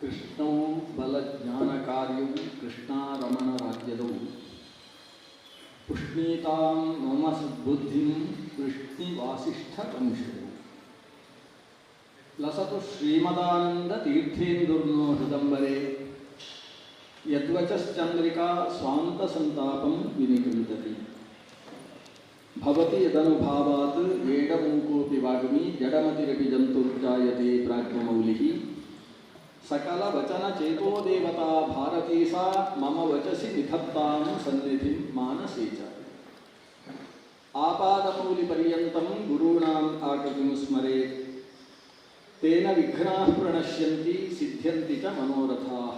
ಕೃಷ್ಣವು ಬಲಜ್ಞಾನಕಾರ್ಯವು ಕೃಷ್ಣಾರಮಣ ರಾಜ್ಯದವು ಪುಷ್ಣೀತಾಂ ಮಮ ಸದ್ಬುದ್ಧಿಂ ಕೃಷ್ಣಿವಾಸಿಷ್ಠ ವಂಶವು ಲಸತು ಶ್ರೀಮದಾನಂದ ತೀರ್ಥೇಂದುರ್ನೋ ಹೃದಂಬರೆ ಯದ್ವಚಶ್ಚಂದ್ರಿಕಾ ಸ್ವಾಂತ ಸಂತಾಪಂ ವಿನಿಕೃಂತತಿ ಭವತಿ ಯದನುಭಾವಾತ್ ಏಡಮೂಕೋಪಿ ವಾಗ್ಮಿ ಜಡಮತಿರಪಿ ಜಂತುರ್ಜಾಯತೆ ಪ್ರಾಜ್ಞಮೌಲಿಃ ಸಕಲ ವಚನ ಚೇತೋ ದೇವತಾ ಭಾರತೀ ಸಾ ಮಮ ವಚಸಿ ನಿಧತ್ತಾಂ ಸನ್ನಿಧಿಂ ಮಾನಸೇ ಚ ಆಪಾದಮೌಲಿ ಪರ್ಯಂತಂ ಗುರುಣಾಂ ಆಕೃತಿಂ ಸ್ಮರೇತ್ ತೇನ ವಿಘ್ನಾಃ ಪ್ರಣಶ್ಯಂತಿ ಸಿದ್ಧ್ಯಂತಿ ಚ ಮನೋರಥಾಃ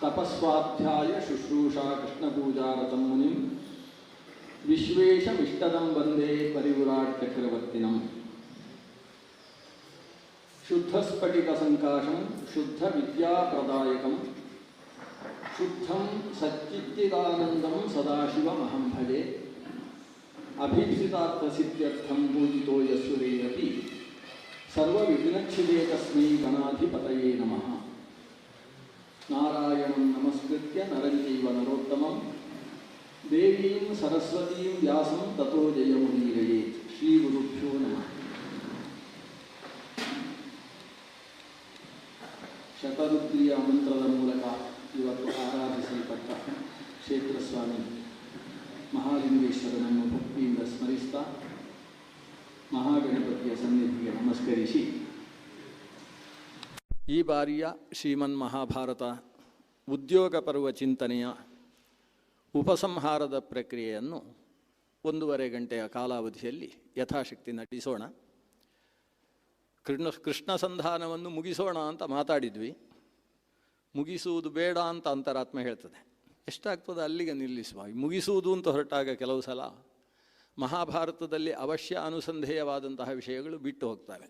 ತಪಸ್ವಾಧ್ಯಾಯ ಶುಶ್ರೂಷಾ ಕೃಷ್ಣಪೂಜಾರತಂ ಮುನಿಂ ವಿಶ್ವೇಶಮಿಷ್ಟದಂ ವಂದೇ ಪರಿವ್ರಾಟ್ ಚಕ್ರವರ್ತಿನಂ ಶುದ್ಧಸ್ಫಟಿಕಸಂಕಾಶಂ ಶುದ್ಧವಿದ್ಯಾಪ್ರದಾಯಕಂ ಶುದ್ಧಂ ಸಚ್ಚಿದಾನಂದಂ ಸದಾಶಿವಮಹಂ ಭಜೆ ಅಭೀಪ್ಸಿತಾರ್ಥಸಿದ್ಧ್ಯರ್ಥಂ ಪೂಜಿತೋ ಯಸ್ಸುರೇರಪಿ ಸರ್ವವಿಘ್ನಚ್ಛಿದೇ ತಸ್ಮೈ ಗಣಾಧಿಪತಯೇ ನಮಃ. ನಾರಾಯಣಂ ನಮಸ್ಕೃತ್ಯ ನರಂ ಚೈವ ನರೋತ್ತಮಂ ದೇವೀಂ ಸರಸ್ವತೀಂ ವ್ಯಾಸಂ ತತೋ ಜಯಮುದೀರಯೇತ್. ಶ್ರೀ ಗುರುಭ್ಯೋ ನಮಃ. ಶತರುದ್ರಿಯ ಮಂತ್ರದ ಮೂಲಕ ಇವತ್ತು ಆರಾಧಿಸಲ್ಪಟ್ಟ ಕ್ಷೇತ್ರಸ್ವಾಮಿ ಮಹಾಲಿಂಗೇಶ್ವರನನ್ನು ಭಕ್ತಿಯಿಂದ ಸ್ಮರಿಸ್ತಾ ಮಹಾಗಣಪತಿಯ ಸನ್ನಿಧಿಗೆ ನಮಸ್ಕರಿಸಿ ಈ ಬಾರಿಯ ಶ್ರೀಮನ್ ಮಹಾಭಾರತ ಉದ್ಯೋಗ ಪರ್ವ ಚಿಂತನೆಯ ಉಪಸಂಹಾರದ ಪ್ರಕ್ರಿಯೆಯನ್ನು 1.5 ಗಂಟೆಯ ಕಾಲಾವಧಿಯಲ್ಲಿ ಯಥಾಶಕ್ತಿ ನಡೆಸೋಣ. ಕೃಷ್ಣ ಸಂಧಾನವನ್ನು ಮುಗಿಸೋಣ ಅಂತ ಮಾತಾಡಿದ್ವಿ. ಮುಗಿಸುವುದು ಬೇಡ ಅಂತ ಅಂತರಾತ್ಮ ಹೇಳ್ತದೆ. ಎಷ್ಟಾಗ್ತದೆ ಅಲ್ಲಿಗೆ ನಿಲ್ಲಿಸುವ. ಮುಗಿಸುವುದು ಅಂತ ಹೊರಟಾಗ ಕೆಲವು ಸಲ ಮಹಾಭಾರತದಲ್ಲಿ ಅವಶ್ಯ ಅನುಸಂಧೇಯವಾದಂತಹ ವಿಷಯಗಳು ಬಿಟ್ಟು ಹೋಗ್ತವೆ.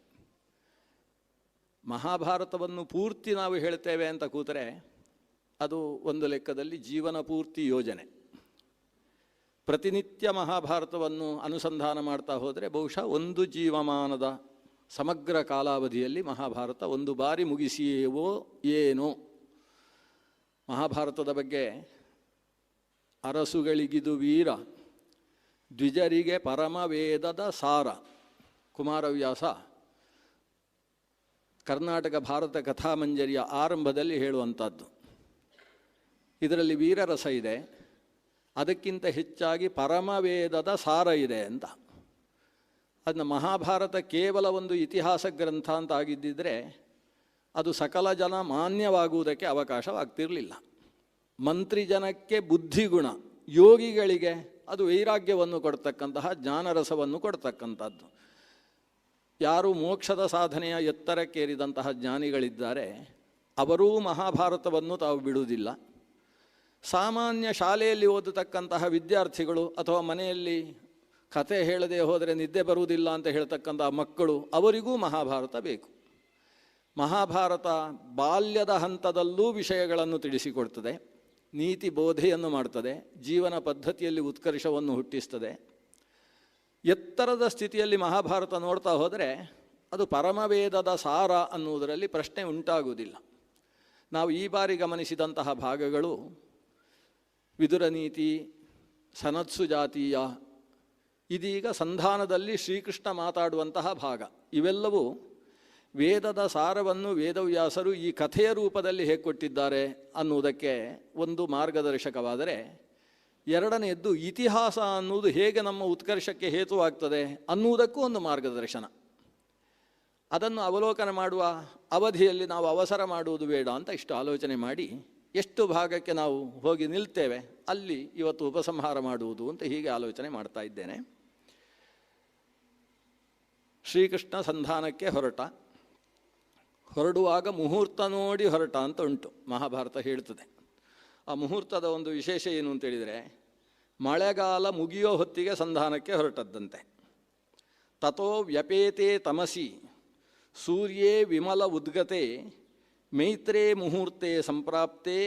ಮಹಾಭಾರತವನ್ನು ಪೂರ್ತಿ ನಾವು ಹೇಳ್ತೇವೆ ಅಂತ ಕೂತರೆ ಅದು ಒಂದು ಲೆಕ್ಕದಲ್ಲಿ ಜೀವನ ಪೂರ್ತಿ ಯೋಜನೆ. ಪ್ರತಿನಿತ್ಯ ಮಹಾಭಾರತವನ್ನು ಅನುಸಂಧಾನ ಮಾಡ್ತಾ ಹೋದರೆ ಬಹುಶಃ ಒಂದು ಜೀವಮಾನದ ಸಮಗ್ರ ಕಾಲಾವಧಿಯಲ್ಲಿ ಮಹಾಭಾರತ ಒಂದು ಬಾರಿ ಮುಗಿಸಿಯೇವೋ ಏನೋ. ಮಹಾಭಾರತದ ಬಗ್ಗೆ ಅರಸುಗಳಿಗಿದು ವೀರ ದ್ವಿಜರಿಗೆ ಪರಮವೇದದ ಸಾರ ಕುಮಾರವ್ಯಾಸ ಕರ್ನಾಟಕ ಭಾರತ ಕಥಾಮಂಜರಿಯ ಆರಂಭದಲ್ಲಿ ಹೇಳುವಂಥದ್ದು. ಇದರಲ್ಲಿ ವೀರರಸ ಇದೆ, ಅದಕ್ಕಿಂತ ಹೆಚ್ಚಾಗಿ ಪರಮವೇದದ ಸಾರ ಇದೆ ಅಂತ. ಅದನ್ನ ಮಹಾಭಾರತ ಕೇವಲ ಒಂದು ಇತಿಹಾಸ ಗ್ರಂಥ ಅಂತ ಆಗಿದ್ದಿದ್ರೆ ಅದು ಸಕಲ ಜನ ಮಾನ್ಯವಾಗುವುದಕ್ಕೆ ಅವಕಾಶವಾಗ್ತಿರಲಿಲ್ಲ. ಮಂತ್ರಿ ಜನಕ್ಕೆ ಬುದ್ಧಿಗುಣ, ಯೋಗಿಗಳಿಗೆ ಅದು ವೈರಾಗ್ಯವನ್ನು ಕೊಡ್ತಕ್ಕಂತಹ ಜ್ಞಾನರಸವನ್ನು ಕೊಡ್ತಕ್ಕಂಥದ್ದು. ಯಾರು ಮೋಕ್ಷದ ಸಾಧನೆಯ ಎತ್ತರಕ್ಕೇರಿದಂತಹ ಜ್ಞಾನಿಗಳಿದ್ದಾರೆ ಅವರೂ ಮಹಾಭಾರತವನ್ನು ತಾವು ಬಿಡುವುದಿಲ್ಲ. ಸಾಮಾನ್ಯ ಶಾಲೆಯಲ್ಲಿ ಓದತಕ್ಕಂತಹ ವಿದ್ಯಾರ್ಥಿಗಳು ಅಥವಾ ಮನೆಯಲ್ಲಿ ಕತೆ ಹೇಳದೆ ಹೋದರೆ ನಿದ್ದೆ ಬರುವುದಿಲ್ಲ ಅಂತ ಹೇಳ್ತಕ್ಕಂಥ ಮಕ್ಕಳು, ಅವರಿಗೂ ಮಹಾಭಾರತ ಬೇಕು. ಮಹಾಭಾರತ ಬಾಲ್ಯದ ಹಂತದಲ್ಲೂ ವಿಷಯಗಳನ್ನು ತಿಳಿಸಿಕೊಡ್ತದೆ, ನೀತಿ ಬೋಧೆಯನ್ನು ಮಾಡ್ತದೆ, ಜೀವನ ಪದ್ಧತಿಯಲ್ಲಿ ಉತ್ಕರ್ಷವನ್ನು ಹುಟ್ಟಿಸ್ತದೆ. ಎತ್ತರದ ಸ್ಥಿತಿಯಲ್ಲಿ ಮಹಾಭಾರತ ನೋಡ್ತಾ ಹೋದರೆ ಅದು ಪರಮವೇದದ ಸಾರ ಅನ್ನುವುದರಲ್ಲಿ ಪ್ರಶ್ನೆ ಉಂಟಾಗುವುದಿಲ್ಲ. ನಾವು ಈ ಬಾರಿ ಗಮನಿಸಿದಂತಹ ಭಾಗಗಳು ವಿದುರ ನೀತಿ, ಸನತ್ಸು ಜಾತೀಯ, ಇದೀಗ ಸಂಧಾನದಲ್ಲಿ ಶ್ರೀಕೃಷ್ಣ ಮಾತಾಡುವಂತಹ ಭಾಗ, ಇವೆಲ್ಲವೂ ವೇದದ ಸಾರವನ್ನು ವೇದವ್ಯಾಸರು ಈ ಕಥೆಯ ರೂಪದಲ್ಲಿ ಹೇಗೆ ಕೊಟ್ಟಿದ್ದಾರೆ ಅನ್ನುವುದಕ್ಕೆ ಒಂದು ಮಾರ್ಗದರ್ಶಕವಾದರೆ, ಎರಡನೆಯದ್ದು ಇತಿಹಾಸ ಅನ್ನುವುದು ಹೇಗೆ ನಮ್ಮ ಉತ್ಕರ್ಷಕ್ಕೆ ಹೇತುವಾಗ್ತದೆ ಅನ್ನುವುದಕ್ಕೂ ಒಂದು ಮಾರ್ಗದರ್ಶನ. ಅದನ್ನು ಅವಲೋಕನ ಮಾಡುವ ಅವಧಿಯಲ್ಲಿ ನಾವು ಅವಸರ ಮಾಡುವುದು ಬೇಡ ಅಂತ ಇಷ್ಟು ಆಲೋಚನೆ ಮಾಡಿ ಎಷ್ಟು ಭಾಗಕ್ಕೆ ನಾವು ಹೋಗಿ ನಿಲ್ತೇವೆ ಅಲ್ಲಿ ಇವತ್ತು ಉಪಸಂಹಾರ ಮಾಡುವುದು ಅಂತ ಹೀಗೆ ಆಲೋಚನೆ ಮಾಡ್ತಾ ಇದ್ದೇನೆ. ಶ್ರೀಕೃಷ್ಣ ಸಂಧಾನಕ್ಕೆ ಹೊರಡುವಾಗ ಮುಹೂರ್ತ ನೋಡಿ ಹೊರಟ ಅಂತ ಉಂಟು, ಮಹಾಭಾರತ ಹೇಳ್ತದೆ. ಆ ಮುಹೂರ್ತದ ಒಂದು ವಿಶೇಷ ಏನು ಅಂತೇಳಿದರೆ, ಮಳೆಗಾಲ ಮುಗಿಯೋ ಹೊತ್ತಿಗೆ ಸಂಧಾನಕ್ಕೆ ಹೊರಟದ್ದಂತೆ. ತಥೋ ವ್ಯಪೇತೆ ತಮಸಿ ಸೂರ್ಯೇ ವಿಮಲ ಉದ್ಗತೆ ಮೈತ್ರೇ ಮುಹೂರ್ತೆ ಸಂಪ್ರಾಪ್ತೆ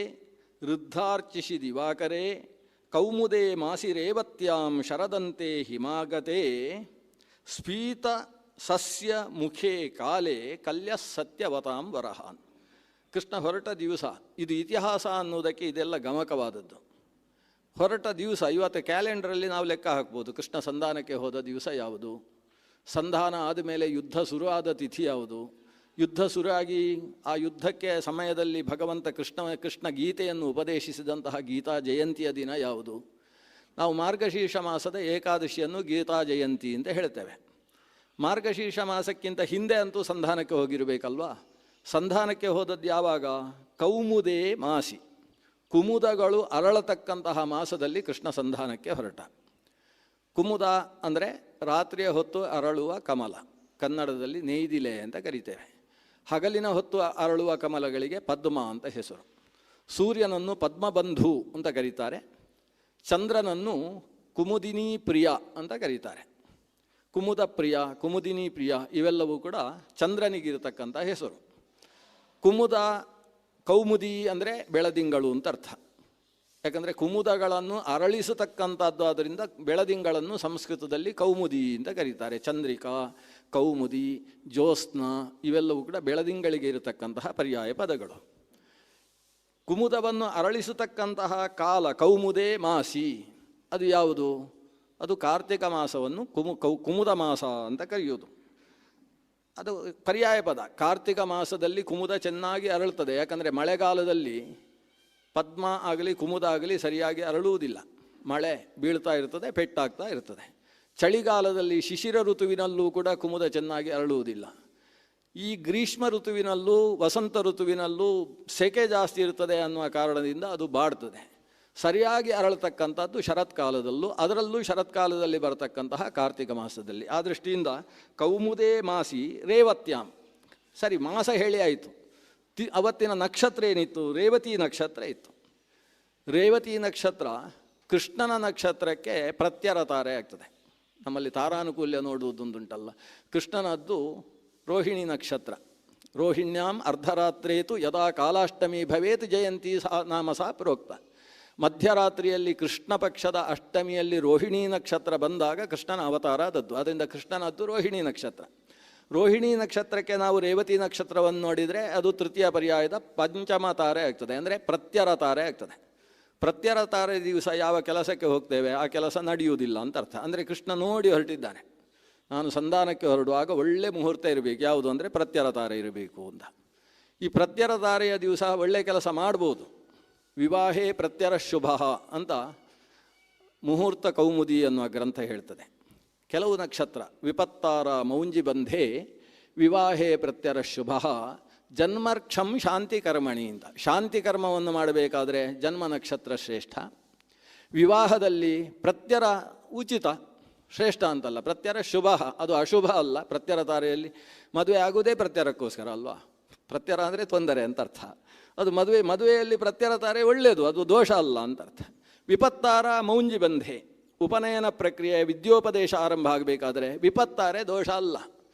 ವೃದ್ಧಾರ್ಚಿಷಿ ದಿವಾಕರೆ ಕೌಮುದೇ ಮಾಸಿರೇವತ್ಯಾಂ ಶರದಂತೆ ಹಿಮಾಗತೆ ಸ್ಫೀತ ಸಸ್ಯ ಮುಖೇ ಕಾಲೇ ಕಲ್ಯ ಸತ್ಯವತಾಂ ವರಹಾನ್. ಕೃಷ್ಣ ಹೊರಟ ದಿವಸ, ಇದು ಇತಿಹಾಸ ಅನ್ನೋದಕ್ಕೆ ಇದೆಲ್ಲ ಗಮಕವಾದದ್ದು. ಹೊರಟ ದಿವಸ ಇವತ್ತು ಕ್ಯಾಲೆಂಡರಲ್ಲಿ ನಾವು ಲೆಕ್ಕ ಹಾಕ್ಬೋದು. ಕೃಷ್ಣ ಸಂಧಾನಕ್ಕೆ ಹೋದ ದಿವಸ ಯಾವುದು, ಸಂಧಾನ ಆದಮೇಲೆ ಯುದ್ಧ ಶುರುವಾದ ತಿಥಿ ಯಾವುದು, ಯುದ್ಧ ಶುರುವಾಗಿ ಆ ಯುದ್ಧಕ್ಕೆ ಸಮಯದಲ್ಲಿ ಭಗವಂತ ಕೃಷ್ಣ ಗೀತೆಯನ್ನು ಉಪದೇಶಿಸಿದಂತಹ ಗೀತಾ ಜಯಂತಿಯ ದಿನ ಯಾವುದು. ನಾವು ಮಾರ್ಗಶೀರ್ಷ ಮಾಸದ ಏಕಾದಶಿಯನ್ನು ಗೀತಾ ಜಯಂತಿ ಅಂತ ಹೇಳ್ತೇವೆ. ಮಾರ್ಗಶೀರ್ಷ ಮಾಸಕ್ಕಿಂತ ಹಿಂದೆ ಅಂತೂ ಸಂಧಾನಕ್ಕೆ ಹೋಗಿರಬೇಕಲ್ವಾ. ಸಂಧಾನಕ್ಕೆ ಹೋದದ್ದು ಯಾವಾಗ? ಕೌಮುದೇ ಮಾಸಿ, ಕುಮುದಗಳು ಅರಳತಕ್ಕಂತಹ ಮಾಸದಲ್ಲಿ ಕೃಷ್ಣ ಸಂಧಾನಕ್ಕೆ ಹೊರಟ. ಕುಮುದ ಅಂದರೆ ರಾತ್ರಿಯ ಹೊತ್ತು ಅರಳುವ ಕಮಲ, ಕನ್ನಡದಲ್ಲಿ ನೇಯ್ದಿಲೆ ಅಂತ ಕರಿತೇವೆ. ಹಗಲಿನ ಹೊತ್ತು ಅರಳುವ ಕಮಲಗಳಿಗೆ ಪದ್ಮ ಅಂತ ಹೆಸರು. ಸೂರ್ಯನನ್ನು ಪದ್ಮಬಂಧು ಅಂತ ಕರೀತಾರೆ. ಚಂದ್ರನನ್ನು ಕುಮುದಿನಿ ಪ್ರಿಯ ಅಂತ ಕರೀತಾರೆ. ಕುಮುದ ಪ್ರಿಯ, ಕುಮುದಿನಿ ಪ್ರಿಯ ಇವೆಲ್ಲವೂ ಕೂಡ ಚಂದ್ರನಿಗಿರತಕ್ಕಂಥ ಹೆಸರು. ಕುಮುದ, ಕೌಮುದಿ ಅಂದರೆ ಬೆಳದಿಂಗಳು ಅಂತ ಅರ್ಥ. ಯಾಕಂದರೆ ಕುಮುದಗಳನ್ನು ಅರಳಿಸತಕ್ಕಂಥದ್ದು, ಆದ್ದರಿಂದ ಬೆಳದಿಂಗಳನ್ನು ಸಂಸ್ಕೃತದಲ್ಲಿ ಕೌಮುದಿ ಅಂತ ಕರೀತಾರೆ. ಚಂದ್ರಿಕಾ, ಕೌಮುದಿ, ಜ್ಯೋತ್ಸ್ನ ಇವೆಲ್ಲವೂ ಕೂಡ ಬೆಳದಿಂಗಳಿಗೆ ಇರತಕ್ಕಂತಹ ಪರ್ಯಾಯ ಪದಗಳು. ಕುಮುದವನ್ನು ಅರಳಿಸತಕ್ಕಂತಹ ಕಾಲ ಕೌಮುದೇ ಮಾಸಿ, ಅದು ಯಾವುದು? ಅದು ಕಾರ್ತಿಕ ಮಾಸವನ್ನು ಕುಮುದ ಮಾಸ ಅಂತ ಕರೆಯೋದು. ಅದು ಪರ್ಯಾಯ ಪದ. ಕಾರ್ತಿಕ ಮಾಸದಲ್ಲಿ ಕುಮುದ ಚೆನ್ನಾಗಿ ಅರಳುತ್ತದೆ. ಯಾಕಂದರೆ ಮಳೆಗಾಲದಲ್ಲಿ ಪದ್ಮ ಆಗಲಿ ಕುಮುದ ಆಗಲಿ ಸರಿಯಾಗಿ ಅರಳುವುದಿಲ್ಲ, ಮಳೆ ಬೀಳ್ತಾ ಇರ್ತದೆ, ಪೆಟ್ಟಾಗ್ತಾ ಇರ್ತದೆ. ಚಳಿಗಾಲದಲ್ಲಿ ಶಿಶಿರ ಋತುವಿನಲ್ಲೂ ಕೂಡ ಕುಮುದ ಚೆನ್ನಾಗಿ ಅರಳುವುದಿಲ್ಲ. ಈ ಗ್ರೀಷ್ಮ ಋತುವಿನಲ್ಲೂ ವಸಂತ ಋತುವಿನಲ್ಲೂ ಸೆಕೆ ಜಾಸ್ತಿ ಇರ್ತದೆ ಅನ್ನುವ ಕಾರಣದಿಂದ ಅದು ಬಾಡ್ತದೆ. ಸರಿಯಾಗಿ ಅರಳತಕ್ಕಂಥದ್ದು ಶರತ್ಕಾಲದಲ್ಲೂ, ಅದರಲ್ಲೂ ಶರತ್ಕಾಲದಲ್ಲಿ ಬರತಕ್ಕಂತಹ ಕಾರ್ತಿಕ ಮಾಸದಲ್ಲಿ. ಆ ದೃಷ್ಟಿಯಿಂದ ಕೌಮುದೇ ಮಾಸಿ ರೇವತ್ಯಾಂ. ಸರಿ, ಮಾಸ ಹೇಳಿ ಆಯಿತು. ಅವತ್ತಿನ ನಕ್ಷತ್ರ ಏನಿತ್ತು? ರೇವತಿ ನಕ್ಷತ್ರ ಇತ್ತು. ರೇವತಿ ನಕ್ಷತ್ರ ಕೃಷ್ಣನ ನಕ್ಷತ್ರಕ್ಕೆ ಪ್ರತ್ಯರ ತಾರೆ ಆಗ್ತದೆ. ನಮ್ಮಲ್ಲಿ ತಾರಾನುಕೂಲ್ಯ ನೋಡುವುದೊಂದುಂಟಲ್ಲ. ಕೃಷ್ಣನದ್ದು ರೋಹಿಣಿ ನಕ್ಷತ್ರ. ರೋಹಿಣ್ಯಾಂ ಅರ್ಧರಾತ್ರೇತು ಯದಾ ಕಾಲಾಷ್ಟಮಿ ಭವೇತ್ ಜಯಂತಿ ನಾಮ ಸಾ ಪ್ರೋಕ್ತ. ಮಧ್ಯರಾತ್ರಿಯಲ್ಲಿ ಕೃಷ್ಣ ಪಕ್ಷದ ಅಷ್ಟಮಿಯಲ್ಲಿ ರೋಹಿಣಿ ನಕ್ಷತ್ರ ಬಂದಾಗ ಕೃಷ್ಣನ ಅವತಾರ ಆದದ್ದು. ಅದರಿಂದ ಕೃಷ್ಣನದ್ದು ರೋಹಿಣಿ ನಕ್ಷತ್ರ. ರೋಹಿಣಿ ನಕ್ಷತ್ರಕ್ಕೆ ನಾವು ರೇವತಿ ನಕ್ಷತ್ರವನ್ನು ನೋಡಿದರೆ ಅದು ತೃತೀಯ ಪರ್ಯಾಯದ ಪಂಚಮ ತಾರೆ ಆಗ್ತದೆ, ಅಂದರೆ ಪ್ರತ್ಯರ ತಾರೆ ಆಗ್ತದೆ. ಪ್ರತ್ಯರ ತಾರೆ ದಿವಸ ಯಾವ ಕೆಲಸಕ್ಕೆ ಹೋಗ್ತೇವೆ ಆ ಕೆಲಸ ನಡೆಯುವುದಿಲ್ಲ ಅಂತ ಅರ್ಥ. ಅಂದರೆ ಕೃಷ್ಣ ನೋಡಿ ಹೊರಟಿದ್ದಾನೆ, ನಾನು ಸಂಧಾನಕ್ಕೆ ಹೊರಡುವಾಗ ಒಳ್ಳೆ ಮುಹೂರ್ತ ಇರಬೇಕು. ಯಾವುದು ಅಂದರೆ ಪ್ರತ್ಯರ ತಾರೆ ಇರಬೇಕು ಅಂತ. ಈ ಪ್ರತ್ಯರ ತಾರೆಯ ದಿವಸ ಒಳ್ಳೆ ಕೆಲಸ ಮಾಡ್ಬೋದು. ವಿವಾಹೇ ಪ್ರತ್ಯರ ಶುಭ ಅಂತ ಮುಹೂರ್ತ ಕೌಮುದಿ ಅನ್ನುವ ಗ್ರಂಥ ಹೇಳ್ತದೆ. ಕೆಲವು ನಕ್ಷತ್ರ ವಿಪತ್ತಾರ ಮೌಂಜಿ ಬಂಧೆ ವಿವಾಹೇ ಪ್ರತ್ಯರ ಶುಭ ಜನ್ಮರ್ಕ್ಷಂ ಶಾಂತಿ ಕರ್ಮಣಿ ಅಂತ. ಶಾಂತಿ ಕರ್ಮವನ್ನು ಮಾಡಬೇಕಾದ್ರೆ ಜನ್ಮ ನಕ್ಷತ್ರ ಶ್ರೇಷ್ಠ. ವಿವಾಹದಲ್ಲಿ ಪ್ರತ್ಯರ ಉಚಿತ, ಶ್ರೇಷ್ಠ ಅಂತಲ್ಲ, ಪ್ರತ್ಯರ ಶುಭ, ಅದು ಅಶುಭ ಅಲ್ಲ. ಪ್ರತ್ಯರ ತಾರೆಯಲ್ಲಿ ಮದುವೆ ಆಗುವುದೇ ಪ್ರತ್ಯರಕ್ಕೋಸ್ಕರ ಅಲ್ವಾ. ಪ್ರತ್ಯರ ಅಂದರೆ ತೊಂದರೆ ಅಂತ ಅರ್ಥ. ಅದು ಮದುವೆಯಲ್ಲಿ ಪ್ರತ್ಯರ ತಾರೆ ಒಳ್ಳೆಯದು, ಅದು ದೋಷ ಅಲ್ಲ ಅಂತ ಅರ್ಥ. ವಿಪತ್ತಾರ ಮೌಂಜಿ ಬಂಧೆ, ಉಪನಯನ ಪ್ರಕ್ರಿಯೆ ವಿದ್ಯೋಪದೇಶ ಆರಂಭ ಆಗಬೇಕಾದ್ರೆ ವಿಪತ್ತಾರೆ ದೋಷ ಅಲ್ಲ.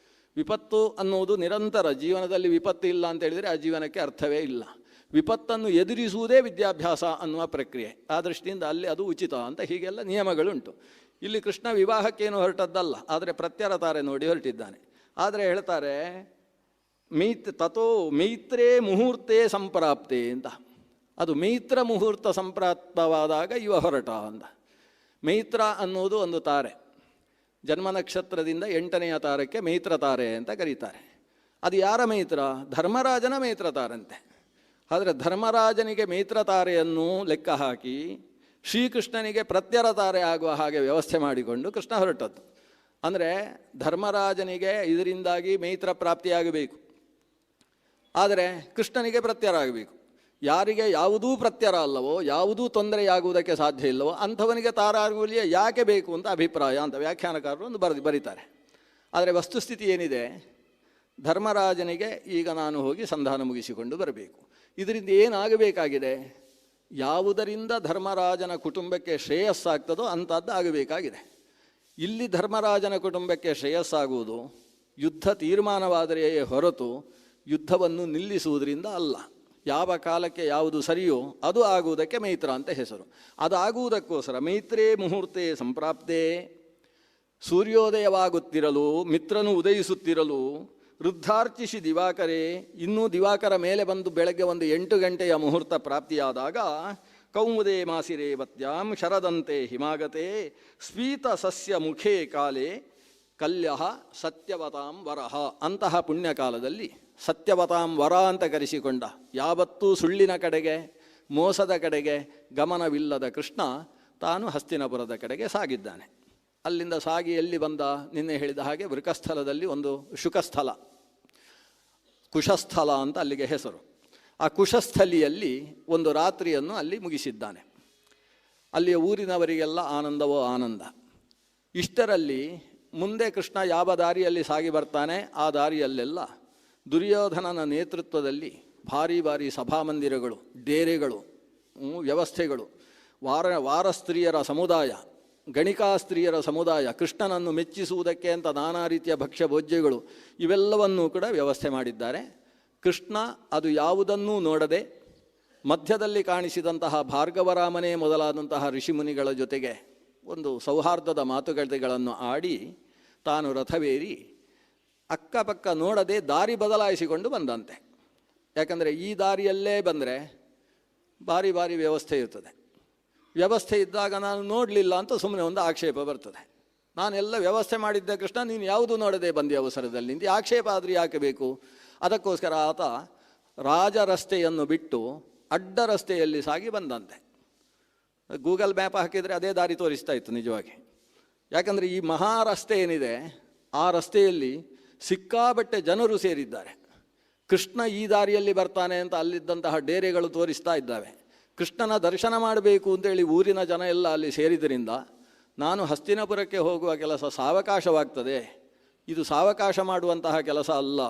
ವಿಪತ್ತು ಅನ್ನುವುದು ನಿರಂತರ, ಜೀವನದಲ್ಲಿ ವಿಪತ್ತು ಇಲ್ಲ ಅಂತ ಹೇಳಿದರೆ ಆ ಜೀವನಕ್ಕೆ ಅರ್ಥವೇ ಇಲ್ಲ. ವಿಪತ್ತನ್ನು ಎದುರಿಸುವುದೇ ವಿದ್ಯಾಭ್ಯಾಸ ಅನ್ನುವ ಪ್ರಕ್ರಿಯೆ. ಆ ದೃಷ್ಟಿಯಿಂದ ಅಲ್ಲಿ ಅದು ಉಚಿತ ಅಂತ ಹೀಗೆಲ್ಲ ನಿಯಮಗಳುಂಟು. ಇಲ್ಲಿ ಕೃಷ್ಣ ವಿವಾಹಕ್ಕೇನು ಹೊರಟದ್ದಲ್ಲ, ಆದರೆ ಪ್ರತ್ಯರ ತಾರೆ ನೋಡಿ ಹೊರಟಿದ್ದಾನೆ. ಆದರೆ ಹೇಳ್ತಾರೆ ತಥೋ ಮೈತ್ರೇ ಮುಹೂರ್ತೆ ಸಂಪ್ರಾಪ್ತೆ ಅಂತ. ಅದು ಮೈತ್ರ ಮುಹೂರ್ತ ಸಂಪ್ರಾಪ್ತವಾದಾಗ ಇವ ಹೊರಟ ಅಂತ. ಮೈತ್ರ ಅನ್ನೋದು ಒಂದು ತಾರೆ. ಜನ್ಮ ನಕ್ಷತ್ರದಿಂದ 8ನೆಯ ತಾರಕ್ಕೆ ಮೈತ್ರ ತಾರೆ ಅಂತ ಕರೀತಾರೆ. ಅದು ಯಾರ ಮೈತ್ರ? ಧರ್ಮರಾಜನ ಮೈತ್ರ ತಾರಂತೆ. ಆದರೆ ಧರ್ಮರಾಜನಿಗೆ ಮೈತ್ರ ತಾರೆಯನ್ನು ಲೆಕ್ಕ ಹಾಕಿ ಶ್ರೀಕೃಷ್ಣನಿಗೆ ಪ್ರತ್ಯರ ತಾರೆ ಆಗುವ ಹಾಗೆ ವ್ಯವಸ್ಥೆ ಮಾಡಿಕೊಂಡು ಕೃಷ್ಣ ಹೊರಟದ್ದು. ಅಂದರೆ ಧರ್ಮರಾಜನಿಗೆ ಇದರಿಂದಾಗಿ ಮೈತ್ರ ಪ್ರಾಪ್ತಿಯಾಗಬೇಕು, ಆದರೆ ಕೃಷ್ಣನಿಗೆ ಪ್ರತ್ಯರ ಆಗಬೇಕು. ಯಾರಿಗೆ ಯಾವುದೂ ಪ್ರತ್ಯರ ಅಲ್ಲವೋ, ಯಾವುದೂ ತೊಂದರೆಯಾಗುವುದಕ್ಕೆ ಸಾಧ್ಯ ಇಲ್ಲವೋ ಅಂಥವನಿಗೆ ತಾರಾಗುಲಿಯ ಯಾಕೆ ಬೇಕು ಅಂತ ಅಭಿಪ್ರಾಯ ಅಂತ ವ್ಯಾಖ್ಯಾನಕಾರರು ಒಂದು ಬರೀತಾರೆ. ಆದರೆ ವಸ್ತುಸ್ಥಿತಿ ಏನಿದೆ, ಧರ್ಮರಾಜನಿಗೆ ಈಗ ನಾನು ಹೋಗಿ ಸಂಧಾನ ಮುಗಿಸಿಕೊಂಡು ಬರಬೇಕು. ಇದರಿಂದ ಏನಾಗಬೇಕಾಗಿದೆ? ಯಾವುದರಿಂದ ಧರ್ಮರಾಜನ ಕುಟುಂಬಕ್ಕೆ ಶ್ರೇಯಸ್ಸಾಗ್ತದೋ ಅಂಥದ್ದು ಆಗಬೇಕಾಗಿದೆ. ಇಲ್ಲಿ ಧರ್ಮರಾಜನ ಕುಟುಂಬಕ್ಕೆ ಶ್ರೇಯಸ್ಸಾಗುವುದು ಯುದ್ಧ ತೀರ್ಮಾನವಾದರೆಯೇ ಹೊರತು ಯುದ್ಧವನ್ನು ನಿಲ್ಲಿಸುವುದರಿಂದ ಅಲ್ಲ. ಯಾವ ಕಾಲಕ್ಕೆ ಯಾವುದು ಸರಿಯೋ ಅದು ಆಗುವುದಕ್ಕೆ ಮೈತ್ರ ಅಂತ ಹೆಸರು. ಅದು ಆಗುವುದಕ್ಕೋಸ್ಕರ ಮೈತ್ರೇ ಮುಹೂರ್ತೆ ಸಂಪ್ರಾಪ್ತೆ, ಸೂರ್ಯೋದಯವಾಗುತ್ತಿರಲು ಮಿತ್ರನು ಉದಯಿಸುತ್ತಿರಲು ವೃದ್ಧಾರ್ಚಿಸಿ ದಿವಾಕರೇ, ಇನ್ನೂ ದಿವಾಕರ ಮೇಲೆ ಬಂದು ಬೆಳಗ್ಗೆ ಒಂದು 8 ಗಂಟೆಯ ಮುಹೂರ್ತ ಪ್ರಾಪ್ತಿಯಾದಾಗ ಕೌಮುದೇ ಮಾಸಿರೇ ವತ್ಯಾಂ ಶರದಂತೆ ಹಿಮಾಗತೆ ಸ್ಫೀತ ಸಸ್ಯ ಮುಖೇ ಕಾಲೇ ಕಲ್ಯ ಸತ್ಯವತಾಂ ವರಹ. ಅಂತಹ ಪುಣ್ಯಕಾಲದಲ್ಲಿ ಸತ್ಯವತಾಂ ವರ ಅಂತ ಕರೆಸಿಕೊಂಡ, ಯಾವತ್ತೂ ಸುಳ್ಳಿನ ಕಡೆಗೆ ಮೋಸದ ಕಡೆಗೆ ಗಮನವಿಲ್ಲದ ಕೃಷ್ಣ ತಾನು ಹಸ್ತಿನಪುರದ ಕಡೆಗೆ ಸಾಗಿದ್ದಾನೆ. ಅಲ್ಲಿಂದ ಸಾಗಿ ಎಲ್ಲಿ ಬಂದ? ನಿನ್ನೆ ಹೇಳಿದ ಹಾಗೆ ವೃಕಸ್ಥಲದಲ್ಲಿ ಒಂದು ಶುಕಸ್ಥಲ, ಕುಶಸ್ಥಲ ಅಂತ ಅಲ್ಲಿಗೆ ಹೆಸರು. ಆ ಕುಶಸ್ಥಲಿಯಲ್ಲಿ ಒಂದು ರಾತ್ರಿಯನ್ನು ಅಲ್ಲಿ ಮುಗಿಸಿದ್ದಾನೆ. ಅಲ್ಲಿಯ ಊರಿನವರಿಗೆಲ್ಲ ಆನಂದವೋ ಆನಂದ. ಇಷ್ಟರಲ್ಲಿ ಮುಂದೆ ಕೃಷ್ಣ ಯಾವ ದಾರಿಯಲ್ಲಿ ಸಾಗಿ ಬರ್ತಾನೆ ಆ ದಾರಿಯಲ್ಲೆಲ್ಲ ದುರ್ಯೋಧನನ ನೇತೃತ್ವದಲ್ಲಿ ಭಾರಿ ಭಾರಿ ಸಭಾಮಂದಿರಗಳು, ಡೇರೆಗಳು, ವ್ಯವಸ್ಥೆಗಳು, ವಾರ ಸ್ತ್ರೀಯರ ಸಮುದಾಯ, ಗಣಿಕಾ ಸ್ತ್ರೀಯರ ಸಮುದಾಯ, ಕೃಷ್ಣನನ್ನು ಮೆಚ್ಚಿಸುವುದಕ್ಕೆ ಅಂತ ನಾನಾ ರೀತಿಯ ಭಕ್ಷ್ಯ ಭೋಜ್ಯಗಳು ಇವೆಲ್ಲವನ್ನೂ ಕೂಡ ವ್ಯವಸ್ಥೆ ಮಾಡಿದ್ದಾರೆ. ಕೃಷ್ಣ ಅದು ಯಾವುದನ್ನೂ ನೋಡದೆ ಮಧ್ಯದಲ್ಲಿ ಕಾಣಿಸಿದಂತಹ ಭಾರ್ಗವರಾಮನೇ ಮೊದಲಾದಂತಹ ಋಷಿಮುನಿಗಳ ಜೊತೆಗೆ ಒಂದು ಸೌಹಾರ್ದದ ಮಾತುಕತೆಗಳನ್ನು ಆಡಿ ತಾನು ರಥವೇರಿ ಅಕ್ಕಪಕ್ಕ ನೋಡದೆ ದಾರಿ ಬದಲಾಯಿಸಿಕೊಂಡು ಬಂದಂತೆ. ಯಾಕಂದರೆ ಈ ದಾರಿಯಲ್ಲೇ ಬಂದರೆ ಭಾರಿ ಭಾರಿ ವ್ಯವಸ್ಥೆ ಇರ್ತದೆ. ವ್ಯವಸ್ಥೆ ಇದ್ದಾಗ ನಾನು ನೋಡಲಿಲ್ಲ ಅಂತ ಸುಮ್ಮನೆ ಒಂದು ಆಕ್ಷೇಪ ಬರ್ತದೆ. ನಾನೆಲ್ಲ ವ್ಯವಸ್ಥೆ ಮಾಡಿದ್ದೆ ಕೃಷ್ಣ, ನೀನು ಯಾವುದು ನೋಡದೆ ಬಂದ ಅವಸರದಲ್ಲಿ ನಿಂತು ಆಕ್ಷೇಪ ಆದರೆ ಯಾಕೆ ಬೇಕು? ಅದಕ್ಕೋಸ್ಕರ ಆತ ರಾಜ ರಸ್ತೆಯನ್ನು ಬಿಟ್ಟು ಅಡ್ಡ ರಸ್ತೆಯಲ್ಲಿ ಸಾಗಿ ಬಂದಂತೆ. ಗೂಗಲ್ ಮ್ಯಾಪ್ ಹಾಕಿದರೆ ಅದೇ ದಾರಿ ತೋರಿಸ್ತಾ ಇತ್ತು ನಿಜವಾಗಿ. ಯಾಕಂದರೆ ಈ ಮಹಾರಸ್ತೆ ಏನಿದೆ ಆ ರಸ್ತೆಯಲ್ಲಿ ಸಿಕ್ಕಾಬಟ್ಟೆ ಜನರು ಸೇರಿದ್ದಾರೆ. ಕೃಷ್ಣ ಈ ದಾರಿಯಲ್ಲಿ ಬರ್ತಾನೆ ಅಂತ ಅಲ್ಲಿದ್ದಂತಹ ಡೇರೆಗಳು ತೋರಿಸ್ತಾ ಇದ್ದಾವೆ. ಕೃಷ್ಣನ ದರ್ಶನ ಮಾಡಬೇಕು ಅಂತೇಳಿ ಊರಿನ ಜನ ಎಲ್ಲ ಅಲ್ಲಿ ಸೇರಿದ್ದರಿಂದ ನಾನು ಹಸ್ತಿನಪುರಕ್ಕೆ ಹೋಗುವ ಕೆಲಸ ಸಾವಕಾಶವಾಗ್ತದೆ. ಇದು ಸಾವಕಾಶ ಮಾಡುವಂತಹ ಕೆಲಸ ಅಲ್ಲ.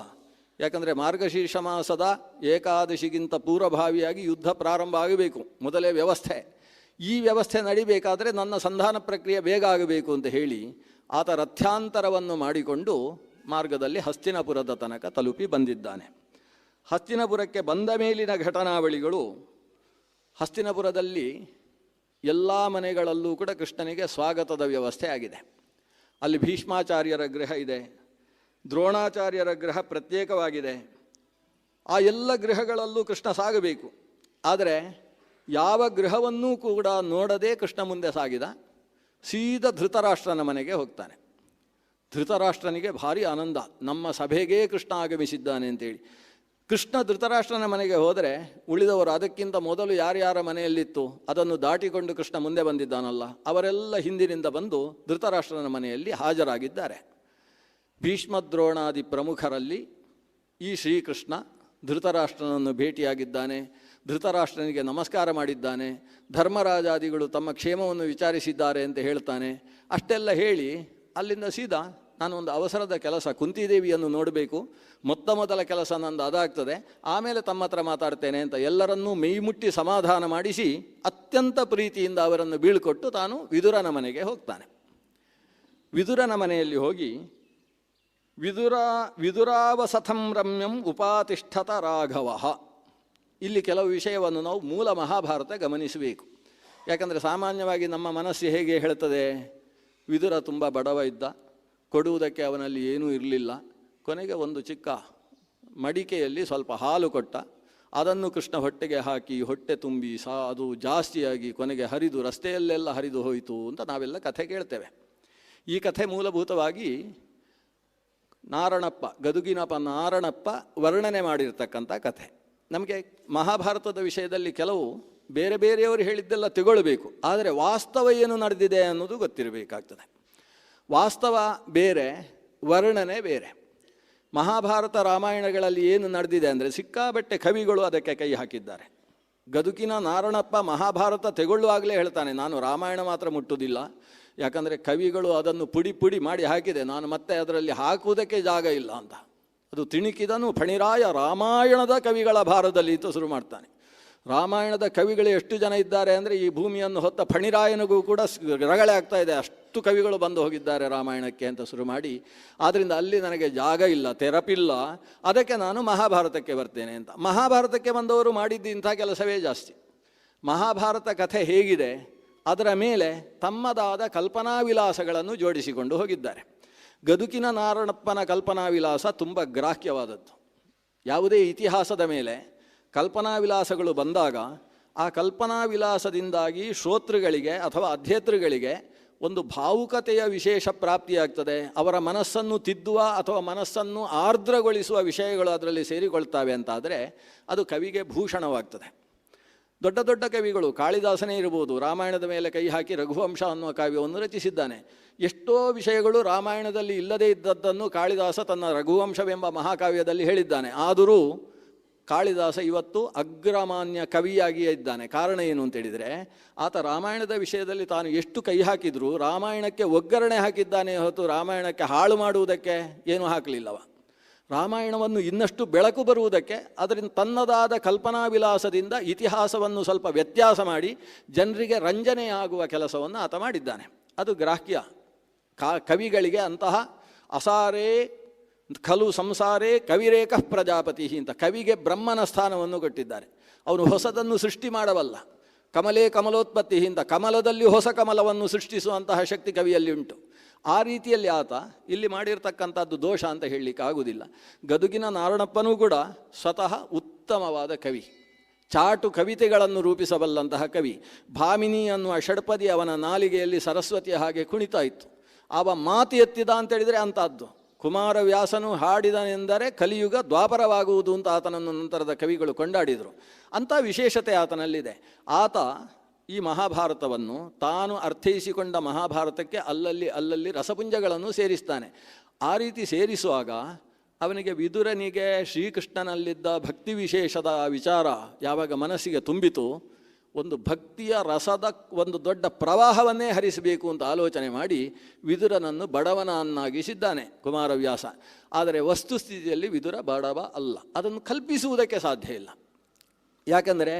ಯಾಕಂದರೆ ಮಾರ್ಗಶೀರ್ಷ ಮಾಸದ ಏಕಾದಶಿಗಿಂತ ಪೂರ್ವಭಾವಿಯಾಗಿ ಯುದ್ಧ ಪ್ರಾರಂಭ ಆಗಬೇಕು, ಮೊದಲೇ ವ್ಯವಸ್ಥೆ. ಈ ವ್ಯವಸ್ಥೆ ನಡಿಬೇಕಾದರೆ ನನ್ನ ಸಂಧಾನ ಪ್ರಕ್ರಿಯೆ ಬೇಗ ಆಗಬೇಕು ಅಂತ ಹೇಳಿ ಆತ ರಥ್ಯಾಂತರವನ್ನು ಮಾಡಿಕೊಂಡು ಮಾರ್ಗದಲ್ಲಿ ಹಸ್ತಿನಪುರದ ತನಕ ತಲುಪಿ ಬಂದಿದ್ದಾನೆ. ಹಸ್ತಿನಪುರಕ್ಕೆ ಬಂದ ಮೇಲಿನ ಘಟನಾವಳಿಗಳು, ಹಸ್ತಿನಪುರದಲ್ಲಿ ಎಲ್ಲ ಮನೆಗಳಲ್ಲೂ ಕೂಡ ಕೃಷ್ಣನಿಗೆ ಸ್ವಾಗತದ ವ್ಯವಸ್ಥೆ ಆಗಿದೆ. ಅಲ್ಲಿ ಭೀಷ್ಮಾಚಾರ್ಯರ ಗೃಹ ಇದೆ, ದ್ರೋಣಾಚಾರ್ಯರ ಗೃಹ ಪ್ರತ್ಯೇಕವಾಗಿದೆ. ಆ ಎಲ್ಲ ಗೃಹಗಳಲ್ಲೂ ಕೃಷ್ಣ ಸಾಗಬೇಕು. ಆದರೆ ಯಾವ ಗೃಹವನ್ನೂ ಕೂಡ ನೋಡದೆ ಕೃಷ್ಣ ಮುಂದೆ ಸಾಗಿದ. ಸೀದಾ ಧೃತರಾಷ್ಟ್ರನ ಮನೆಗೆ ಹೋಗ್ತಾನೆ. ಧೃತರಾಷ್ಟ್ರನಿಗೆ ಭಾರಿ ಆನಂದ, ನಮ್ಮ ಸಭೆಗೇ ಕೃಷ್ಣ ಆಗಮಿಸಿದ್ದಾನೆ ಅಂತೇಳಿ. ಕೃಷ್ಣ ಧೃತರಾಷ್ಟ್ರನ ಮನೆಗೆ ಹೋದರೆ ಉಳಿದವರು ಅದಕ್ಕಿಂತ ಮೊದಲು ಯಾರ್ಯಾರ ಮನೆಯಲ್ಲಿತ್ತು ಅದನ್ನು ದಾಟಿಕೊಂಡು ಕೃಷ್ಣ ಮುಂದೆ ಬಂದಿದ್ದಾನಲ್ಲ, ಅವರೆಲ್ಲ ಹಿಂದಿನಿಂದ ಬಂದು ಧೃತರಾಷ್ಟ್ರನ ಮನೆಯಲ್ಲಿ ಹಾಜರಾಗಿದ್ದಾರೆ. ಭೀಷ್ಮದ್ರೋಣಾದಿ ಪ್ರಮುಖರಲ್ಲಿ ಈ ಶ್ರೀಕೃಷ್ಣ ಧೃತರಾಷ್ಟ್ರನನ್ನು ಭೇಟಿಯಾಗಿದ್ದಾನೆ, ಧೃತರಾಷ್ಟ್ರನಿಗೆ ನಮಸ್ಕಾರ ಮಾಡಿದ್ದಾನೆ, ಧರ್ಮರಾಜಾದಿಗಳು ತಮ್ಮ ಕ್ಷೇಮವನ್ನು ವಿಚಾರಿಸಿದ್ದಾರೆ ಅಂತ ಹೇಳ್ತಾನೆ. ಅಷ್ಟೆಲ್ಲ ಹೇಳಿ ಅಲ್ಲಿಂದ ಸೀದಾ ನಾನು ಒಂದು ಅವಸರದ ಕೆಲಸ, ಕುಂತಿದೇವಿಯನ್ನು ನೋಡಬೇಕು, ಮೊದಲ ಕೆಲಸ ನಂದು ಅದಾಗ್ತದೆ, ಆಮೇಲೆ ತಮ್ಮ ಹತ್ರ ಮಾತಾಡ್ತೇನೆ ಅಂತ ಎಲ್ಲರನ್ನೂ ಮೈಮುಟ್ಟಿ ಸಮಾಧಾನ ಮಾಡಿಸಿ ಅತ್ಯಂತ ಪ್ರೀತಿಯಿಂದ ಅವರನ್ನು ಬೀಳ್ಕೊಟ್ಟು ತಾನು ವಿದುರನ ಮನೆಗೆ ಹೋಗ್ತಾನೆ. ವಿದುರನ ಮನೆಯಲ್ಲಿ ಹೋಗಿ ವಿದುರಾವಸಥಂ ರಮ್ಯಂ ಉಪಾತಿಷ್ಠತ ರಾಘವ. ಇಲ್ಲಿ ಕೆಲವು ವಿಷಯವನ್ನು ನಾವು ಮೂಲ ಮಹಾಭಾರತ ಗಮನಿಸಬೇಕು. ಯಾಕಂದರೆ ಸಾಮಾನ್ಯವಾಗಿ ನಮ್ಮ ಮನಸ್ಸು ಹೇಗೆ ಹೇಳ್ತದೆ, ವಿದುರ ತುಂಬ ಬಡವ ಇದ್ದ, ಕೊಡುವುದಕ್ಕೆ ಅವನಲ್ಲಿ ಏನೂ ಇರಲಿಲ್ಲ, ಕೊನೆಗೆ ಒಂದು ಚಿಕ್ಕ ಮಡಿಕೆಯಲ್ಲಿ ಸ್ವಲ್ಪ ಹಾಲು ಕೊಟ್ಟ, ಅದನ್ನು ಕೃಷ್ಣ ಹೊಟ್ಟೆಗೆ ಹಾಕಿ ಹೊಟ್ಟೆ ತುಂಬಿ ಅದು ಜಾಸ್ತಿಯಾಗಿ ಕೊನೆಗೆ ಹರಿದು ರಸ್ತೆಯಲ್ಲೆಲ್ಲ ಹರಿದು ಹೋಯಿತು ಅಂತ ನಾವೆಲ್ಲ ಕಥೆ ಕೇಳ್ತೇವೆ. ಈ ಕಥೆ ಮೂಲಭೂತವಾಗಿ ನಾರಣಪ್ಪ, ಗದುಗಿನಪ್ಪ ನಾರಣಪ್ಪ ವರ್ಣನೆ ಮಾಡಿರ್ತಕ್ಕಂಥ ಕಥೆ. ನಮಗೆ ಮಹಾಭಾರತದ ವಿಷಯದಲ್ಲಿ ಕೆಲವು ಬೇರೆ ಬೇರೆಯವರು ಹೇಳಿದ್ದೆಲ್ಲ ತಗೊಳ್ಬೇಕು, ಆದರೆ ವಾಸ್ತವ ಏನು ನಡೆದಿದೆ ಅನ್ನೋದು ಗೊತ್ತಿರಬೇಕಾಗ್ತದೆ. ವಾಸ್ತವ ಬೇರೆ, ವರ್ಣನೆ ಬೇರೆ. ಮಹಾಭಾರತ ರಾಮಾಯಣಗಳಲ್ಲಿ ಏನು ನಡೆದಿದೆ ಅಂದರೆ ಸಿಕ್ಕಾಬಟ್ಟೆ ಕವಿಗಳು ಅದಕ್ಕೆ ಕೈ ಹಾಕಿದ್ದಾರೆ. ಗದುಕಿನ ನಾರಣಪ್ಪ ಮಹಾಭಾರತ ತೆಗೊಳ್ಳುವಾಗಲೇ ಹೇಳ್ತಾನೆ, ನಾನು ರಾಮಾಯಣ ಮಾತ್ರ ಮುಟ್ಟುವುದಿಲ್ಲ, ಯಾಕಂದರೆ ಕವಿಗಳು ಅದನ್ನು ಪುಡಿ ಪುಡಿ ಮಾಡಿ ಹಾಕಿದೆ, ನಾನು ಮತ್ತೆ ಅದರಲ್ಲಿ ಹಾಕುವುದಕ್ಕೆ ಜಾಗ ಇಲ್ಲ ಅಂತ. ಅದು ತಿಣಿಕಿದನು ಫಣಿರಾಯ ರಾಮಾಯಣದ ಕವಿಗಳ ಭಾರದಲ್ಲಿ ಅಂತ ಶುರು ಮಾಡ್ತಾನೆ. ರಾಮಾಯಣದ ಕವಿಗಳು ಎಷ್ಟು ಜನ ಇದ್ದಾರೆ ಅಂದರೆ ಈ ಭೂಮಿಯನ್ನು ಹೊತ್ತ ಫಣಿರಾಯನಿಗೂ ಕೂಡ ರಗಳೆ ಆಗ್ತಾ ಇದೆ, ಅಷ್ಟು ಕವಿಗಳು ಬಂದು ಹೋಗಿದ್ದಾರೆ ರಾಮಾಯಣಕ್ಕೆ ಅಂತ ಶುರು ಮಾಡಿ, ಆದ್ದರಿಂದ ಅಲ್ಲಿ ನನಗೆ ಜಾಗ ಇಲ್ಲ, ತೆರಪಿಲ್ಲ, ಅದಕ್ಕೆ ನಾನು ಮಹಾಭಾರತಕ್ಕೆ ಬರ್ತೇನೆ ಅಂತ. ಮಹಾಭಾರತಕ್ಕೆ ಬಂದವರು ಮಾಡಿದ್ದು ಇಂಥ ಕೆಲಸವೇ ಜಾಸ್ತಿ. ಮಹಾಭಾರತ ಕಥೆ ಹೇಗಿದೆ ಅದರ ಮೇಲೆ ತಮ್ಮದಾದ ಕಲ್ಪನಾ ವಿಲಾಸಗಳನ್ನು ಜೋಡಿಸಿಕೊಂಡು ಹೋಗಿದ್ದಾರೆ. ಗದುಕಿನ ನಾರಣಪ್ಪನ ಕಲ್ಪನಾ ವಿಲಾಸ ತುಂಬ ಗ್ರಾಹ್ಯವಾದದ್ದು. ಯಾವುದೇ ಇತಿಹಾಸದ ಮೇಲೆ ಕಲ್ಪನಾ ವಿಲಾಸಗಳು ಬಂದಾಗ ಆ ಕಲ್ಪನಾ ವಿಲಾಸದಿಂದಾಗಿ ಶ್ರೋತೃಗಳಿಗೆ ಅಥವಾ ಅಧ್ಯೇತೃಗಳಿಗೆ ಒಂದು ಭಾವುಕತೆಯ ವಿಶೇಷ ಪ್ರಾಪ್ತಿಯಾಗ್ತದೆ. ಅವರ ಮನಸ್ಸನ್ನು ತಿದ್ದುವ ಅಥವಾ ಮನಸ್ಸನ್ನು ಆರ್ದ್ರಗೊಳಿಸುವ ವಿಷಯಗಳು ಅದರಲ್ಲಿ ಸೇರಿಕೊಳ್ತವೆ ಅಂತಾದರೆ ಅದು ಕವಿಗೆ ಭೂಷಣವಾಗ್ತದೆ. ದೊಡ್ಡ ದೊಡ್ಡ ಕವಿಗಳು, ಕಾಳಿದಾಸನೇ ಇರ್ಬೋದು, ರಾಮಾಯಣದ ಮೇಲೆ ಕೈ ಹಾಕಿ ರಘುವಂಶ ಅನ್ನುವ ಕಾವ್ಯವನ್ನು ರಚಿಸಿದ್ದಾನೆ. ಎಷ್ಟೋ ವಿಷಯಗಳು ರಾಮಾಯಣದಲ್ಲಿ ಇಲ್ಲದೇ ಇದ್ದದ್ದನ್ನು ಕಾಳಿದಾಸ ತನ್ನ ರಘುವಂಶವೆಂಬ ಮಹಾಕಾವ್ಯದಲ್ಲಿ ಹೇಳಿದ್ದಾನೆ. ಆದರೂ ಕಾಳಿದಾಸ ಇವತ್ತು ಅಗ್ರಮಾನ್ಯ ಕವಿಯಾಗಿಯೇ ಇದ್ದಾನೆ. ಕಾರಣ ಏನು ಅಂತೇಳಿದರೆ, ಆತ ರಾಮಾಯಣದ ವಿಷಯದಲ್ಲಿ ತಾನು ಎಷ್ಟು ಕೈ ಹಾಕಿದರೂ ರಾಮಾಯಣಕ್ಕೆ ಒಗ್ಗರಣೆ ಹಾಕಿದ್ದಾನೆ ಹೊರತು ರಾಮಾಯಣಕ್ಕೆ ಹಾಳು ಮಾಡುವುದಕ್ಕೆ ಏನೂ ಹಾಕಲಿಲ್ಲವ. ರಾಮಾಯಣವನ್ನು ಇನ್ನಷ್ಟು ಬೆಳಕು ಬರುವುದಕ್ಕೆ ಅದರಿಂದ ತನ್ನದಾದ ಕಲ್ಪನಾ ವಿಲಾಸದಿಂದ ಇತಿಹಾಸವನ್ನು ಸ್ವಲ್ಪ ವ್ಯತ್ಯಾಸ ಮಾಡಿ ಜನರಿಗೆ ರಂಜನೆಯಾಗುವ ಕೆಲಸವನ್ನು ಆತ ಮಾಡಿದ್ದಾನೆ. ಅದು ಗ್ರಾಹ್ಯ. ಕವಿಗಳಿಗೆ ಅಂತಹ ಅಸಾರೇ ಖಲು ಸಂಸಾರೇ ಕವಿರೇಕ ಪ್ರಜಾಪತಿ ಅಂತ ಕವಿಗೆ ಬ್ರಹ್ಮನ ಸ್ಥಾನವನ್ನು ಕೊಟ್ಟಿದ್ದಾರೆ. ಅವನು ಹೊಸದನ್ನು ಸೃಷ್ಟಿ ಮಾಡಬಲ್ಲ. ಕಮಲೇ ಕಮಲೋತ್ಪತ್ತಿ ಅಂತ ಕಮಲದಲ್ಲಿ ಹೊಸ ಕಮಲವನ್ನು ಸೃಷ್ಟಿಸುವಂತಹ ಶಕ್ತಿ ಕವಿಯಲ್ಲಿ ಉಂಟು. ಆ ರೀತಿಯಲ್ಲಿ ಆತ ಇಲ್ಲಿ ಮಾಡಿರ್ತಕ್ಕಂಥದ್ದು ದೋಷ ಅಂತ ಹೇಳಲಿಕ್ಕೆ ಆಗುವುದಿಲ್ಲ. ಗದುಗಿನ ನಾರಣಪ್ಪನೂ ಕೂಡ ಸ್ವತಃ ಉತ್ತಮವಾದ ಕವಿ, ಚಾಟು ಕವಿತೆಗಳನ್ನು ರೂಪಿಸಬಲ್ಲಂತಹ ಕವಿ. ಭಾಮಿನಿ ಅನ್ನುವ ಷಡ್ಪದಿ ಅವನ ನಾಲಿಗೆಯಲ್ಲಿ ಸರಸ್ವತಿಯ ಹಾಗೆ ಕುಣಿತಾ ಇತ್ತು. ಅವ ಮಾತು ಎತ್ತಿದ ಅಂತೇಳಿದರೆ ಅಂಥದ್ದು. ಕುಮಾರವ್ಯಾಸನು ಹಾಡಿದನೆಂದರೆ ಕಲಿಯುಗ ದ್ವಾಪರವಾಗುವುದು ಅಂತ ಆತನನ್ನು ನಂತರದ ಕವಿಗಳು ಕೊಂಡಾಡಿದರು. ಅಂಥ ವಿಶೇಷತೆ ಆತನಲ್ಲಿದೆ. ಆತ ಈ ಮಹಾಭಾರತವನ್ನು ತಾನು ಅರ್ಥೈಸಿಕೊಂಡ ಮಹಾಭಾರತಕ್ಕೆ ಅಲ್ಲಲ್ಲಿ ರಸಪುಂಜಗಳನ್ನು ಸೇರಿಸ್ತಾನೆ. ಆ ರೀತಿ ಸೇರಿಸುವಾಗ ಅವನಿಗೆ ವಿದುರನಿಗೆ ಶ್ರೀಕೃಷ್ಣನಲ್ಲಿದ್ದ ಭಕ್ತಿ ವಿಶೇಷದ ವಿಚಾರ ಯಾವಾಗ ಮನಸ್ಸಿಗೆ ತುಂಬಿತು, ಒಂದು ಭಕ್ತಿಯ ರಸದ ಒಂದು ದೊಡ್ಡ ಪ್ರವಾಹವನ್ನೇ ಹರಿಸಬೇಕು ಅಂತ ಆಲೋಚನೆ ಮಾಡಿ ವಿದುರನನ್ನು ಬಡವನನ್ನಾಗಿಸಿದ್ದಾನೆ ಕುಮಾರವ್ಯಾಸ. ಆದರೆ ವಸ್ತುಸ್ಥಿತಿಯಲ್ಲಿ ವಿದುರ ಬಡವ ಅಲ್ಲ. ಅದನ್ನು ಕಲ್ಪಿಸುವುದಕ್ಕೆ ಸಾಧ್ಯ ಇಲ್ಲ. ಯಾಕೆಂದರೆ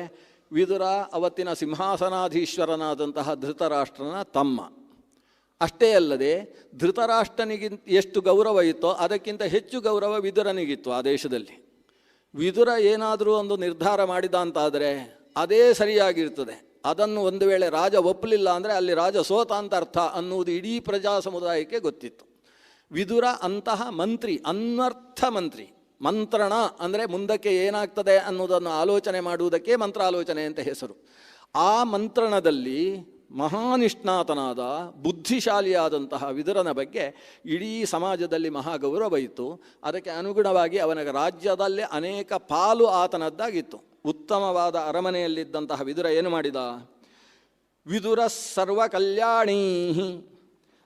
ವಿದುರ ಅವತ್ತಿನ ಸಿಂಹಾಸನಾಧೀಶ್ವರನಾದಂತಹ ಧೃತರಾಷ್ಟ್ರನ ತಮ್ಮ. ಅಷ್ಟೇ ಅಲ್ಲದೆ ಧೃತರಾಷ್ಟ್ರನಿಗಿಂತ ಎಷ್ಟು ಗೌರವ ಇತ್ತೋ ಅದಕ್ಕಿಂತ ಹೆಚ್ಚು ಗೌರವ ವಿದುರನಿಗಿತ್ತು ಆ ದೇಶದಲ್ಲಿ. ವಿದುರ ಏನಾದರೂ ಒಂದು ನಿರ್ಧಾರ ಮಾಡಿದ ಅಂತಾದರೆ ಅದೇ ಸರಿಯಾಗಿರ್ತದೆ. ಅದನ್ನು ಒಂದು ವೇಳೆ ರಾಜ ಒಪ್ಪಲಿಲ್ಲ ಅಂದರೆ ಅಲ್ಲಿ ರಾಜ ಸೋತ ಅಂತ ಅರ್ಥ ಅನ್ನುವುದು ಇಡೀ ಪ್ರಜಾ ಸಮುದಾಯಕ್ಕೆ ಗೊತ್ತಿತ್ತು. ವಿದುರ ಅಂತಹ ಮಂತ್ರಿ, ಅನ್ವರ್ಥ ಮಂತ್ರಿ. ಮಂತ್ರಣ ಅಂದರೆ ಮುಂದಕ್ಕೆ ಏನಾಗ್ತದೆ ಅನ್ನೋದನ್ನು ಆಲೋಚನೆ ಮಾಡುವುದಕ್ಕೆ ಮಂತ್ರಾಲೋಚನೆ ಅಂತ ಹೆಸರು. ಆ ಮಂತ್ರಣದಲ್ಲಿ ಮಹಾನಿಷ್ಣಾತನಾದ ಬುದ್ಧಿಶಾಲಿಯಾದಂತಹ ವಿದುರನ ಬಗ್ಗೆ ಇಡೀ ಸಮಾಜದಲ್ಲಿ ಮಹಾಗೌರವ ಇತ್ತು. ಅದಕ್ಕೆ ಅನುಗುಣವಾಗಿ ಅವನ ರಾಜ್ಯದಲ್ಲೇ ಅನೇಕ ಪಾಲು ಆತನದ್ದಾಗಿತ್ತು. ಉತ್ತಮವಾದ ಅರಮನೆಯಲ್ಲಿದ್ದಂತಹ ವಿದುರ ಏನು ಮಾಡಿದ? ವಿದುರ ಸರ್ವ ಕಲ್ಯಾಣೀ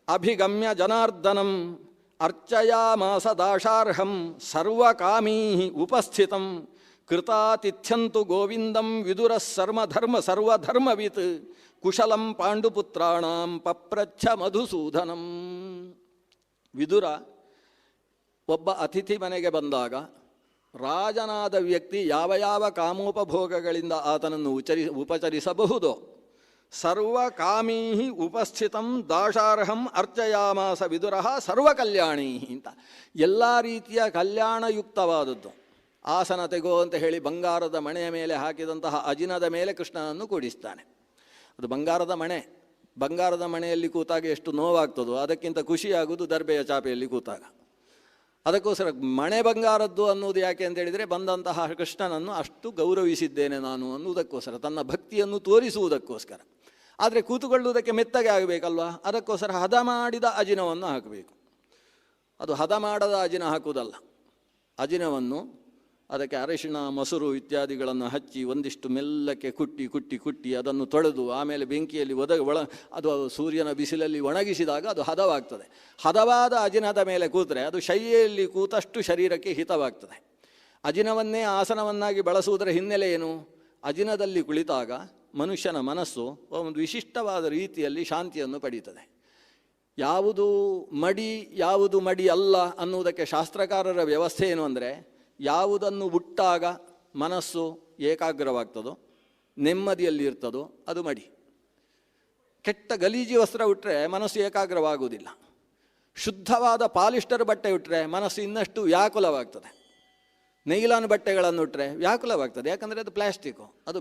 ಅಭಿಗಮ್ಯ ಜನಾರ್ದನಂ ಅರ್ಚಯಾಮಾಸ ದಾಶಾರ್ಹಂ ಸರ್ವಕಾಮೀ ಉಪಸ್ಥಿತಂ ಕೃತಾತಿಥ್ಯಂತು ಗೋವಿಂದಂ ವಿದುರ ಸರ್ವಧರ್ಮವಿತ್ ಕುಶಲಂ ಪಾಂಡುಪುತ್ರಾಣಾಂ ಪಪ್ರಚ್ಛ ಮಧುಸೂದನಂ. ವಿದುರ ಒಬ್ಬ ಅತಿಥಿ ಮನೆಗೆ ಬಂದಾಗ ರಾಜನಾದ ವ್ಯಕ್ತಿ ಯಾವ ಯಾವ ಕಾಮೋಪಭೋಗಗಳಿಂದ ಆತನನ್ನು ಉಪಚರಿಸಬಹುದೋ ಸರ್ವಕಾಮೀ ಉಪಸ್ಥಿತಂ ದಾಶಾರ್ಹಂ ಅರ್ಚಯಾಮಾಸ ವಿದುರ ಸರ್ವಕಲ್ಯಾಣೀ ಅಂತ ಎಲ್ಲ ರೀತಿಯ ಕಲ್ಯಾಣಯುಕ್ತವಾದದ್ದು. ಆಸನ ತೆಗೋ ಅಂತ ಹೇಳಿ ಬಂಗಾರದ ಮಣೆಯ ಮೇಲೆ ಹಾಕಿದಂತಹ ಅಜಿನದ ಮೇಲೆ ಕೃಷ್ಣನನ್ನು ಕೂಡಿಸ್ತಾನೆ. ಅದು ಬಂಗಾರದ ಮಣೆ. ಬಂಗಾರದ ಮಣೆಯಲ್ಲಿ ಕೂತಾಗ ಎಷ್ಟು ನೋವಾಗ್ತದೋ ಅದಕ್ಕಿಂತ ಖುಷಿಯಾಗುವುದು ದರ್ಬೆಯ ಚಾಪೆಯಲ್ಲಿ ಕೂತಾಗ. ಅದಕ್ಕೋಸ್ಕರ ಮಣೆ ಬಂಗಾರದ್ದು ಅನ್ನೋದು ಯಾಕೆ ಅಂತೇಳಿದರೆ ಬಂದಂತಹ ಕೃಷ್ಣನನ್ನು ಅಷ್ಟು ಗೌರವಿಸಿದ್ದೇನೆ ನಾನು ಅನ್ನುವುದಕ್ಕೋಸ್ಕರ, ತನ್ನ ಭಕ್ತಿಯನ್ನು ತೋರಿಸುವುದಕ್ಕೋಸ್ಕರ. ಆದರೆ ಕೂತುಕೊಳ್ಳುವುದಕ್ಕೆ ಮೆತ್ತಗೆ ಆಗಬೇಕಲ್ವ, ಅದಕ್ಕೋಸ್ಕರ ಹದ ಮಾಡಿದ ಅಜಿನವನ್ನು ಹಾಕಬೇಕು. ಅದು ಹದ ಮಾಡದ ಅಜಿನ ಹಾಕುವುದಲ್ಲ. ಅಜಿನವನ್ನು ಅದಕ್ಕೆ ಅರಿಶಿಣ, ಮೊಸರು ಇತ್ಯಾದಿಗಳನ್ನು ಹಚ್ಚಿ ಒಂದಿಷ್ಟು ಮೆಲ್ಲಕ್ಕೆ ಕುಟ್ಟಿ ಅದನ್ನು ತೊಳೆದು ಆಮೇಲೆ ಬೆಂಕಿಯಲ್ಲಿ ಅದು ಸೂರ್ಯನ ಬಿಸಿಲಲ್ಲಿ ಒಣಗಿಸಿದಾಗ ಅದು ಹದವಾಗ್ತದೆ. ಹದವಾದ ಅಜಿನದ ಮೇಲೆ ಕೂತರೆ ಅದು ಶಯ್ಯೆಯಲ್ಲಿ ಕೂತಷ್ಟು ಶರೀರಕ್ಕೆ ಹಿತವಾಗ್ತದೆ. ಅಜಿನವನ್ನೇ ಆಸನವನ್ನಾಗಿ ಬಳಸುವುದರ ಹಿನ್ನೆಲೆ ಏನು? ಅಜಿನದಲ್ಲಿ ಕುಳಿತಾಗ ಮನುಷ್ಯನ ಮನಸ್ಸು ಒಂದು ವಿಶಿಷ್ಟವಾದ ರೀತಿಯಲ್ಲಿ ಶಾಂತಿಯನ್ನು ಪಡೀತದೆ. ಯಾವುದು ಮಡಿ ಅಲ್ಲ ಅನ್ನುವುದಕ್ಕೆ ಶಾಸ್ತ್ರಕಾರರ ವ್ಯವಸ್ಥೆ ಏನು ಅಂದರೆ, ಯಾವುದನ್ನು ಉಟ್ಟಾಗ ಮನಸ್ಸು ಏಕಾಗ್ರವಾಗ್ತದೋ, ನೆಮ್ಮದಿಯಲ್ಲಿ ಇರ್ತದೋ ಅದು ಮಡಿ. ಕೆಟ್ಟ ಗಲೀಜಿ ವಸ್ತ್ರ ಉಟ್ಟರೆ ಮನಸ್ಸು ಏಕಾಗ್ರವಾಗುವುದಿಲ್ಲ. ಶುದ್ಧವಾದ ಪಾಲಿಸ್ಟರ್ ಬಟ್ಟೆ ಉಟ್ಟರೆ ಮನಸ್ಸು ಇನ್ನಷ್ಟು ವ್ಯಾಕುಲವಾಗ್ತದೆ. ನೈಲಾನ್ ಬಟ್ಟೆಗಳನ್ನು ಉಟ್ಟರೆ ವ್ಯಾಕುಲವಾಗ್ತದೆ. ಯಾಕಂದರೆ ಅದು ಪ್ಲಾಸ್ಟಿಕ್ಕು. ಅದು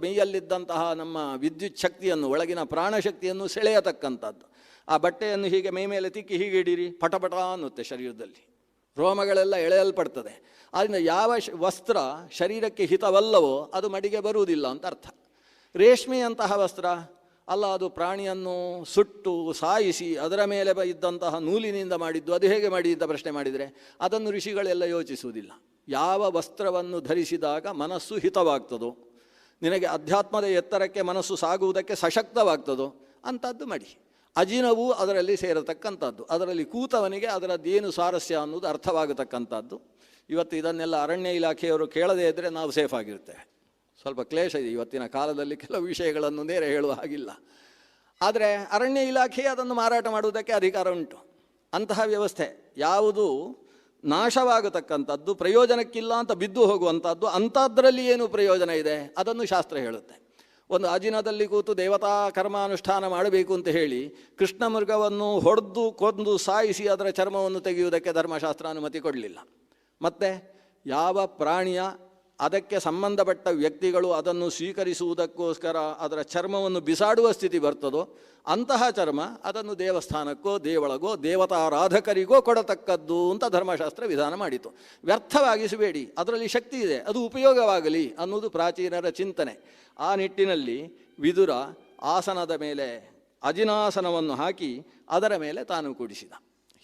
ಮೈಯಲ್ಲಿದ್ದಂತಹ ನಮ್ಮ ವಿದ್ಯುತ್ ಶಕ್ತಿಯನ್ನು, ಒಳಗಿನ ಪ್ರಾಣಶಕ್ತಿಯನ್ನು ಸೆಳೆಯತಕ್ಕಂಥದ್ದು. ಆ ಬಟ್ಟೆಯನ್ನು ಹೀಗೆ ಮೈ ಮೇಲೆ ತಿಕ್ಕಿ ಹೀಗೆ ಇಡೀರಿ, ಪಟಪಟ ಅನ್ನುತ್ತೆ ಶರೀರದಲ್ಲಿ, ರೋಮಗಳೆಲ್ಲ ಎಳೆಯಲ್ಪಡ್ತದೆ. ಆದ್ದರಿಂದ ಯಾವ ವಸ್ತ್ರ ಶರೀರಕ್ಕೆ ಹಿತವಲ್ಲವೋ ಅದು ಮಡಿಗೆ ಬರುವುದಿಲ್ಲ ಅಂತ ಅರ್ಥ. ರೇಷ್ಮೆಯಂತಹ ವಸ್ತ್ರ ಅಲ್ಲ, ಅದು ಪ್ರಾಣಿಯನ್ನು ಸುಟ್ಟು ಸಾಯಿಸಿ ಅದರ ಮೇಲೆ ಇದ್ದಂತಹ ನೂಲಿನಿಂದ ಮಾಡಿದ್ದು, ಅದು ಹೇಗೆ ಮಾಡಿ ಅಂತ ಪ್ರಶ್ನೆ ಮಾಡಿದರೆ ಅದನ್ನು ಋಷಿಗಳೆಲ್ಲ ಯೋಚಿಸುವುದಿಲ್ಲ. ಯಾವ ವಸ್ತ್ರವನ್ನು ಧರಿಸಿದಾಗ ಮನಸ್ಸು ಹಿತವಾಗ್ತದೋ, ನಿನಗೆ ಅಧ್ಯಾತ್ಮದ ಎತ್ತರಕ್ಕೆ ಮನಸ್ಸು ಸಾಗುವುದಕ್ಕೆ ಸಶಕ್ತವಾಗ್ತದೋ ಅಂಥದ್ದು ಮಡಿ. ಅಜಿನವೂ ಅದರಲ್ಲಿ ಸೇರತಕ್ಕಂಥದ್ದು, ಅದರಲ್ಲಿ ಕೂತವನಿಗೆ ಅದರದ್ದೇನು ಸ್ವಾರಸ್ಯ ಅನ್ನೋದು ಅರ್ಥವಾಗತಕ್ಕಂಥದ್ದು. ಇವತ್ತು ಇದನ್ನೆಲ್ಲ ಅರಣ್ಯ ಇಲಾಖೆಯವರು ಕೇಳದೇ ಇದ್ದರೆ ನಾವು ಸೇಫ್ ಆಗಿರ್ತೇವೆ. ಸ್ವಲ್ಪ ಕ್ಲೇಶ ಇದೆ ಇವತ್ತಿನ ಕಾಲದಲ್ಲಿ, ಕೆಲವು ವಿಷಯಗಳನ್ನು ನೇರ ಹೇಳುವ ಹಾಗಿಲ್ಲ. ಆದರೆ ಅರಣ್ಯ ಇಲಾಖೆ ಅದನ್ನು ಮಾರಾಟ ಮಾಡುವುದಕ್ಕೆ ಅಧಿಕಾರ ಉಂಟು. ಅಂತಹ ವ್ಯವಸ್ಥೆ ಯಾವುದು ನಾಶವಾಗತಕ್ಕಂಥದ್ದು, ಪ್ರಯೋಜನಕ್ಕಿಲ್ಲ ಅಂತ ಬಿದ್ದು ಹೋಗುವಂಥದ್ದು, ಅಂಥದ್ರಲ್ಲಿ ಏನು ಪ್ರಯೋಜನ ಇದೆ ಅದನ್ನು ಶಾಸ್ತ್ರ ಹೇಳುತ್ತೆ. ಒಂದು ಅಜಿನದಲ್ಲಿ ಕೂತು ದೇವತಾ ಕರ್ಮಾನುಷ್ಠಾನ ಮಾಡಬೇಕು ಅಂತ ಹೇಳಿ ಕೃಷ್ಣ ಮೃಗವನ್ನು ಹೊಡೆದು ಕೊಂದು ಸಾಯಿಸಿ ಅದರ ಚರ್ಮವನ್ನು ತೆಗೆಯುವುದಕ್ಕೆ ಧರ್ಮಶಾಸ್ತ್ರ ಅನುಮತಿ ಕೊಡಲಿಲ್ಲ. ಮತ್ತು ಯಾವ ಪ್ರಾಣಿಯ ಅದಕ್ಕೆ ಸಂಬಂಧಪಟ್ಟ ವ್ಯಕ್ತಿಗಳು ಅದನ್ನು ಸ್ವೀಕರಿಸುವುದಕ್ಕೋಸ್ಕರ ಅದರ ಚರ್ಮವನ್ನು ಬಿಸಾಡುವ ಸ್ಥಿತಿ ಬರ್ತದೋ ಅಂತಹ ಚರ್ಮ ಅದನ್ನು ದೇವಸ್ಥಾನಕ್ಕೋ ದೇವಳಗೋ ದೇವತಾರಾಧಕರಿಗೋ ಕೊಡತಕ್ಕದ್ದು ಅಂತ ಧರ್ಮಶಾಸ್ತ್ರ ವಿಧಾನ ಮಾಡಿತು. ವ್ಯರ್ಥವಾಗಿಸಬೇಡಿ, ಅದರಲ್ಲಿ ಶಕ್ತಿ ಇದೆ, ಅದು ಉಪಯೋಗವಾಗಲಿ ಅನ್ನೋದು ಪ್ರಾಚೀನರ ಚಿಂತನೆ. ಆ ನಿಟ್ಟಿನಲ್ಲಿ ವಿದುರ ಆಸನದ ಮೇಲೆ ಅಜಿನಾಸನವನ್ನು ಹಾಕಿ ಅದರ ಮೇಲೆ ತಾನು ಕೂಡಿಸಿದ.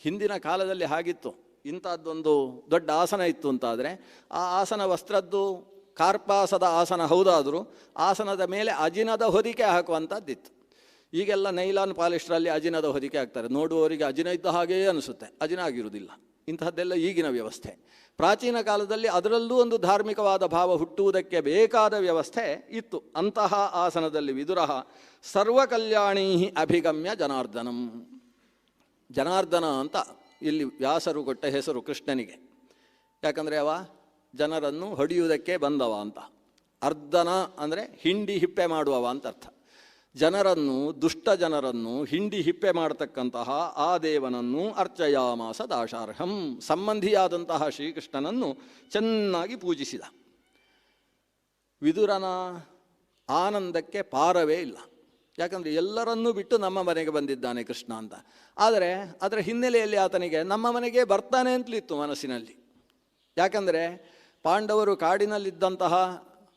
ಹಿಂದಿನ ಕಾಲದಲ್ಲಿ ಹಾಗಿತ್ತು. ಇಂಥದ್ದೊಂದು ದೊಡ್ಡ ಆಸನ ಇತ್ತು ಅಂತಾದರೆ ಆ ಆಸನ ವಸ್ತ್ರದ್ದು ಕಾರ್ಪಾಸದ ಆಸನ ಹೌದಾದರೂ ಆಸನದ ಮೇಲೆ ಅಜಿನದ ಹೊದಿಕೆ ಹಾಕುವಂಥದ್ದಿತ್ತು. ಈಗೆಲ್ಲ ನೈಲಾನ್ ಪಾಲಿಸ್ಟ್ರಲ್ಲಿ ಅಜಿನದ ಹೊದಿಕೆ ಹಾಕ್ತಾರೆ, ನೋಡುವವರಿಗೆ ಅಜಿನ ಇದ್ದ ಹಾಗೇ ಅನಿಸುತ್ತೆ, ಅಜಿನ ಆಗಿರುವುದಿಲ್ಲ. ಇಂತಹದ್ದೆಲ್ಲ ಈಗಿನ ವ್ಯವಸ್ಥೆ. ಪ್ರಾಚೀನ ಕಾಲದಲ್ಲಿ ಅದರಲ್ಲೂ ಒಂದು ಧಾರ್ಮಿಕವಾದ ಭಾವ ಹುಟ್ಟುವುದಕ್ಕೆ ಬೇಕಾದ ವ್ಯವಸ್ಥೆ ಇತ್ತು. ಅಂತಹ ಆಸನದಲ್ಲಿ ವಿದುರ ಸರ್ವಕಲ್ಯಾಣೀ ಅಭಿಗಮ್ಯ ಜನಾರ್ದನಂ. ಜನಾರ್ದನ ಅಂತ ಇಲ್ಲಿ ವ್ಯಾಸರು ಕೊಟ್ಟ ಹೆಸರು ಕೃಷ್ಣನಿಗೆ. ಯಾಕಂದರೆ ಅವ ಜನರನ್ನು ಹೊಡೆಯುವುದಕ್ಕೆ ಬಂದವ ಅಂತ. ಅರ್ಧನ ಅಂದರೆ ಹಿಂಡಿ ಹಿಪ್ಪೆ ಮಾಡುವವ ಅಂತ ಅರ್ಥ. ಜನರನ್ನು, ದುಷ್ಟ ಜನರನ್ನು ಹಿಂಡಿ ಹಿಪ್ಪೆ ಮಾಡತಕ್ಕಂತಹ ಆ ದೇವನನ್ನು ಅರ್ಚಯಾಮಾಸ ದಾಶಾರ್ಹಂ, ಸಂಬಂಧಿಯಾದಂತಹ ಶ್ರೀಕೃಷ್ಣನನ್ನು ಚೆನ್ನಾಗಿ ಪೂಜಿಸಿದ. ವಿದುರನ ಆನಂದಕ್ಕೆ ಪಾರವೇ ಇಲ್ಲ. ಯಾಕಂದರೆ ಎಲ್ಲರನ್ನೂ ಬಿಟ್ಟು ನಮ್ಮ ಮನೆಗೆ ಬಂದಿದ್ದಾನೆ ಕೃಷ್ಣ ಅಂತ. ಆದರೆ ಅದರ ಹಿನ್ನೆಲೆಯಲ್ಲಿ ಆತನಿಗೆ ನಮ್ಮ ಮನೆಗೆ ಬರ್ತಾನೆ ಅಂತಲಿತ್ತು ಮನಸ್ಸಿನಲ್ಲಿ. ಯಾಕಂದರೆ ಪಾಂಡವರು ಕಾಡಿನಲ್ಲಿದ್ದಂತಹ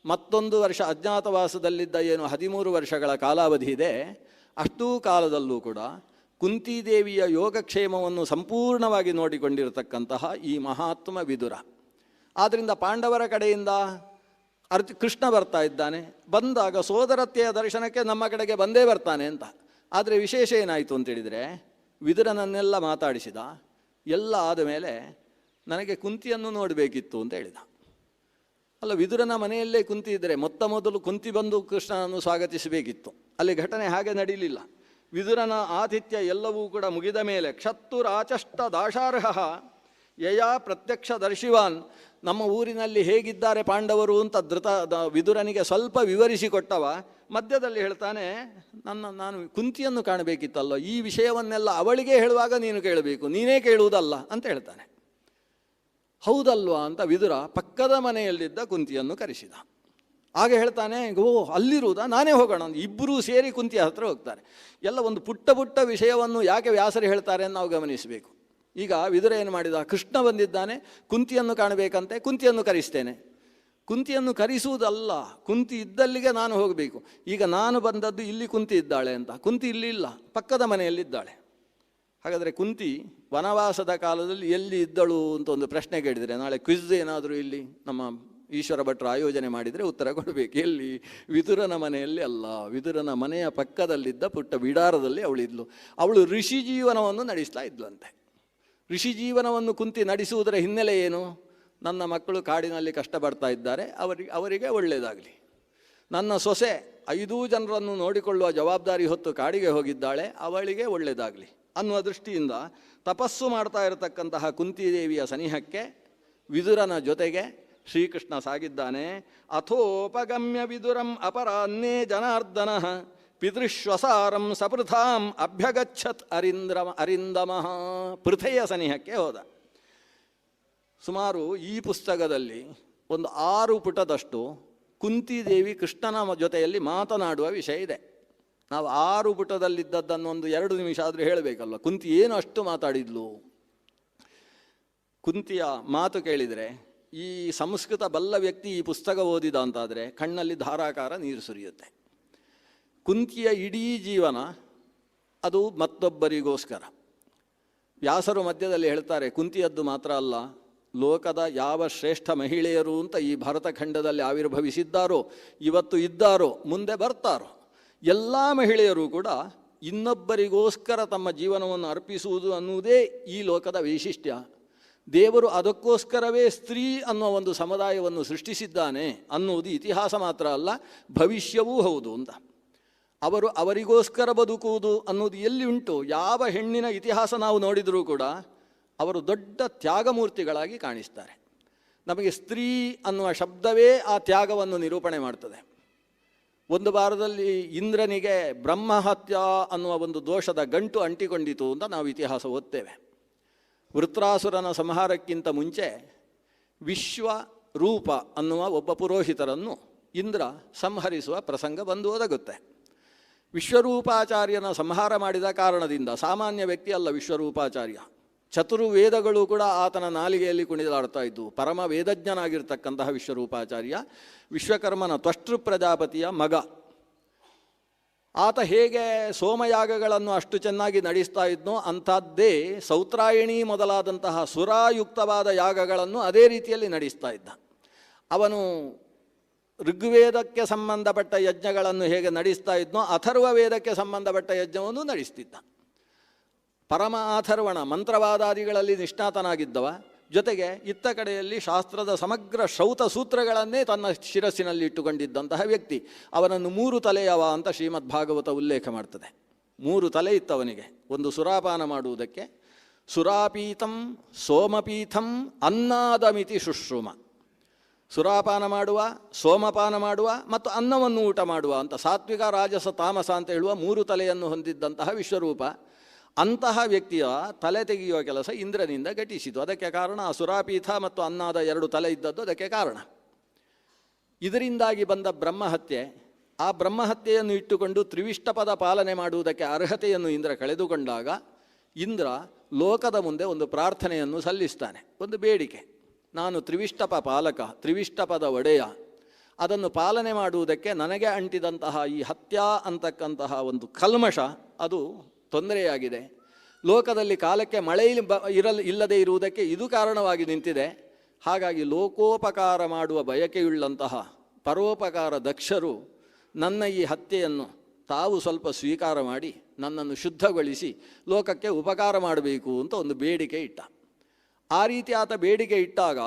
ಮತ್ತೊಂದು ವರ್ಷ ಅಜ್ಞಾತವಾಸದಲ್ಲಿದ್ದ ಏನು 13 ವರ್ಷಗಳ ಕಾಲಾವಧಿ ಇದೆ, ಅಷ್ಟೂ ಕಾಲದಲ್ಲೂ ಕೂಡ ಕುಂತಿದೇವಿಯ ಯೋಗಕ್ಷೇಮವನ್ನು ಸಂಪೂರ್ಣವಾಗಿ ನೋಡಿಕೊಂಡಿರತಕ್ಕಂತಹ ಈ ಮಹಾತ್ಮ ವಿದುರ. ಆದ್ದರಿಂದ ಪಾಂಡವರ ಕಡೆಯಿಂದ ಕೃಷ್ಣ ಬರ್ತಾ ಇದ್ದಾನೆ, ಬಂದಾಗ ಸೋದರತ್ತೆಯ ದರ್ಶನಕ್ಕೆ ನಮ್ಮ ಕಡೆಗೆ ಬಂದೇ ಬರ್ತಾನೆ ಅಂತ. ಆದರೆ ವಿಶೇಷ ಏನಾಯಿತು ಅಂತೇಳಿದರೆ, ವಿದುರನನ್ನೆಲ್ಲ ಮಾತಾಡಿಸಿದ. ಎಲ್ಲ ಆದ ಮೇಲೆ ನನಗೆ ಕುಂತಿಯನ್ನು ನೋಡಬೇಕಿತ್ತು ಅಂತ ಹೇಳಿದ. ಅಲ್ಲ, ವಿದುರನ ಮನೆಯಲ್ಲೇ ಕುಂತಿ ಇದ್ದರೆ ಮೊದಲು ಕುಂತಿ ಬಂದು ಕೃಷ್ಣನನ್ನು ಸ್ವಾಗತಿಸಬೇಕಿತ್ತು. ಅಲ್ಲಿ ಘಟನೆ ಹಾಗೆ ನಡೀಲಿಲ್ಲ. ವಿದುರನ ಆತಿಥ್ಯ ಎಲ್ಲವೂ ಕೂಡ ಮುಗಿದ ಮೇಲೆ ಕ್ಷತ್ತುರಾಚಷ್ಟ ದಾಶಾರ್ಹ ಯಯಾ ಪ್ರತ್ಯಕ್ಷ ದರ್ಶಿವಾನ್, ನಮ್ಮ ಊರಿನಲ್ಲಿ ಹೇಗಿದ್ದಾರೆ ಪಾಂಡವರು ಅಂತ ವಿದುರನಿಗೆ ಸ್ವಲ್ಪ ವಿವರಿಸಿಕೊಟ್ಟವ ಮಧ್ಯದಲ್ಲಿ ಹೇಳ್ತಾನೆ, ನಾನು ಕುಂತಿಯನ್ನು ಕಾಣಬೇಕಿತ್ತಲ್ಲ, ಈ ವಿಷಯವನ್ನೆಲ್ಲ ಅವಳಿಗೆ ಹೇಳುವಾಗ ನೀನು ಕೇಳಬೇಕು, ನೀನೇ ಕೇಳುವುದಲ್ಲ ಅಂತ ಹೇಳ್ತಾನೆ. ಹೌದಲ್ವಾ ಅಂತ ವಿದುರ ಪಕ್ಕದ ಮನೆಯಲ್ಲಿದ್ದ ಕುಂತಿಯನ್ನು ಕರೆಸಿದ. ಆಗ ಹೇಳ್ತಾನೆ, ಓ ಅಲ್ಲಿರುವುದಾ, ನಾನೇ ಹೋಗೋಣ ಅಂತ ಇಬ್ಬರೂ ಸೇರಿ ಕುಂತಿಯ ಹತ್ರ ಹೋಗ್ತಾರೆ. ಎಲ್ಲ ಒಂದು ಪುಟ್ಟ ಪುಟ್ಟ ವಿಷಯವನ್ನು ಯಾಕೆ ವ್ಯಾಸರು ಹೇಳ್ತಾರೆ ಅಂತ ನಾವು ಗಮನಿಸಬೇಕು. ಈಗ ವಿದುರ ಏನು ಮಾಡಿದ, ಕೃಷ್ಣ ಬಂದಿದ್ದಾನೆ, ಕುಂತಿಯನ್ನು ಕಾಣಬೇಕಂತೆ, ಕುಂತಿಯನ್ನು ಕರೆಸ್ತೇನೆ. ಕುಂತಿಯನ್ನು ಕರೆಸುವುದಲ್ಲ, ಕುಂತಿ ಇದ್ದಲ್ಲಿಗೆ ನಾನು ಹೋಗಬೇಕು. ಈಗ ನಾನು ಬಂದದ್ದು ಇಲ್ಲಿ ಕುಂತಿ ಇದ್ದಾಳೆ ಅಂತ, ಕುಂತಿ ಇಲ್ಲಿ ಇಲ್ಲ, ಪಕ್ಕದ ಮನೆಯಲ್ಲಿದ್ದಾಳೆ. ಹಾಗಾದರೆ ಕುಂತಿ ವನವಾಸದ ಕಾಲದಲ್ಲಿ ಎಲ್ಲಿ ಇದ್ದಳು ಅಂತ ಒಂದು ಪ್ರಶ್ನೆ ಕೇಳಿದರೆ, ನಾಳೆ ಕ್ವಿಜ್ ಏನಾದರೂ ಇಲ್ಲಿ ನಮ್ಮ ಈಶ್ವರ ಭಟ್ರು ಆಯೋಜನೆ ಮಾಡಿದರೆ ಉತ್ತರ ಕೊಡಬೇಕು. ಎಲ್ಲಿ? ವಿದುರನ ಮನೆಯಲ್ಲಿ ಅಲ್ಲ, ವಿದುರನ ಮನೆಯ ಪಕ್ಕದಲ್ಲಿದ್ದ ಪುಟ್ಟ ಬಿಡಾರದಲ್ಲಿ ಅವಳಿದ್ಲು. ಅವಳು ಋಷಿ ಜೀವನವನ್ನು ನಡೆಸ್ತಾ ಇದ್ಲಂತೆ. ಋಷಿ ಜೀವನವನ್ನು ಕುಂತಿ ನಡೆಸುವುದರ ಹಿನ್ನೆಲೆ ಏನು? ನನ್ನ ಮಕ್ಕಳು ಕಾಡಿನಲ್ಲಿ ಕಷ್ಟಪಡ್ತಾ ಇದ್ದಾರೆ, ಅವರಿಗೆ ಒಳ್ಳೆಯದಾಗಲಿ. ನನ್ನ ಸೊಸೆ 5 ಜನರನ್ನು ನೋಡಿಕೊಳ್ಳುವ ಜವಾಬ್ದಾರಿ ಹೊತ್ತು ಕಾಡಿಗೆ ಹೋಗಿದ್ದಾಳೆ, ಅವಳಿಗೆ ಒಳ್ಳೆಯದಾಗಲಿ ಅನ್ನುವ ದೃಷ್ಟಿಯಿಂದ ತಪಸ್ಸು ಮಾಡ್ತಾ ಇರತಕ್ಕಂತಹ ಕುಂತಿದೇವಿಯ ಸನಿಹಕ್ಕೆ ವಿದುರನ ಜೊತೆಗೆ ಶ್ರೀಕೃಷ್ಣ ಸಾಗಿದ್ದಾನೆ. ಅಥೋಪಗಮ್ಯ ವಿದುರಂ ಅಪರಾನ್ನೇ ಜನಾರ್ದನ ಪಿತೃಶ್ವಸಾರಂ ಸಪೃಥಾಂ ಅಭ್ಯಗಚ್ಚತ್ ಅರಿಂದಮಃ. ಪೃಥೆಯ ಸನಿಹಕ್ಕೆ ಹೋದ. ಸುಮಾರು ಈ ಪುಸ್ತಕದಲ್ಲಿ ಒಂದು 6 ಪುಟದಷ್ಟು ಕುಂತಿದೇವಿ ಕೃಷ್ಣನ ಜೊತೆಯಲ್ಲಿ ಮಾತನಾಡುವ ವಿಷಯ ಇದೆ. ನಾವು 6 ಪುಟದಲ್ಲಿದ್ದದ್ದನ್ನು ಒಂದು 2 ನಿಮಿಷ ಆದರೂ ಹೇಳಬೇಕಲ್ವ. ಕುಂತಿ ಏನು ಅಷ್ಟು ಮಾತಾಡಿದ್ಲು. ಕುಂತಿಯ ಮಾತು ಕೇಳಿದರೆ ಈ ಸಂಸ್ಕೃತ ಬಲ್ಲ ವ್ಯಕ್ತಿ ಈ ಪುಸ್ತಕ ಓದಿದ ಅಂತಾದರೆ ಕಣ್ಣಲ್ಲಿ ಧಾರಾಕಾರ ನೀರು ಸುರಿಯುತ್ತೆ. ಕುಂತಿಯ ಇಡೀ ಜೀವನ ಅದು ಮತ್ತೊಬ್ಬರಿಗೋಸ್ಕರ. ವ್ಯಾಸರು ಮಧ್ಯದಲ್ಲಿ ಹೇಳ್ತಾರೆ, ಕುಂತಿಯದ್ದು ಮಾತ್ರ ಅಲ್ಲ, ಲೋಕದ ಯಾವ ಶ್ರೇಷ್ಠ ಮಹಿಳೆಯರು ಅಂತ ಈ ಭರತಖಂಡದಲ್ಲಿ ಆವಿರ್ಭವಿಸಿದ್ದಾರೋ, ಇವತ್ತು ಇದ್ದಾರೋ, ಮುಂದೆ ಬರ್ತಾರೋ ಎಲ್ಲ ಮಹಿಳೆಯರು ಕೂಡ ಇನ್ನೊಬ್ಬರಿಗೋಸ್ಕರ ತಮ್ಮ ಜೀವನವನ್ನು ಅರ್ಪಿಸುವುದು ಅನ್ನುವುದೇ ಈ ಲೋಕದ ವೈಶಿಷ್ಟ್ಯ. ದೇವರು ಅದಕ್ಕೋಸ್ಕರವೇ ಸ್ತ್ರೀ ಅನ್ನೋ ಒಂದು ಸಮುದಾಯವನ್ನು ಸೃಷ್ಟಿಸಿದ್ದಾನೆ ಅನ್ನುವುದು ಇತಿಹಾಸ ಮಾತ್ರ ಅಲ್ಲ, ಭವಿಷ್ಯವೂ ಹೌದು ಅಂತ. ಅವರಿಗೋಸ್ಕರ ಬದುಕುವುದು ಅನ್ನೋದು ಎಲ್ಲಿ ಉಂಟು? ಯಾವ ಹೆಣ್ಣಿನ ಇತಿಹಾಸ ನಾವು ನೋಡಿದರೂ ಕೂಡ ಅವರು ದೊಡ್ಡ ತ್ಯಾಗಮೂರ್ತಿಗಳಾಗಿ ಕಾಣಿಸ್ತಾರೆ. ನಮಗೆ ಸ್ತ್ರೀ ಅನ್ನುವ ಶಬ್ದವೇ ಆ ತ್ಯಾಗವನ್ನು ನಿರೂಪಣೆ ಮಾಡ್ತದೆ. ಒಂದು ವಾರದಲ್ಲಿ ಇಂದ್ರನಿಗೆ ಬ್ರಹ್ಮಹತ್ಯ ಅನ್ನುವ ಒಂದು ದೋಷದ ಗಂಟು ಅಂಟಿಕೊಂಡಿತು ಅಂತ ನಾವು ಇತಿಹಾಸ ಓದ್ತೇವೆ. ವೃತ್ರಾಸುರನ ಸಂಹಾರಕ್ಕಿಂತ ಮುಂಚೆ ವಿಶ್ವರೂಪ ಅನ್ನುವ ಒಬ್ಬ ಪುರೋಹಿತರನ್ನು ಇಂದ್ರ ಸಂಹರಿಸುವ ಪ್ರಸಂಗ ಬಂದು ಒದಗುತ್ತೆ. ವಿಶ್ವರೂಪಾಚಾರ್ಯನ ಸಂಹಾರ ಮಾಡಿದ ಕಾರಣದಿಂದ, ಸಾಮಾನ್ಯ ವ್ಯಕ್ತಿ ಅಲ್ಲ ವಿಶ್ವರೂಪಾಚಾರ್ಯ, ಚತುರ್ವೇದಗಳು ಕೂಡ ಆತನ ನಾಲಿಗೆಯಲ್ಲಿ ಕುಣಿದಾಡ್ತಾ ಇದ್ದು, ಪರಮ ವೇದಜ್ಞನಾಗಿರ್ತಕ್ಕಂತಹ ವಿಶ್ವರೂಪಾಚಾರ್ಯ ವಿಶ್ವಕರ್ಮನ ತ್ವಷ್ಟೃ ಪ್ರಜಾಪತಿಯ ಮಗ. ಆತ ಹೇಗೆ ಸೋಮಯಾಗಗಳನ್ನು ಅಷ್ಟು ಚೆನ್ನಾಗಿ ನಡೆಸ್ತಾ ಇದ್ನೋ ಅಂಥದ್ದೇ ಸೌತ್ರಾಯಣಿ ಮೊದಲಾದಂತಹ ಸುರಾಯುಕ್ತವಾದ ಯಾಗಗಳನ್ನು ಅದೇ ರೀತಿಯಲ್ಲಿ ನಡೆಸ್ತಾ ಇದ್ದ. ಅವನು ಋಗ್ವೇದಕ್ಕೆ ಸಂಬಂಧಪಟ್ಟ ಯಜ್ಞಗಳನ್ನು ಹೇಗೆ ನಡೆಸ್ತಾ ಇದ್ನೋ ಅಥರ್ವ ವೇದಕ್ಕೆ ಸಂಬಂಧಪಟ್ಟ ಯಜ್ಞವನ್ನು ನಡೆಸ್ತಿದ್ದ. ಪರಮ ಅಥರ್ವಣ ಮಂತ್ರವಾದಾದಿಗಳಲ್ಲಿ ನಿಷ್ಣಾತನಾಗಿದ್ದವ. ಜೊತೆಗೆ ಇತ್ತ ಕಡೆಯಲ್ಲಿ ಶಾಸ್ತ್ರದ ಸಮಗ್ರ ಶ್ರೌತ ಸೂತ್ರಗಳನ್ನೇ ತನ್ನ ಶಿರಸ್ಸಿನಲ್ಲಿ ಇಟ್ಟುಕೊಂಡಿದ್ದಂತಹ ವ್ಯಕ್ತಿ. ಅವನನ್ನು 3 ತಲೆಯವ ಅಂತ ಶ್ರೀಮದ್ ಭಾಗವತ ಉಲ್ಲೇಖ ಮಾಡ್ತದೆ. 3 ತಲೆ ಇತ್ತವನಿಗೆ. ಒಂದು ಸುರಾಪಾನ ಮಾಡುವುದಕ್ಕೆ, ಸುರಾಪೀತಂ ಸೋಮಪೀಠಂ ಅನ್ನಾದಮಿತಿ ಶುಶ್ರೂಮ. ಸುರಾಪಾನ ಮಾಡುವ, ಸೋಮಪಾನ ಮಾಡುವ ಮತ್ತು ಅನ್ನವನ್ನು ಊಟ ಮಾಡುವ ಅಂತ ಸಾತ್ವಿಕ ರಾಜಸ ತಾಮಸ ಅಂತ ಹೇಳುವ 3 ತಲೆಯನ್ನು ಹೊಂದಿದ್ದಂತಹ ವಿಶ್ವರೂಪ. ಅಂತಹ ವ್ಯಕ್ತಿಯ ತಲೆ ತೆಗೆಯುವ ಕೆಲಸ ಇಂದ್ರನಿಂದ ಘಟಿಸಿತು. ಅದಕ್ಕೆ ಕಾರಣ ಆ ಸುರಾಪೀಠ ಮತ್ತು ಅನ್ನಾದ 2 ತಲೆ ಇದ್ದದ್ದು ಅದಕ್ಕೆ ಕಾರಣ. ಇದರಿಂದಾಗಿ ಬಂದ ಬ್ರಹ್ಮಹತ್ಯೆ. ಆ ಬ್ರಹ್ಮಹತ್ಯೆಯನ್ನು ಇಟ್ಟುಕೊಂಡು ತ್ರಿವಿಷ್ಟಪದ ಪಾಲನೆ ಮಾಡುವುದಕ್ಕೆ ಅರ್ಹತೆಯನ್ನು ಇಂದ್ರ ಕಳೆದುಕೊಂಡಾಗ ಇಂದ್ರ ಲೋಕದ ಮುಂದೆ ಒಂದು ಪ್ರಾರ್ಥನೆಯನ್ನು ಸಲ್ಲಿಸ್ತಾನೆ, ಒಂದು ಬೇಡಿಕೆ. ನಾನು ತ್ರಿವಿಷ್ಟಪ ಪಾಲಕ, ತ್ರಿವಿಷ್ಟಪದ ಒಡೆಯ, ಅದನ್ನು ಪಾಲನೆ ಮಾಡುವುದಕ್ಕೆ ನನಗೆ ಅಂಟಿದಂತಹ ಈ ಹತ್ಯಾ ಅಂತಕ್ಕಂತಹ ಒಂದು ಕಲ್ಮಶ ಅದು ತೊಂದರೆಯಾಗಿದೆ. ಲೋಕದಲ್ಲಿ ಕಾಲಕ್ಕೆ ಮಳೆ ಇಲ್ಲದೆ ಇರುವುದಕ್ಕೆ ಇದು ಕಾರಣವಾಗಿ ನಿಂತಿದೆ. ಹಾಗಾಗಿ ಲೋಕೋಪಕಾರ ಮಾಡುವ ಬಯಕೆಯುಳ್ಳಂತಹ ಪರೋಪಕಾರ ದಕ್ಷರು ನನ್ನ ಈ ಹತ್ಯೆಯನ್ನು ತಾವು ಸ್ವಲ್ಪ ಸ್ವೀಕಾರ ಮಾಡಿ ನನ್ನನ್ನು ಶುದ್ಧಗೊಳಿಸಿ ಲೋಕಕ್ಕೆ ಉಪಕಾರ ಮಾಡಬೇಕು ಅಂತ ಒಂದು ಬೇಡಿಕೆ ಇಟ್ಟ. ಆ ರೀತಿ ಆತ ಬೇಡಿಕೆ ಇಟ್ಟಾಗ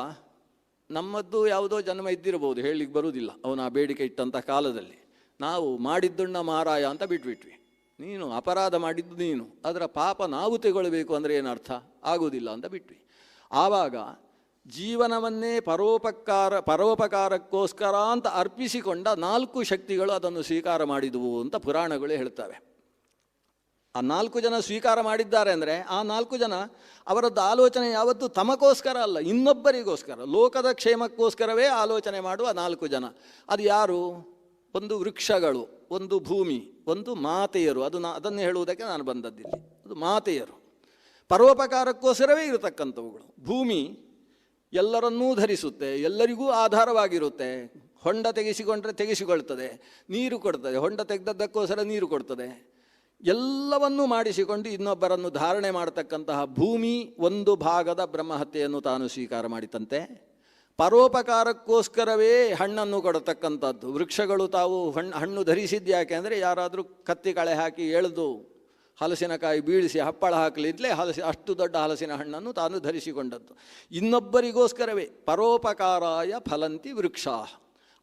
ನಮ್ಮದ್ದು ಯಾವುದೋ ಜನ್ಮ ಇದ್ದಿರಬಹುದು, ಹೇಳಲಿಕ್ಕೆ ಬರುವುದಿಲ್ಲ. ಅವನು ಆ ಬೇಡಿಕೆ ಇಟ್ಟಂಥ ಕಾಲದಲ್ಲಿ ನಾವು ಮಾಡಿದ್ದುಣ್ಣ ಮಾರಾಯ ಅಂತ ಬಿಟ್ಬಿಟ್ವಿ. ನೀನು ಅಪರಾಧ ಮಾಡಿದ್ದು ನೀನು, ಅದರ ಪಾಪ ನಾವು ತಗೊಳ್ಬೇಕು ಅಂದರೆ ಏನರ್ಥ? ಆಗುವುದಿಲ್ಲ ಅಂತ ಬಿಟ್ವಿ. ಆವಾಗ ಜೀವನವನ್ನೇ ಪರೋಪಕಾರಕ್ಕೋಸ್ಕರ ಅಂತ ಅರ್ಪಿಸಿಕೊಂಡ 4 ಶಕ್ತಿಗಳು ಅದನ್ನು ಸ್ವೀಕಾರ ಮಾಡಿದವು ಅಂತ ಪುರಾಣಗಳು ಹೇಳ್ತವೆ. ಆ 4 ಜನ ಸ್ವೀಕಾರ ಮಾಡಿದ್ದಾರೆ ಅಂದರೆ ಆ 4 ಜನ ಅವರದ್ದು ಆಲೋಚನೆ ಯಾವತ್ತೂ ತಮಗೋಸ್ಕರ ಅಲ್ಲ, ಇನ್ನೊಬ್ಬರಿಗೋಸ್ಕರ, ಲೋಕದ ಕ್ಷೇಮಕ್ಕೋಸ್ಕರವೇ ಆಲೋಚನೆ ಮಾಡುವ 4 ಜನ. ಅದು ಯಾರು? ಒಂದು ವೃಕ್ಷಗಳು, ಒಂದು ಭೂಮಿ, ಒಂದು ಮಾತೆಯರು. ಅದನ್ನು ಹೇಳುವುದಕ್ಕೆ ನಾನು ಬಂದದ್ದಿಲ್ಲಿ. ಅದು ಮಾತೆಯರು ಪರೋಪಕಾರಕ್ಕೋಸ್ಕರವೇ ಇರತಕ್ಕಂಥವುಗಳು. ಭೂಮಿ ಎಲ್ಲರನ್ನೂ ಧರಿಸುತ್ತೆ, ಎಲ್ಲರಿಗೂ ಆಧಾರವಾಗಿರುತ್ತೆ. ಹೊಂಡ ತೆಗೆಸಿಕೊಂಡ್ರೆ ತೆಗೆಸಿಕೊಳ್ತದೆ, ನೀರು ಕೊಡ್ತದೆ, ಹೊಂಡ ತೆಗೆದದ್ದಕ್ಕೋಸ್ಕರ ನೀರು ಕೊಡ್ತದೆ. ಎಲ್ಲವನ್ನೂ ಮಾಡಿಸಿಕೊಂಡು ಇನ್ನೊಬ್ಬರನ್ನು ಧಾರಣೆ ಮಾಡತಕ್ಕಂತಹ ಭೂಮಿ ಒಂದು ಭಾಗದ ಬ್ರಹ್ಮಹತ್ಯೆಯನ್ನು ತಾನು ಸ್ವೀಕಾರ ಮಾಡಿತಂತೆ. ಪರೋಪಕಾರಕ್ಕೋಸ್ಕರವೇ ಹಣ್ಣನ್ನು ಕೊಡತಕ್ಕಂಥದ್ದು. ವೃಕ್ಷಗಳು ತಾವು ಹಣ್ಣು ಧರಿಸಿದ್ಯಾಕೆ ಅಂದರೆ ಯಾರಾದರೂ ಕತ್ತಿ ಕಳೆ ಹಾಕಿ ಎಳೆದು ಹಲಸಿನಕಾಯಿ ಬೀಳಿಸಿ ಹಪ್ಪಳ ಹಾಕಲಿದ್ಲೇ ಅಷ್ಟು ದೊಡ್ಡ ಹಲಸಿನ ಹಣ್ಣನ್ನು ತಾನು ಧರಿಸಿಕೊಂಡದ್ದು. ಇನ್ನೊಬ್ಬರಿಗೋಸ್ಕರವೇ ಪರೋಪಕಾರಾಯ ಫಲಂತಿ ವೃಕ್ಷ.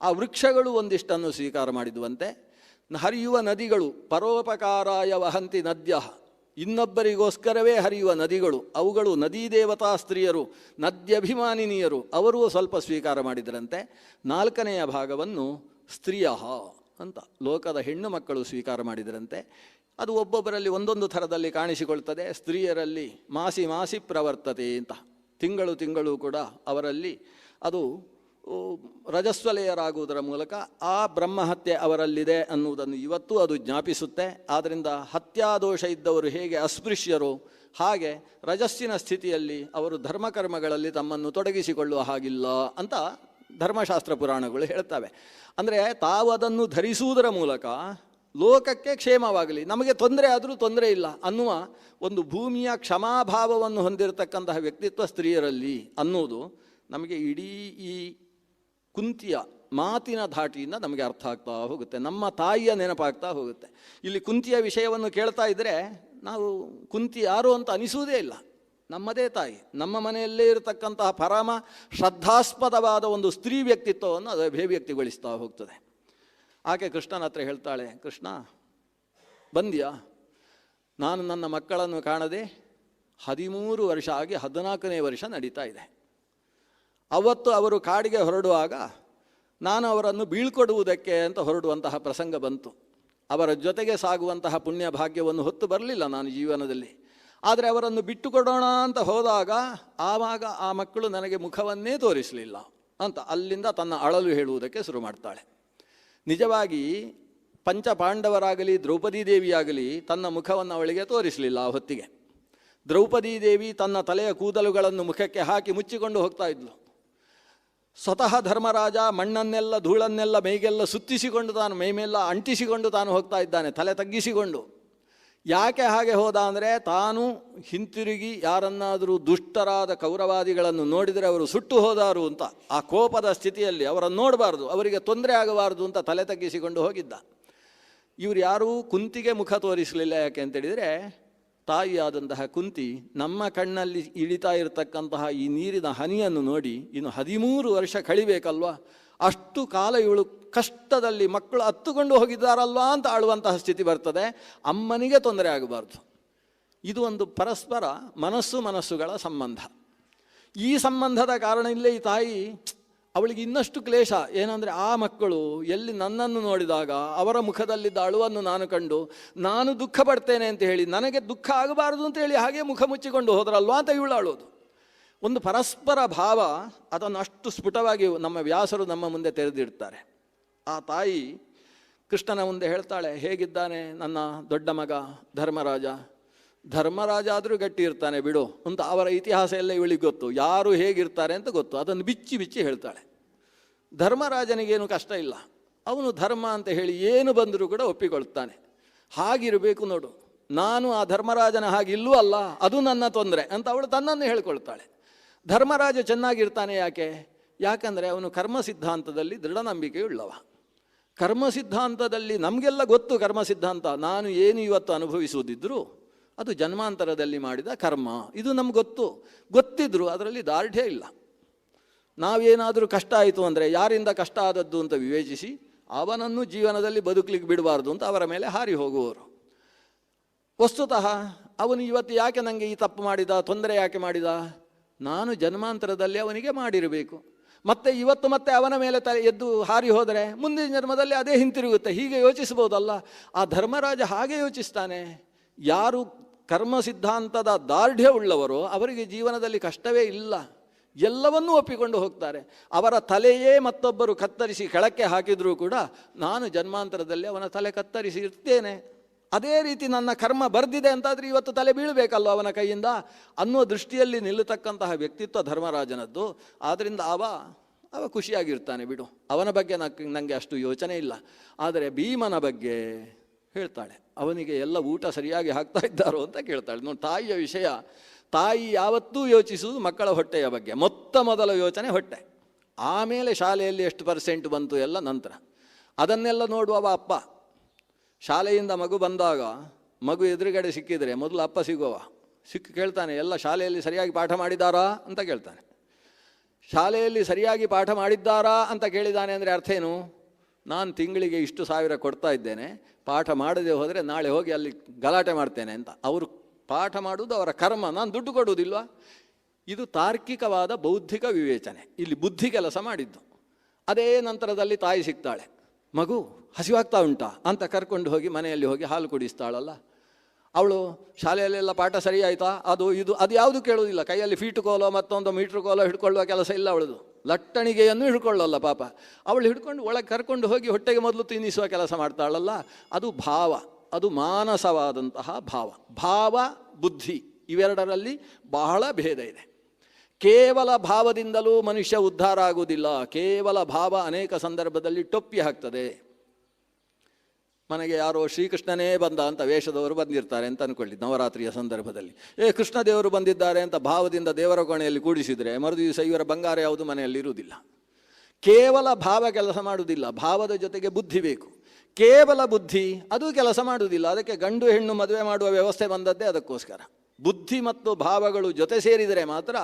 ಆ ವೃಕ್ಷಗಳು ಒಂದಿಷ್ಟನ್ನು ಸ್ವೀಕಾರ ಮಾಡಿದುವಂತೆ. ಹರಿಯುವ ನದಿಗಳು ಪರೋಪಕಾರಾಯ ವಹಂತಿ ನದ್ಯ. ಇನ್ನೊಬ್ಬರಿಗೋಸ್ಕರವೇ ಹರಿಯುವ ನದಿಗಳು, ಅವುಗಳು ನದೀ ದೇವತಾ ಸ್ತ್ರೀಯರು, ನದ್ಯಭಿಮಾನಿನಿಯರು, ಅವರೂ ಸ್ವಲ್ಪ ಸ್ವೀಕಾರ ಮಾಡಿದರಂತೆ. 4ನೆಯ ಭಾಗವನ್ನು ಸ್ತ್ರೀಯ ಅಂತ ಲೋಕದ ಹೆಣ್ಣು ಮಕ್ಕಳು ಸ್ವೀಕಾರ ಮಾಡಿದರಂತೆ. ಅದು ಒಬ್ಬೊಬ್ಬರಲ್ಲಿ ಒಂದೊಂದು ಥರದಲ್ಲಿ ಕಾಣಿಸಿಕೊಳ್ತದೆ. ಸ್ತ್ರೀಯರಲ್ಲಿ ಮಾಸಿ ಮಾಸಿ ಪ್ರವರ್ತತೆ ಅಂತ, ತಿಂಗಳು ಕೂಡ ಅವರಲ್ಲಿ ಅದು ರಜಸ್ವಲೆಯರಾಗುವುದರ ಮೂಲಕ ಆ ಬ್ರಹ್ಮಹತ್ಯೆ ಅವರಲ್ಲಿದೆ ಅನ್ನುವುದನ್ನು ಇವತ್ತು ಅದು ಜ್ಞಾಪಿಸುತ್ತೆ. ಆದ್ದರಿಂದ ಹತ್ಯಾದೋಷ ಇದ್ದವರು ಹೇಗೆ ಅಸ್ಪೃಶ್ಯರು, ಹಾಗೆ ರಜಸ್ಸಿನ ಸ್ಥಿತಿಯಲ್ಲಿ ಅವರು ಧರ್ಮಕರ್ಮಗಳಲ್ಲಿ ತಮ್ಮನ್ನು ತೊಡಗಿಸಿಕೊಳ್ಳುವ ಹಾಗಿಲ್ಲ ಅಂತ ಧರ್ಮಶಾಸ್ತ್ರ ಪುರಾಣಗಳು ಹೇಳ್ತವೆ. ಅಂದರೆ ತಾವು ಅದನ್ನು ಧರಿಸುವುದರ ಮೂಲಕ ಲೋಕಕ್ಕೆ ಕ್ಷೇಮವಾಗಲಿ, ನಮಗೆ ತೊಂದರೆ ಆದರೂ ತೊಂದರೆ ಇಲ್ಲ ಅನ್ನುವ ಒಂದು ಭೂಮಿಯ ಕ್ಷಮಾಭಾವವನ್ನು ಹೊಂದಿರತಕ್ಕಂತಹ ವ್ಯಕ್ತಿತ್ವ ಸ್ತ್ರೀಯರಲ್ಲಿ ಅನ್ನುವುದು ನಮಗೆ ಇಡೀ ಈ ಕುಂತಿಯ ಮಾತಿನ ಧಾಟಿಯಿಂದ ನಮಗೆ ಅರ್ಥ ಆಗ್ತಾ ಹೋಗುತ್ತೆ, ನಮ್ಮ ತಾಯಿಯ ನೆನಪಾಗ್ತಾ ಹೋಗುತ್ತೆ. ಇಲ್ಲಿ ಕುಂತಿಯ ವಿಷಯವನ್ನು ಕೇಳ್ತಾ ಇದ್ದರೆ ನಾವು ಕುಂತಿ ಯಾರು ಅಂತ ಅನಿಸುವುದೇ ಇಲ್ಲ. ನಮ್ಮದೇ ತಾಯಿ, ನಮ್ಮ ಮನೆಯಲ್ಲೇ ಇರತಕ್ಕಂತಹ ಪರಮ ಶ್ರದ್ಧಾಸ್ಪದವಾದ ಒಂದು ಸ್ತ್ರೀ ವ್ಯಕ್ತಿತ್ವವನ್ನು ಅದು ಅಭಿವ್ಯಕ್ತಿಗೊಳಿಸ್ತಾ ಹೋಗ್ತದೆ. ಆಕೆ ಕೃಷ್ಣನ ಹತ್ರ ಹೇಳ್ತಾಳೆ, ಕೃಷ್ಣ ಬಂದ್ಯಾ? ನಾನು ನನ್ನ ಮಕ್ಕಳನ್ನು ಕಾಣದೆ 13 ವರ್ಷ ಆಗಿ 14ನೇ ವರ್ಷ ನಡೀತಾ ಇದೆ. ಅವತ್ತು ಅವರು ಕಾಡಿಗೆ ಹೊರಡುವಾಗ ನಾನು ಅವರನ್ನು ಬೀಳ್ಕೊಡುವುದಕ್ಕೆ ಅಂತ ಹೊರಡುವಂತಹ ಪ್ರಸಂಗ ಬಂತು. ಅವರ ಜೊತೆಗೆ ಸಾಗುವಂತಹ ಪುಣ್ಯ ಭಾಗ್ಯವನ್ನು ಹೊತ್ತು ಬರಲಿಲ್ಲ ನಾನು ಜೀವನದಲ್ಲಿ. ಆದರೆ ಅವರನ್ನು ಬಿಟ್ಟುಕೊಡೋಣ ಅಂತ ಹೋದಾಗ ಆವಾಗ ಆ ಮಕ್ಕಳು ನನಗೆ ಮುಖವನ್ನೇ ತೋರಿಸಲಿಲ್ಲ ಅಂತ ಅಲ್ಲಿಂದ ತನ್ನ ಅಳಲು ಹೇಳುವುದಕ್ಕೆ ಶುರು ಮಾಡ್ತಾಳೆ. ನಿಜವಾಗಿ ಪಂಚಪಾಂಡವರಾಗಲಿ ದ್ರೌಪದಿ ದೇವಿಯಾಗಲಿ ತನ್ನ ಮುಖವನ್ನು ಅವಳಿಗೆ ತೋರಿಸಲಿಲ್ಲ ಆ ಹೊತ್ತಿಗೆ. ದ್ರೌಪದಿ ದೇವಿ ತನ್ನ ತಲೆಯ ಕೂದಲುಗಳನ್ನು ಮುಖಕ್ಕೆ ಹಾಕಿ ಮುಚ್ಚಿಕೊಂಡು ಹೋಗ್ತಾ ಇದ್ಲು. ಸ್ವತಃ ಧರ್ಮರಾಜ ಮಣ್ಣನ್ನೆಲ್ಲ ಧೂಳನ್ನೆಲ್ಲ ಮೈಗೆಲ್ಲ ಸುತ್ತಿಸಿಕೊಂಡು ತಾನು ಮೈಮೆಲ್ಲ ಅಂಟಿಸಿಕೊಂಡು ತಾನು ಹೋಗ್ತಾ ಇದ್ದಾನೆ, ತಲೆ ತಗ್ಗಿಸಿಕೊಂಡು. ಯಾಕೆ ಹಾಗೆ ಹೋದ ಅಂದರೆ ತಾನು ಹಿಂತಿರುಗಿ ಯಾರನ್ನಾದರೂ ದುಷ್ಟರಾದ ಕೌರವಾದಿಗಳನ್ನು ನೋಡಿದರೆ ಅವರು ಸುಟ್ಟು ಹೋದಾರು ಅಂತ ಆ ಕೋಪದ ಸ್ಥಿತಿಯಲ್ಲಿ ಅವರನ್ನು ನೋಡಬಾರ್ದು, ಅವರಿಗೆ ತೊಂದರೆ ಆಗಬಾರ್ದು ಅಂತ ತಲೆ ತಗ್ಗಿಸಿಕೊಂಡು ಹೋಗಿದ್ದ. ಇವರು ಯಾರೂ ಕುಂತಿಗೆ ಮುಖ ತೋರಿಸಲಿಲ್ಲ. ಯಾಕೆ ಅಂತೇಳಿದರೆ ತಾಯಿಯಾದಂತಹ ಕುಂತಿ ನಮ್ಮ ಕಣ್ಣಲ್ಲಿ ಇಳಿತಾ ಇರತಕ್ಕಂತಹ ಈ ನೀರಿನ ಹನಿಯನ್ನು ನೋಡಿ ಇನ್ನು 13 ವರ್ಷ ಕಳಿಬೇಕಲ್ವ, ಅಷ್ಟು ಕಾಲ ಇವಳು ಕಷ್ಟದಲ್ಲಿ ಮಕ್ಕಳು ಹತ್ತುಕೊಂಡು ಹೋಗಿದ್ದಾರಲ್ವಾ ಅಂತ ಆಳುವಂತಹ ಸ್ಥಿತಿ ಬರ್ತದೆ. ಅಮ್ಮನಿಗೆ ತೊಂದರೆ ಆಗಬಾರ್ದು. ಇದು ಒಂದು ಪರಸ್ಪರ ಮನಸ್ಸುಗಳ ಸಂಬಂಧ. ಈ ಸಂಬಂಧದ ಕಾರಣ ಇಲ್ಲೇ ಈ ತಾಯಿ ಅವಳಿಗೆ ಇನ್ನಷ್ಟು ಕ್ಲೇಶ. ಏನಂದರೆ ಆ ಮಕ್ಕಳು ಎಲ್ಲಿ ನನ್ನನ್ನು ನೋಡಿದಾಗ ಅವರ ಮುಖದಲ್ಲಿದ್ದ ಅಳುವನ್ನು ನಾನು ಕಂಡು ನಾನು ದುಃಖ ಪಡ್ತೇನೆ ಅಂತ ಹೇಳಿ ನನಗೆ ದುಃಖ ಆಗಬಾರ್ದು ಅಂತ ಹೇಳಿ ಹಾಗೆ ಮುಖ ಮುಚ್ಚಿಕೊಂಡು ಹೋದ್ರಲ್ವಾ ಅಂತ ಇವಳು ಅಳೋದು. ಒಂದು ಪರಸ್ಪರ ಭಾವ, ಅದನ್ನು ಅಷ್ಟು ಸ್ಫುಟವಾಗಿ ನಮ್ಮ ವ್ಯಾಸರು ನಮ್ಮ ಮುಂದೆ ತೆರೆದಿಡ್ತಾರೆ. ಆ ತಾಯಿ ಕೃಷ್ಣನ ಮುಂದೆ ಹೇಳ್ತಾಳೆ, ಹೇಗಿದ್ದಾನೆ ನನ್ನ ದೊಡ್ಡ ಮಗ ಧರ್ಮರಾಜ? ಧರ್ಮರಾಜ ಆದರೂ ಗಟ್ಟಿ ಇರ್ತಾನೆ ಬಿಡು ಅಂತ ಅವರ ಇತಿಹಾಸ ಎಲ್ಲ ಇವಳಿಗೆ ಗೊತ್ತು, ಯಾರು ಹೇಗಿರ್ತಾರೆ ಅಂತ ಗೊತ್ತು. ಅದನ್ನು ಬಿಚ್ಚಿ ಬಿಚ್ಚಿ ಹೇಳ್ತಾಳೆ. ಧರ್ಮರಾಜನಿಗೇನು ಕಷ್ಟ ಇಲ್ಲ, ಅವನು ಧರ್ಮ ಅಂತ ಹೇಳಿ ಏನು ಬಂದರೂ ಕೂಡ ಒಪ್ಪಿಕೊಳ್ತಾನೆ. ಹಾಗಿರಬೇಕು ನೋಡು, ನಾನು ಆ ಧರ್ಮರಾಜನ ಹಾಗಿಲ್ಲೂ ಅಲ್ಲ, ಅದು ನನ್ನ ತೊಂದರೆ ಅಂತ ಅವಳು ತನ್ನನ್ನು ಹೇಳ್ಕೊಳ್ತಾಳೆ. ಧರ್ಮರಾಜ ಚೆನ್ನಾಗಿರ್ತಾನೆ ಯಾಕೆ? ಯಾಕಂದರೆ ಅವನು ಕರ್ಮ ಸಿದ್ಧಾಂತದಲ್ಲಿ ದೃಢ ನಂಬಿಕೆಯುಳ್ಳವ. ಕರ್ಮ ಸಿದ್ಧಾಂತದಲ್ಲಿ ನಮಗೆಲ್ಲ ಗೊತ್ತು, ಕರ್ಮ ಸಿದ್ಧಾಂತ ನಾನು ಏನು ಇವತ್ತು ಅನುಭವಿಸುವುದಿದ್ದರೂ ಅದು ಜನ್ಮಾಂತರದಲ್ಲಿ ಮಾಡಿದ ಕರ್ಮ, ಇದು ನಮ್ಗೆ ಗೊತ್ತಿದ್ದರೂ ಅದರಲ್ಲಿ ದಾರ್ಢ್ಯ ಇಲ್ಲ. ನಾವೇನಾದರೂ ಕಷ್ಟ ಆಯಿತು ಅಂದರೆ ಯಾರಿಂದ ಕಷ್ಟ ಆದದ್ದು ಅಂತ ವಿವೇಚಿಸಿ ಅವನನ್ನು ಜೀವನದಲ್ಲಿ ಬದುಕಲಿಕ್ಕೆ ಬಿಡಬಾರ್ದು ಅಂತ ಅವರ ಮೇಲೆ ಹಾರಿ ಹೋಗುವವರು. ವಸ್ತುತಃ ಅವನು ಇವತ್ತು ಯಾಕೆ ನನಗೆ ಈ ತಪ್ಪು ಮಾಡಿದ, ತೊಂದರೆ ಯಾಕೆ ಮಾಡಿದ? ನಾನು ಜನ್ಮಾಂತರದಲ್ಲಿ ಅವನಿಗೆ ಮಾಡಿರಬೇಕು. ಮತ್ತೆ ಇವತ್ತು ಮತ್ತೆ ಅವನ ಮೇಲೆ ಎದ್ದು ಹಾರಿ ಹೋದರೆ ಮುಂದಿನ ಜನ್ಮದಲ್ಲಿ ಅದೇ ಹಿಂತಿರುಗುತ್ತೆ. ಹೀಗೆ ಯೋಚಿಸ್ಬೋದಲ್ಲ. ಆ ಧರ್ಮರಾಜ ಹಾಗೆ ಯೋಚಿಸ್ತಾನೆ. ಯಾರು ಕರ್ಮ ಸಿದ್ಧಾಂತದ ದಾರ್ಢ್ಯ ಉಳ್ಳವರೋ ಅವರಿಗೆ ಜೀವನದಲ್ಲಿ ಕಷ್ಟವೇ ಇಲ್ಲ, ಎಲ್ಲವನ್ನೂ ಒಪ್ಪಿಕೊಂಡು ಹೋಗ್ತಾರೆ. ಅವರ ತಲೆಯೇ ಮತ್ತೊಬ್ಬರು ಕತ್ತರಿಸಿ ಕೆಳಕ್ಕೆ ಹಾಕಿದರೂ ಕೂಡ ನಾನು ಜನ್ಮಾಂತರದಲ್ಲಿ ಅವನ ತಲೆ ಕತ್ತರಿಸಿ ಇರ್ತೇನೆ, ಅದೇ ರೀತಿ ನನ್ನ ಕರ್ಮ ಬರ್ದಿದೆ ಅಂತಾದರೆ ಇವತ್ತು ತಲೆ ಬೀಳಬೇಕಲ್ವ ಅವನ ಕೈಯಿಂದ ಅನ್ನುವ ದೃಷ್ಟಿಯಲ್ಲಿ ನಿಲ್ಲತಕ್ಕಂತಹ ವ್ಯಕ್ತಿತ್ವ ಧರ್ಮರಾಜನದ್ದು. ಆದ್ದರಿಂದ ಅವ ಖುಷಿಯಾಗಿರ್ತಾನೆ ಬಿಡು, ಅವನ ಬಗ್ಗೆ ನನಗೆ ಅಷ್ಟು ಯೋಚನೆ ಇಲ್ಲ. ಆದರೆ ಭೀಮನ ಬಗ್ಗೆ ಹೇಳ್ತಾಳೆ, ಅವನಿಗೆ ಎಲ್ಲ ಊಟ ಸರಿಯಾಗಿ ಹಾಕ್ತಾ ಇದ್ದಾರೋ ಅಂತ ಕೇಳ್ತಾಳೆ. ನೋಡಿ, ತಾಯಿಯ ವಿಷಯ, ತಾಯಿ ಯಾವತ್ತೂ ಯೋಚಿಸುವುದು ಮಕ್ಕಳ ಹೊಟ್ಟೆಯ ಬಗ್ಗೆ. ಮೊದಲ ಯೋಚನೆ ಹೊಟ್ಟೆ, ಆಮೇಲೆ ಶಾಲೆಯಲ್ಲಿ ಎಷ್ಟು % ಬಂತು ಎಲ್ಲ ನಂತರ. ಅದನ್ನೆಲ್ಲ ನೋಡುವವ ಅಪ್ಪ. ಶಾಲೆಯಿಂದ ಮಗು ಬಂದಾಗ ಮಗು ಎದುರುಗಡೆ ಸಿಕ್ಕಿದರೆ ಮೊದಲು ಅಪ್ಪ ಸಿಗುವವ. ಕೇಳ್ತಾನೆ, ಎಲ್ಲ ಶಾಲೆಯಲ್ಲಿ ಸರಿಯಾಗಿ ಪಾಠ ಮಾಡಿದ್ದಾರಾ ಅಂತ ಕೇಳ್ತಾನೆ. ಶಾಲೆಯಲ್ಲಿ ಸರಿಯಾಗಿ ಪಾಠ ಮಾಡಿದ್ದಾರಾ ಅಂತ ಕೇಳಿದ್ದಾನೆ ಅಂದರೆ ಅರ್ಥ ಏನು? ನಾನು ತಿಂಗಳಿಗೆ ಇಷ್ಟು ಸಾವಿರ ಕೊಡ್ತಾ ಇದ್ದೇನೆ, ಪಾಠ ಮಾಡದೆ ಹೋದರೆ ನಾಳೆ ಹೋಗಿ ಅಲ್ಲಿ ಗಲಾಟೆ ಮಾಡ್ತೇನೆ ಅಂತ. ಅವರು ಪಾಠ ಮಾಡುವುದು ಅವರ ಕರ್ಮ, ನಾನು ದುಡ್ಡು ಕೊಡುವುದಿಲ್ವಾ? ಇದು ತಾರ್ಕಿಕವಾದ ಬೌದ್ಧಿಕ ವಿವೇಚನೆ. ಇಲ್ಲಿ ಬುದ್ಧಿ ಕೆಲಸ ಮಾಡಿದ್ದು. ಅದೇ ನಂತರದಲ್ಲಿ ತಾಯಿ ಸಿಗ್ತಾಳೆ, ಮಗು ಹಸಿವಾಗ್ತಾ ಉಂಟಾ ಅಂತ ಕರ್ಕೊಂಡು ಹೋಗಿ ಮನೆಯಲ್ಲಿ ಹೋಗಿ ಹಾಲು ಕುಡಿಸ್ತಾಳಲ್ಲ. ಅವಳು ಶಾಲೆಯಲ್ಲೆಲ್ಲ ಪಾಠ ಸರಿ ಆಯಿತಾ, ಅದು ಯಾವುದು ಕೇಳುವುದಿಲ್ಲ. ಕೈಯಲ್ಲಿ ಫೀಟು ಕೋಲೋ ಮತ್ತೊಂದು ಮೀಟ್ರ್ ಕೋಲೋ ಹಿಡ್ಕೊಳ್ಳುವ ಕೆಲಸ ಇಲ್ಲ ಅವಳದು. ಲಟ್ಟಣಿಗೆಯನ್ನು ಹಿಡ್ಕೊಳ್ಳಲ್ಲ ಪಾಪ. ಅವಳು ಹಿಡ್ಕೊಂಡು ಒಳಗೆ ಕರ್ಕೊಂಡು ಹೋಗಿ ಹೊಟ್ಟೆಗೆ ಮೊದಲು ತಿನ್ನಿಸುವ ಕೆಲಸ ಮಾಡ್ತಾಳಲ್ಲ, ಅದು ಭಾವ, ಅದು ಮಾನಸವಾದಂತಹ ಭಾವ. ಭಾವ ಬುದ್ಧಿ ಇವೆರಡರಲ್ಲಿ ಬಹಳ ಭೇದ ಇದೆ. ಕೇವಲ ಭಾವದಿಂದಲೂ ಮನುಷ್ಯ ಉದ್ಧಾರ ಆಗುವುದಿಲ್ಲ. ಕೇವಲ ಭಾವ ಅನೇಕ ಸಂದರ್ಭದಲ್ಲಿ ಟೊಪ್ಪಿ ಹಾಕ್ತದೆ. ಮನೆಗೆ ಯಾರೋ ಶ್ರೀಕೃಷ್ಣನೇ ಬಂದ ಅಂತ ವೇಷದವರು ಬಂದಿರ್ತಾರೆ ಅಂತ ಅಂದ್ಕೊಳ್ಳಿ, ನವರಾತ್ರಿಯ ಸಂದರ್ಭದಲ್ಲಿ. ಕೃಷ್ಣ ದೇವರು ಬಂದಿದ್ದಾರೆ ಅಂತ ಭಾವದಿಂದ ದೇವರ ಕೋಣೆಯಲ್ಲಿ ಕೂಡಿಸಿದರೆ ಮರು ದಿವಸ ಇವರ ಬಂಗಾರ ಯಾವುದು ಮನೆಯಲ್ಲಿ ಇರುವುದಿಲ್ಲ. ಕೇವಲ ಭಾವ ಕೆಲಸ ಮಾಡುವುದಿಲ್ಲ, ಭಾವದ ಜೊತೆಗೆ ಬುದ್ಧಿ ಬೇಕು. ಕೇವಲ ಬುದ್ಧಿ ಅದು ಕೆಲಸ ಮಾಡುವುದಿಲ್ಲ. ಅದಕ್ಕೆ ಗಂಡು ಹೆಣ್ಣು ಮದುವೆ ಮಾಡುವ ವ್ಯವಸ್ಥೆ ಬಂದದ್ದೇ ಅದಕ್ಕೋಸ್ಕರ. ಬುದ್ಧಿ ಮತ್ತು ಭಾವಗಳು ಜೊತೆ ಸೇರಿದರೆ ಮಾತ್ರ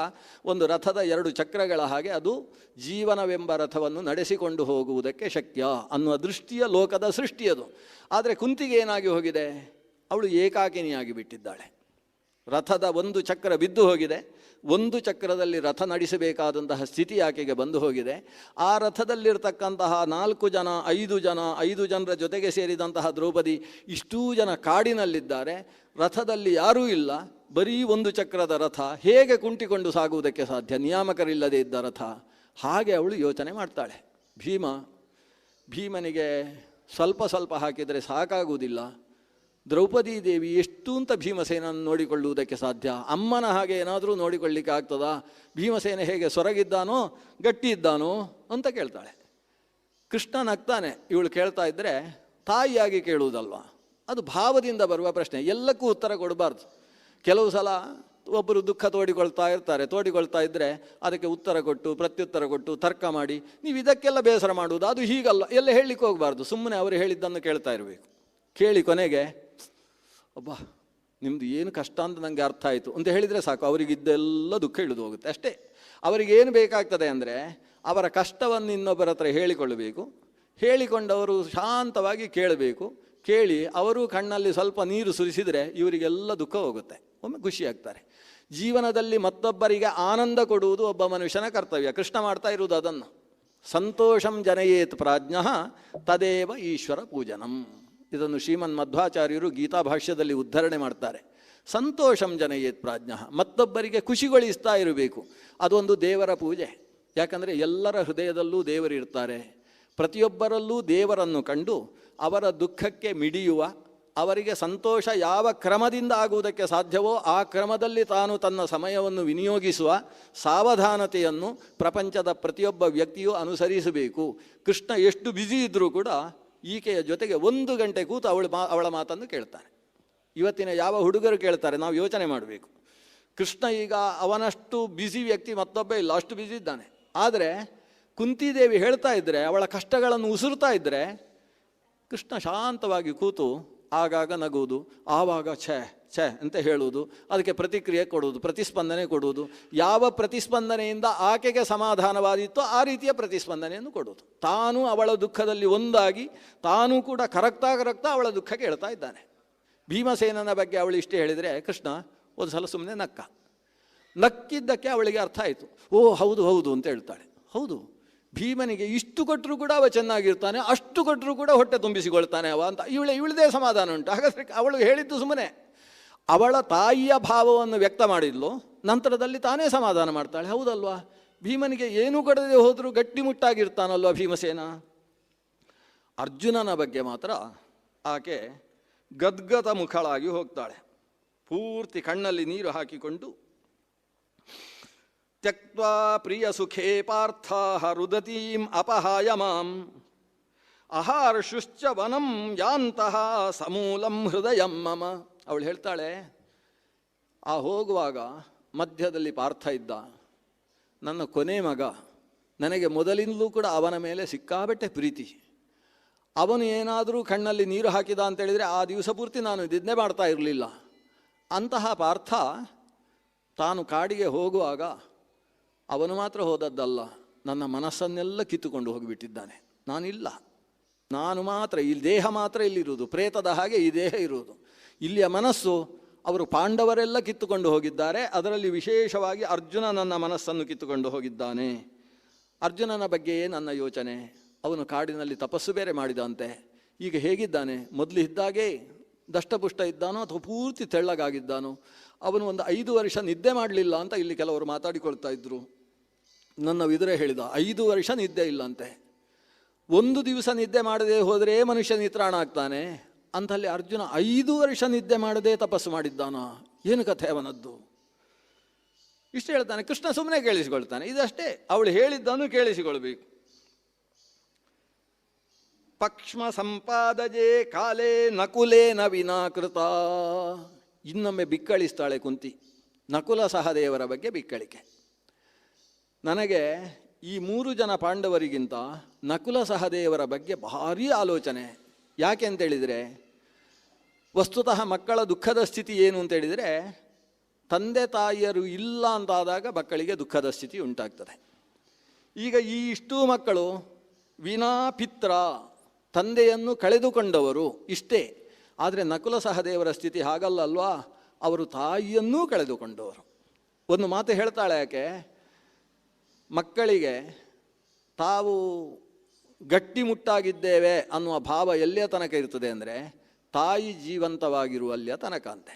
ಒಂದು ರಥದ 2 ಚಕ್ರಗಳ ಹಾಗೆ ಅದು ಜೀವನವೆಂಬ ರಥವನ್ನು ನಡೆಸಿಕೊಂಡು ಹೋಗುವುದಕ್ಕೆ ಶಕ್ಯ ಅನ್ನುವ ದೃಷ್ಟಿಯ ಲೋಕದ ಸೃಷ್ಟಿಯದು. ಆದರೆ ಕುಂತಿಗೆ ಏನಾಗಿ ಹೋಗಿದೆ, ಅವಳು ಏಕಾಕಿನಿಯಾಗಿ ಬಿಟ್ಟಿದ್ದಾಳೆ. ರಥದ 1 ಚಕ್ರ ಬಿದ್ದು ಹೋಗಿದೆ. 1 ಚಕ್ರದಲ್ಲಿ ರಥ ನಡೆಸಬೇಕಾದಂತಹ ಸ್ಥಿತಿ ಆಕೆಗೆ ಬಂದು ಹೋಗಿದೆ. ಆ ರಥದಲ್ಲಿರ್ತಕ್ಕಂತಹ 4 ಜನ 5 ಜನರ ಜೊತೆಗೆ ಸೇರಿದಂತಹ ದ್ರೌಪದಿ ಇಷ್ಟೂ ಜನ ಕಾಡಿನಲ್ಲಿದ್ದಾರೆ. ರಥದಲ್ಲಿ ಯಾರೂ ಇಲ್ಲ, ಬರೀ 1 ಚಕ್ರದ ರಥ. ಹೇಗೆ ಕುಂಟಿಕೊಂಡು ಸಾಗುವುದಕ್ಕೆ ಸಾಧ್ಯ, ನಿಯಾಮಕರಿಲ್ಲದೆ ಇದ್ದ ರಥ? ಹಾಗೆ ಅವಳು ಯೋಚನೆ ಮಾಡ್ತಾಳೆ. ಭೀಮನಿಗೆ ಸ್ವಲ್ಪ ಸ್ವಲ್ಪ ಹಾಕಿದರೆ ಸಾಕಾಗುವುದಿಲ್ಲ. ದ್ರೌಪದಿ ದೇವಿ ಎಷ್ಟು ಅಂತ ಭೀಮಸೇನನ್ನು ನೋಡಿಕೊಳ್ಳುವುದಕ್ಕೆ ಸಾಧ್ಯ? ಅಮ್ಮನ ಹಾಗೆ ಏನಾದರೂ ನೋಡಿಕೊಳ್ಳಿಕ್ಕೆ ಆಗ್ತದಾ? ಭೀಮಸೇನ ಹೇಗೆ ಸೊರಗಿದ್ದಾನೋ ಗಟ್ಟಿ ಇದ್ದಾನೋ ಅಂತ ಕೇಳ್ತಾಳೆ. ಕೃಷ್ಣ ನಗ್ತಾನೆ. ಇವಳು ಕೇಳ್ತಾ ಇದ್ದರೆ ತಾಯಿಯಾಗಿ ಕೇಳುವುದಲ್ವಾ, ಅದು ಭಾವದಿಂದ ಬರುವ ಪ್ರಶ್ನೆ. ಎಲ್ಲಕ್ಕೂ ಉತ್ತರ ಕೊಡಬಾರ್ದು. ಕೆಲವು ಸಲ ಒಬ್ಬರು ದುಃಖ ತೋಡಿಕೊಳ್ತಾ ಇದ್ದರೆ ಅದಕ್ಕೆ ಉತ್ತರ ಕೊಟ್ಟು ಪ್ರತ್ಯುತ್ತರ ಕೊಟ್ಟು ತರ್ಕ ಮಾಡಿ ನೀವು ಇದಕ್ಕೆಲ್ಲ ಬೇಸರ ಮಾಡುವುದು, ಅದು ಹೀಗಲ್ಲ ಎಲ್ಲ ಹೇಳಲಿಕ್ಕೆ ಹೋಗಬಾರ್ದು. ಸುಮ್ಮನೆ ಅವರು ಹೇಳಿದ್ದನ್ನು ಕೇಳ್ತಾ ಇರಬೇಕು. ಕೇಳಿ ಕೊನೆಗೆ ಅಬ್ಬಾ ನಿಮ್ಮದು ಏನು ಕಷ್ಟ ಅಂತ ನನಗೆ ಅರ್ಥ ಆಯಿತು ಅಂತ ಹೇಳಿದರೆ ಸಾಕು, ಅವರಿಗಿದ್ದೆಲ್ಲ ದುಃಖ ಇಳಿದು ಹೋಗುತ್ತೆ ಅಷ್ಟೇ. ಅವರಿಗೇನು ಬೇಕಾಗ್ತದೆ ಅಂದರೆ ಅವರ ಕಷ್ಟವನ್ನು ಇನ್ನೊಬ್ಬರ ಹತ್ರ ಹೇಳಿಕೊಳ್ಳಬೇಕು. ಹೇಳಿಕೊಂಡವರು ಶಾಂತವಾಗಿ ಕೇಳಬೇಕು. ಕೇಳಿ ಅವರು ಕಣ್ಣಲ್ಲಿ ಸ್ವಲ್ಪ ನೀರು ಸುರಿಸಿದರೆ ಇವರಿಗೆಲ್ಲ ದುಃಖ ಹೋಗುತ್ತೆ, ಒಮ್ಮೆ ಖುಷಿಯಾಗ್ತಾರೆ. ಜೀವನದಲ್ಲಿ ಮತ್ತೊಬ್ಬರಿಗೆ ಆನಂದ ಕೊಡುವುದು ಒಬ್ಬ ಮನುಷ್ಯನ ಕರ್ತವ್ಯ. ಕೃಷ್ಣ ಮಾಡ್ತಾ ಇರುವುದು ಅದನ್ನು. ಸಂತೋಷಂ ಜನಯೇತ್ ಪ್ರಾಜ್ಞಃ ತದೇವ ಈಶ್ವರ ಪೂಜನಂ. ಇದನ್ನು ಶ್ರೀಮನ್ ಮಧ್ವಾಚಾರ್ಯರು ಗೀತಾ ಭಾಷ್ಯದಲ್ಲಿ ಉದ್ಧರಣೆ ಮಾಡ್ತಾರೆ. ಸಂತೋಷಂ ಜನಯೇತ್ ಪ್ರಾಜ್ಞಃ, ಮತ್ತೊಬ್ಬರಿಗೆ ಖುಷಿಗೊಳಿಸ್ತಾ ಇರಬೇಕು. ಅದೊಂದು ದೇವರ ಪೂಜೆ. ಯಾಕಂದರೆ ಎಲ್ಲರ ಹೃದಯದಲ್ಲೂ ದೇವರಿರ್ತಾರೆ. ಪ್ರತಿಯೊಬ್ಬರಲ್ಲೂ ದೇವರನ್ನು ಕಂಡು ಅವರ ದುಃಖಕ್ಕೆ ಮಿಡಿಯುವ, ಅವರಿಗೆ ಸಂತೋಷ ಯಾವ ಕ್ರಮದಿಂದ ಆಗುವುದಕ್ಕೆ ಸಾಧ್ಯವೋ ಆ ಕ್ರಮದಲ್ಲಿ ತಾನು ತನ್ನ ಸಮಯವನ್ನು ವಿನಿಯೋಗಿಸುವ ಸಾವಧಾನತೆಯನ್ನು ಪ್ರಪಂಚದ ಪ್ರತಿಯೊಬ್ಬ ವ್ಯಕ್ತಿಯೂ ಅನುಸರಿಸಬೇಕು. ಕೃಷ್ಣ ಎಷ್ಟು ಬ್ಯುಸಿ ಇದ್ದರೂ ಕೂಡ ಈಕೆಯ ಜೊತೆಗೆ 1 ಗಂಟೆ ಕೂತು ಅವಳ ಮಾತನ್ನು ಕೇಳ್ತಾನೆ. ಇವತ್ತಿನ ಯಾವ ಹುಡುಗರು ಕೇಳ್ತಾರೆ, ನಾವು ಯೋಚನೆ ಮಾಡಬೇಕು. ಕೃಷ್ಣ ಈಗ ಅವನಷ್ಟು ಬ್ಯುಸಿ ವ್ಯಕ್ತಿ ಮತ್ತೊಬ್ಬ ಇಲ್ಲ, ಅಷ್ಟು ಬ್ಯುಸಿ ಇದ್ದಾನೆ. ಆದರೆ ಕುಂತಿದೇವಿ ಹೇಳ್ತಾ ಇದ್ದರೆ, ಅವಳ ಕಷ್ಟಗಳನ್ನು ಉಸುರ್ತಾ ಇದ್ದರೆ ಕೃಷ್ಣ ಶಾಂತವಾಗಿ ಕೂತು ಆಗಾಗ ನಗುವುದು, ಆವಾಗ ಛೆ ಅಂತ ಹೇಳುವುದು, ಅದಕ್ಕೆ ಪ್ರತಿಕ್ರಿಯೆ ಕೊಡುವುದು, ಪ್ರತಿಸ್ಪಂದನೆ ಕೊಡುವುದು. ಯಾವ ಪ್ರತಿಸ್ಪಂದನೆಯಿಂದ ಆಕೆಗೆ ಸಮಾಧಾನವಾದಿತ್ತೋ ಆ ರೀತಿಯ ಪ್ರತಿಸ್ಪಂದನೆಯನ್ನು ಕೊಡುವುದು. ತಾನು ಅವಳ ದುಃಖದಲ್ಲಿ ಒಂದಾಗಿ ತಾನೂ ಕೂಡ ಕರಗ್ತಾ ಅವಳ ದುಃಖ ಕೇಳ್ತಾ ಇದ್ದಾನೆ. ಭೀಮಸೇನನ ಬಗ್ಗೆ ಅವಳು ಇಷ್ಟೇ ಹೇಳಿದರೆ ಕೃಷ್ಣ ಒಂದು ಸಲ ಸುಮ್ಮನೆ ನಕ್ಕಿದ್ದಕ್ಕೆ ಅವಳಿಗೆ ಅರ್ಥ ಆಯಿತು. ಓ ಹೌದು ಅಂತ ಹೇಳ್ತಾಳೆ. ಹೌದು, ಭೀಮನಿಗೆ ಇಷ್ಟು ಕೊಟ್ಟರೂ ಕೂಡ ಅವ ಚೆನ್ನಾಗಿರ್ತಾನೆ, ಅಷ್ಟು ಕೊಟ್ಟರೂ ಕೂಡ ಹೊಟ್ಟೆ ತುಂಬಿಸಿಕೊಳ್ತಾನೆ ಅವ ಅಂತ ಇವಳದೇ ಸಮಾಧಾನ ಉಂಟು. ಹಾಗಾದರೆ ಅವಳು ಹೇಳಿದ್ದು ಸುಮ್ಮನೆ ಅವಳ ತಾಯಿಯ ಭಾವವನ್ನು ವ್ಯಕ್ತ ಮಾಡಿದ್ಲು, ನಂತರದಲ್ಲಿ ತಾನೇ ಸಮಾಧಾನ ಮಾಡ್ತಾಳೆ. ಹೌದಲ್ವಾ, ಭೀಮನಿಗೆ ಏನೂ ಕೊಡದೆ ಹೋದರೂ ಗಟ್ಟಿಮುಟ್ಟಾಗಿರ್ತಾನಲ್ವ ಭೀಮಸೇನ. ಅರ್ಜುನನ ಬಗ್ಗೆ ಮಾತ್ರ ಆಕೆ ಗದ್ಗದ ಮುಖಳಾಗಿ ಹೋಗ್ತಾಳೆ. ಪೂರ್ತಿ ಕಣ್ಣಲ್ಲಿ ನೀರು ಹಾಕಿಕೊಂಡು ತ್ಯಕ್ತ್ವಾ ಪ್ರಿಯ ಸುಖೇ ಪಾರ್ಥ ರುದತೀಂ ಅಪಹಾಯ ಮಾಂ ಅಹಾರ್ಷುಶ್ಚ ವನಂ ಯಾಂತಹ ಸಮೂಲಂ ಹೃದಯಂ ಮಮ. ಅವಳು ಹೇಳ್ತಾಳೆ, ಆ ಹೋಗುವಾಗ ಮಧ್ಯದಲ್ಲಿ ಪಾರ್ಥ ಇದ್ದ, ನನ್ನ ಕೊನೆ ಮಗ. ನನಗೆ ಮೊದಲಿಂದಲೂ ಕೂಡ ಅವನ ಮೇಲೆ ಸಿಕ್ಕಾಬಟ್ಟೆ ಪ್ರೀತಿ. ಅವನು ಏನಾದರೂ ಕಣ್ಣಲ್ಲಿ ನೀರು ಹಾಕಿದ ಅಂತೇಳಿದರೆ ಆ ದಿವಸ ಪೂರ್ತಿ ನಾನು ನಿದ್ದೆ ಮಾಡ್ತಾ ಇರಲಿಲ್ಲ. ಅಂತಹ ಪಾರ್ಥ ತಾನು ಕಾಡಿಗೆ ಹೋಗುವಾಗ ಅವನು ಮಾತ್ರ ಹೋದದ್ದಲ್ಲ, ನನ್ನ ಮನಸ್ಸನ್ನೆಲ್ಲ ಕಿತ್ತುಕೊಂಡು ಹೋಗಿಬಿಟ್ಟಿದ್ದಾನೆ. ನಾನಿಲ್ಲ, ನಾನು ಮಾತ್ರ, ಇಲ್ಲಿ ದೇಹ ಮಾತ್ರ ಇಲ್ಲಿರುವುದು, ಪ್ರೇತದ ಹಾಗೆ ಈ ದೇಹ ಇರುವುದು. ಇಲ್ಲಿಯ ಮನಸ್ಸು ಅವರು ಪಾಂಡವರೆಲ್ಲ ಕಿತ್ತುಕೊಂಡು ಹೋಗಿದ್ದಾರೆ. ಅದರಲ್ಲಿ ವಿಶೇಷವಾಗಿ ಅರ್ಜುನ ನನ್ನ ಮನಸ್ಸನ್ನು ಕಿತ್ತುಕೊಂಡು ಹೋಗಿದ್ದಾನೆ. ಅರ್ಜುನನ ಬಗ್ಗೆಯೇ ನನ್ನ ಯೋಚನೆ. ಅವನು ಕಾಡಿನಲ್ಲಿ ತಪಸ್ಸು ಬೇರೆ ಮಾಡಿದಂತೆ. ಈಗ ಹೇಗಿದ್ದಾನೆ? ಮೊದಲು ಇದ್ದಾಗೆ ದಷ್ಟಪುಷ್ಟ ಇದ್ದಾನೋ ಅಥವಾ ಪೂರ್ತಿ ತೆಳ್ಳಗಾಗಿದ್ದಾನೋ? ಅವನು ಒಂದು 5 ವರ್ಷ ನಿದ್ದೆ ಮಾಡಲಿಲ್ಲ ಅಂತ ಇಲ್ಲಿ ಕೆಲವರು ಮಾತಾಡಿಕೊಳ್ತಾ ಇದ್ದರು. ನನ್ನ ವಿದುರ ಹೇಳಿದ 5 ವರ್ಷ ನಿದ್ದೆ ಇಲ್ಲಂತೆ. 1 ದಿವಸ ನಿದ್ದೆ ಮಾಡದೆ ಹೋದರೆ ಮನುಷ್ಯ ನಿತ್ರಾಣ ಆಗ್ತಾನೆ, ಅಂತಲ್ಲಿ ಅರ್ಜುನ 5 ವರ್ಷ ನಿದ್ದೆ ಮಾಡದೆ ತಪಸ್ಸು ಮಾಡಿದ್ದಾನ. ಏನು ಕಥೆ ಅವನದ್ದು? ಇಷ್ಟು ಹೇಳ್ತಾನೆ. ಕೃಷ್ಣ ಸುಮ್ಮನೆ ಕೇಳಿಸಿಕೊಳ್ತಾನೆ. ಇದಷ್ಟೇ, ಅವಳು ಹೇಳಿದ್ದನ್ನು ಕೇಳಿಸಿಕೊಳ್ಬೇಕು. ಪಕ್ಷ್ಮ ಸಂಪಾದಜೆ ಕಾಲೇ ನಕುಲೇನ ವಿನಾಕೃತ. ಇನ್ನೊಮ್ಮೆ ಬಿಕ್ಕಳಿಸ್ತಾಳೆ ಕುಂತಿ. ನಕುಲ ಸಹದೇವರ ಬಗ್ಗೆ ಬಿಕ್ಕಳಿಕೆ. ನನಗೆ ಈ 3 ಜನ ಪಾಂಡವರಿಗಿಂತ ನಕುಲ ಸಹದೇವರ ಬಗ್ಗೆ ಭಾರೀ ಆಲೋಚನೆ. ಯಾಕೆ ಅಂತೇಳಿದರೆ, ವಸ್ತುತಃ ಮಕ್ಕಳ ದುಃಖದ ಸ್ಥಿತಿ ಏನು ಅಂತೇಳಿದರೆ, ತಂದೆ ತಾಯಿಯರು ಇಲ್ಲ ಅಂತಾದಾಗ ಮಕ್ಕಳಿಗೆ ದುಃಖದ ಸ್ಥಿತಿ ಉಂಟಾಗ್ತದೆ. ಈಗ ಈ ಇಷ್ಟೂ ಮಕ್ಕಳು ವಿನಾ ಪಿತ್ರ, ತಂದೆಯನ್ನು ಕಳೆದುಕೊಂಡವರು ಇಷ್ಟೇ. ಆದರೆ ನಕುಲ ಸಹದೇವರ ಸ್ಥಿತಿ ಹಾಗಲ್ಲ ಅಲ್ವಾ, ಅವರು ತಾಯಿಯನ್ನೂ ಕಳೆದುಕೊಂಡವರು. ಒಂದು ಮಾತು ಹೇಳ್ತಾಳೆ ಯಾಕೆ, ಮಕ್ಕಳಿಗೆ ತಾವು ಗಟ್ಟಿಮುಟ್ಟಾಗಿದ್ದೇವೆ ಅನ್ನುವ ಭಾವ ಎಲ್ಲಿಯ ತನಕ ಇರ್ತದೆ ಅಂದರೆ, ತಾಯಿ ಜೀವಂತವಾಗಿರುವಲ್ಲಿಯ ತನಕ ಅಂತೆ.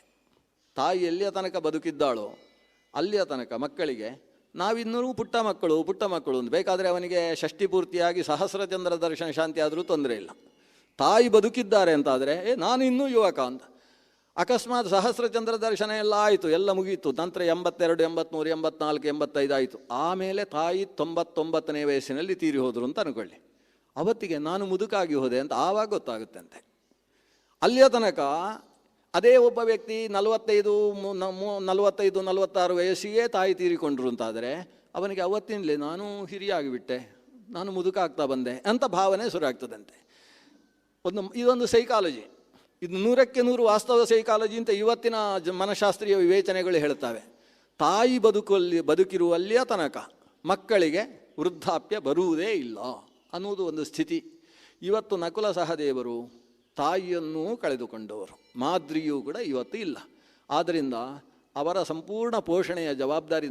ತಾಯಿ ಎಲ್ಲಿಯ ತನಕ ಬದುಕಿದ್ದಾಳೋ ಅಲ್ಲಿಯ ತನಕ ಮಕ್ಕಳಿಗೆ ನಾವಿನ್ನೂ ಪುಟ್ಟ ಮಕ್ಕಳು ಅಂತ. ಬೇಕಾದರೆ ಅವನಿಗೆ ಷಷ್ಠಿ ಪೂರ್ತಿಯಾಗಿ ಸಹಸ್ರಚಂದ್ರ ದರ್ಶನ ಶಾಂತಿ ಆದರೂ ತೊಂದರೆ ಇಲ್ಲ. ತಾಯಿ ಬದುಕಿದ್ದಾರೆ ಅಂತಾದರೆ ನಾನು ಇನ್ನೂ ಯುವಕ ಅಂತ. ಅಕಸ್ಮಾತ್ ಸಹಸ್ರಚಂದ್ರ ದರ್ಶನ ಎಲ್ಲ ಆಯಿತು, ಎಲ್ಲ ಮುಗೀತು, ನಂತರ 82, 83, 84, 85 ಆಯಿತು. ಆಮೇಲೆ ತಾಯಿ 99ನೇ ವಯಸ್ಸಿನಲ್ಲಿ ತೀರಿ ಹೋದರು ಅಂತ ಅಂದ್ಕೊಳ್ಳಿ. ಅವತ್ತಿಗೆ ನಾನು ಮುದುಕಾಗಿ ಹೋದೆ ಅಂತ ಆವಾಗ ಗೊತ್ತಾಗುತ್ತೆ ಅಂತೆ. ಅಲ್ಲಿಯ ತನಕ ಅದೇ ಒಬ್ಬ ವ್ಯಕ್ತಿ 45, 46 ವಯಸ್ಸಿಗೆ ತಾಯಿ ತೀರಿಕೊಂಡ್ರು ಅಂತಾದರೆ ಅವನಿಗೆ ಅವತ್ತಿನಲೇ ನಾನು ಹಿರಿಯಾಗಿಬಿಟ್ಟೆ, ನಾನು ಮುದುಕ ಆಗ್ತಾ ಬಂದೆ ಅಂತ ಭಾವನೆ ಶುರುವಾಗ್ತದಂತೆ. ಇದೊಂದು ಸೈಕಾಲಜಿ. ಇದು 100ಕ್ಕೆ 100 ವಾಸ್ತವ ಸೈಕಾಲಜಿ ಅಂತ ಇವತ್ತಿನ ಮನಃಶಾಸ್ತ್ರೀಯ ವಿವೇಚನೆಗಳು ಹೇಳ್ತವೆ. ತಾಯಿ ಬದುಕಿರುವಲ್ಲಿಯ ತನಕ ಮಕ್ಕಳಿಗೆ ವೃದ್ಧಾಪ್ಯ ಬರುವುದೇ ಇಲ್ಲ ಅನ್ನುವುದು ಒಂದು ಸ್ಥಿತಿ. ಇವತ್ತು ನಕುಲ ಸಹದೇವರು ತಾಯಿಯನ್ನೂ ಕಳೆದುಕೊಂಡವರು, ಮಾದ್ರಿಯೂ ಕೂಡ ಇವತ್ತು ಇಲ್ಲ. ಆದ್ದರಿಂದ ಅವರ ಸಂಪೂರ್ಣ ಪೋಷಣೆಯ ಜವಾಬ್ದಾರಿ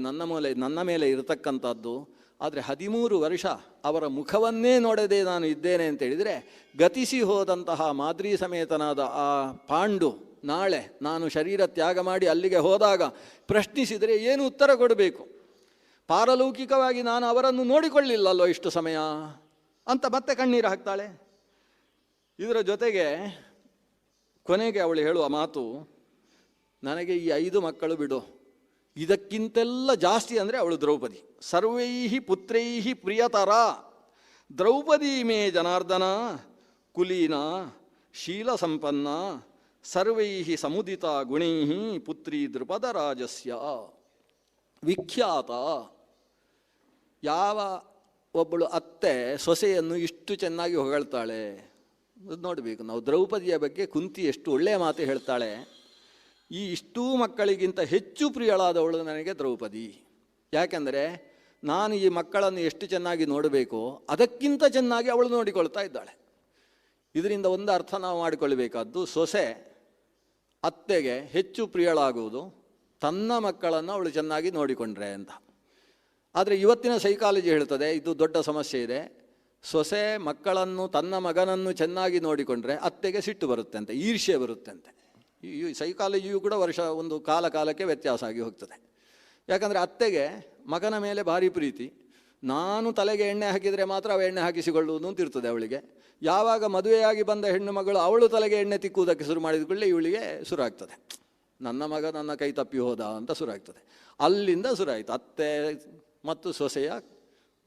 ನನ್ನ ಮೇಲೆ ಇರತಕ್ಕಂಥದ್ದು. ಆದರೆ 13 ವರ್ಷ ಅವರ ಮುಖವನ್ನೇ ನೋಡದೆ ನಾನು ಇದ್ದೇನೆ ಅಂತೇಳಿದರೆ, ಗತಿಸಿ ಹೋದಂತಹ ಮಾದ್ರಿ ಸಮೇತನಾದ ಆ ಪಾಂಡು ನಾಳೆ ನಾನು ಶರೀರ ತ್ಯಾಗ ಮಾಡಿ ಅಲ್ಲಿಗೆ ಹೋದಾಗ ಪ್ರಶ್ನಿಸಿದರೆ ಏನು ಉತ್ತರ ಕೊಡಬೇಕು? ಪಾರಲೌಕಿಕವಾಗಿ ನಾನು ಅವರನ್ನು ನೋಡಿಕೊಳ್ಳಿಲ್ಲಲ್ಲೋ ಇಷ್ಟು ಸಮಯ ಅಂತ ಮತ್ತೆ ಕಣ್ಣೀರು ಹಾಕ್ತಾಳೆ. ಇದರ ಜೊತೆಗೆ ಕೊನೆಗೆ ಅವಳು ಹೇಳುವ ಮಾತು, ನನಗೆ ಈ 5 ಮಕ್ಕಳು ಬಿಡು, ಇದಕ್ಕಿಂತೆಲ್ಲ ಜಾಸ್ತಿ ಅಂದರೆ ಅವಳು ದ್ರೌಪದಿ. ಸರ್ವೈಹಿ ಪುತ್ರೈಹಿ ಪ್ರಿಯತರ ದ್ರೌಪದಿ ಮೇ ಜನಾರ್ದನ ಕುಲೀನ ಶೀಲ ಸಂಪನ್ನ ಸರ್ವೈಹಿ ಸಮುದಿತ ಗುಣೈಹಿ ಪುತ್ರಿ ದೃಪದ ರಾಜಸ್ಯ ವಿಖ್ಯಾತ. ಯಾವ ಒಬ್ಬಳು ಅತ್ತೆ ಸೊಸೆಯನ್ನು ಇಷ್ಟು ಚೆನ್ನಾಗಿ ಹೊಗಳ್ತಾಳೆ ನೋಡಬೇಕು ನಾವು. ದ್ರೌಪದಿಯ ಬಗ್ಗೆ ಕುಂತಿ ಎಷ್ಟು ಒಳ್ಳೆಯ ಮಾತು ಹೇಳ್ತಾಳೆ. ಈ ಇಷ್ಟೂ ಮಕ್ಕಳಿಗಿಂತ ಹೆಚ್ಚು ಪ್ರಿಯಳಾದವಳು ನನಗೆ ದ್ರೌಪದಿ. ಯಾಕೆಂದರೆ ನಾನು ಈ ಮಕ್ಕಳನ್ನು ಎಷ್ಟು ಚೆನ್ನಾಗಿ ನೋಡಬೇಕೋ ಅದಕ್ಕಿಂತ ಚೆನ್ನಾಗಿ ಅವಳು ನೋಡಿಕೊಳ್ತಾ ಇದ್ದಾಳೆ. ಇದರಿಂದ ಒಂದು ಅರ್ಥ ನಾವು ಮಾಡಿಕೊಳ್ಳಬೇಕಾದ್ದು, ಸೊಸೆ ಅತ್ತೆಗೆ ಹೆಚ್ಚು ಪ್ರಿಯಳಾಗುವುದು ತನ್ನ ಮಕ್ಕಳನ್ನು ಅವಳು ಚೆನ್ನಾಗಿ ನೋಡಿಕೊಂಡ್ರೆ ಅಂತ. ಆದರೆ ಇವತ್ತಿನ ಸೈಕಾಲಜಿ ಹೇಳ್ತದೆ ಇದು ದೊಡ್ಡ ಸಮಸ್ಯೆ ಇದೆ. ಸೊಸೆ ಮಕ್ಕಳನ್ನು ತನ್ನ ಮಗನನ್ನು ಚೆನ್ನಾಗಿ ನೋಡಿಕೊಂಡ್ರೆ ಅತ್ತೆಗೆ ಸಿಟ್ಟು ಬರುತ್ತೆ ಅಂತೆ, ಈರ್ಷ್ಯೆ ಬರುತ್ತೆ ಅಂತೆ. ಈ ಸೈಕಾಲಜಿಯು ಕೂಡ ಒಂದು ಕಾಲಕ್ಕೆ ವ್ಯತ್ಯಾಸ ಆಗಿ ಹೋಗ್ತದೆ. ಯಾಕಂದರೆ ಅತ್ತೆಗೆ ಮಗನ ಮೇಲೆ ಭಾರಿ ಪ್ರೀತಿ. ನಾನು ತಲೆಗೆ ಎಣ್ಣೆ ಹಾಕಿದರೆ ಮಾತ್ರ ಅವ ಎಣ್ಣೆ ಹಾಕಿಸಿಕೊಳ್ಳುವುದು ಅಂತ ಇರ್ತದೆ ಅವಳಿಗೆ. ಯಾವಾಗ ಮದುವೆಯಾಗಿ ಬಂದ ಹೆಣ್ಣು ಮಗಳು ಅವಳು ತಲೆಗೆ ಎಣ್ಣೆ ತಿಕ್ಕುವುದಕ್ಕೆ ಶುರು ಮಾಡಿದ್ಕೊಳ್ಳಿ ಇವಳಿಗೆ ಶುರುವಾಗ್ತದೆ, ನನ್ನ ಮಗ ನನ್ನ ಕೈ ತಪ್ಪಿ ಹೋದ ಅಂತ ಶುರುವಾಗ್ತದೆ. ಅಲ್ಲಿಂದ ಶುರುವಾಯಿತು ಅತ್ತೆ ಮತ್ತು ಸೊಸೆಯ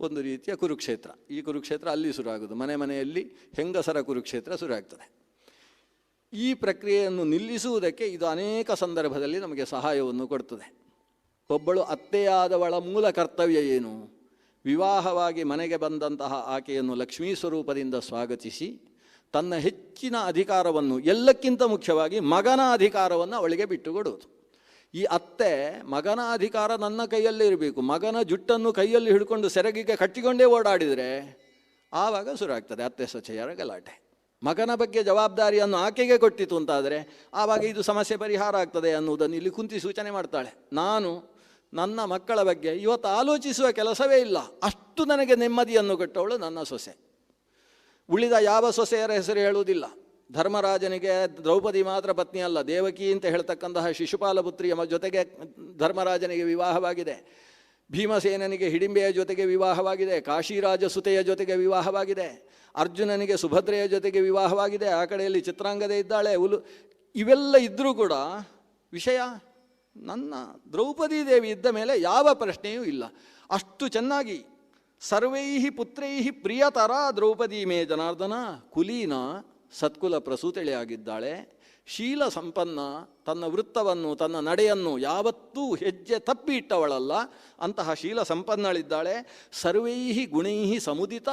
ಒಂದು ರೀತಿಯ ಕುರುಕ್ಷೇತ್ರ. ಈ ಕುರುಕ್ಷೇತ್ರ ಅಲ್ಲಿ ಶುರುವಾಗೋದು, ಮನೆಯಲ್ಲಿ ಹೆಂಗಸರ ಕುರುಕ್ಷೇತ್ರ ಶುರುವಾಗ್ತದೆ. ಈ ಪ್ರಕ್ರಿಯೆಯನ್ನು ನಿಲ್ಲಿಸುವುದಕ್ಕೆ ಇದು ಅನೇಕ ಸಂದರ್ಭದಲ್ಲಿ ನಮಗೆ ಸಹಾಯವನ್ನು ಕೊಡ್ತದೆ. ಒಬ್ಬಳು ಅತ್ತೆಯಾದವಳ ಮೂಲ ಕರ್ತವ್ಯ ಏನು? ವಿವಾಹವಾಗಿ ಮನೆಗೆ ಬಂದಂತಹ ಆಕೆಯನ್ನು ಲಕ್ಷ್ಮೀ ಸ್ವರೂಪದಿಂದ ಸ್ವಾಗತಿಸಿ ತನ್ನ ಹೆಚ್ಚಿನ ಅಧಿಕಾರವನ್ನು, ಎಲ್ಲಕ್ಕಿಂತ ಮುಖ್ಯವಾಗಿ ಮಗನ ಅಧಿಕಾರವನ್ನು ಅವಳಿಗೆ ಬಿಟ್ಟುಕೊಡುವುದು. ಈ ಅತ್ತೆ ಮಗನ ಅಧಿಕಾರ ನನ್ನ ಕೈಯಲ್ಲೇ ಇರಬೇಕು, ಮಗನ ಜುಟ್ಟನ್ನು ಕೈಯಲ್ಲಿ ಹಿಡ್ಕೊಂಡು ಸೆರಗಿಗೆ ಕಟ್ಟಿಕೊಂಡೇ ಓಡಾಡಿದರೆ ಆವಾಗ ಶುರುವಾಗ್ತದೆ ಅತ್ತೆ ಸೊಸೆಯರ ಗಲಾಟೆ. ಮಗನ ಬಗ್ಗೆ ಜವಾಬ್ದಾರಿಯನ್ನು ಆಕೆಗೆ ಕೊಟ್ಟಿತು ಅಂತಾದರೆ ಆವಾಗ ಇದು ಸಮಸ್ಯೆ ಪರಿಹಾರ ಆಗ್ತದೆ ಅನ್ನುವುದನ್ನು ಇಲ್ಲಿ ಕುಂತಿ ಸೂಚನೆ ಮಾಡ್ತಾಳೆ. ನಾನು ನನ್ನ ಮಕ್ಕಳ ಬಗ್ಗೆ ಇವತ್ತು ಆಲೋಚಿಸುವ ಕೆಲಸವೇ ಇಲ್ಲ, ಅಷ್ಟು ನನಗೆ ನೆಮ್ಮದಿಯನ್ನು ಕೊಟ್ಟವಳು ನನ್ನ ಸೊಸೆ. ಉಳಿದ ಯಾವ ಸೊಸೆಯರ ಹೆಸರು ಹೇಳುವುದಿಲ್ಲ. ಧರ್ಮರಾಜನಿಗೆ ದ್ರೌಪದಿ ಮಾತ್ರ ಪತ್ನಿ ಅಲ್ಲ, ದೇವಕಿ ಅಂತ ಹೇಳ್ತಕ್ಕಂತಹ ಶಿಶುಪಾಲ ಪುತ್ರಿಯ ಜೊತೆಗೆ ಧರ್ಮರಾಜನಿಗೆ ವಿವಾಹವಾಗಿದೆ. ಭೀಮಸೇನನಿಗೆ ಹಿಡಿಂಬೆಯ ಜೊತೆಗೆ ವಿವಾಹವಾಗಿದೆ, ಕಾಶಿರಾಜ ಸುತೆಯ ಜೊತೆಗೆ ವಿವಾಹವಾಗಿದೆ, ಅರ್ಜುನನಿಗೆ ಸುಭದ್ರೆಯ ಜೊತೆಗೆ ವಿವಾಹವಾಗಿದೆ, ಆ ಕಡೆಯಲ್ಲಿ ಚಿತ್ರಾಂಗದೆ ಇದ್ದಾಳೆ, ಇವೆಲ್ಲ ಇದ್ದರೂ ಕೂಡ ವಿಷಯ ನನ್ನ ದ್ರೌಪದಿ ದೇವಿ ಇದ್ದ ಮೇಲೆ ಯಾವ ಪ್ರಶ್ನೆಯೂ ಇಲ್ಲ. ಅಷ್ಟು ಚೆನ್ನಾಗಿ ಸರ್ವೈ ಪುತ್ರೈ ಪ್ರಿಯತರ ದ್ರೌಪದಿ ಮೇ ಜನಾರ್ದನ, ಕುಲೀನ ಸತ್ಕುಲ ಪ್ರಸೂತೆಳೆಯಾಗಿದ್ದಾಳೆ, ಶೀಲ ಸಂಪನ್ನ, ತನ್ನ ವೃತ್ತವನ್ನು ತನ್ನ ನಡೆಯನ್ನು ಯಾವತ್ತೂ ಹೆಜ್ಜೆ ತಪ್ಪಿ ಇಟ್ಟವಳಲ್ಲ, ಅಂತಹ ಶೀಲ ಸಂಪನ್ನಳಿದ್ದಾಳೆ. ಸರ್ವೈ ಗುಣೈ ಸಮುದಿತ,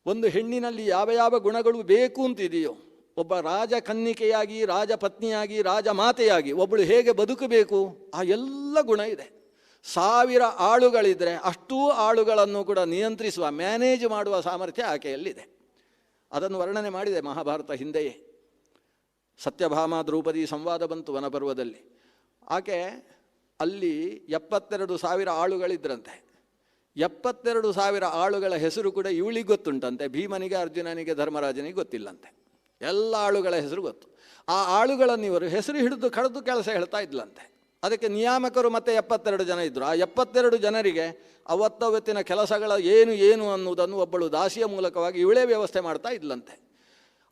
ಒಂದು ಹೆಣ್ಣಿನಲ್ಲಿ ಯಾವ ಯಾವ ಗುಣಗಳು ಬೇಕು ಅಂತಿದೆಯೋ, ಒಬ್ಬ ರಾಜಕನ್ನಿಕೆಯಾಗಿ, ರಾಜಪತ್ನಿಯಾಗಿ, ರಾಜಮಾತೆಯಾಗಿ ಒಬ್ಬಳು ಹೇಗೆ ಬದುಕಬೇಕು ಆ ಎಲ್ಲ ಗುಣ ಇದೆ. 1000 ಆಳುಗಳಿದ್ದರೆ ಅಷ್ಟೂ ಆಳುಗಳನ್ನು ಕೂಡ ನಿಯಂತ್ರಿಸುವ, ಮ್ಯಾನೇಜ್ ಮಾಡುವ ಸಾಮರ್ಥ್ಯ ಆಕೆಯಲ್ಲಿದೆ. ಅದನ್ನು ವರ್ಣನೆ ಮಾಡಿದೆ ಮಹಾಭಾರತ ಹಿಂದೆಯೇ. ಸತ್ಯಭಾಮ ದ್ರೌಪದಿ ಸಂವಾದ ಬಂತು ವನಪರ್ವದಲ್ಲಿ. ಆಕೆ ಅಲ್ಲಿ 72,000 ಆಳುಗಳಿದ್ರಂತೆ. 72,000 ಆಳುಗಳ ಹೆಸರು ಕೂಡ ಇವಳಿಗೆ ಗೊತ್ತುಂಟಂತೆ, ಭೀಮನಿಗೆ, ಅರ್ಜುನನಿಗೆ, ಧರ್ಮರಾಜನಿಗೆ ಗೊತ್ತಿಲ್ಲಂತೆ. ಎಲ್ಲ ಆಳುಗಳ ಹೆಸರು ಗೊತ್ತು. ಆ ಆಳುಗಳನ್ನು ಇವರು ಹೆಸರು ಹಿಡಿದು ಕಳೆದು ಕೆಲಸ ಹೇಳ್ತಾ ಇದ್ಲಂತೆ. ಅದಕ್ಕೆ ನಿಯಾಮಕರು ಮತ್ತೆ 72 ಜನ ಇದ್ದರು. ಆ 72 ಜನರಿಗೆ ಅವತ್ತವತ್ತಿನ ಕೆಲಸಗಳ ಏನು ಅನ್ನುವುದನ್ನು ಒಬ್ಬಳು ದಾಸಿಯ ಮೂಲಕವಾಗಿ ಇವಳೇ ವ್ಯವಸ್ಥೆ ಮಾಡ್ತಾ ಇದ್ಲಂತೆ.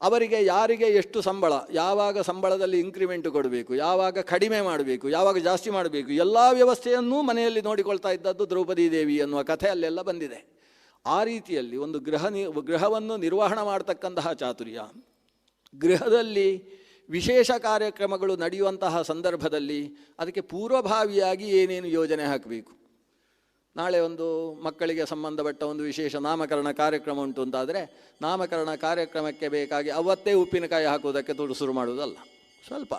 ಅವರಿಗೆ ಯಾರಿಗೆ ಎಷ್ಟು ಸಂಬಳ, ಯಾವಾಗ ಸಂಬಳದಲ್ಲಿ ಇಂಕ್ರಿಮೆಂಟ್ ಕೊಡಬೇಕು, ಯಾವಾಗ ಕಡಿಮೆ ಮಾಡಬೇಕು, ಯಾವಾಗ ಜಾಸ್ತಿ ಮಾಡಬೇಕು, ಎಲ್ಲ ವ್ಯವಸ್ಥೆಯನ್ನೂ ಮನೆಯಲ್ಲಿ ನೋಡಿಕೊಳ್ತಾ ಇದ್ದದ್ದು ದ್ರೌಪದಿ ದೇವಿ ಅನ್ನುವ ಕಥೆ ಅಲ್ಲೆಲ್ಲ ಬಂದಿದೆ. ಆ ರೀತಿಯಲ್ಲಿ ಒಂದು ಗೃಹವನ್ನು ನಿರ್ವಹಣೆ ಮಾಡತಕ್ಕಂತಹ ಚಾತುರ್ಯ, ಗೃಹದಲ್ಲಿ ವಿಶೇಷ ಕಾರ್ಯಕ್ರಮಗಳು ನಡೆಯುವಂತಹ ಸಂದರ್ಭದಲ್ಲಿ ಅದಕ್ಕೆ ಪೂರ್ವಭಾವಿಯಾಗಿ ಏನೇನು ಯೋಜನೆ ಹಾಕಬೇಕು. ನಾಳೆ ಒಂದು ಮಕ್ಕಳಿಗೆ ಸಂಬಂಧಪಟ್ಟ ಒಂದು ವಿಶೇಷ ನಾಮಕರಣ ಕಾರ್ಯಕ್ರಮ ಉಂಟು ಅಂತಾದರೆ, ನಾಮಕರಣ ಕಾರ್ಯಕ್ರಮಕ್ಕೆ ಬೇಕಾಗಿ ಅವತ್ತೇ ಉಪ್ಪಿನಕಾಯಿ ಹಾಕುವುದಕ್ಕೆ ಶುರು ಮಾಡುವುದಲ್ಲ. ಸ್ವಲ್ಪ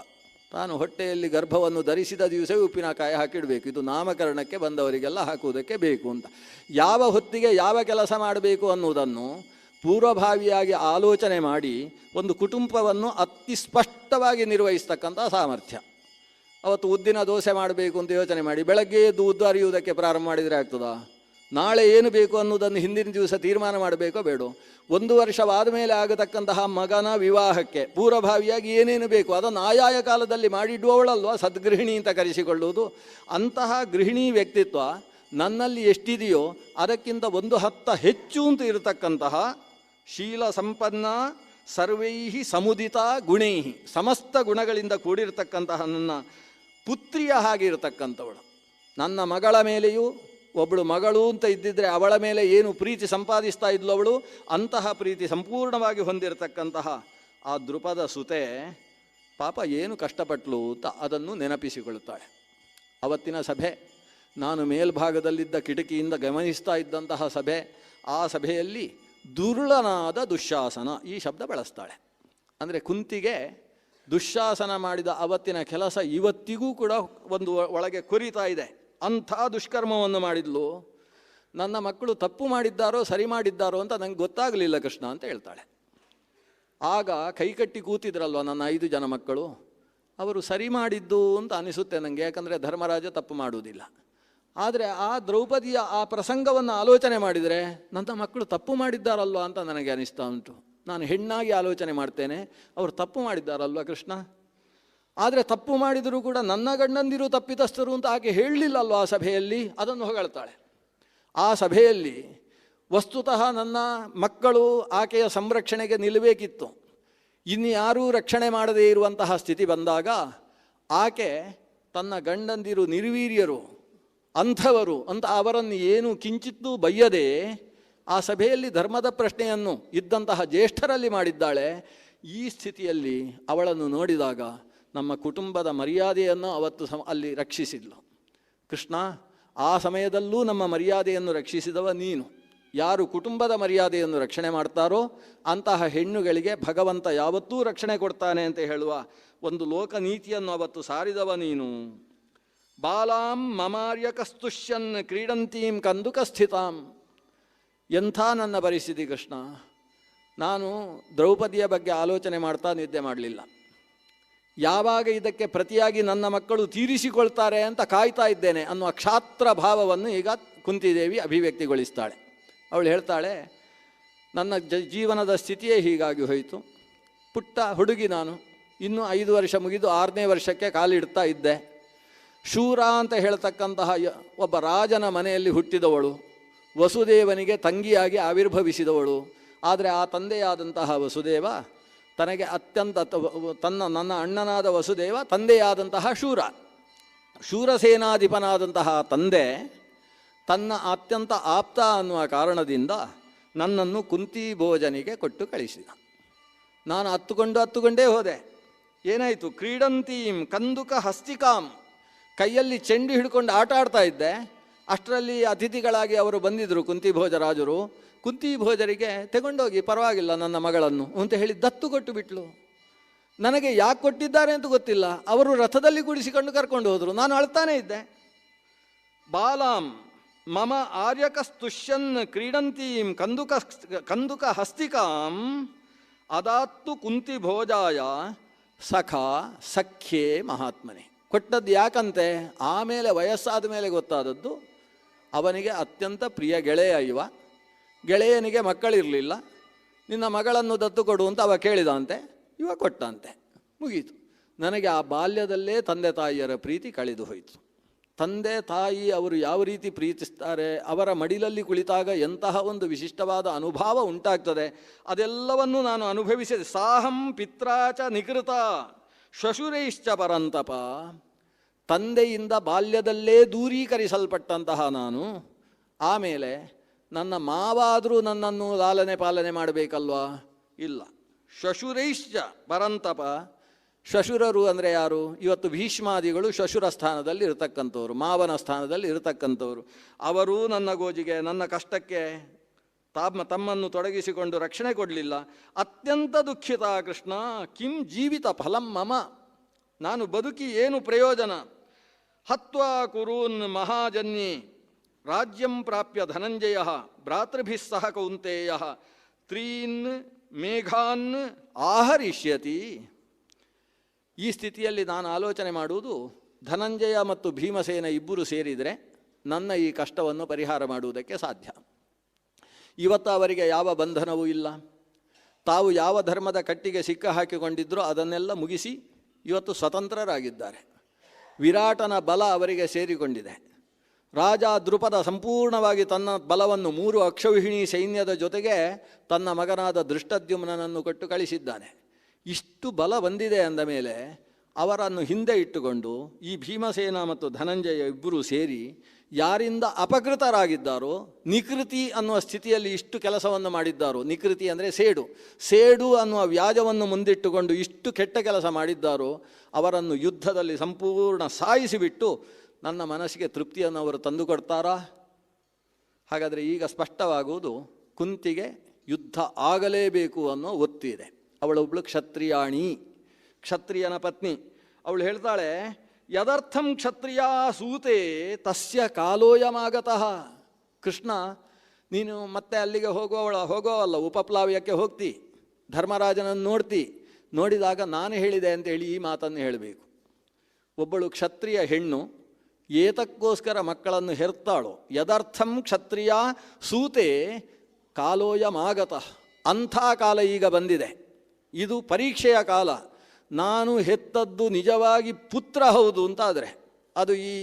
ತಾನು ಹೊಟ್ಟೆಯಲ್ಲಿ ಗರ್ಭವನ್ನು ಧರಿಸಿದ ದಿವಸವೇ ಉಪ್ಪಿನಕಾಯಿ ಹಾಕಿಡಬೇಕು. ಇದು ನಾಮಕರಣಕ್ಕೆ ಬಂದವರಿಗೆಲ್ಲ ಹಾಕುವುದಕ್ಕೆ ಬೇಕು ಅಂತ. ಯಾವ ಹೊತ್ತಿಗೆ ಯಾವ ಕೆಲಸ ಮಾಡಬೇಕು ಅನ್ನುವುದನ್ನು ಪೂರ್ವಭಾವಿಯಾಗಿ ಆಲೋಚನೆ ಮಾಡಿ ಒಂದು ಕುಟುಂಬವನ್ನು ಅತಿ ಸ್ಪಷ್ಟವಾಗಿ ನಿರ್ವಹಿಸ್ತಕ್ಕಂಥ ಸಾಮರ್ಥ್ಯ. ಅವತ್ತು ಉದ್ದಿನ ದೋಸೆ ಮಾಡಬೇಕು ಅಂತ ಯೋಚನೆ ಮಾಡಿ ಬೆಳಗ್ಗೆ ಎದ್ದು ಉದ್ದು ಅರಿಯುವುದಕ್ಕೆ ಪ್ರಾರಂಭ ಮಾಡಿದರೆ ಆಗ್ತದಾ? ನಾಳೆ ಏನು ಬೇಕು ಅನ್ನೋದನ್ನು ಹಿಂದಿನ ದಿವಸ ತೀರ್ಮಾನ ಮಾಡಬೇಕೋ ಬೇಡೋ? 1 ವರ್ಷವಾದ ಮೇಲೆ ಆಗತಕ್ಕಂತಹ ಮಗನ ವಿವಾಹಕ್ಕೆ ಪೂರ್ವಭಾವಿಯಾಗಿ ಏನೇನು ಬೇಕು ಅದನ್ನು ಆಯಾಯ ಕಾಲದಲ್ಲಿ ಮಾಡಿಡುವವಳಲ್ವ ಸದ್ಗೃಹಿಣಿ ಅಂತ ಕರೆಸಿಕೊಳ್ಳುವುದು. ಅಂತಹ ಗೃಹಿಣಿ ವ್ಯಕ್ತಿತ್ವ ನನ್ನಲ್ಲಿ ಎಷ್ಟಿದೆಯೋ ಅದಕ್ಕಿಂತ 1/10 ಹೆಚ್ಚು ಅಂತ ಇರತಕ್ಕಂತಹ ಶೀಲ ಸಂಪನ್ನ ಸರ್ವೈ ಸಮುದಿತ ಗುಣೈ, ಸಮಸ್ತ ಗುಣಗಳಿಂದ ಕೂಡಿರತಕ್ಕಂತಹ ನನ್ನ ಪುತ್ರಿಯ ಹಾಗೆ ಇರತಕ್ಕಂಥವಳು. ನನ್ನ ಮಗಳ ಮೇಲೆಯೂ ಒಬ್ಬಳು ಮಗಳು ಅಂತ ಇದ್ದಿದ್ದರೆ ಅವಳ ಮೇಲೆ ಏನು ಪ್ರೀತಿ ಸಂಪಾದಿಸ್ತಾ ಇದ್ಲು ಅವಳು, ಅಂತಹ ಪ್ರೀತಿ ಸಂಪೂರ್ಣವಾಗಿ ಹೊಂದಿರತಕ್ಕಂತಹ ಆ ದೃಪದ ಸುತೆ ಪಾಪ ಏನು ಕಷ್ಟಪಟ್ಲು ಅಂತ ಅದನ್ನು ನೆನಪಿಸಿಕೊಳ್ಳುತ್ತಾಳೆ. ಅವತ್ತಿನ ಸಭೆ, ನಾನು ಮೇಲ್ಭಾಗದಲ್ಲಿದ್ದ ಕಿಟಕಿಯಿಂದ ಗಮನಿಸ್ತಾ ಇದ್ದಂತಹ ಸಭೆ. ಆ ಸಭೆಯಲ್ಲಿ ದುರ್ಳನಾದ ದುಶ್ಯಾಸನ ಈ ಶಬ್ದ ಬಳಸ್ತಾಳೆ. ಅಂದರೆ ಕುಂತಿಗೆ ದುಶ್ಯಾಸನ ಮಾಡಿದ ಅವತ್ತಿನ ಕೆಲಸ ಇವತ್ತಿಗೂ ಕೂಡ ಒಂದು ಒಳಗೆ ಕೊರಿತಾ ಇದೆ. ಅಂಥ ದುಷ್ಕರ್ಮವನ್ನು ಮಾಡಿದ್ಲು. ನನ್ನ ಮಕ್ಕಳು ತಪ್ಪು ಮಾಡಿದ್ದಾರೋ ಸರಿ ಮಾಡಿದ್ದಾರೋ ಅಂತ ನನಗೆ ಗೊತ್ತಾಗಲಿಲ್ಲ ಕೃಷ್ಣ ಅಂತ ಹೇಳ್ತಾಳೆ. ಆಗ ಕೈಕಟ್ಟಿ ಕೂತಿದ್ರಲ್ವ ನನ್ನ 5 ಜನ ಮಕ್ಕಳು, ಅವರು ಸರಿ ಮಾಡಿದ್ದು ಅಂತ ಅನಿಸುತ್ತೆ ನನಗೆ, ಯಾಕಂದರೆ ಧರ್ಮರಾಜ ತಪ್ಪು ಮಾಡುವುದಿಲ್ಲ. ಆದರೆ ಆ ದ್ರೌಪದಿಯ ಆ ಪ್ರಸಂಗವನ್ನು ಆಲೋಚನೆ ಮಾಡಿದರೆ ನನ್ನ ಮಕ್ಕಳು ತಪ್ಪು ಮಾಡಿದ್ದಾರಲ್ವ ಅಂತ ನನಗೆ ಅನಿಸ್ತಾ ಉಂಟು. ನಾನು ಹೆಣ್ಣಾಗಿ ಆಲೋಚನೆ ಮಾಡ್ತೇನೆ, ಅವರು ತಪ್ಪು ಮಾಡಿದ್ದಾರಲ್ವ ಕೃಷ್ಣ. ಆದರೆ ತಪ್ಪು ಮಾಡಿದರೂ ಕೂಡ ನನ್ನ ಗಂಡಂದಿರು ತಪ್ಪಿತಸ್ಥರು ಅಂತ ಆಕೆ ಹೇಳಲಿಲ್ಲಲ್ವ ಆ ಸಭೆಯಲ್ಲಿ, ಅದನ್ನು ಹೊಗಳ್ತಾಳೆ. ಆ ಸಭೆಯಲ್ಲಿ ವಸ್ತುತಃ ನನ್ನ ಮಕ್ಕಳು ಆಕೆಯ ಸಂರಕ್ಷಣೆಗೆ ನಿಲ್ಲಬೇಕಿತ್ತು. ಇನ್ಯಾರೂ ರಕ್ಷಣೆ ಮಾಡದೇ ಇರುವಂತಹ ಸ್ಥಿತಿ ಬಂದಾಗ ಆಕೆ ತನ್ನ ಗಂಡಂದಿರು ನಿರ್ವೀರ್ಯರು, ಅಂಥವರು ಅಂತ ಅವರನ್ನು ಏನು ಕಿಂಚಿತ್ತೂ ಬಯ್ಯದೆ ಆ ಸಭೆಯಲ್ಲಿ ಧರ್ಮದ ಪ್ರಶ್ನೆಯನ್ನು ಇದ್ದಂತಹ ಜ್ಯೇಷ್ಠರಲ್ಲಿ ಮಾಡಿದ್ದಾಳೆ. ಈ ಸ್ಥಿತಿಯಲ್ಲಿ ಅವಳನ್ನು ನೋಡಿದಾಗ ನಮ್ಮ ಕುಟುಂಬದ ಮರ್ಯಾದೆಯನ್ನು ಅವತ್ತು ಅಲ್ಲಿ ರಕ್ಷಿಸಿದ್ಲು. ಕೃಷ್ಣ, ಆ ಸಮಯದಲ್ಲೂ ನಮ್ಮ ಮರ್ಯಾದೆಯನ್ನು ರಕ್ಷಿಸಿದವ ನೀನು. ಯಾರು ಕುಟುಂಬದ ಮರ್ಯಾದೆಯನ್ನು ರಕ್ಷಣೆ ಮಾಡ್ತಾರೋ ಅಂತಹ ಹೆಣ್ಣುಗಳಿಗೆ ಭಗವಂತ ಯಾವತ್ತೂ ರಕ್ಷಣೆ ಕೊಡ್ತಾನೆ ಅಂತ ಹೇಳುವ ಒಂದು ಲೋಕನೀತಿಯನ್ನು ಅವತ್ತು ಸಾರಿದವ ನೀನು. ಬಾಲಾಂ ಮಮಾರ್ಯಕಸ್ತುಷ್ಯನ್ ಕ್ರೀಡಂತೀಂ ಕಂದುಕಸ್ಥಿತಾಂ. ಎಂಥ ನನ್ನ ಪರಿಸ್ಥಿತಿ ಕೃಷ್ಣ. ನಾನು ದ್ರೌಪದಿಯ ಬಗ್ಗೆ ಆಲೋಚನೆ ಮಾಡ್ತಾ ನಿದ್ದೆ ಮಾಡಲಿಲ್ಲ. ಯಾವಾಗ ಇದಕ್ಕೆ ಪ್ರತಿಯಾಗಿ ನನ್ನ ಮಕ್ಕಳು ತೀರಿಸಿಕೊಳ್ತಾರೆ ಅಂತ ಕಾಯ್ತಾ ಇದ್ದೇನೆ ಅನ್ನುವ ಕ್ಷಾತ್ರ ಭಾವವನ್ನು ಈಗ ಕುಂತಿದೇವಿ ಅಭಿವ್ಯಕ್ತಿಗೊಳಿಸ್ತಾಳೆ. ಅವಳು ಹೇಳ್ತಾಳೆ, ನನ್ನ ಜೀವನದ ಸ್ಥಿತಿಯೇ ಹೀಗಾಗಿ ಹೋಯಿತು. ಪುಟ್ಟ ಹುಡುಗಿ ನಾನು, ಇನ್ನೂ 5 ವರ್ಷ ಮುಗಿದು 6ನೇ ವರ್ಷಕ್ಕೆ ಕಾಲಿಡ್ತಾ ಇದ್ದೆ. ಶೂರ ಅಂತ ಹೇಳ್ತಕ್ಕಂತಹ ಒಬ್ಬ ರಾಜನ ಮನೆಯಲ್ಲಿ ಹುಟ್ಟಿದವಳು, ವಸುದೇವನಿಗೆ ತಂಗಿಯಾಗಿ ಆವಿರ್ಭವಿಸಿದವಳು. ಆದರೆ ಆ ತಂದೆಯಾದಂತಹ ವಸುದೇವ ತನಗೆ ಅತ್ಯಂತ ನನ್ನ ಅಣ್ಣನಾದ ವಸುದೇವ ತಂದೆಯಾದಂತಹ ಶೂರಸೇನಾಧಿಪನಾದಂತಹ ತಂದೆ ತನ್ನ ಅತ್ಯಂತ ಆಪ್ತ ಅನ್ನುವ ಕಾರಣದಿಂದ ನನ್ನನ್ನು ಕುಂತಿ ಭೋಜನಿಗೆ ಕೊಟ್ಟು ಕಳಿಸಿದ. ನಾನು ಹತ್ತುಕೊಂಡೇ ಹೋದೆ. ಏನಾಯಿತು? ಕ್ರೀಡಂತೀಂ ಕಂದುಕ ಹಸ್ತಿಕಾಂ, ಕೈಯಲ್ಲಿ ಚೆಂಡು ಹಿಡ್ಕೊಂಡು ಆಟ ಆಡ್ತಾ ಇದ್ದೆ. ಅಷ್ಟರಲ್ಲಿ ಅತಿಥಿಗಳಾಗಿ ಅವರು ಬಂದಿದ್ದರು ಕುಂತಿ ಭೋಜರಾಜರು. ಕುಂತಿ ಭೋಜರಿಗೆ ತಗೊಂಡೋಗಿ ಪರವಾಗಿಲ್ಲ ನನ್ನ ಮಗಳನ್ನು ಅಂತ ಹೇಳಿ ದತ್ತು ಕೊಟ್ಟು ಬಿಟ್ಲು. ನನಗೆ ಯಾಕೆ ಕೊಟ್ಟಿದ್ದಾರೆ ಅಂತ ಗೊತ್ತಿಲ್ಲ. ಅವರು ರಥದಲ್ಲಿ ಕೂಡಿಸಿಕೊಂಡು ಕರ್ಕೊಂಡು ಹೋದರು. ನಾನು ಅಳ್ತಾನೇ ಇದ್ದೆ. ಬಾಲಾಂ ಮಮ ಆರ್ಯಕಸ್ತುಷ್ಯನ್ ಕ್ರೀಡಂತೀಂ ಕಂದುಕ ಹಸ್ತಿಕಾಂ ಅದಾತ್ತು ಕುಂತಿ ಭೋಜಾಯ ಸಖ ಸಖ್ಯೇ ಮಹಾತ್ಮನೆ. ಕೊಟ್ಟದ್ದು ಯಾಕಂತೆ? ಆಮೇಲೆ ವಯಸ್ಸಾದ ಮೇಲೆ ಗೊತ್ತಾದದ್ದು. ಅವನಿಗೆ ಅತ್ಯಂತ ಪ್ರಿಯ ಗೆಳೆಯ ಇವ. ಗೆಳೆಯನಿಗೆ ಮಕ್ಕಳಿರಲಿಲ್ಲ. ನಿನ್ನ ಮಗಳನ್ನು ದತ್ತು ಕೊಡು ಅಂತ ಅವ ಕೇಳಿದಂತೆ, ಇವ ಕೊಟ್ಟಂತೆ. ಮುಗೀತು. ನನಗೆ ಆ ಬಾಲ್ಯದಲ್ಲೇ ತಂದೆ ತಾಯಿಯರ ಪ್ರೀತಿ ಕಳೆದು ಹೋಯಿತು. ತಂದೆ ತಾಯಿ ಅವರು ಯಾವ ರೀತಿ ಪ್ರೀತಿಸ್ತಾರೆ, ಅವರ ಮಡಿಲಲ್ಲಿ ಕುಳಿತಾಗ ಎಂತಹ ಒಂದು ವಿಶಿಷ್ಟವಾದ ಅನುಭವ ಉಂಟಾಗ್ತದೆ, ಅದೆಲ್ಲವನ್ನು ನಾನು ಅನುಭವಿಸಿದೆ. ಸಾಹಂ ಪಿತ್ರಾಚ ನಿಕೃತ ಶ್ವಶುರೈಶ್ಚ ಪರಂತಪ. ತಂದೆಯಿಂದ ಬಾಲ್ಯದಲ್ಲೇ ದೂರೀಕರಿಸಲ್ಪಟ್ಟಂತಹ ನಾನು ಆಮೇಲೆ ನನ್ನ ಮಾವಾದರೂ ನನ್ನನ್ನು ಲಾಲನೆ ಪಾಲನೆ ಮಾಡಬೇಕಲ್ವಾ? ಇಲ್ಲ. ಶ್ವಶುರೈಶ್ಚ ಪರಂತಪ. ಶ್ವಶುರರು ಅಂದರೆ ಯಾರು? ಇವತ್ತು ಭೀಷ್ಮಾದಿಗಳು ಶ್ವಶುರ ಸ್ಥಾನದಲ್ಲಿ ಇರತಕ್ಕಂಥವ್ರು, ಮಾವನ ಸ್ಥಾನದಲ್ಲಿ ಇರತಕ್ಕಂಥವ್ರು. ಅವರೂ ನನ್ನ ಗೋಜಿಗೆ, ನನ್ನ ಕಷ್ಟಕ್ಕೆ ತಮ್ಮನ್ನು ತೊಡಗಿಸಿಕೊಂಡು ರಕ್ಷಣೆ ಕೊಡಲಿಲ್ಲ. ಅತ್ಯಂತ ದುಃಖಿತ ಕೃಷ್ಣ. ಕಿಂ ಜೀವಿತ ಫಲಂ ಮಮ, ನಾನು ಬದುಕಿ ಏನು ಪ್ರಯೋಜನ? ಹತ್ವಾ ಕುರೂನ್ ಮಹಾಜನ್ಯೇ ರಾಜ್ಯಂ ಪ್ರಾಪ್ಯ ಧನಂಜಯ ಭ್ರಾತೃಭಿಃ ಸಹ ಕೌಂತೇಯ ತ್ರೀನ್ ಮೇಘಾನ್ ಆಹರಿಷ್ಯತಿ. ಈ ಸ್ಥಿತಿಯಲ್ಲಿ ನಾನು ಆಲೋಚನೆ ಮಾಡುವುದು, ಧನಂಜಯ ಮತ್ತು ಭೀಮಸೇನ ಇಬ್ಬರು ಸೇರಿದರೆ ನನ್ನ ಈ ಕಷ್ಟವನ್ನು ಪರಿಹಾರ ಮಾಡುವುದಕ್ಕೆ ಸಾಧ್ಯ. ಇವತ್ತು ಅವರಿಗೆ ಯಾವ ಬಂಧನವೂ ಇಲ್ಲ. ತಾವು ಯಾವ ಧರ್ಮದ ಕಟ್ಟಿಗೆ ಸಿಕ್ಕ ಹಾಕಿಕೊಂಡಿದ್ದರೋ ಅದನ್ನೆಲ್ಲ ಮುಗಿಸಿ ಇವತ್ತು ಸ್ವತಂತ್ರರಾಗಿದ್ದಾರೆ. ವಿರಾಟನ ಬಲ ಅವರಿಗೆ ಸೇರಿಕೊಂಡಿದೆ. ರಾಜ ದೃಪದ ಸಂಪೂರ್ಣವಾಗಿ ತನ್ನ ಬಲವನ್ನು 3 ಅಕ್ಷೌಹಿಣಿ ಸೈನ್ಯದ ಜೊತೆಗೆ ತನ್ನ ಮಗನಾದ ದೃಷ್ಟದ್ಯುಮ್ನನನ್ನು ಕೊಟ್ಟು ಕಳಿಸಿದ್ದಾನೆ. ಇಷ್ಟು ಬಲ ಬಂದಿದೆ ಅಂದ ಮೇಲೆ ಅವರನ್ನು ಹಿಂದೆ ಇಟ್ಟುಕೊಂಡು ಈ ಭೀಮಸೇನ ಮತ್ತು ಧನಂಜಯ ಇಬ್ಬರೂ ಸೇರಿ ಯಾರಿಂದ ಅಪಕೃತರಾಗಿದ್ದಾರೋ, ನಿಕೃತಿ ಅನ್ನುವ ಸ್ಥಿತಿಯಲ್ಲಿ ಇಷ್ಟು ಕೆಲಸವನ್ನು ಮಾಡಿದ್ದಾರೋ, ನಿಕೃತಿ ಅಂದರೆ ಸೇಡು ಅನ್ನುವ ವ್ಯಾಜವನ್ನು ಮುಂದಿಟ್ಟುಕೊಂಡು ಇಷ್ಟು ಕೆಟ್ಟ ಕೆಲಸ ಮಾಡಿದ್ದಾರೋ, ಅವರನ್ನು ಯುದ್ಧದಲ್ಲಿ ಸಂಪೂರ್ಣ ಸಾಯಿಸಿಬಿಟ್ಟು ನನ್ನ ಮನಸ್ಸಿಗೆ ತೃಪ್ತಿಯನ್ನು ಅವರು ತಂದುಕೊಡ್ತಾರಾ? ಹಾಗಾದರೆ ಈಗ ಸ್ಪಷ್ಟವಾಗುವುದು, ಕುಂತಿಗೆ ಯುದ್ಧ ಆಗಲೇಬೇಕು ಅನ್ನೋ ಒತ್ತಿದೆ. ಅವಳೊಬ್ಬಳು ಕ್ಷತ್ರಿಯಾಣಿ, ಕ್ಷತ್ರಿಯನ ಪತ್ನಿ. ಅವಳು ಹೇಳ್ತಾಳೆ, ಯದರ್ಥಂ ಕ್ಷತ್ರಿಯ ಸೂತೆ ತಸ್ಯ ಕಾಲೋಯಮಾಗತಃ. ಕೃಷ್ಣ, ನೀನು ಮತ್ತೆ ಅಲ್ಲಿಗೆ ಹೋಗೋವಲ್ಲ, ಉಪಪ್ಲಾವ್ಯಕ್ಕೆ ಹೋಗ್ತಿ, ಧರ್ಮರಾಜನನ್ನು ನೋಡ್ತಿ. ನೋಡಿದಾಗ ನಾನು ಹೇಳಿದೆ ಅಂತೇಳಿ ಈ ಮಾತನ್ನು ಹೇಳಬೇಕು. ಒಬ್ಬಳು ಕ್ಷತ್ರಿಯ ಹೆಣ್ಣು ಏತಕ್ಕೋಸ್ಕರ ಮಕ್ಕಳನ್ನು ಹೆರ್ತಾಳೋ, ಯದರ್ಥಂ ಕ್ಷತ್ರಿಯ ಸೂತೆ ಕಾಲೋಯಮಾಗತಃ. ಅಂಥ ಕಾಲ ಈಗ ಬಂದಿದೆ. ಇದು ಪರೀಕ್ಷೆಯ ಕಾಲ. ನಾನು ಹೆತ್ತದ್ದು ನಿಜವಾಗಿ ಪುತ್ರ ಹೌದು ಅಂತಾದರೆ, ಅದು ಈ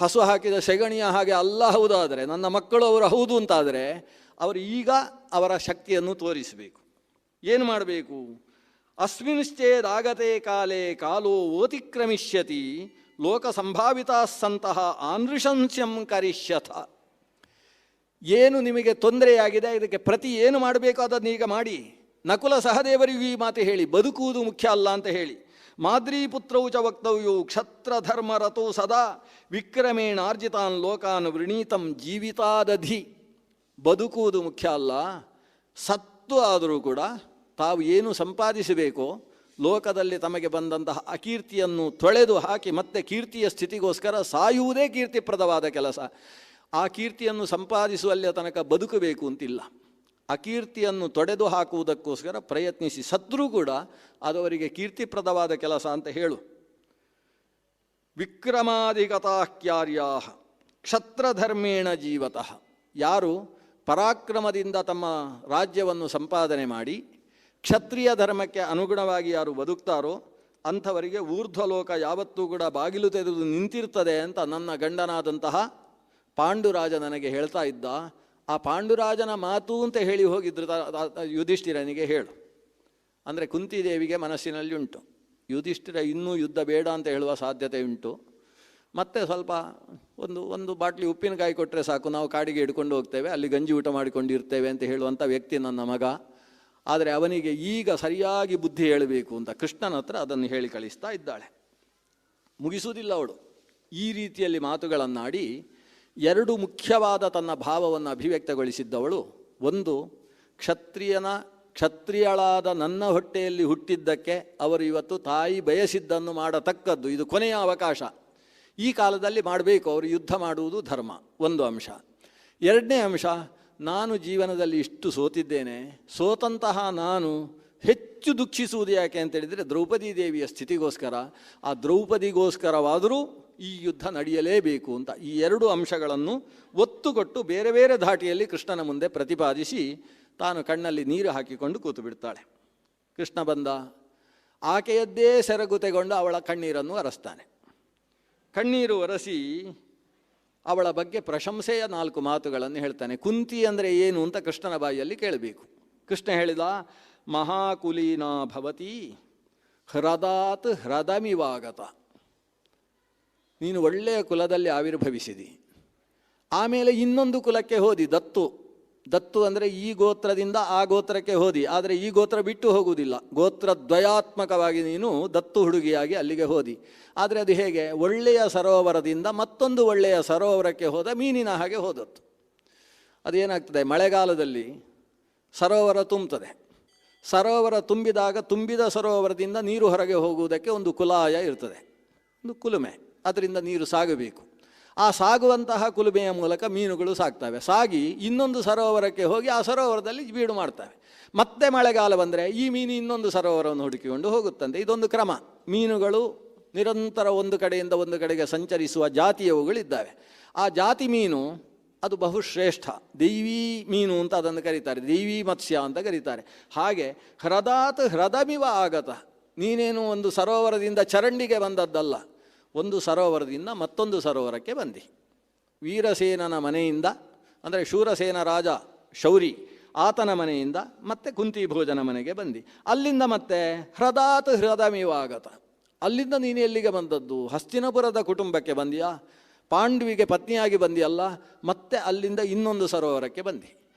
ಹಸು ಹಾಕಿದ ಸೆಗಣಿಯ ಹಾಗೆ ಅಲ್ಲ ಹೌದಾದರೆ, ನನ್ನ ಮಕ್ಕಳು ಅವರು ಹೌದು ಅಂತಾದರೆ, ಅವರು ಈಗ ಅವರ ಶಕ್ತಿಯನ್ನು ತೋರಿಸಬೇಕು. ಏನು ಮಾಡಬೇಕು? ಅಸ್ಮಿನ್ಶ್ಚೇದಾಗತೆ ಕಾಲೇ ಕಾಲೋ ಓತಿಕ್ರಮಿಷ್ಯತಿ ಲೋಕ ಸಂಭಾವಿತಾ ಸಂತಹ ಆನೃಶಂಸ್ಯಂ ಕರಿಷ್ಯಥ. ಏನು ನಿಮಗೆ ತೊಂದರೆಯಾಗಿದೆ, ಇದಕ್ಕೆ ಪ್ರತಿ ಏನು ಮಾಡಬೇಕು ಅದನ್ನು ಈಗ ಮಾಡಿ. ನಕುಲ ಸಹದೇವರಿಗೂ ಈ ಮಾತು ಹೇಳಿ, ಬದುಕುವುದು ಮುಖ್ಯ ಅಲ್ಲ ಅಂತ ಹೇಳಿ. ಮಾದ್ರೀಪುತ್ರೌ ಚ ವಕ್ತವ್ಯೋ ಕ್ಷತ್ರಧರ್ಮರತೋ ಸದಾ ವಿಕ್ರಮೇಣ ಆರ್ಜಿತಾನ್ ಲೋಕಾನ್ ವೃಣೀತಂ ಜೀವಿತಾದಧಿ. ಬದುಕುವುದು ಮುಖ್ಯ ಅಲ್ಲ, ಸತ್ತು ಆದರೂ ಕೂಡ ತಾವು ಏನು ಸಂಪಾದಿಸಬೇಕೋ, ಲೋಕದಲ್ಲಿ ತಮಗೆ ಬಂದಂತಹ ಅಕೀರ್ತಿಯನ್ನು ತೊಳೆದು ಹಾಕಿ ಮತ್ತೆ ಕೀರ್ತಿಯ ಸ್ಥಿತಿಗೋಸ್ಕರ ಸಾಯುವುದೇ ಕೀರ್ತಿಪ್ರದವಾದ ಕೆಲಸ. ಆ ಕೀರ್ತಿಯನ್ನು ಸಂಪಾದಿಸುವಲ್ಲಿಯ ತನಕ ಬದುಕಬೇಕು ಅಂತಿಲ್ಲ. ಅಕೀರ್ತಿಯನ್ನು ತೊಡೆದು ಹಾಕುವುದಕ್ಕೋಸ್ಕರ ಪ್ರಯತ್ನಿಸಿ ಸತ್ರೂ ಕೂಡ ಅದು ಅವರಿಗೆ ಕೀರ್ತಿಪ್ರದವಾದ ಕೆಲಸ ಅಂತ ಹೇಳು. ವಿಕ್ರಮಾಧಿಗತಾಕ್ಯಾರ್ಯಾ ಕ್ಷತ್ರಧರ್ಮೇಣ ಜೀವತಃ. ಯಾರು ಪರಾಕ್ರಮದಿಂದ ತಮ್ಮ ರಾಜ್ಯವನ್ನು ಸಂಪಾದನೆ ಮಾಡಿ ಕ್ಷತ್ರಿಯ ಧರ್ಮಕ್ಕೆ ಅನುಗುಣವಾಗಿ ಯಾರು ಬದುಕ್ತಾರೋ ಅಂಥವರಿಗೆ ಊರ್ಧ್ವಲೋಕ ಯಾವತ್ತೂ ಕೂಡ ಬಾಗಿಲು ತೆರೆದು ನಿಂತಿರ್ತದೆ ಅಂತ ನನ್ನ ಗಂಡನಾದಂತಹ ಪಾಂಡುರಾಜ ನನಗೆ ಹೇಳ್ತಾ ಇದ್ದ. ಆ ಪಾಂಡುರಾಜನ ಮಾತು ಅಂತ ಹೇಳಿ ಹೋಗಿದ್ರು ಯುಧಿಷ್ಠಿರನಿಗೆ ಹೇಳು. ಅಂದರೆ ಕುಂತಿದೇವಿಗೆ ಮನಸ್ಸಿನಲ್ಲಿ ಉಂಟು, ಯುಧಿಷ್ಠಿರ ಇನ್ನೂ ಯುದ್ಧ ಬೇಡ ಅಂತ ಹೇಳುವ ಸಾಧ್ಯತೆ ಉಂಟು. ಮತ್ತೆ ಸ್ವಲ್ಪ ಒಂದು ಬಾಟ್ಲಿ ಉಪ್ಪಿನಕಾಯಿ ಕೊಟ್ಟರೆ ಸಾಕು, ನಾವು ಕಾಡಿಗೆ ಹಿಡ್ಕೊಂಡು ಹೋಗ್ತೇವೆ, ಅಲ್ಲಿ ಗಂಜಿ ಊಟ ಮಾಡಿಕೊಂಡಿರ್ತೇವೆ ಅಂತ ಹೇಳುವಂಥ ವ್ಯಕ್ತಿ ನನ್ನ ಮಗ. ಆದರೆ ಅವನಿಗೆ ಈಗ ಸರಿಯಾಗಿ ಬುದ್ಧಿ ಹೇಳಬೇಕು ಅಂತ ಕೃಷ್ಣನ ಹತ್ರ ಅದನ್ನು ಹೇಳಿ ಕಳಿಸ್ತಾ ಇದ್ದಾಳೆ. ಮುಗಿಸುವುದಿಲ್ಲ ಅವಳು. ಈ ರೀತಿಯಲ್ಲಿ ಮಾತುಗಳನ್ನಾಡಿ ಎರಡು ಮುಖ್ಯವಾದ ತನ್ನ ಭಾವವನ್ನು ಅಭಿವ್ಯಕ್ತಗೊಳಿಸಿದ್ದವಳು. ಒಂದು, ಕ್ಷತ್ರಿಯಳಾದ ನನ್ನ ಹೊಟ್ಟೆಯಲ್ಲಿ ಹುಟ್ಟಿದ್ದಕ್ಕೆ ಅವರು ಇವತ್ತು ತಾಯಿ ಬಯಸಿದ್ದನ್ನು ಮಾಡತಕ್ಕದ್ದು, ಇದು ಕೊನೆಯ ಅವಕಾಶ, ಈ ಕಾಲದಲ್ಲಿ ಮಾಡಬೇಕು, ಅವರು ಯುದ್ಧ ಮಾಡುವುದು ಧರ್ಮ, ಒಂದು ಅಂಶ. ಎರಡನೇ ಅಂಶ, ನಾನು ಜೀವನದಲ್ಲಿ ಇಷ್ಟು ಸೋತಿದ್ದೇನೆ, ಸೋತಂತಹ ನಾನು ಹೆಚ್ಚು ದುಃಖಿಸುವುದು ಯಾಕೆ ಅಂತೇಳಿದರೆ ದ್ರೌಪದಿ ದೇವಿಯ ಸ್ಥಿತಿಗೋಸ್ಕರ. ಆ ದ್ರೌಪದಿಗೋಸ್ಕರವಾದರೂ ಈ ಯುದ್ಧ ನಡೆಯಲೇಬೇಕು ಅಂತ ಈ ಎರಡು ಅಂಶಗಳನ್ನು ಒತ್ತುಕೊಟ್ಟು ಬೇರೆ ಬೇರೆ ಧಾಟಿಯಲ್ಲಿ ಕೃಷ್ಣನ ಮುಂದೆ ಪ್ರತಿಪಾದಿಸಿ ತಾನು ಕಣ್ಣಲ್ಲಿ ನೀರು ಹಾಕಿಕೊಂಡು ಕೂತು ಬಿಡ್ತಾಳೆ. ಕೃಷ್ಣ ಬಂದ, ಆಕೆಯದ್ದೇ ಸೆರಗುತೆಗೊಂಡು ಅವಳ ಕಣ್ಣೀರನ್ನು ಒರೆಸ್ತಾನೆ. ಕಣ್ಣೀರು ಒರೆಸಿ ಅವಳ ಬಗ್ಗೆ ಪ್ರಶಂಸೆಯ 4 ಮಾತುಗಳನ್ನು ಹೇಳ್ತಾನೆ. ಕುಂತಿ ಅಂದರೆ ಏನು ಅಂತ ಕೃಷ್ಣನ ಬಾಯಿಯಲ್ಲಿ ಕೇಳಬೇಕು. ಕೃಷ್ಣ ಹೇಳಿದ, ಮಹಾಕುಲೀನಾ ಭವತಿ ಹೃದಾತ್ ಹೃದಮಿವಾಗತ. ನೀನು ಒಳ್ಳೆಯ ಕುಲದಲ್ಲಿ ಆವಿರ್ಭವಿಸಿದಿ, ಆಮೇಲೆ ಇನ್ನೊಂದು ಕುಲಕ್ಕೆ ಹೋದಿ, ದತ್ತು ಅಂದರೆ ಈ ಗೋತ್ರದಿಂದ ಆ ಗೋತ್ರಕ್ಕೆ ಹೋದಿ. ಆದರೆ ಈ ಗೋತ್ರ ಬಿಟ್ಟು ಹೋಗುವುದಿಲ್ಲ, ಗೋತ್ರ ದ್ವಯಾತ್ಮಕವಾಗಿ ನೀನು ದತ್ತು ಹುಡುಗಿಯಾಗಿ ಅಲ್ಲಿಗೆ ಹೋದಿ. ಆದರೆ ಅದು ಹೇಗೆ? ಒಳ್ಳೆಯ ಸರೋವರದಿಂದ ಮತ್ತೊಂದು ಒಳ್ಳೆಯ ಸರೋವರಕ್ಕೆ ಹೋದ ಮೀನಿನ ಹಾಗೆ ಹೋದದ್ದು. ಅದೇನಾಗ್ತದೆ, ಮಳೆಗಾಲದಲ್ಲಿ ಸರೋವರ ತುಂಬುತ್ತದೆ. ಸರೋವರ ತುಂಬಿದಾಗ ತುಂಬಿದ ಸರೋವರದಿಂದ ನೀರು ಹೊರಗೆ ಹೋಗುವುದಕ್ಕೆ ಒಂದು ಕುಲಾಯ ಇರ್ತದೆ, ಒಂದು ಕುಲುಮೆ, ಅದರಿಂದ ನೀರು ಸಾಗಬೇಕು. ಆ ಸಾಗುವಂತಹ ಕುಲುಮೆಯ ಮೂಲಕ ಮೀನುಗಳು ಸಾಗ್ತವೆ. ಸಾಗಿ ಇನ್ನೊಂದು ಸರೋವರಕ್ಕೆ ಹೋಗಿ ಆ ಸರೋವರದಲ್ಲಿ ಬೀಡು ಮಾಡ್ತವೆ. ಮತ್ತೆ ಮಳೆಗಾಲ ಬಂದರೆ ಈ ಮೀನು ಇನ್ನೊಂದು ಸರೋವರವನ್ನು ಹುಡುಕಿಕೊಂಡು ಹೋಗುತ್ತಂತೆ. ಇದೊಂದು ಕ್ರಮ. ಮೀನುಗಳು ನಿರಂತರ ಒಂದು ಕಡೆಯಿಂದ ಒಂದು ಕಡೆಗೆ ಸಂಚರಿಸುವ ಜಾತಿಯವುಗಳಿದ್ದಾವೆ. ಆ ಜಾತಿ ಮೀನು ಅದು ಬಹುಶ್ರೇಷ್ಠ, ದೈವೀ ಮೀನು ಅಂತ ಅದನ್ನು ಕರೀತಾರೆ, ದೈವೀ ಮತ್ಸ್ಯ ಅಂತ ಕರೀತಾರೆ. ಹಾಗೆ ಹೃದಾತ್ ಹೃದಮಿವ ಆಗತ, ನೀನೇನು ಒಂದು ಸರೋವರದಿಂದ ಚರಂಡಿಗೆ ಬಂದದ್ದಲ್ಲ, ಒಂದು ಸರೋವರದಿಂದ ಮತ್ತೊಂದು ಸರೋವರಕ್ಕೆ ಬಂದಿ. ವೀರಸೇನನ ಮನೆಯಿಂದ, ಅಂದರೆ ಶೂರಸೇನ ರಾಜ ಶೌರಿ ಆತನ ಮನೆಯಿಂದ ಮತ್ತೆ ಕುಂತಿ ಭೋಜನ ಮನೆಗೆ ಬಂದಿ. ಅಲ್ಲಿಂದ ಮತ್ತೆ ಹೃದಾತ್ ಹೃದಮಿವಾಗತ, ಅಲ್ಲಿಂದ ನೀನು ಎಲ್ಲಿಗೆ ಬಂದದ್ದು? ಹಸ್ತಿನಪುರದ ಕುಟುಂಬಕ್ಕೆ ಬಂದಿಯಾ, ಪಾಂಡುವಿಗೆ ಪತ್ನಿಯಾಗಿ ಬಂದಿಯಲ್ಲ, ಮತ್ತೆ ಅಲ್ಲಿಂದ ಇನ್ನೊಂದು ಸರೋವರಕ್ಕೆ ಬಂದಿ.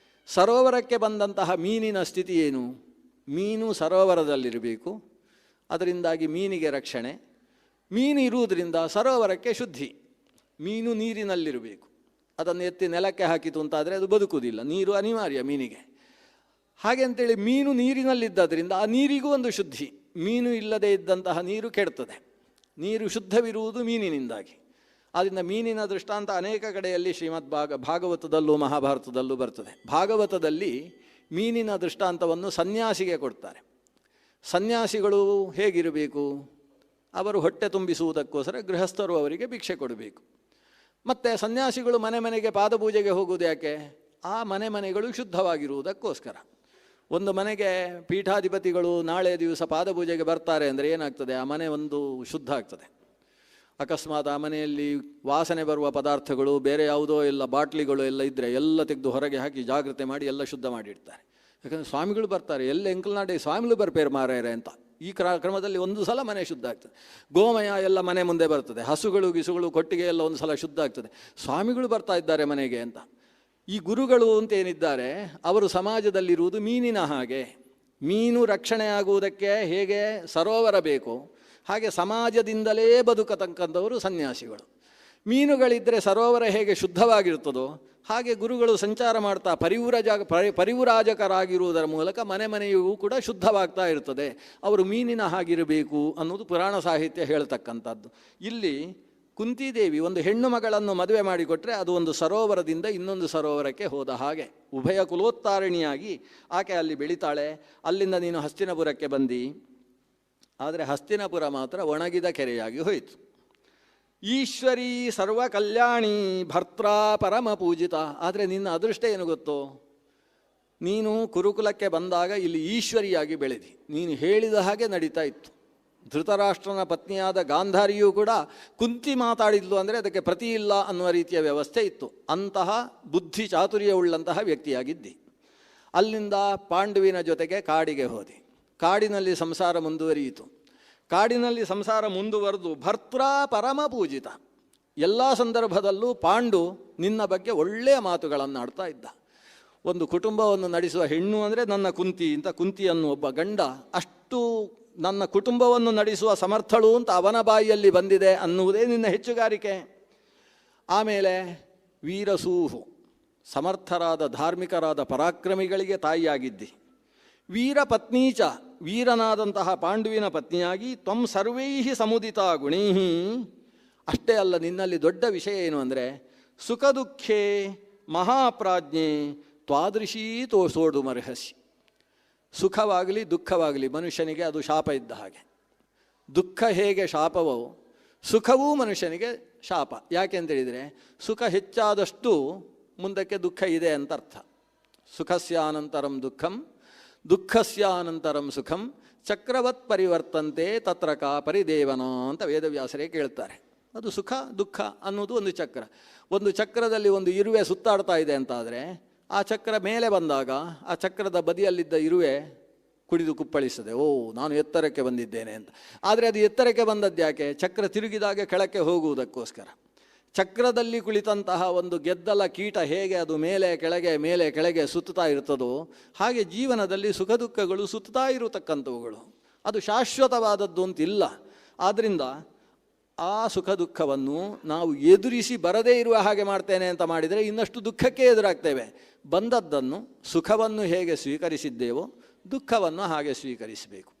ಸರೋವರಕ್ಕೆ ಬಂದಂತಹ ಮೀನಿನ ಸ್ಥಿತಿ ಏನು? ಮೀನು ಸರೋವರದಲ್ಲಿರಬೇಕು, ಅದರಿಂದಾಗಿ ಮೀನಿಗೆ ರಕ್ಷಣೆ. ಮೀನು ಇರುವುದರಿಂದ ಸರೋವರಕ್ಕೆ ಶುದ್ಧಿ. ಮೀನು ನೀರಿನಲ್ಲಿರಬೇಕು, ಅದನ್ನು ಎತ್ತಿ ನೆಲಕ್ಕೆ ಹಾಕಿತು ಅಂತಾದರೆ ಅದು ಬದುಕುವುದಿಲ್ಲ, ನೀರು ಅನಿವಾರ್ಯ ಮೀನಿಗೆ. ಹಾಗೆ ಅಂತೇಳಿ ಮೀನು ನೀರಿನಲ್ಲಿದ್ದರಿಂದ ಆ ನೀರಿಗೂ ಒಂದು ಶುದ್ಧಿ. ಮೀನು ಇಲ್ಲದೇ ಇದ್ದಂತಹ ನೀರು ಕೆಡ್ತದೆ, ನೀರು ಶುದ್ಧವಿರುವುದು ಮೀನಿನಿಂದಾಗಿ. ಆದ್ದರಿಂದ ಮೀನಿನ ದೃಷ್ಟಾಂತ ಅನೇಕ ಕಡೆಯಲ್ಲಿ ಶ್ರೀಮದ್ ಭಾಗವತದಲ್ಲೂ ಮಹಾಭಾರತದಲ್ಲೂ ಬರ್ತದೆ. ಭಾಗವತದಲ್ಲಿ ಮೀನಿನ ದೃಷ್ಟಾಂತವನ್ನು ಸನ್ಯಾಸಿಗೆ ಕೊಡ್ತಾರೆ. ಸನ್ಯಾಸಿಗಳು ಹೇಗಿರಬೇಕು? ಅವರು ಹೊಟ್ಟೆ ತುಂಬಿಸುವುದಕ್ಕೋಸ್ಕರ ಗೃಹಸ್ಥರು ಅವರಿಗೆ ಭಿಕ್ಷೆ ಕೊಡಬೇಕು. ಮತ್ತು ಸನ್ಯಾಸಿಗಳು ಮನೆ ಮನೆಗೆ ಪಾದಪೂಜೆಗೆ ಹೋಗುವುದು ಯಾಕೆ? ಆ ಮನೆಗಳು ಶುದ್ಧವಾಗಿರುವುದಕ್ಕೋಸ್ಕರ. ಒಂದು ಮನೆಗೆ ಪೀಠಾಧಿಪತಿಗಳು ನಾಳೆ ದಿವಸ ಪಾದಪೂಜೆಗೆ ಬರ್ತಾರೆ ಅಂದರೆ ಏನಾಗ್ತದೆ? ಆ ಮನೆ ಒಂದು ಶುದ್ಧ ಆಗ್ತದೆ. ಅಕಸ್ಮಾತ್ ಆ ಮನೆಯಲ್ಲಿ ವಾಸನೆ ಬರುವ ಪದಾರ್ಥಗಳು ಬೇರೆ ಯಾವುದೋ ಎಲ್ಲ ಬಾಟ್ಲಿಗಳು ಎಲ್ಲ ಇದ್ದರೆ ಎಲ್ಲ ತೆಗೆದು ಹೊರಗೆ ಹಾಕಿ ಜಾಗ್ರತೆ ಮಾಡಿ ಎಲ್ಲ ಶುದ್ಧ ಮಾಡಿಡ್ತಾರೆ. ಯಾಕಂದರೆ ಸ್ವಾಮಿಗಳು ಬರ್ತಾರೆ, ಎಲ್ಲ ಎಂಕಲ್ನಾಡೆ ಸ್ವಾಮಿಗಳು ಬರ್ಪೇರು ಮಾರಾಯರೆ ಅಂತ. ಈ ಕ್ರಮದಲ್ಲಿ ಒಂದು ಸಲ ಮನೆ ಶುದ್ಧ ಆಗ್ತದೆ. ಗೋಮಯ ಎಲ್ಲ ಮನೆ ಮುಂದೆ ಬರ್ತದೆ, ಹಸುಗಳು ಗಿಸುಗಳು ಕೊಟ್ಟಿಗೆ ಎಲ್ಲ ಒಂದು ಸಲ ಶುದ್ಧ ಆಗ್ತದೆ. ಸ್ವಾಮಿಗಳು ಬರ್ತಾ ಇದ್ದಾರೆ ಮನೆಗೆ ಅಂತ. ಈ ಗುರುಗಳು ಅಂತ ಏನಿದ್ದಾರೆ ಅವರು ಸಮಾಜದಲ್ಲಿರುವುದು ಮೀನಿನ ಹಾಗೆ. ಮೀನು ರಕ್ಷಣೆ ಆಗುವುದಕ್ಕೆ ಹೇಗೆ ಸರೋವರ ಬೇಕು, ಹಾಗೆ ಸಮಾಜದಿಂದಲೇ ಬದುಕತಕ್ಕಂಥವರು ಸನ್ಯಾಸಿಗಳು. ಮೀನುಗಳಿದ್ದರೆ ಸರೋವರ ಹೇಗೆ ಶುದ್ಧವಾಗಿರ್ತದೋ ಹಾಗೆ ಗುರುಗಳು ಸಂಚಾರ ಮಾಡ್ತಾ ಪರಿವ್ರಾಜಕರಾಗಿರುವುದರ ಮೂಲಕ ಮನೆಯೂ ಕೂಡ ಶುದ್ಧವಾಗ್ತಾ ಇರ್ತದೆ. ಅವರು ಮೀನಿನ ಹಾಗಿರಬೇಕು ಅನ್ನೋದು ಪುರಾಣ ಸಾಹಿತ್ಯ ಹೇಳ್ತಕ್ಕಂಥದ್ದು. ಇಲ್ಲಿ ಕುಂತಿದೇವಿ ಒಂದು ಹೆಣ್ಣು ಮಗಳನ್ನು ಮದುವೆ ಮಾಡಿಕೊಟ್ರೆ ಅದು ಒಂದು ಸರೋವರದಿಂದ ಇನ್ನೊಂದು ಸರೋವರಕ್ಕೆ ಹೋದ ಹಾಗೆ ಉಭಯ ಕುಲೋತ್ತಾರಿಣಿಯಾಗಿ ಆಕೆ ಅಲ್ಲಿ ಬೆಳಿತಾಳೆ. ಅಲ್ಲಿಂದ ನೀನು ಹಸ್ತಿನಪುರಕ್ಕೆ ಬಂದಿ. ಆದರೆ ಹಸ್ತಿನಪುರ ಮಾತ್ರ ಒಣಗಿದ ಕೆರೆಯಾಗಿ ಹೋಯಿತು. ಈಶ್ವರಿ ಸರ್ವ ಕಲ್ಯಾಣಿ ಭರ್ತ್ರಾ ಪರಮ ಪೂಜಿತ. ಆದರೆ ನಿನ್ನ ಅದೃಷ್ಟ ಏನು ಗೊತ್ತೋ? ನೀನು ಕುರುಕುಲಕ್ಕೆ ಬಂದಾಗ ಇಲ್ಲಿ ಈಶ್ವರಿಯಾಗಿ ಬೆಳೆದಿ. ನೀನು ಹೇಳಿದ ಹಾಗೆ ನಡೀತಾ ಇತ್ತು. ಧೃತರಾಷ್ಟ್ರನ ಪತ್ನಿಯಾದ ಗಾಂಧಾರಿಯೂ ಕೂಡ ಕುಂತಿ ಮಾತಾಡಿದ್ಲು ಅಂದರೆ ಅದಕ್ಕೆ ಪ್ರತಿ ಇಲ್ಲ ಅನ್ನುವ ರೀತಿಯ ವ್ಯವಸ್ಥೆ ಇತ್ತು. ಅಂತಹ ಬುದ್ಧಿ ಚಾತುರ್ಯವುಳ್ಳಂತಹ ವ್ಯಕ್ತಿಯಾಗಿದ್ದಿ. ಅಲ್ಲಿಂದ ಪಾಂಡುವಿನ ಜೊತೆಗೆ ಕಾಡಿಗೆ ಹೋದಿ. ಕಾಡಿನಲ್ಲಿ ಸಂಸಾರ ಮುಂದುವರಿಯಿತು. ಕಾಡಿನಲ್ಲಿ ಸಂಸಾರ ಮುಂದುವರೆದು ಭರ್ತ್ರಾ ಪರಮ ಪೂಜಿತ. ಎಲ್ಲ ಸಂದರ್ಭದಲ್ಲೂ ಪಾಂಡು ನಿನ್ನ ಬಗ್ಗೆ ಒಳ್ಳೆಯ ಮಾತುಗಳನ್ನು ಆಡ್ತಾ ಇದ್ದ. ಒಂದು ಕುಟುಂಬವನ್ನು ನಡೆಸುವ ಹೆಣ್ಣು ಅಂದರೆ ನನ್ನ ಕುಂತಿ ಅಂತ, ಕುಂತಿಯನ್ನು ಒಬ್ಬ ಗಂಡ ಅಷ್ಟು ನನ್ನ ಕುಟುಂಬವನ್ನು ನಡೆಸುವ ಸಮರ್ಥಳು ಅಂತ ಅವನ ಬಾಯಿಯಲ್ಲಿ ಬಂದಿದೆ ಅನ್ನುವುದೇ ನಿನ್ನ ಹೆಚ್ಚುಗಾರಿಕೆ. ಆಮೇಲೆ ವೀರಸೂಹು, ಸಮರ್ಥರಾದ ಧಾರ್ಮಿಕರಾದ ಪರಾಕ್ರಮಿಗಳಿಗೆ ತಾಯಿಯಾಗಿದ್ದಿ. ವೀರ ಪತ್ನೀಚ, ವೀರನಾದಂತಹ ಪಾಂಡುವಿನ ಪತ್ನಿಯಾಗಿ ತ್ವಂ ಸರ್ವೈಹಿ ಸಮುದಿತ ಗುಣೈಹಿ. ಅಷ್ಟೇ ಅಲ್ಲ, ನಿನ್ನಲ್ಲಿ ದೊಡ್ಡ ವಿಷಯ ಏನು ಅಂದರೆ ಸುಖ ದುಃಖೇ ಮಹಾಪ್ರಾಜ್ಞೆ ತ್ವಾದೃಶೀ ಸೋಡು ಮರ್ಹಸಿ. ಸುಖವಾಗಲಿ ದುಃಖವಾಗಲಿ ಮನುಷ್ಯನಿಗೆ ಅದು ಶಾಪ ಇದ್ದ ಹಾಗೆ. ದುಃಖ ಹೇಗೆ ಶಾಪವೋ ಸುಖವೂ ಮನುಷ್ಯನಿಗೆ ಶಾಪ. ಯಾಕೆಂತೇಳಿದರೆ ಸುಖ ಹೆಚ್ಚಾದಷ್ಟು ಮುಂದಕ್ಕೆ ದುಃಖ ಇದೆ ಅಂತ ಅರ್ಥ. ಸುಖಸ್ಯಾನಂತರಂ ದುಃಖಂ ದುಃಖಸ್ಯಾನಂತರಂ ಸುಖಂ ಚಕ್ರವತ್ ಪರಿವರ್ತಂತೆ ತತ್ರ ಕಾ ಪರಿದೇವನ ಅಂತ ವೇದವ್ಯಾಸರೇ ಕೇಳ್ತಾರೆ. ಅದು ಸುಖ ದುಃಖ ಅನ್ನೋದು ಒಂದು ಚಕ್ರ. ಒಂದು ಚಕ್ರದಲ್ಲಿ ಒಂದು ಇರುವೆ ಸುತ್ತಾಡ್ತಾ ಇದೆ ಅಂತಾದರೆ ಆ ಚಕ್ರ ಮೇಲೆ ಬಂದಾಗ ಆ ಚಕ್ರದ ಬದಿಯಲ್ಲಿದ್ದ ಇರುವೆ ಕುಡಿದು ಕುಪ್ಪಳಿಸ್ತದೆ, ಓ ನಾನು ಎತ್ತರಕ್ಕೆ ಬಂದಿದ್ದೇನೆ ಅಂತ. ಆದರೆ ಅದು ಎತ್ತರಕ್ಕೆ ಬಂದದ್ದು ಯಾಕೆ? ಚಕ್ರ ತಿರುಗಿದಾಗ ಕೆಳಕ್ಕೆ ಹೋಗುವುದಕ್ಕೋಸ್ಕರ. ಚಕ್ರದಲ್ಲಿ ಕುಳಿತಂತಹ ಒಂದು ಗೆದ್ದಲ ಕೀಟ ಹೇಗೆ ಅದು ಮೇಲೆ ಕೆಳಗೆ ಸುತ್ತುತ್ತಾ ಇರ್ತದೋ ಹಾಗೆ ಜೀವನದಲ್ಲಿ ಸುಖ ದುಃಖಗಳು ಸುತ್ತುತ್ತಾ ಇರತಕ್ಕಂಥವುಗಳು. ಅದು ಶಾಶ್ವತವಾದದ್ದು ಅಂತಿಲ್ಲ. ಆದ್ದರಿಂದ ಆ ಸುಖ ದುಃಖವನ್ನು ನಾವು ಎದುರಿಸಿ ಬರದೇ ಇರುವ ಹಾಗೆ ಮಾಡ್ತೇನೆ ಅಂತ ಮಾಡಿದರೆ ಇನ್ನಷ್ಟು ದುಃಖಕ್ಕೆ ಎದುರಾಗ್ತೇವೆ. ಬಂದದ್ದನ್ನು ಸುಖವನ್ನು ಹೇಗೆ ಸ್ವೀಕರಿಸಿದ್ದೇವೋ ದುಃಖವನ್ನು ಹಾಗೆ ಸ್ವೀಕರಿಸಬೇಕು.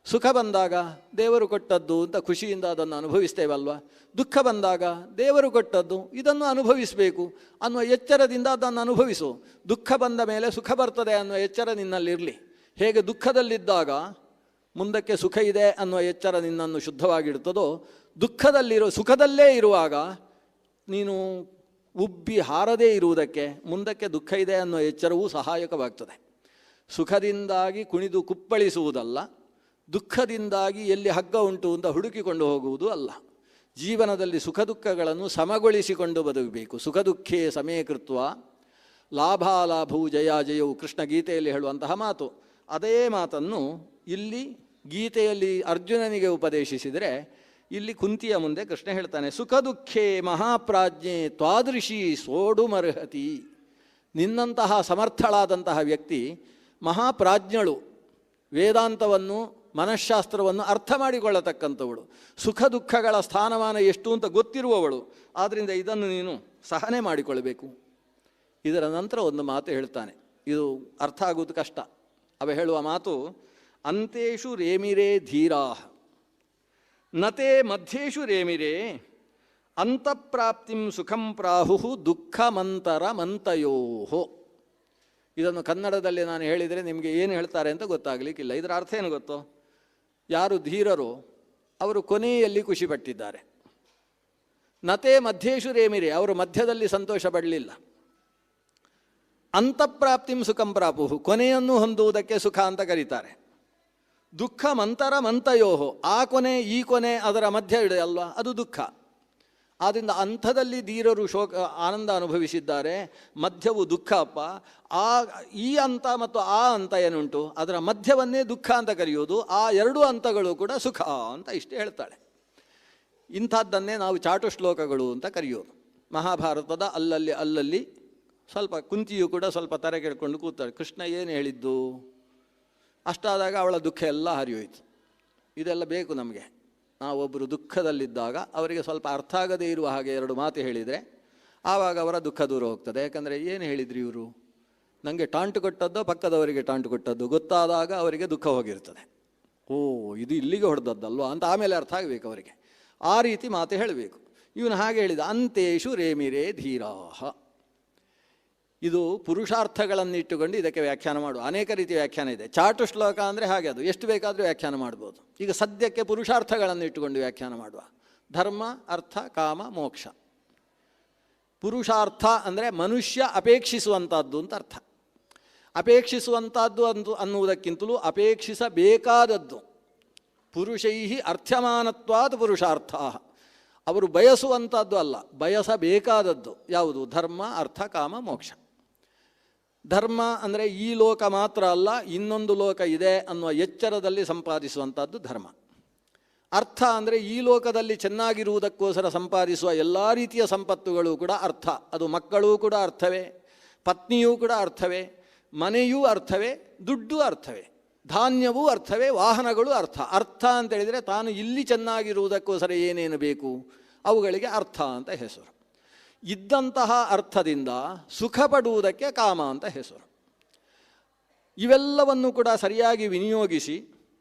ಸುಖ ಬಂದಾಗ ದೇವರು ಕೊಟ್ಟದ್ದು ಅಂತ ಖುಷಿಯಿಂದ ಅದನ್ನು ಅನುಭವಿಸ್ತೇವಲ್ವ. ದುಃಖ ಬಂದಾಗ ದೇವರು ಕೊಟ್ಟದ್ದು ಇದನ್ನು ಅನುಭವಿಸಬೇಕು ಅನ್ನುವ ಎಚ್ಚರದಿಂದ ಅದನ್ನು ಅನುಭವಿಸು. ದುಃಖ ಬಂದ ಮೇಲೆ ಸುಖ ಬರ್ತದೆ ಅನ್ನುವ ಎಚ್ಚರ ನಿನ್ನಲ್ಲಿರಲಿ. ಹೇಗೆ ದುಃಖದಲ್ಲಿದ್ದಾಗ ಮುಂದಕ್ಕೆ ಸುಖ ಇದೆ ಅನ್ನುವ ಎಚ್ಚರ ನಿನ್ನನ್ನು ಶುದ್ಧವಾಗಿಡ್ತದೋ, ಸುಖದಲ್ಲೇ ಇರುವಾಗ ನೀನು ಉಬ್ಬಿ ಹಾರದೇ ಇರುವುದಕ್ಕೆ ಮುಂದಕ್ಕೆ ದುಃಖ ಇದೆ ಅನ್ನುವ ಎಚ್ಚರವೂ ಸಹಾಯಕವಾಗ್ತದೆ. ಸುಖದಿಂದಾಗಿ ಕುಣಿದು ಕುಪ್ಪಳಿಸುವುದಲ್ಲ, ದುಃಖದಿಂದಾಗಿ ಎಲ್ಲಿ ಹಗ್ಗ ಉಂಟು ಅಂತ ಹುಡುಕಿಕೊಂಡು ಹೋಗುವುದು ಅಲ್ಲ. ಜೀವನದಲ್ಲಿ ಸುಖ ದುಃಖಗಳನ್ನು ಸಮಗೊಳಿಸಿಕೊಂಡು ಬದುಕಬೇಕು. ಸುಖ ದುಃಖೇ ಸಮೀಕೃತ್ವ ಲಾಭಾಲಾಭವು ಜಯಾಜಯವು ಕೃಷ್ಣ ಗೀತೆಯಲ್ಲಿ ಹೇಳುವಂತಹ ಮಾತು. ಅದೇ ಮಾತನ್ನು ಇಲ್ಲಿ ಗೀತೆಯಲ್ಲಿ ಅರ್ಜುನನಿಗೆ ಉಪದೇಶಿಸಿದರೆ ಇಲ್ಲಿ ಕುಂತಿಯ ಮುಂದೆ ಕೃಷ್ಣ ಹೇಳ್ತಾನೆ, ಸುಖ ದುಃಖೇ ಮಹಾಪ್ರಾಜ್ಞೆ ತ್ವಾದೃಶಿ ಸೋಡು ಮರ್ಹತಿ. ನಿನ್ನಂತಹ ಸಮರ್ಥಳಾದಂತಹ ವ್ಯಕ್ತಿ ಮಹಾಪ್ರಾಜ್ಞಳು, ವೇದಾಂತವನ್ನು ಮನಃಶಾಸ್ತ್ರವನ್ನು ಅರ್ಥ ಮಾಡಿಕೊಳ್ಳತಕ್ಕಂಥವಳು, ಸುಖ ದುಃಖಗಳ ಸ್ಥಾನಮಾನ ಎಷ್ಟು ಅಂತ ಗೊತ್ತಿರುವವಳು. ಆದ್ದರಿಂದ ಇದನ್ನು ನೀನು ಸಹನೆ ಮಾಡಿಕೊಳ್ಳಬೇಕು. ಇದರ ನಂತರ ಒಂದು ಮಾತು ಹೇಳ್ತಾನೆ, ಇದು ಅರ್ಥ ಆಗುವುದು ಕಷ್ಟ. ಅವ ಹೇಳುವ ಮಾತು, ಅಂತೇಷು ರೇಮಿರೇ ಧೀರಾ ನತೆ ಮಧ್ಯೇಶು ರೇಮಿರೇ ಅಂತಃಪ್ರಾಪ್ತಿಂ ಸುಖಂ ಪ್ರಾಹು ದುಃಖಮಂತರ ಮಂತಯೋಹೋ. ಇದನ್ನು ಕನ್ನಡದಲ್ಲಿ ನಾನು ಹೇಳಿದರೆ ನಿಮಗೆ ಏನು ಹೇಳ್ತಾರೆ ಅಂತ ಗೊತ್ತಾಗಲಿಕ್ಕಿಲ್ಲ. ಇದರ ಅರ್ಥ ಏನು ಗೊತ್ತೋ? ಯಾರು ಧೀರರೋ ಅವರು ಕೊನೆಯಲ್ಲಿ ಖುಷಿಪಟ್ಟಿದ್ದಾರೆ. ನತೆ ಮಧ್ಯೇಶು ರೇಮಿರೆ, ಅವರು ಮಧ್ಯದಲ್ಲಿ ಸಂತೋಷ ಪಡಲಿಲ್ಲ. ಅಂತಃಪ್ರಾಪ್ತಿಂ ಸುಖಂ ಪ್ರಾಪುಹು, ಕೊನೆಯನ್ನು ಹೊಂದುವುದಕ್ಕೆ ಸುಖ ಅಂತ ಕರೀತಾರೆ. ದುಃಖ ಮಂತರ ಮಂತಯೋಹೋ, ಆ ಕೊನೆ ಈ ಕೊನೆ ಅದರ ಮಧ್ಯ ಇದೆ ಅಲ್ವಾ, ಅದು ದುಃಖ. ಆದ್ದರಿಂದ ಅಂಥದಲ್ಲಿ ಧೀರರು ಆನಂದ ಅನುಭವಿಸಿದ್ದಾರೆ. ಮಧ್ಯವು ದುಃಖ ಅಪ್ಪ. ಈ ಅಂತ ಮತ್ತು ಆ ಅಂತ ಏನುಂಟು ಅದರ ಮಧ್ಯವನ್ನೇ ದುಃಖ ಅಂತ ಕರೆಯೋದು. ಆ ಎರಡೂ ಹಂತಗಳು ಕೂಡ ಸುಖ ಅಂತ ಇಷ್ಟೇ ಹೇಳ್ತಾಳೆ. ಇಂಥದ್ದನ್ನೇ ನಾವು ಚಾಟು ಶ್ಲೋಕಗಳು ಅಂತ ಕರೆಯೋದು. ಮಹಾಭಾರತದ ಅಲ್ಲಲ್ಲಿ ಸ್ವಲ್ಪ ಕುಂತಿಯು ಕೂಡ ಸ್ವಲ್ಪ ತಲೆ ಕೆಡ್ಕೊಂಡು ಕೂತಾಳೆ, ಕೃಷ್ಣ ಏನು ಹೇಳಿದ್ದು. ಅಷ್ಟಾದಾಗ ಅವಳ ದುಃಖ ಎಲ್ಲ ಹರಿಯೋಯ್ತು. ಇದೆಲ್ಲ ಬೇಕು ನಮಗೆ. ನಾವೊಬ್ಬರು ದುಃಖದಲ್ಲಿದ್ದಾಗ ಅವರಿಗೆ ಸ್ವಲ್ಪ ಅರ್ಥ ಆಗದೇ ಇರುವ ಹಾಗೆ ಎರಡು ಮಾತು ಹೇಳಿದರೆ ಆವಾಗ ಅವರ ದುಃಖ ದೂರ ಹೋಗ್ತದೆ. ಯಾಕಂದರೆ ಏನು ಹೇಳಿದ್ರಿ ಇವರು, ನನಗೆ ಟಾಂಟು ಕೊಟ್ಟದ್ದೋ ಪಕ್ಕದವರಿಗೆ ಟಾಂಟು ಕೊಟ್ಟದ್ದು ಗೊತ್ತಾದಾಗ ಅವರಿಗೆ ದುಃಖ ಹೋಗಿರ್ತದೆ. ಓ ಇದು ಇಲ್ಲಿಗೆ ಹೊಡೆದದ್ದಲ್ವ ಅಂತ ಆಮೇಲೆ ಅರ್ಥ ಆಗಬೇಕು ಅವರಿಗೆ. ಆ ರೀತಿ ಮಾತು ಹೇಳಬೇಕು. ಇವನು ಹಾಗೆ ಹೇಳಿದ, ಅಂತೇಷು ರೇಮಿರೇ ಧೀರಾಹ. ಇದು ಪುರುಷಾರ್ಥಗಳನ್ನಿಟ್ಟುಕೊಂಡು ಇದಕ್ಕೆ ವ್ಯಾಖ್ಯಾನ ಮಾಡುವ ಅನೇಕ ರೀತಿಯ ವ್ಯಾಖ್ಯಾನ ಇದೆ. ಚಾಟು ಶ್ಲೋಕ ಅಂದರೆ ಹಾಗೆ, ಅದು ಎಷ್ಟು ಬೇಕಾದರೂ ವ್ಯಾಖ್ಯಾನ ಮಾಡ್ಬೋದು. ಈಗ ಸದ್ಯಕ್ಕೆ ಪುರುಷಾರ್ಥಗಳನ್ನು ಇಟ್ಟುಕೊಂಡು ವ್ಯಾಖ್ಯಾನ ಮಾಡುವ. ಧರ್ಮ, ಅರ್ಥ, ಕಾಮ, ಮೋಕ್ಷ. ಪುರುಷಾರ್ಥ ಅಂದರೆ ಮನುಷ್ಯ ಅಪೇಕ್ಷಿಸುವಂಥದ್ದು ಅಂತ ಅರ್ಥ. ಅಪೇಕ್ಷಿಸುವಂಥದ್ದು ಅನ್ನುವುದಕ್ಕಿಂತಲೂ ಅಪೇಕ್ಷಿಸಬೇಕಾದದ್ದು. ಪುರುಷೈ ಅರ್ಥ್ಯಮಾನತ್ವಾದ ಪುರುಷಾರ್ಥ. ಅವರು ಬಯಸುವಂಥದ್ದು ಅಲ್ಲ, ಬಯಸಬೇಕಾದದ್ದು ಯಾವುದು? ಧರ್ಮ, ಅರ್ಥ, ಕಾಮ, ಮೋಕ್ಷ. ಧರ್ಮ ಅಂದರೆ ಈ ಲೋಕ ಮಾತ್ರ ಅಲ್ಲ, ಇನ್ನೊಂದು ಲೋಕ ಇದೆ ಅನ್ನುವ ಎಚ್ಚರದಲ್ಲಿ ಸಂಪಾದಿಸುವಂಥದ್ದು ಧರ್ಮ. ಅರ್ಥ ಅಂದರೆ ಈ ಲೋಕದಲ್ಲಿ ಚೆನ್ನಾಗಿರುವುದಕ್ಕೋಸ್ಕರ ಸಂಪಾದಿಸುವ ಎಲ್ಲ ರೀತಿಯ ಸಂಪತ್ತುಗಳು ಕೂಡ ಅರ್ಥ. ಅದು ಮಕ್ಕಳೂ ಕೂಡ ಅರ್ಥವೇ, ಪತ್ನಿಯೂ ಕೂಡ ಅರ್ಥವೇ, ಮನೆಯೂ ಅರ್ಥವೇ, ದುಡ್ಡು ಅರ್ಥವೇ, ಧಾನ್ಯವೂ ಅರ್ಥವೇ, ವಾಹನಗಳು ಅರ್ಥ. ಅರ್ಥ ಅಂತೇಳಿದರೆ ತಾನು ಇಲ್ಲಿ ಚೆನ್ನಾಗಿರುವುದಕ್ಕೋಸ್ಕರ ಏನೇನು ಬೇಕು ಅವುಗಳಿಗೆ ಅರ್ಥ ಅಂತ ಹೆಸರು. ಇದ್ದಂತಹ ಅರ್ಥದಿಂದ ಸುಖ ಪಡುವುದಕ್ಕೆ ಕಾಮ ಅಂತ ಹೆಸರು. ಇವೆಲ್ಲವನ್ನು ಕೂಡ ಸರಿಯಾಗಿ ವಿನಿಯೋಗಿಸಿ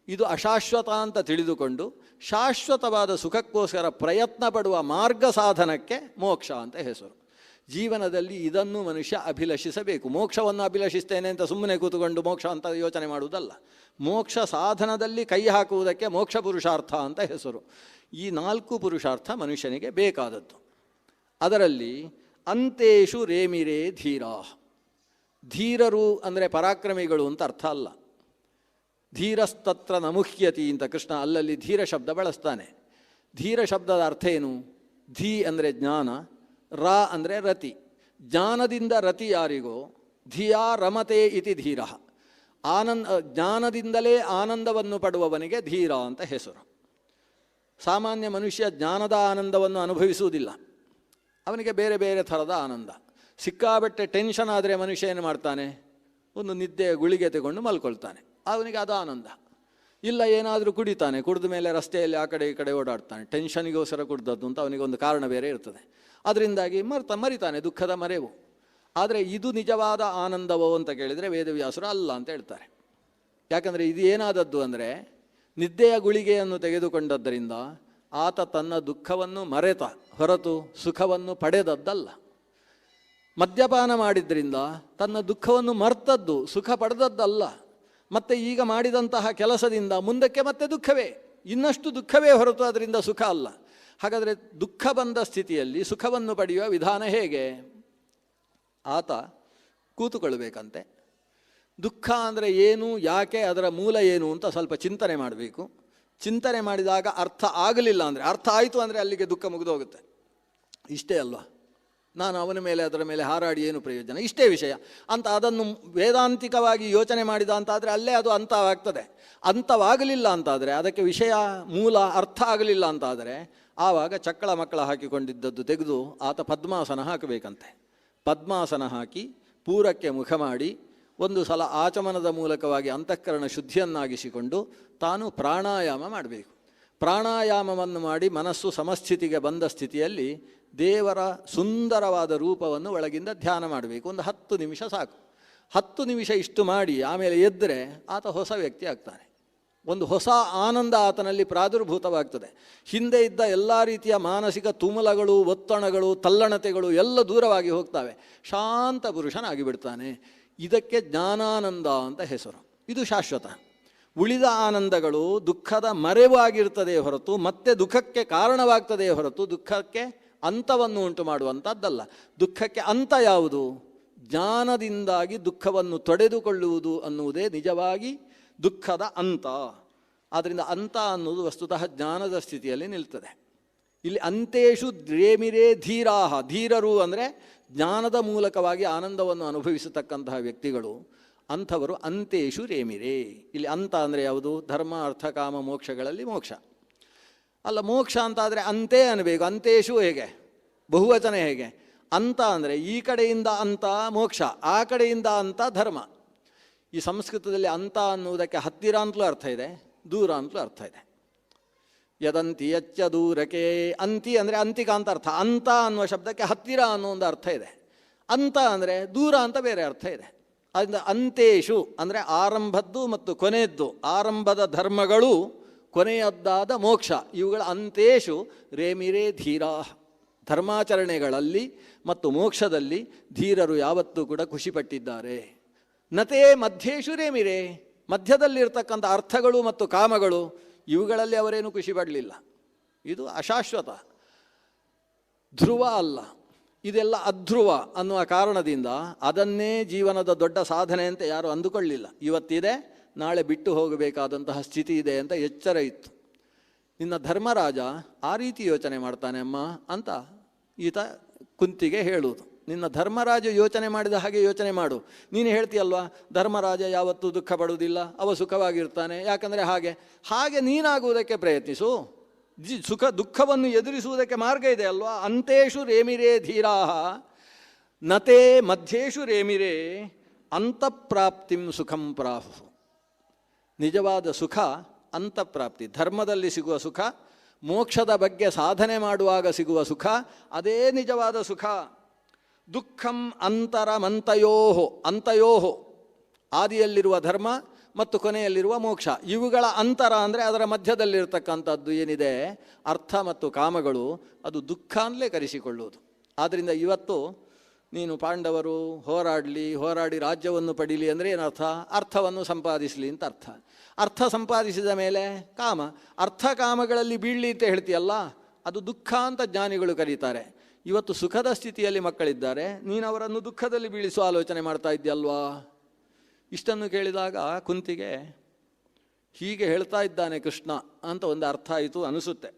ಇದು ಅಶಾಶ್ವತ ಅಂತ ತಿಳಿದುಕೊಂಡು ಶಾಶ್ವತವಾದ ಸುಖಕ್ಕೋಸ್ಕರ ಪ್ರಯತ್ನ ಪಡುವ ಮಾರ್ಗ ಸಾಧನಕ್ಕೆ ಮೋಕ್ಷ ಅಂತ ಹೆಸರು. ಜೀವನದಲ್ಲಿ ಇದನ್ನು ಮನುಷ್ಯ ಅಭಿಲಷಿಸಬೇಕು. ಮೋಕ್ಷವನ್ನು ಅಭಿಲಷಿಸ್ತೇನೆ ಅಂತ ಸುಮ್ಮನೆ ಕೂತುಕೊಂಡು ಮೋಕ್ಷ ಅಂತ ಯೋಚನೆ ಮಾಡುವುದಲ್ಲ. ಮೋಕ್ಷ ಸಾಧನದಲ್ಲಿ ಕೈ ಹಾಕುವುದಕ್ಕೆ ಮೋಕ್ಷ ಪುರುಷಾರ್ಥ ಅಂತ ಹೆಸರು. ಈ 4 ಪುರುಷಾರ್ಥ ಮನುಷ್ಯನಿಗೆ ಬೇಕಾದದ್ದು. ಅದರಲ್ಲಿ ಅಂತೇಷು ರೇಮಿರೇ ಧೀರಾ. ಧೀರರು ಅಂದರೆ ಪರಾಕ್ರಮಿಗಳು ಅಂತ ಅರ್ಥ ಅಲ್ಲ. ಧೀರಸ್ತತ್ರ ನಮುಹ್ಯತಿ ಅಂತ ಕೃಷ್ಣ ಅಲ್ಲಲ್ಲಿ ಧೀರ ಶಬ್ದ ಬಳಸ್ತಾನೆ. ಧೀರ ಶಬ್ದದ ಅರ್ಥ ಏನು? ಧೀ ಅಂದರೆ ಜ್ಞಾನ, ರ ಅಂದರೆ ರತಿ. ಜ್ಞಾನದಿಂದ ರತಿ ಯಾರಿಗೋ ಧಿಯಾ ರಮತೆ ಇತಿ ಧೀರ. ಜ್ಞಾನದಿಂದಲೇ ಆನಂದವನ್ನು ಪಡುವವನಿಗೆ ಧೀರ ಅಂತ ಹೆಸರು. ಸಾಮಾನ್ಯ ಮನುಷ್ಯ ಜ್ಞಾನದ ಆನಂದವನ್ನು ಅನುಭವಿಸುವುದಿಲ್ಲ. ಅವನಿಗೆ ಬೇರೆ ಬೇರೆ ಥರದ ಆನಂದ. ಸಿಕ್ಕಾಬಟ್ಟೆ ಟೆನ್ಷನ್ ಆದರೆ ಮನುಷ್ಯ ಏನು ಮಾಡ್ತಾನೆ? ಒಂದು ನಿದ್ದೆಯ ಗುಳಿಗೆ ತಗೊಂಡು ಮಲ್ಕೊಳ್ತಾನೆ, ಅವನಿಗೆ ಅದು ಆನಂದ. ಇಲ್ಲ ಏನಾದರೂ ಕುಡಿತಾನೆ, ಕುಡಿದ ಮೇಲೆ ರಸ್ತೆಯಲ್ಲಿ ಆ ಕಡೆ ಈ ಕಡೆ ಓಡಾಡ್ತಾನೆ, ಟೆನ್ಷನಿಗೋಸ್ಕರ ಕುಡ್ದದ್ದು ಅಂತ ಅವನಿಗೆ ಒಂದು ಕಾರಣ ಬೇರೆ ಇರ್ತದೆ. ಅದರಿಂದಾಗಿ ಮರಿತಾನೆ, ದುಃಖದ ಮರೆವು. ಆದರೆ ಇದು ನಿಜವಾದ ಆನಂದವೋ ಅಂತ ಕೇಳಿದರೆ ವೇದವ್ಯಾಸರು ಅಲ್ಲ ಅಂತ ಹೇಳ್ತಾರೆ. ಯಾಕಂದರೆ ಇದು ಏನಾದದ್ದು ಅಂದರೆ ನಿದ್ದೆಯ ಗುಳಿಗೆಯನ್ನು ತೆಗೆದುಕೊಂಡದ್ದರಿಂದ ಆತ ತನ್ನ ದುಃಖವನ್ನು ಮರೆತ ಹೊರತು ಸುಖವನ್ನು ಪಡೆದದ್ದಲ್ಲ. ಮದ್ಯಪಾನ ಮಾಡಿದ್ರಿಂದ ತನ್ನ ದುಃಖವನ್ನು ಮರ್ತದ್ದು, ಸುಖ ಪಡೆದದ್ದಲ್ಲ. ಮತ್ತು ಈಗ ಮಾಡಿದಂತಹ ಕೆಲಸದಿಂದ ಮುಂದಕ್ಕೆ ಮತ್ತೆ ದುಃಖವೇ, ಇನ್ನಷ್ಟು ದುಃಖವೇ ಹೊರತು ಅದರಿಂದ ಸುಖ ಅಲ್ಲ. ಹಾಗಾದರೆ ದುಃಖ ಬಂದ ಸ್ಥಿತಿಯಲ್ಲಿ ಸುಖವನ್ನು ಪಡೆಯುವ ವಿಧಾನ ಹೇಗೆ? ಆತ ಕೂತುಕೊಳ್ಬೇಕಂತೆ. ದುಃಖ ಅಂದರೆ ಏನು, ಯಾಕೆ, ಅದರ ಮೂಲ ಏನು ಅಂತ ಸ್ವಲ್ಪ ಚಿಂತನೆ ಮಾಡಬೇಕು. ಚಿಂತನೆ ಮಾಡಿದಾಗ ಅರ್ಥ ಆಗಲಿಲ್ಲ ಅಂದರೆ, ಅರ್ಥ ಆಯಿತು ಅಂದರೆ ಅಲ್ಲಿಗೆ ದುಃಖ ಮುಗಿದೋಗುತ್ತೆ. ಇಷ್ಟೇ ಅಲ್ವಾ, ನಾನು ಅವನ ಮೇಲೆ ಅದರ ಮೇಲೆ ಹಾರಾಡಿ ಏನು ಪ್ರಯೋಜನ, ಇಷ್ಟೇ ವಿಷಯ ಅಂತ ಅದನ್ನು ವೇದಾಂತಿಕವಾಗಿ ಯೋಚನೆ ಮಾಡಿದ ಅಂತಾದರೆ ಅಲ್ಲೇ ಅದು ಅಂತ್ಯವಾಗ್ತದೆ. ಅಂತ್ಯವಾಗಲಿಲ್ಲ ಅಂತಾದರೆ, ಅದಕ್ಕೆ ವಿಷಯ ಮೂಲ ಅರ್ಥ ಆಗಲಿಲ್ಲ ಅಂತಾದರೆ ಆವಾಗ ಚಕ್ಕಳ ಮಕ್ಕಳ ಹಾಕಿಕೊಂಡಿದ್ದದ್ದು ತೆಗೆದು ಆತ ಪದ್ಮಾಸನ ಹಾಕಬೇಕಂತೆ. ಪದ್ಮಾಸನ ಹಾಕಿ ಪೂರಕ್ಕೆ ಮುಖ ಮಾಡಿ ಒಂದು ಸಲ ಆಚಮನದ ಮೂಲಕವಾಗಿ ಅಂತಃಕರಣ ಶುದ್ಧಿಯನ್ನಾಗಿಸಿಕೊಂಡು ತಾನು ಪ್ರಾಣಾಯಾಮ ಮಾಡಬೇಕು. ಪ್ರಾಣಾಯಾಮವನ್ನು ಮಾಡಿ ಮನಸ್ಸು ಸಮಸ್ಥಿತಿಗೆ ಬಂದ ಸ್ಥಿತಿಯಲ್ಲಿ ದೇವರ ಸುಂದರವಾದ ರೂಪವನ್ನು ಒಳಗಿಂದ ಧ್ಯಾನ ಮಾಡಬೇಕು. ಒಂದು 10 ನಿಮಿಷ ಸಾಕು. 10 ನಿಮಿಷ ಇಷ್ಟು ಮಾಡಿ ಆಮೇಲೆ ಎದ್ದರೆ ಆತ ಹೊಸ ವ್ಯಕ್ತಿ ಆಗ್ತಾನೆ. ಒಂದು ಹೊಸ ಆನಂದ ಆತನಲ್ಲಿ ಪ್ರಾದುರ್ಭೂತವಾಗ್ತದೆ. ಹಿಂದೆ ಇದ್ದ ಎಲ್ಲ ರೀತಿಯ ಮಾನಸಿಕ ತುಮುಲಗಳು, ಒತ್ತಡಗಳು, ತಲ್ಲಣತೆಗಳು ಎಲ್ಲ ದೂರವಾಗಿ ಹೋಗ್ತವೆ. ಶಾಂತ ಪುರುಷನಾಗಿ ಬಿಡ್ತಾನೆ. ಇದಕ್ಕೆ ಜ್ಞಾನಾನಂದ ಅಂತ ಹೆಸರು. ಇದು ಶಾಶ್ವತ. ಉಳಿದ ಆನಂದಗಳು ದುಃಖದ ಮರೆವಾಗಿರ್ತದೆ ಹೊರತು ಮತ್ತೆ ದುಃಖಕ್ಕೆ ಕಾರಣವಾಗ್ತದೆ ಹೊರತು ದುಃಖಕ್ಕೆ ಅಂತವನ್ನು ಉಂಟು ಮಾಡುವಂಥದ್ದಲ್ಲ. ದುಃಖಕ್ಕೆ ಅಂತ ಯಾವುದು? ಜ್ಞಾನದಿಂದಾಗಿ ದುಃಖವನ್ನು ತೊಡೆದುಕೊಳ್ಳುವುದು ಅನ್ನುವುದೇ ನಿಜವಾಗಿ ದುಃಖದ ಅಂತ. ಆದ್ದರಿಂದ ಅಂತ ಅನ್ನೋದು ವಸ್ತುತಃ ಜ್ಞಾನದ ಸ್ಥಿತಿಯಲ್ಲಿ ನಿಲ್ತದೆ. ಇಲ್ಲಿ ಅಂತೇಷು ರೇಮಿರೇ ಧೀರಾಹ. ಧೀರರು ಅಂದರೆ ಜ್ಞಾನದ ಮೂಲಕವಾಗಿ ಆನಂದವನ್ನು ಅನುಭವಿಸತಕ್ಕಂತಹ ವ್ಯಕ್ತಿಗಳು. ಅಂಥವರು ಅಂತೇಷು ರೇಮಿರೇ. ಇಲ್ಲಿ ಅಂತ ಅಂದರೆ ಯಾವುದು? ಧರ್ಮ, ಅರ್ಥ, ಕಾಮ, ಮೋಕ್ಷಗಳಲ್ಲಿ ಮೋಕ್ಷ ಅಲ್ಲ. ಮೋಕ್ಷ ಅಂತಾದರೆ ಅಂತೆ ಅನ್ನಬೇಕು. ಅಂತೇಷು ಹೇಗೆ? ಬಹುವಚನ ಹೇಗೆ? ಅಂತ ಅಂದರೆ ಈ ಕಡೆಯಿಂದ ಅಂತ ಮೋಕ್ಷ, ಆ ಕಡೆಯಿಂದ ಅಂತ ಧರ್ಮ. ಈ ಸಂಸ್ಕೃತದಲ್ಲಿ ಅಂತ ಅನ್ನುವುದಕ್ಕೆ ಹತ್ತಿರ ಅಂತಲೂ ಅರ್ಥ ಇದೆ, ದೂರ ಅಂತಲೂ ಅರ್ಥ ಇದೆ. ಯದಂತಿ ಯಚ್ಚ ದೂರಕ್ಕೆ. ಅಂತಿ ಅಂದರೆ ಅಂತಿಕ ಅಂತ ಅರ್ಥ. ಅಂತ ಅನ್ನುವ ಶಬ್ದಕ್ಕೆ ಹತ್ತಿರ ಅನ್ನೋ ಒಂದು ಅರ್ಥ ಇದೆ. ಅಂತ ಅಂದರೆ ದೂರ ಅಂತ ಬೇರೆ ಅರ್ಥ ಇದೆ. ಅದರಿಂದ ಅಂತೇಷು ಅಂದರೆ ಆರಂಭದ್ದು ಮತ್ತು ಕೊನೆಯದ್ದು, ಆರಂಭದ ಧರ್ಮಗಳು ಕೊನೆಯದ್ದಾದ ಮೋಕ್ಷ, ಇವುಗಳ ಅಂತೇಷು ರೇಮಿರೇ ಧೀರಾ. ಧರ್ಮಾಚರಣೆಗಳಲ್ಲಿ ಮತ್ತು ಮೋಕ್ಷದಲ್ಲಿ ಧೀರರು ಯಾವತ್ತೂ ಕೂಡ ಖುಷಿಪಟ್ಟಿದ್ದಾರೆ. ನತೇ ಮಧ್ಯೇಶು ರೇಮಿರೇ. ಮಧ್ಯದಲ್ಲಿರ್ತಕ್ಕಂಥ ಅರ್ಥಗಳು ಮತ್ತು ಕಾಮಗಳು ಇವುಗಳಲ್ಲಿ ಅವರೇನು ಖುಷಿ ಪಡಲಿಲ್ಲ. ಇದು ಅಶಾಶ್ವತ, ಧ್ರುವ ಅಲ್ಲ. ಇದೆಲ್ಲ ಅಧ್ರುವ ಅನ್ನುವ ಕಾರಣದಿಂದ ಅದನ್ನೇ ಜೀವನದ ದೊಡ್ಡ ಸಾಧನೆ ಅಂತ ಯಾರು ಅಂದುಕೊಳ್ಳಿಲ್ಲ. ಇವತ್ತಿದೆ, ನಾಳೆ ಬಿಟ್ಟು ಹೋಗಬೇಕಾದಂತಹ ಸ್ಥಿತಿ ಇದೆ ಅಂತ ಎಚ್ಚರ ಇತ್ತು. ನಿನ್ನ ಧರ್ಮರಾಜ ಆ ರೀತಿ ಯೋಚನೆ ಮಾಡ್ತಾನೆ ಅಮ್ಮ ಅಂತ ಈತ ಕುಂತಿಗೆ ಹೇಳುವುದು. ನಿನ್ನ ಧರ್ಮರಾಜ ಯೋಚನೆ ಮಾಡಿದ ಹಾಗೆ ಯೋಚನೆ ಮಾಡು. ನೀನು ಹೇಳ್ತೀಯಲ್ವಾ ಧರ್ಮರಾಜ ಯಾವತ್ತೂ ದುಃಖ ಪಡುವುದಿಲ್ಲ, ಅವ ಸುಖವಾಗಿರ್ತಾನೆ, ಯಾಕಂದರೆ ಹಾಗೆ ನೀನಾಗುವುದಕ್ಕೆ ಪ್ರಯತ್ನಿಸು. ದುಃಖವನ್ನು ಎದುರಿಸುವುದಕ್ಕೆ ಮಾರ್ಗ ಇದೆ ಅಲ್ವಾ. ಅಂತೇಷು ರೇಮಿರೇ ಧೀರಾಹ ನತೇ ಮಧ್ಯೇಶು ರೇಮಿರೇ ಅಂತಃಪ್ರಾಪ್ತಿಂ ಸುಖಂ ಪ್ರಾಹು. ನಿಜವಾದ ಸುಖ ಅಂತಃಪ್ರಾಪ್ತಿ, ಧರ್ಮದಲ್ಲಿ ಸಿಗುವ ಸುಖ, ಮೋಕ್ಷದ ಬಗ್ಗೆ ಸಾಧನೆ ಮಾಡುವಾಗ ಸಿಗುವ ಸುಖ, ಅದೇ ನಿಜವಾದ ಸುಖ. ದುಃಖಂ ಅಂತರಮಂತಯೋಹೋ, ಅಂತಯೋಹೋ ಆದಿಯಲ್ಲಿರುವ ಧರ್ಮ ಮತ್ತು ಕೊನೆಯಲ್ಲಿರುವ ಮೋಕ್ಷ, ಇವುಗಳ ಅಂತರ ಅಂದರೆ ಅದರ ಮಧ್ಯದಲ್ಲಿರ್ತಕ್ಕಂಥದ್ದು ಏನಿದೆ ಅರ್ಥ ಮತ್ತು ಕಾಮಗಳು, ಅದು ದುಃಖ ಅಂತಲೇ ಕರೆಸಿಕೊಳ್ಳುವುದು. ಆದ್ದರಿಂದ ಇವತ್ತು ನೀನು ಪಾಂಡವರು ಹೋರಾಡಿ ರಾಜ್ಯವನ್ನು ಪಡೀಲಿ ಅಂದರೆ ಏನರ್ಥ? ಅರ್ಥವನ್ನು ಸಂಪಾದಿಸಲಿ ಅಂತ ಅರ್ಥ. ಅರ್ಥ ಸಂಪಾದಿಸಿದ ಮೇಲೆ ಕಾಮ, ಅರ್ಥ ಕಾಮಗಳಲ್ಲಿ ಬೀಳಲಿ ಅಂತ ಹೇಳ್ತೀಯಲ್ಲ, ಅದು ದುಃಖ ಅಂತ ಜ್ಞಾನಿಗಳು ಕರೀತಾರೆ. ಇವತ್ತು ಸುಖದ ಸ್ಥಿತಿಯಲ್ಲಿ ಮಕ್ಕಳಿದ್ದಾರೆ, ನೀನು ಅವರನ್ನು ದುಃಖದಲ್ಲಿ ಬೀಳಿಸುವ ಆಲೋಚನೆ ಮಾಡ್ತಾ ಇದ್ದೀಯಲ್ವಾ. ಇಷ್ಟನ್ನು ಕೇಳಿದಾಗ ಕುಂತಿಗೆ ಹೀಗೆ ಹೇಳ್ತಾ ಇದ್ದಾನೆ ಕೃಷ್ಣ ಅಂತ ಒಂದು ಅರ್ಥ ಆಯಿತು ಅನಿಸುತ್ತೆ.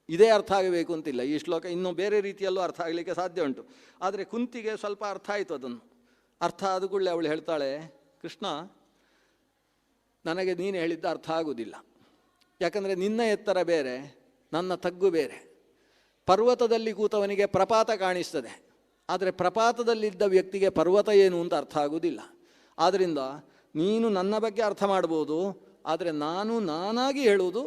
ಇದೇ ಅರ್ಥ ಆಗಬೇಕು ಅಂತಿಲ್ಲ, ಈ ಶ್ಲೋಕ ಇನ್ನೂ ಬೇರೆ ರೀತಿಯಲ್ಲೂ ಅರ್ಥ ಆಗಲಿಕ್ಕೆ ಸಾಧ್ಯ ಉಂಟು. ಆದರೆ ಕುಂತಿಗೆ ಸ್ವಲ್ಪ ಅರ್ಥ ಆಯಿತು. ಅದನ್ನು ಅರ್ಥ ಆದ ಕೂಡಲೇ ಅವಳು ಹೇಳ್ತಾಳೆ, ಕೃಷ್ಣ ನನಗೆ ನೀನು ಹೇಳಿದ್ದ ಅರ್ಥ ಆಗುವುದಿಲ್ಲ. ಯಾಕಂದರೆ ನಿನ್ನ ಎತ್ತರ ಬೇರೆ, ನನ್ನ ತಗ್ಗು ಬೇರೆ. ಪರ್ವತದಲ್ಲಿ ಕೂತವನಿಗೆ ಪ್ರಪಾತ ಕಾಣಿಸ್ತದೆ, ಆದರೆ ಪ್ರಪಾತದಲ್ಲಿದ್ದ ವ್ಯಕ್ತಿಗೆ ಪರ್ವತ ಏನು ಅಂತ ಅರ್ಥ ಆಗುವುದಿಲ್ಲ. ಆದ್ದರಿಂದ ನೀನು ನನ್ನ ಬಗ್ಗೆ ಅರ್ಥ ಮಾಡ್ಬೋದು, ಆದರೆ ನಾನಾಗಿ ಹೇಳುವುದು,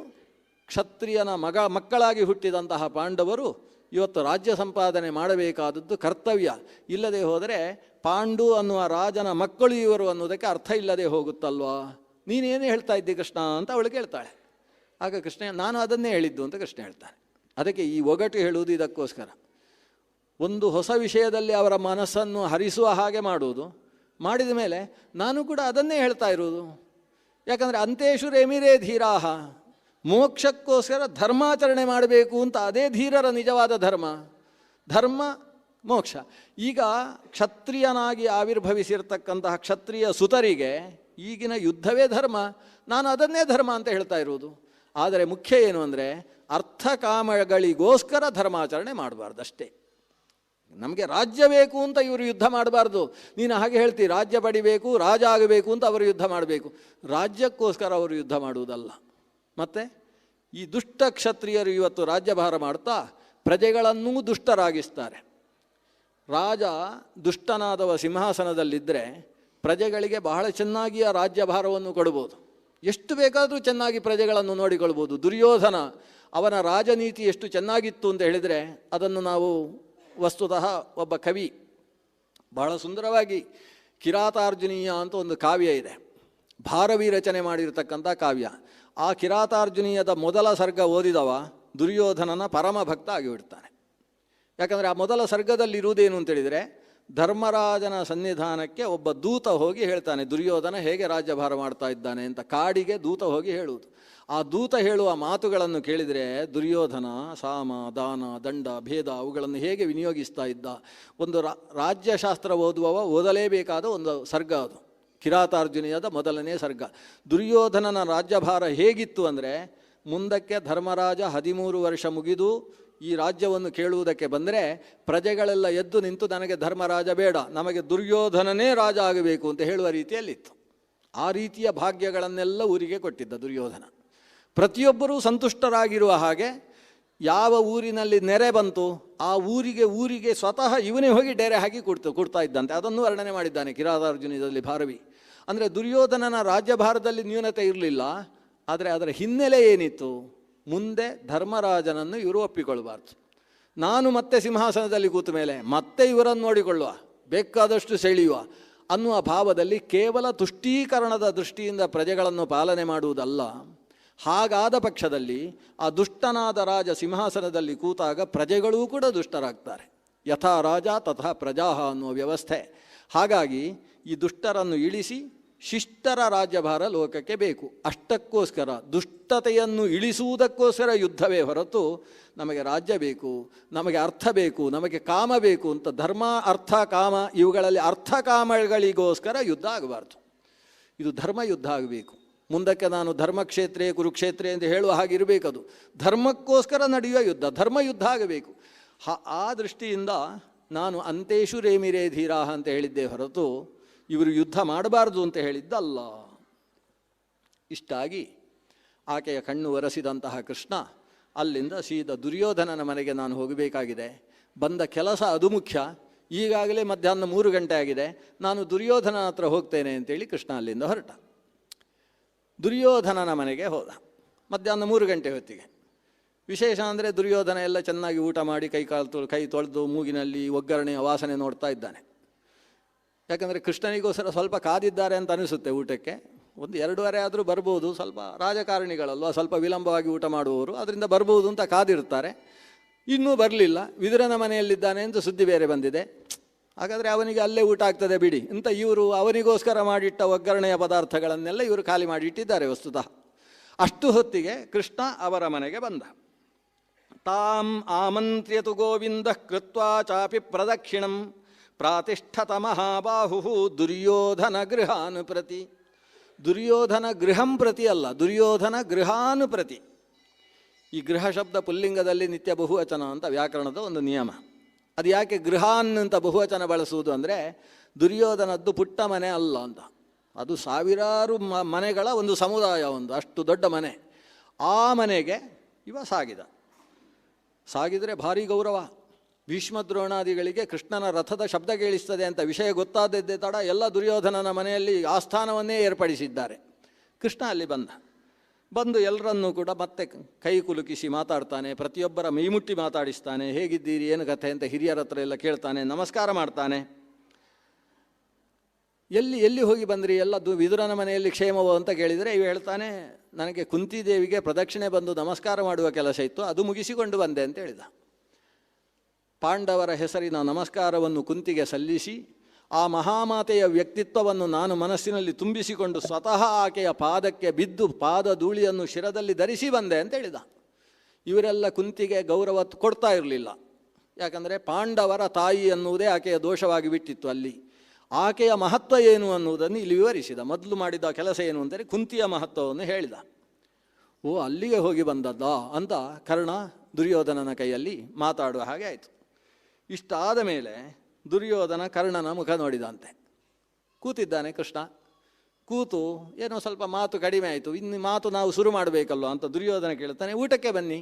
ಕ್ಷತ್ರಿಯನ ಮಕ್ಕಳಾಗಿ ಹುಟ್ಟಿದಂತಹ ಪಾಂಡವರು ಇವತ್ತು ರಾಜ್ಯ ಸಂಪಾದನೆ ಮಾಡಬೇಕಾದದ್ದು ಕರ್ತವ್ಯ. ಇಲ್ಲದೆ ಹೋದರೆ ಪಾಂಡು ಅನ್ನುವ ರಾಜನ ಮಕ್ಕಳು ಇವರು ಅನ್ನೋದಕ್ಕೆ ಅರ್ಥ ಇಲ್ಲದೆ ಹೋಗುತ್ತಲ್ವಾ. ನೀನೇನು ಹೇಳ್ತಾ ಇದ್ದಿ ಕೃಷ್ಣ ಅಂತ ಅವಳು ಕೇಳ್ತಾಳೆ. ಆಗ ಕೃಷ್ಣ ನಾನು ಅದನ್ನೇ ಹೇಳಿದ್ದು ಅಂತ ಕೃಷ್ಣ ಹೇಳ್ತಾನೆ. ಅದಕ್ಕೆ ಈ ಒಗಟು ಹೇಳುವುದು ಇದಕ್ಕೋಸ್ಕರ. ಒಂದು ಹೊಸ ವಿಷಯದಲ್ಲಿ ಅವರ ಮನಸ್ಸನ್ನು ಹರಿಸುವ ಹಾಗೆ ಮಾಡುವುದು, ಮಾಡಿದ ಮೇಲೆ ನಾನು ಕೂಡ ಅದನ್ನೇ ಹೇಳ್ತಾ ಇರುವುದು. ಯಾಕಂದರೆ ಅಂತೇಷು ರೇಮಿರೇ ಧೀರಾಹ, ಮೋಕ್ಷಕ್ಕೋಸ್ಕರ ಧರ್ಮಾಚರಣೆ ಮಾಡಬೇಕು ಅಂತ ಅದೇ ಧೀರರ ನಿಜವಾದ ಧರ್ಮ ಮೋಕ್ಷ. ಈಗ ಕ್ಷತ್ರಿಯನಾಗಿ ಆವಿರ್ಭವಿಸಿರ್ತಕ್ಕಂತಹ ಕ್ಷತ್ರಿಯ ಸುತರಿಗೆ ಈಗಿನ ಯುದ್ಧವೇ ಧರ್ಮ, ನಾನು ಅದನ್ನೇ ಧರ್ಮ ಅಂತ ಹೇಳ್ತಾ ಇರುವುದು. ಆದರೆ ಮುಖ್ಯ ಏನು ಅಂದರೆ ಅರ್ಥ ಕಾಮಗಳಿಗೋಸ್ಕರ ಧರ್ಮಾಚರಣೆ ಮಾಡಬಾರ್ದು ಅಷ್ಟೇ. ನಮಗೆ ರಾಜ್ಯ ಬೇಕು ಅಂತ ಇವರು ಯುದ್ಧ ಮಾಡಬಾರ್ದು. ನೀನು ಹಾಗೆ ಹೇಳ್ತೀವಿ, ರಾಜ್ಯ ಪಡಿಬೇಕು, ರಾಜ ಆಗಬೇಕು ಅಂತ ಅವರು ಯುದ್ಧ ಮಾಡಬೇಕು. ರಾಜ್ಯಕ್ಕೋಸ್ಕರ ಅವರು ಯುದ್ಧ ಮಾಡುವುದಲ್ಲ. ಮತ್ತು ಈ ದುಷ್ಟ ಕ್ಷತ್ರಿಯರು ಇವತ್ತು ರಾಜ್ಯಭಾರ ಮಾಡ್ತಾ ಪ್ರಜೆಗಳನ್ನೂ ದುಷ್ಟರಾಗಿಸ್ತಾರೆ. ರಾಜ ದುಷ್ಟನಾದವ ಸಿಂಹಾಸನದಲ್ಲಿದ್ದರೆ ಪ್ರಜೆಗಳಿಗೆ ಬಹಳ ಚೆನ್ನಾಗಿ ಆ ರಾಜ್ಯಭಾರವನ್ನು ಕೊಡ್ಬೋದು, ಎಷ್ಟು ಬೇಕಾದರೂ ಚೆನ್ನಾಗಿ ಪ್ರಜೆಗಳನ್ನು ನೋಡಿಕೊಳ್ಬೋದು. ದುರ್ಯೋಧನ ಅವನ ರಾಜನೀತಿ ಎಷ್ಟು ಚೆನ್ನಾಗಿತ್ತು ಅಂತ ಹೇಳಿದರೆ ಅದನ್ನು ನಾವು ವಸ್ತುತಃ ಒಬ್ಬ ಕವಿ ಬಹಳ ಸುಂದರವಾಗಿ ಕಿರಾತಾರ್ಜುನೀಯ ಅಂತ ಒಂದು ಕಾವ್ಯ ಇದೆ, ಭಾರವಿ ರಚನೆ ಮಾಡಿರ್ತಕ್ಕಂಥ ಕಾವ್ಯ. ಆ ಕಿರಾತಾರ್ಜುನೀಯದ ಮೊದಲ ಸರ್ಗ ಓದಿದವ ದುರ್ಯೋಧನನ ಪರಮ ಭಕ್ತ ಆಗಿಬಿಡ್ತಾನೆ. ಯಾಕಂದರೆ ಆ ಮೊದಲ ಸರ್ಗದಲ್ಲಿರುವುದೇನು ಅಂತೇಳಿದರೆ, ಧರ್ಮರಾಜನ ಸನ್ನಿಧಾನಕ್ಕೆ ಒಬ್ಬ ದೂತ ಹೋಗಿ ಹೇಳ್ತಾನೆ ದುರ್ಯೋಧನ ಹೇಗೆ ರಾಜ್ಯಭಾರ ಮಾಡ್ತಾ ಇದ್ದಾನೆ ಅಂತ. ಕಾಡಿಗೆ ದೂತ ಹೋಗಿ ಹೇಳುವುದು. ಆ ದೂತ ಹೇಳುವ ಮಾತುಗಳನ್ನು ಕೇಳಿದರೆ ದುರ್ಯೋಧನ ಸಾಮ ದಾನ ದಂಡ ಭೇದ ಅವುಗಳನ್ನು ಹೇಗೆ ವಿನಿಯೋಗಿಸ್ತಾ ಇದ್ದ. ಒಂದು ರಾಜ್ಯಶಾಸ್ತ್ರ ಓದಲೇಬೇಕಾದ ಒಂದು ಸರ್ಗ ಅದು, ಕಿರಾತಾರ್ಜುನೀಯದ ಮೊದಲನೇ ಸರ್ಗ. ದುರ್ಯೋಧನನ ರಾಜ್ಯಭಾರ ಹೇಗಿತ್ತು ಅಂದರೆ, ಮುಂದಕ್ಕೆ ಧರ್ಮರಾಜ 13 ವರ್ಷ ಮುಗಿದು ಈ ರಾಜ್ಯವನ್ನು ಕೇಳುವುದಕ್ಕೆ ಬಂದರೆ ಪ್ರಜೆಗಳೆಲ್ಲ ಎದ್ದು ನಿಂತು ನನಗೆ ಧರ್ಮರಾಜ ಬೇಡ, ನಮಗೆ ದುರ್ಯೋಧನನೇ ರಾಜ ಆಗಬೇಕು ಅಂತ ಹೇಳುವ ರೀತಿಯಲ್ಲಿತ್ತು. ಆ ರೀತಿಯ ಭಾಗ್ಯಗಳನ್ನೆಲ್ಲ ಊರಿಗೆ ಕೊಟ್ಟಿದ್ದ ದುರ್ಯೋಧನ. ಪ್ರತಿಯೊಬ್ಬರೂ ಸಂತುಷ್ಟರಾಗಿರುವ ಹಾಗೆ ಯಾವ ಊರಿನಲ್ಲಿ ನೆರೆ ಬಂತು ಆ ಊರಿಗೆ ಸ್ವತಃ ಇವನೇ ಹೋಗಿ ಡೇರೆ ಹಾಕಿ ಕೊಡ್ತಾ ಇದ್ದಂತೆ. ಅದನ್ನು ವರ್ಣನೆ ಮಾಡಿದ್ದಾನೆ ಕಿರಾತಾರ್ಜುನೀಯದಲ್ಲಿ ಭಾರವಿ. ಅಂದರೆ ದುರ್ಯೋಧನನ ರಾಜ್ಯಭಾರದಲ್ಲಿ ನ್ಯೂನತೆ ಇರಲಿಲ್ಲ, ಆದರೆ ಅದರ ಹಿನ್ನೆಲೆ ಏನಿತ್ತು, ಮುಂದೆ ಧರ್ಮರಾಜನನ್ನು ಇವರು ಒಪ್ಪಿಕೊಳ್ಳಬಾರ್ದು. ನಾನು ಮತ್ತೆ ಸಿಂಹಾಸನದಲ್ಲಿ ಕೂತ ಮೇಲೆ ಮತ್ತೆ ಇವರನ್ನು ನೋಡಿಕೊಳ್ಳುವ, ಬೇಕಾದಷ್ಟು ಸೆಳೆಯುವ ಅನ್ನುವ ಭಾವದಲ್ಲಿ ಕೇವಲ ತುಷ್ಟೀಕರಣದ ದೃಷ್ಟಿಯಿಂದ ಪ್ರಜೆಗಳನ್ನು ಪಾಲನೆ ಮಾಡುವುದಲ್ಲ. ಹಾಗಾದ ಪಕ್ಷದಲ್ಲಿ ಆ ದುಷ್ಟನಾದ ರಾಜ ಸಿಂಹಾಸನದಲ್ಲಿ ಕೂತಾಗ ಪ್ರಜೆಗಳೂ ಕೂಡ ದುಷ್ಟರಾಗ್ತಾರೆ. ಯಥಾ ರಾಜ ತಥಾ ಪ್ರಜಾಹ ಅನ್ನುವ ವ್ಯವಸ್ಥೆ. ಹಾಗಾಗಿ ಈ ದುಷ್ಟರನ್ನು ಇಳಿಸಿ ಶಿಷ್ಟರ ರಾಜ್ಯಭಾರ ಲೋಕಕ್ಕೆ ಬೇಕು. ಅಷ್ಟಕ್ಕೋಸ್ಕರ ದುಷ್ಟತೆಯನ್ನು ಇಳಿಸುವುದಕ್ಕೋಸ್ಕರ ಯುದ್ಧವೇ ಹೊರತು ನಮಗೆ ರಾಜ್ಯ ಬೇಕು, ನಮಗೆ ಅರ್ಥ ಬೇಕು, ನಮಗೆ ಕಾಮ ಬೇಕು ಅಂತ ಧರ್ಮ ಅರ್ಥ ಕಾಮ ಇವುಗಳಲ್ಲಿ ಅರ್ಥ ಕಾಮಗಳಿಗೋಸ್ಕರ ಯುದ್ಧ ಆಗಬಾರ್ದು. ಇದು ಧರ್ಮ ಯುದ್ಧ ಆಗಬೇಕು. ಮುಂದಕ್ಕೆ ನಾನು ಧರ್ಮಕ್ಷೇತ್ರೇ ಕುರುಕ್ಷೇತ್ರೇ ಎಂದು ಹೇಳುವ ಹಾಗಿರಬೇಕದು. ಧರ್ಮಕ್ಕೋಸ್ಕರ ನಡೆಯುವ ಯುದ್ಧ, ಧರ್ಮಯುದ್ಧ ಆಗಬೇಕು. ಆ ದೃಷ್ಟಿಯಿಂದ ನಾನು ಅಂತೇಶು ರೇಮಿರೇ ಧೀರಾಹ ಅಂತ ಹೇಳಿದ್ದೆ ಹೊರತು ಇವರು ಯುದ್ಧ ಮಾಡಬಾರ್ದು ಅಂತ ಹೇಳಿದ್ದಲ್ಲ. ಇಷ್ಟಾಗಿ ಆಕೆಯ ಕಣ್ಣು ಒರೆಸಿದಂತಹ ಕೃಷ್ಣ ಅಲ್ಲಿಂದ ಸೀದಾ ದುರ್ಯೋಧನನ ಮನೆಗೆ ನಾನು ಹೋಗಬೇಕಾಗಿದೆ. ಬಂದ ಕೆಲಸ ಅದು ಮುಖ್ಯ. ಈಗಾಗಲೇ ಮಧ್ಯಾಹ್ನ 3 ಗಂಟೆ ಆಗಿದೆ, ನಾನು ದುರ್ಯೋಧನನ ಹತ್ರ ಹೋಗ್ತೇನೆ ಅಂತೇಳಿ ಕೃಷ್ಣ ಅಲ್ಲಿಂದ ಹೊರಟ. ದುರ್ಯೋಧನನ ಮನೆಗೆ ಹೋದ ಮಧ್ಯಾಹ್ನ 3 ಗಂಟೆ ಹೊತ್ತಿಗೆ. ವಿಶೇಷ ಅಂದರೆ ದುರ್ಯೋಧನ ಎಲ್ಲ ಚೆನ್ನಾಗಿ ಊಟ ಮಾಡಿ ಕೈ ತೊಳೆದು ಮೂಗಿನಲ್ಲಿ ಒಗ್ಗರಣೆಯ ವಾಸನೆ ನೋಡ್ತಾ ಇದ್ದಾನೆ. ಯಾಕಂದರೆ ಕೃಷ್ಣನಿಗೋಸ್ಕರ ಸ್ವಲ್ಪ ಕಾದಿದ್ದಾರೆ ಅಂತ ಅನಿಸುತ್ತೆ. ಊಟಕ್ಕೆ 1-2 ಆದರೂ ಬರ್ಬೋದು, ಸ್ವಲ್ಪ ರಾಜಕಾರಣಿಗಳಲ್ವ, ಸ್ವಲ್ಪ ವಿಳಂಬವಾಗಿ ಊಟ ಮಾಡುವವರು, ಅದರಿಂದ ಬರ್ಬೋದು ಅಂತ ಕಾದಿರ್ತಾರೆ. ಇನ್ನೂ ಬರಲಿಲ್ಲ, ವಿದುರನ ಮನೆಯಲ್ಲಿದ್ದಾನೆ ಅಂತ ಸುದ್ದಿ ಬೇರೆ ಬಂದಿದೆ. ಹಾಗಾದರೆ ಅವನಿಗೆ ಅಲ್ಲೇ ಊಟ ಆಗ್ತದೆ ಬಿಡಿ ಅಂತ ಇವರು ಅವನಿಗೋಸ್ಕರ ಮಾಡಿಟ್ಟ ಒಗ್ಗರಣೆಯ ಪದಾರ್ಥಗಳನ್ನೆಲ್ಲ ಇವರು ಖಾಲಿ ಮಾಡಿಟ್ಟಿದ್ದಾರೆ ವಸ್ತುತಃ. ಅಷ್ಟು ಹೊತ್ತಿಗೆ ಕೃಷ್ಣ ಅವರ ಮನೆಗೆ ಬಂದ. ತಾಂ ಆಮಂತ್ರ್ಯತು ಗೋವಿಂದ ಕೃತ್ವಾ ಚಾಪಿ ಪ್ರದಕ್ಷಿಣಂ ಪ್ರಾತಿಷ್ಠತ ಮಹಾಬಾಹು ದುರ್ಯೋಧನ ಗೃಹಾನು ಪ್ರತಿ. ದುರ್ಯೋಧನ ಗೃಹಂ ಪ್ರತಿ ಅಲ್ಲ, ದುರ್ಯೋಧನ ಗೃಹಾನು ಪ್ರತಿ. ಈ ಗೃಹ ಶಬ್ದ ಪುಲ್ಲಿಂಗದಲ್ಲಿ ನಿತ್ಯ ಬಹುವಚನ ಅಂತ ವ್ಯಾಕರಣದ ಒಂದು ನಿಯಮ. ಅದು ಯಾಕೆ ಗೃಹಾನ್ ಅಂತ ಬಹುವಚನ ಬಳಸುವುದು ಅಂದರೆ ದುರ್ಯೋಧನದ್ದು ಪುಟ್ಟ ಮನೆ ಅಲ್ಲ ಅಂತ. ಅದು ಸಾವಿರಾರು ಮನೆಗಳ ಒಂದು ಸಮುದಾಯ, ಒಂದು ಅಷ್ಟು ದೊಡ್ಡ ಮನೆ. ಆ ಮನೆಗೆ ಇವ ಸಾಗಿದರೆ ಭಾರಿ ಗೌರವ. ಭೀಷ್ಮದ್ರೋಣಾದಿಗಳಿಗೆ ಕೃಷ್ಣನ ರಥದ ಶಬ್ದ ಕೇಳಿಸ್ತದೆ ಅಂತ ವಿಷಯ ಗೊತ್ತಾದದ್ದೇ ತಡ ಎಲ್ಲ ದುರ್ಯೋಧನನ ಮನೆಯಲ್ಲಿ ಆಸ್ಥಾನವನ್ನೇ ಏರ್ಪಡಿಸಿದ್ದಾರೆ. ಕೃಷ್ಣ ಅಲ್ಲಿ ಬಂದು ಎಲ್ಲರನ್ನೂ ಕೂಡ ಮತ್ತೆ ಕೈ ಕುಲುಕಿಸಿ ಮಾತಾಡ್ತಾನೆ. ಪ್ರತಿಯೊಬ್ಬರ ಮೈಮುಟ್ಟಿ ಮಾತಾಡಿಸ್ತಾನೆ. ಹೇಗಿದ್ದೀರಿ, ಏನು ಕಥೆ ಅಂತ ಹಿರಿಯರ ಹತ್ರ ಎಲ್ಲ ಕೇಳ್ತಾನೆ, ನಮಸ್ಕಾರ ಮಾಡ್ತಾನೆ. ಎಲ್ಲಿ ಹೋಗಿ ಬಂದ್ರಿ, ಎಲ್ಲ ವಿದುರನ ಮನೆಯಲ್ಲಿ ಕ್ಷೇಮವೋ ಅಂತ ಕೇಳಿದರೆ ಇವು ಹೇಳ್ತಾನೆ, ನನಗೆ ಕುಂತಿದೇವಿಗೆ ಪ್ರದಕ್ಷಿಣೆ ಬಂದು ನಮಸ್ಕಾರ ಮಾಡುವ ಕೆಲಸ ಇತ್ತು, ಅದು ಮುಗಿಸಿಕೊಂಡು ಬಂದೆ ಅಂತ ಹೇಳಿದ. ಪಾಂಡವರ ಹೆಸರಿನ ನಮಸ್ಕಾರವನ್ನು ಕುಂತಿಗೆ ಸಲ್ಲಿಸಿ ಆ ಮಹಾಮಾತೆಯ ವ್ಯಕ್ತಿತ್ವವನ್ನು ನಾನು ಮನಸ್ಸಿನಲ್ಲಿ ತುಂಬಿಸಿಕೊಂಡು ಸ್ವತಃ ಆಕೆಯ ಪಾದಕ್ಕೆ ಬಿದ್ದು ಪಾದ ಧೂಳಿಯನ್ನು ಶಿರದಲ್ಲಿ ಧರಿಸಿ ಬಂದೆ ಅಂತ ಹೇಳಿದ. ಇವರೆಲ್ಲ ಕುಂತಿಗೆ ಗೌರವ ಕೊಡ್ತಾ ಇರಲಿಲ್ಲ. ಯಾಕಂದರೆ ಪಾಂಡವರ ತಾಯಿ ಅನ್ನುವುದೇ ಆಕೆಯ ದೋಷವಾಗಿ ಬಿಟ್ಟಿತ್ತು. ಅಲ್ಲಿ ಆಕೆಯ ಮಹತ್ವ ಏನು ಅನ್ನುವುದನ್ನು ಇಲ್ಲಿ ವಿವರಿಸಿದ. ಮೊದಲು ಮಾಡಿದ ಕೆಲಸ ಏನು ಅಂದರೆ ಕುಂತಿಯ ಮಹತ್ವವನ್ನು ಹೇಳಿದ. ಓ, ಅಲ್ಲಿಗೆ ಹೋಗಿ ಬಂದದ್ದ ಅಂತ ಕರ್ಣ ದುರ್ಯೋಧನನ ಕೈಯಲ್ಲಿ ಮಾತಾಡುವ ಹಾಗೆ ಆಯಿತು. ಇಷ್ಟಾದ ಮೇಲೆ ದುರ್ಯೋಧನ ಕರ್ಣನ ಮುಖ ನೋಡಿದಂತೆ. ಕೂತಿದ್ದಾನೆ ಕೃಷ್ಣ. ಕೂತು ಏನೋ ಸ್ವಲ್ಪ ಮಾತು ಕಡಿಮೆ ಆಯಿತು. ಇನ್ನು ಮಾತು ನಾವು ಶುರು ಮಾಡಬೇಕಲ್ವ ಅಂತ ದುರ್ಯೋಧನ ಕೇಳ್ತಾನೆ, ಊಟಕ್ಕೆ ಬನ್ನಿ.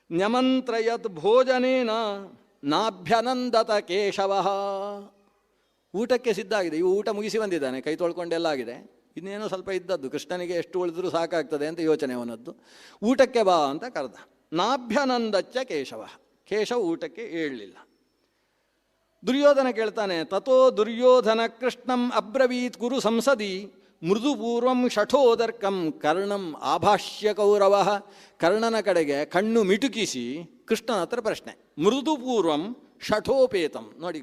ನ್ಯಮಂತ್ರಯತ್ ಭೋಜನೇನ ನಾಭ್ಯನಂದತ ಕೇಶವ. ಊಟಕ್ಕೆ ಸಿದ್ಧ ಆಗಿದೆ. ಇವು ಊಟ ಮುಗಿಸಿ ಬಂದಿದ್ದಾನೆ, ಕೈ ತೊಳ್ಕೊಂಡೆಲ್ಲ ಆಗಿದೆ. ಇನ್ನೇನೋ ಸ್ವಲ್ಪ ಇದ್ದದ್ದು, ಕೃಷ್ಣನಿಗೆ ಎಷ್ಟು ಉಳಿದ್ರೂ ಸಾಕಾಗ್ತದೆ ಅಂತ ಯೋಚನೆ ಅವನದ್ದು. ಊಟಕ್ಕೆ ಬಾ ಅಂತ ಕರೆದ. ನಾಭ್ಯನಂದಚ್ಚ ಕೇಶವ. ಕೇಶವ ಊಟಕ್ಕೆ ಏಳಲಿಲ್ಲ. ದುರ್ಯೋಧನ ಕೇಳ್ತಾನೆ, ತಥೋ ದುರ್ಯೋಧನ ಕೃಷ್ಣಂ ಅಬ್ರವೀತ್ ಕುರು ಸಂಸದಿ ಮೃದುಪೂರ್ವಂ ಶಠೋದರ್ಕಂ ಕರ್ಣಂ ಆಭಾಷ್ಯ ಕೌರವ. ಕರ್ಣನ ಕಡೆಗೆ ಕಣ್ಣು ಮಿಟುಕಿಸಿ ಕೃಷ್ಣನ ಹತ್ರ ಪ್ರಶ್ನೆ. ಮೃದುಪೂರ್ವಂ ಶಠೋಪೇತಂ. ನೋಡಿ,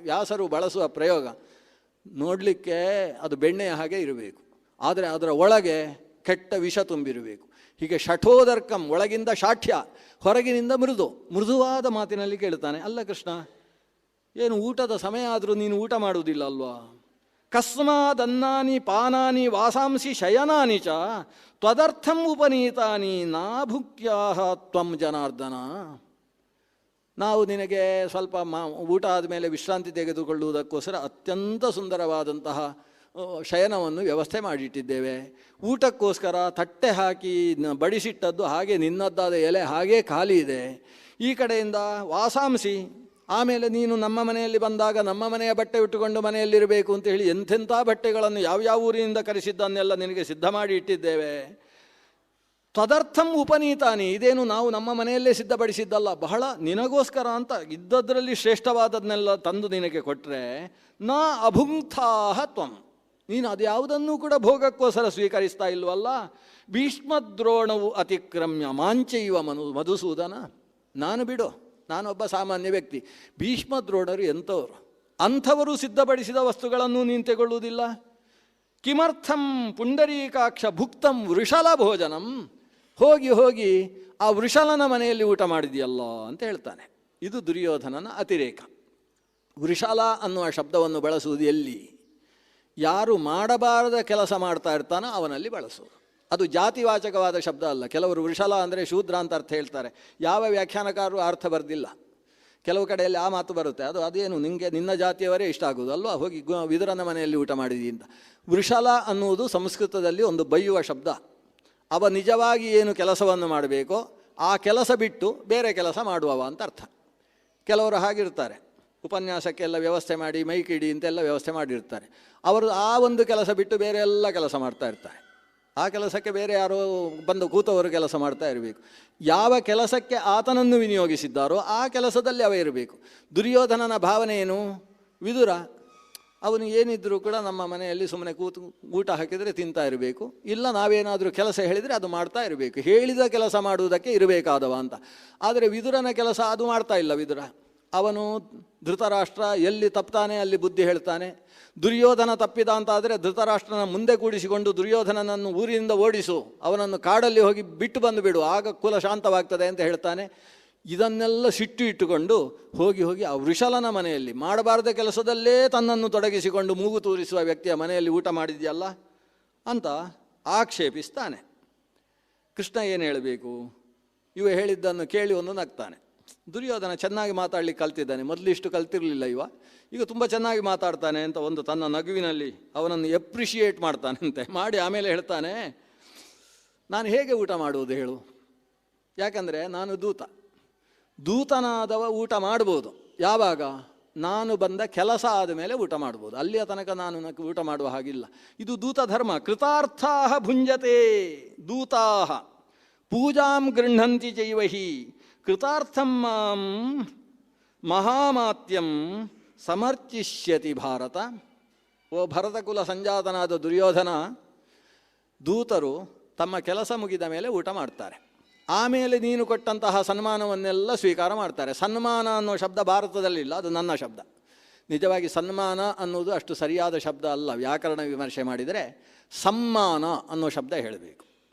ವ್ಯಾಸರು ಬಳಸುವ ಪ್ರಯೋಗ ನೋಡಲಿಕ್ಕೆ ಅದು ಬೆಣ್ಣೆಯ ಹಾಗೆ ಇರಬೇಕು, ಆದರೆ ಅದರ ಒಳಗೆ ಕೆಟ್ಟ ವಿಷ ತುಂಬಿರಬೇಕು. ಹೀಗೆ ಶಠೋದರ್ಕಂ, ಒಳಗಿಂದ ಶಾಠ್ಯ, ಹೊರಗಿನಿಂದ ಮೃದುವಾದ ಮಾತಿನಲ್ಲಿ ಕೇಳ್ತಾನೆ, ಅಲ್ಲ ಕೃಷ್ಣ, ಏನು ಊಟದ ಸಮಯ ಆದರೂ ನೀನು ಊಟ ಮಾಡುವುದಿಲ್ಲ ಅಲ್ವಾ? ಕಸ್ಮಾದನ್ನಾನಿ ಪಾನಾನಿ ವಾಸಾಂಸಿ ಶಯನಾನಿ ಚ ತ್ವದರ್ಥಂ ಉಪನೀತಾನಿ ನಾಭುಕ್ಯಾಹ ತ್ವಂ ಜನಾರ್ದನ. ನಾವು ನಿನಗೆ ಸ್ವಲ್ಪ ಊಟ ಆದಮೇಲೆ ವಿಶ್ರಾಂತಿ ತೆಗೆದುಕೊಳ್ಳುವುದಕ್ಕೋಸ್ಕರ ಅತ್ಯಂತ ಸುಂದರವಾದಂತಹ ಶಯನವನ್ನು ವ್ಯವಸ್ಥೆ ಮಾಡಿಟ್ಟಿದ್ದೇವೆ. ಊಟಕ್ಕೋಸ್ಕರ ತಟ್ಟೆ ಹಾಕಿ ಬಡಿಸಿಟ್ಟದ್ದು ಹಾಗೆ ನಿನ್ನದ್ದಾದ ಎಲೆ ಹಾಗೇ ಖಾಲಿ ಇದೆ. ಈ ಕಡೆಯಿಂದ ವಾಸಾಂಸಿ, ಆಮೇಲೆ ನೀನು ನಮ್ಮ ಮನೆಯಲ್ಲಿ ಬಂದಾಗ ನಮ್ಮ ಮನೆಯ ಬಟ್ಟೆ ಇಟ್ಟುಕೊಂಡು ಮನೆಯಲ್ಲಿರಬೇಕು ಅಂತ ಹೇಳಿ ಎಂಥೆಂಥ ಬಟ್ಟೆಗಳನ್ನು ಯಾವ್ಯಾವ ಊರಿನಿಂದ ಕರೆಸಿದ್ದನ್ನೆಲ್ಲ ನಿನಗೆ ಸಿದ್ಧ ಮಾಡಿ ಇಟ್ಟಿದ್ದೇವೆ. ತದರ್ಥಂ ಉಪನೀತಾನಿ, ಇದೇನು ನಾವು ನಮ್ಮ ಮನೆಯಲ್ಲೇ ಸಿದ್ಧಪಡಿಸಿದ್ದಲ್ಲ, ಬಹಳ ನಿನಗೋಸ್ಕರ ಅಂತ ಇದ್ದದ್ರಲ್ಲಿ ಶ್ರೇಷ್ಠವಾದದನ್ನೆಲ್ಲ ತಂದು ನಿನಗೆ ಕೊಟ್ಟರೆ ನಾ ಅಭುಂಕ್ತಾಹ ತ್ವಂ, ನೀನು ಅದು ಯಾವುದನ್ನೂ ಕೂಡ ಭೋಗಕ್ಕೋಸ್ಕರ ಸ್ವೀಕರಿಸ್ತಾ ಇಲ್ವಲ್ಲ. ಭೀಷ್ಮದ್ರೋಣವು ಅತಿಕ್ರಮ್ಯ ಮಾಂಚೈವ ಮಧುಸೂದನ. ನಾನು ಬಿಡು, ನಾನೊಬ್ಬ ಸಾಮಾನ್ಯ ವ್ಯಕ್ತಿ. ಭೀಷ್ಮದ್ರೋಣರು ಎಂಥವರು? ಅಂಥವರು ಸಿದ್ಧಪಡಿಸಿದ ವಸ್ತುಗಳನ್ನು ನೀನು ತೆಗೊಳ್ಳುವುದಿಲ್ಲ. ಕಿಮರ್ಥಂ ಪುಂಡರೀಕಾಕ್ಷ ಭುಕ್ತಂ ವೃಷಲ ಭೋಜನಂ. ಹೋಗಿ ಆ ವೃಷಲನ ಮನೆಯಲ್ಲಿ ಊಟ ಮಾಡಿದೆಯಲ್ಲ ಅಂತ ಹೇಳ್ತಾನೆ. ಇದು ದುರ್ಯೋಧನನ ಅತಿರೇಕ. ವೃಷಲ ಅನ್ನುವ ಶಬ್ದವನ್ನು ಬಳಸುವುದು ಎಲ್ಲಿ? ಯಾರು ಮಾಡಬಾರದ ಕೆಲಸ ಮಾಡ್ತಾ ಇರ್ತಾನೋ ಅವನಲ್ಲಿ ಬಳಸು. ಅದು ಜಾತಿವಾಚಕವಾದ ಶಬ್ದ ಅಲ್ಲ. ಕೆಲವರು ವೃಷಲ ಅಂದರೆ ಶೂದ್ರ ಅಂತ ಅರ್ಥ ಹೇಳ್ತಾರೆ. ಯಾವ ವ್ಯಾಖ್ಯಾನಕಾರರು ಅರ್ಥ ಬರೆದಿಲ್ಲ. ಕೆಲವು ಕಡೆಯಲ್ಲಿ ಆ ಮಾತು ಬರುತ್ತೆ, ಅದೇನು ನಿಮಗೆ ನಿನ್ನ ಜಾತಿಯವರೇ ಇಷ್ಟ ಆಗೋದು ಅಲ್ವಾ, ಹೋಗಿ ವಿದುರನ ಮನೆಯಲ್ಲಿ ಊಟ ಮಾಡಿದಿ ಅಂತ. ವೃಷಲ ಅನ್ನುವುದು ಸಂಸ್ಕೃತದಲ್ಲಿ ಒಂದು ಬೈಯುವ ಶಬ್ದ. ಅವ ನಿಜವಾಗಿ ಏನು ಕೆಲಸವನ್ನು ಮಾಡಬೇಕೋ ಆ ಕೆಲಸ ಬಿಟ್ಟು ಬೇರೆ ಕೆಲಸ ಮಾಡುವವ ಅಂತ ಅರ್ಥ. ಕೆಲವರು ಹಾಗಿರ್ತಾರೆ, ಉಪನ್ಯಾಸಕ್ಕೆಲ್ಲ ವ್ಯವಸ್ಥೆ ಮಾಡಿ ಮೈಕ್ ಇಡಿ ಅಂತೆಲ್ಲ ವ್ಯವಸ್ಥೆ ಮಾಡಿರ್ತಾರೆ. ಅವರು ಆ ಒಂದು ಕೆಲಸ ಬಿಟ್ಟು ಬೇರೆ ಎಲ್ಲ ಕೆಲಸ ಮಾಡ್ತಾ ಇರ್ತಾರೆ. ಆ ಕೆಲಸಕ್ಕೆ ಬೇರೆ ಯಾರೋ ಬಂದು ಕೂತವರು ಕೆಲಸ ಮಾಡ್ತಾ ಇರಬೇಕು. ಯಾವ ಕೆಲಸಕ್ಕೆ ಆತನನ್ನು ವಿನಿಯೋಗಿಸಿದ್ದಾರೋ ಆ ಕೆಲಸದಲ್ಲಿ ಅವ ಇರಬೇಕು. ದುರ್ಯೋಧನನ ಭಾವನೆ ಏನು? ವಿದುರ ಅವನು ಏನಿದ್ರೂ ಕೂಡ ನಮ್ಮ ಮನೆಯಲ್ಲಿ ಸುಮ್ಮನೆ ಕೂತು ಊಟ ಹಾಕಿದರೆ ತಿಂತಾ ಇರಬೇಕು, ಇಲ್ಲ ನಾವೇನಾದರೂ ಕೆಲಸ ಹೇಳಿದರೆ ಅದು ಮಾಡ್ತಾ ಇರಬೇಕು, ಹೇಳಿದ ಕೆಲಸ ಮಾಡುವುದಕ್ಕೆ ಇರಬೇಕಾದವ ಅಂತ. ಆದರೆ ವಿದುರನ ಕೆಲಸ ಅದು ಮಾಡ್ತಾ ಇಲ್ಲ. ವಿದುರ ಅವನು ಧೃತರಾಷ್ಟ್ರ ಎಲ್ಲಿ ತಪ್ತಾನೆ ಅಲ್ಲಿ ಬುದ್ಧಿ ಹೇಳ್ತಾನೆ. ದುರ್ಯೋಧನ ತಪ್ಪಿದ ಅಂತಾದರೆ ಧೃತರಾಷ್ಟ್ರನ ಮುಂದೆ ಕೂಡಿಸಿಕೊಂಡು ದುರ್ಯೋಧನನನ್ನು ಊರಿನಿಂದ ಓಡಿಸು, ಅವನನ್ನು ಕಾಡಲ್ಲಿ ಹೋಗಿ ಬಿಟ್ಟು ಬಂದು ಬಿಡು, ಆಗ ಕುಲ ಶಾಂತವಾಗ್ತದೆ ಅಂತ ಹೇಳ್ತಾನೆ. ಇದನ್ನೆಲ್ಲ ಸಿಟ್ಟು ಇಟ್ಟುಕೊಂಡು ಹೋಗಿ ಆ ವೃಷಲನ ಮನೆಯಲ್ಲಿ ಮಾಡಬಾರದ ಕೆಲಸದಲ್ಲೇ ತನ್ನನ್ನು ತೊಡಗಿಸಿಕೊಂಡು ಮೂಗು ತೂರಿಸುವ ವ್ಯಕ್ತಿಯ ಮನೆಯಲ್ಲಿ ಊಟ ಮಾಡಿದೆಯಲ್ಲ ಅಂತ ಆಕ್ಷೇಪಿಸ್ತಾನೆ. ಕೃಷ್ಣ ಏನು ಹೇಳಬೇಕು? ಇವ ಹೇಳಿದ್ದನ್ನು ಕೇಳಿ ಒಂದು ನಗ್ತಾನೆ. ದುರ್ಯೋಧನ ಚೆನ್ನಾಗಿ ಮಾತಾಡಲಿಕ್ಕೆ ಕಲ್ತಿದ್ದಾನೆ, ಮೊದಲು ಇಷ್ಟು ಕಲ್ತಿರಲಿಲ್ಲ ಈಗ ತುಂಬ ಚೆನ್ನಾಗಿ ಮಾತಾಡ್ತಾನೆ ಅಂತ ಒಂದು ತನ್ನ ನಗುವಿನಲ್ಲಿ ಅವನನ್ನು ಎಪ್ರಿಷಿಯೇಟ್ ಮಾಡ್ತಾನಂತೆ. ಮಾಡಿ ಆಮೇಲೆ ಹೇಳ್ತಾನೆ, ನಾನು ಹೇಗೆ ಊಟ ಮಾಡುವುದು ಹೇಳು? ಯಾಕಂದರೆ ನಾನು ದೂತನಾದವ ಊಟ ಮಾಡ್ಬೋದು. ಯಾವಾಗ? ನಾನು ಬಂದ ಕೆಲಸ ಆದ ಮೇಲೆ ಊಟ ಮಾಡ್ಬೋದು. ಅಲ್ಲಿಯ ತನಕ ನಾನು ಊಟ ಮಾಡುವ ಹಾಗಿಲ್ಲ. ಇದು ದೂತ ಧರ್ಮ. ಕೃತಾರ್ಥಾ ಭುಂಜತೆ ದೂತಾಹ ಪೂಜಾಂ ಗೃಹಂತಿ ಚೈವಹಿ ಕೃತಾರ್ಥಂ ಮಾಂ ಮಹಾಮಾತ್ಯಂ ಸಮರ್ಚಿಷ್ಯತಿ ಭಾರತ. ಓ ಭರತಕುಲ ಸಂಜಾತನಾದ ದುರ್ಯೋಧನ, ದೂತರು ತಮ್ಮ ಕೆಲಸ ಮುಗಿದ ಮೇಲೆ ಊಟ ಮಾಡ್ತಾರೆ. ಆಮೇಲೆ ನೀನು ಕೊಟ್ಟಂತಹ ಸನ್ಮಾನವನ್ನೆಲ್ಲ ಸ್ವೀಕಾರ ಮಾಡ್ತಾರೆ. ಸನ್ಮಾನ ಅನ್ನೋ ಶಬ್ದ ಭಾರತದಲ್ಲಿಲ್ಲ, ಅದು ನನ್ನ ಶಬ್ದ. ನಿಜವಾಗಿ ಸನ್ಮಾನ ಅನ್ನೋದು ಅಷ್ಟು ಸರಿಯಾದ ಶಬ್ದ ಅಲ್ಲ. ವ್ಯಾಕರಣ ವಿಮರ್ಶೆ ಮಾಡಿದರೆ ಸಮ್ಮಾನ ಅನ್ನೋ ಶಬ್ದ ಹೇಳಬೇಕು.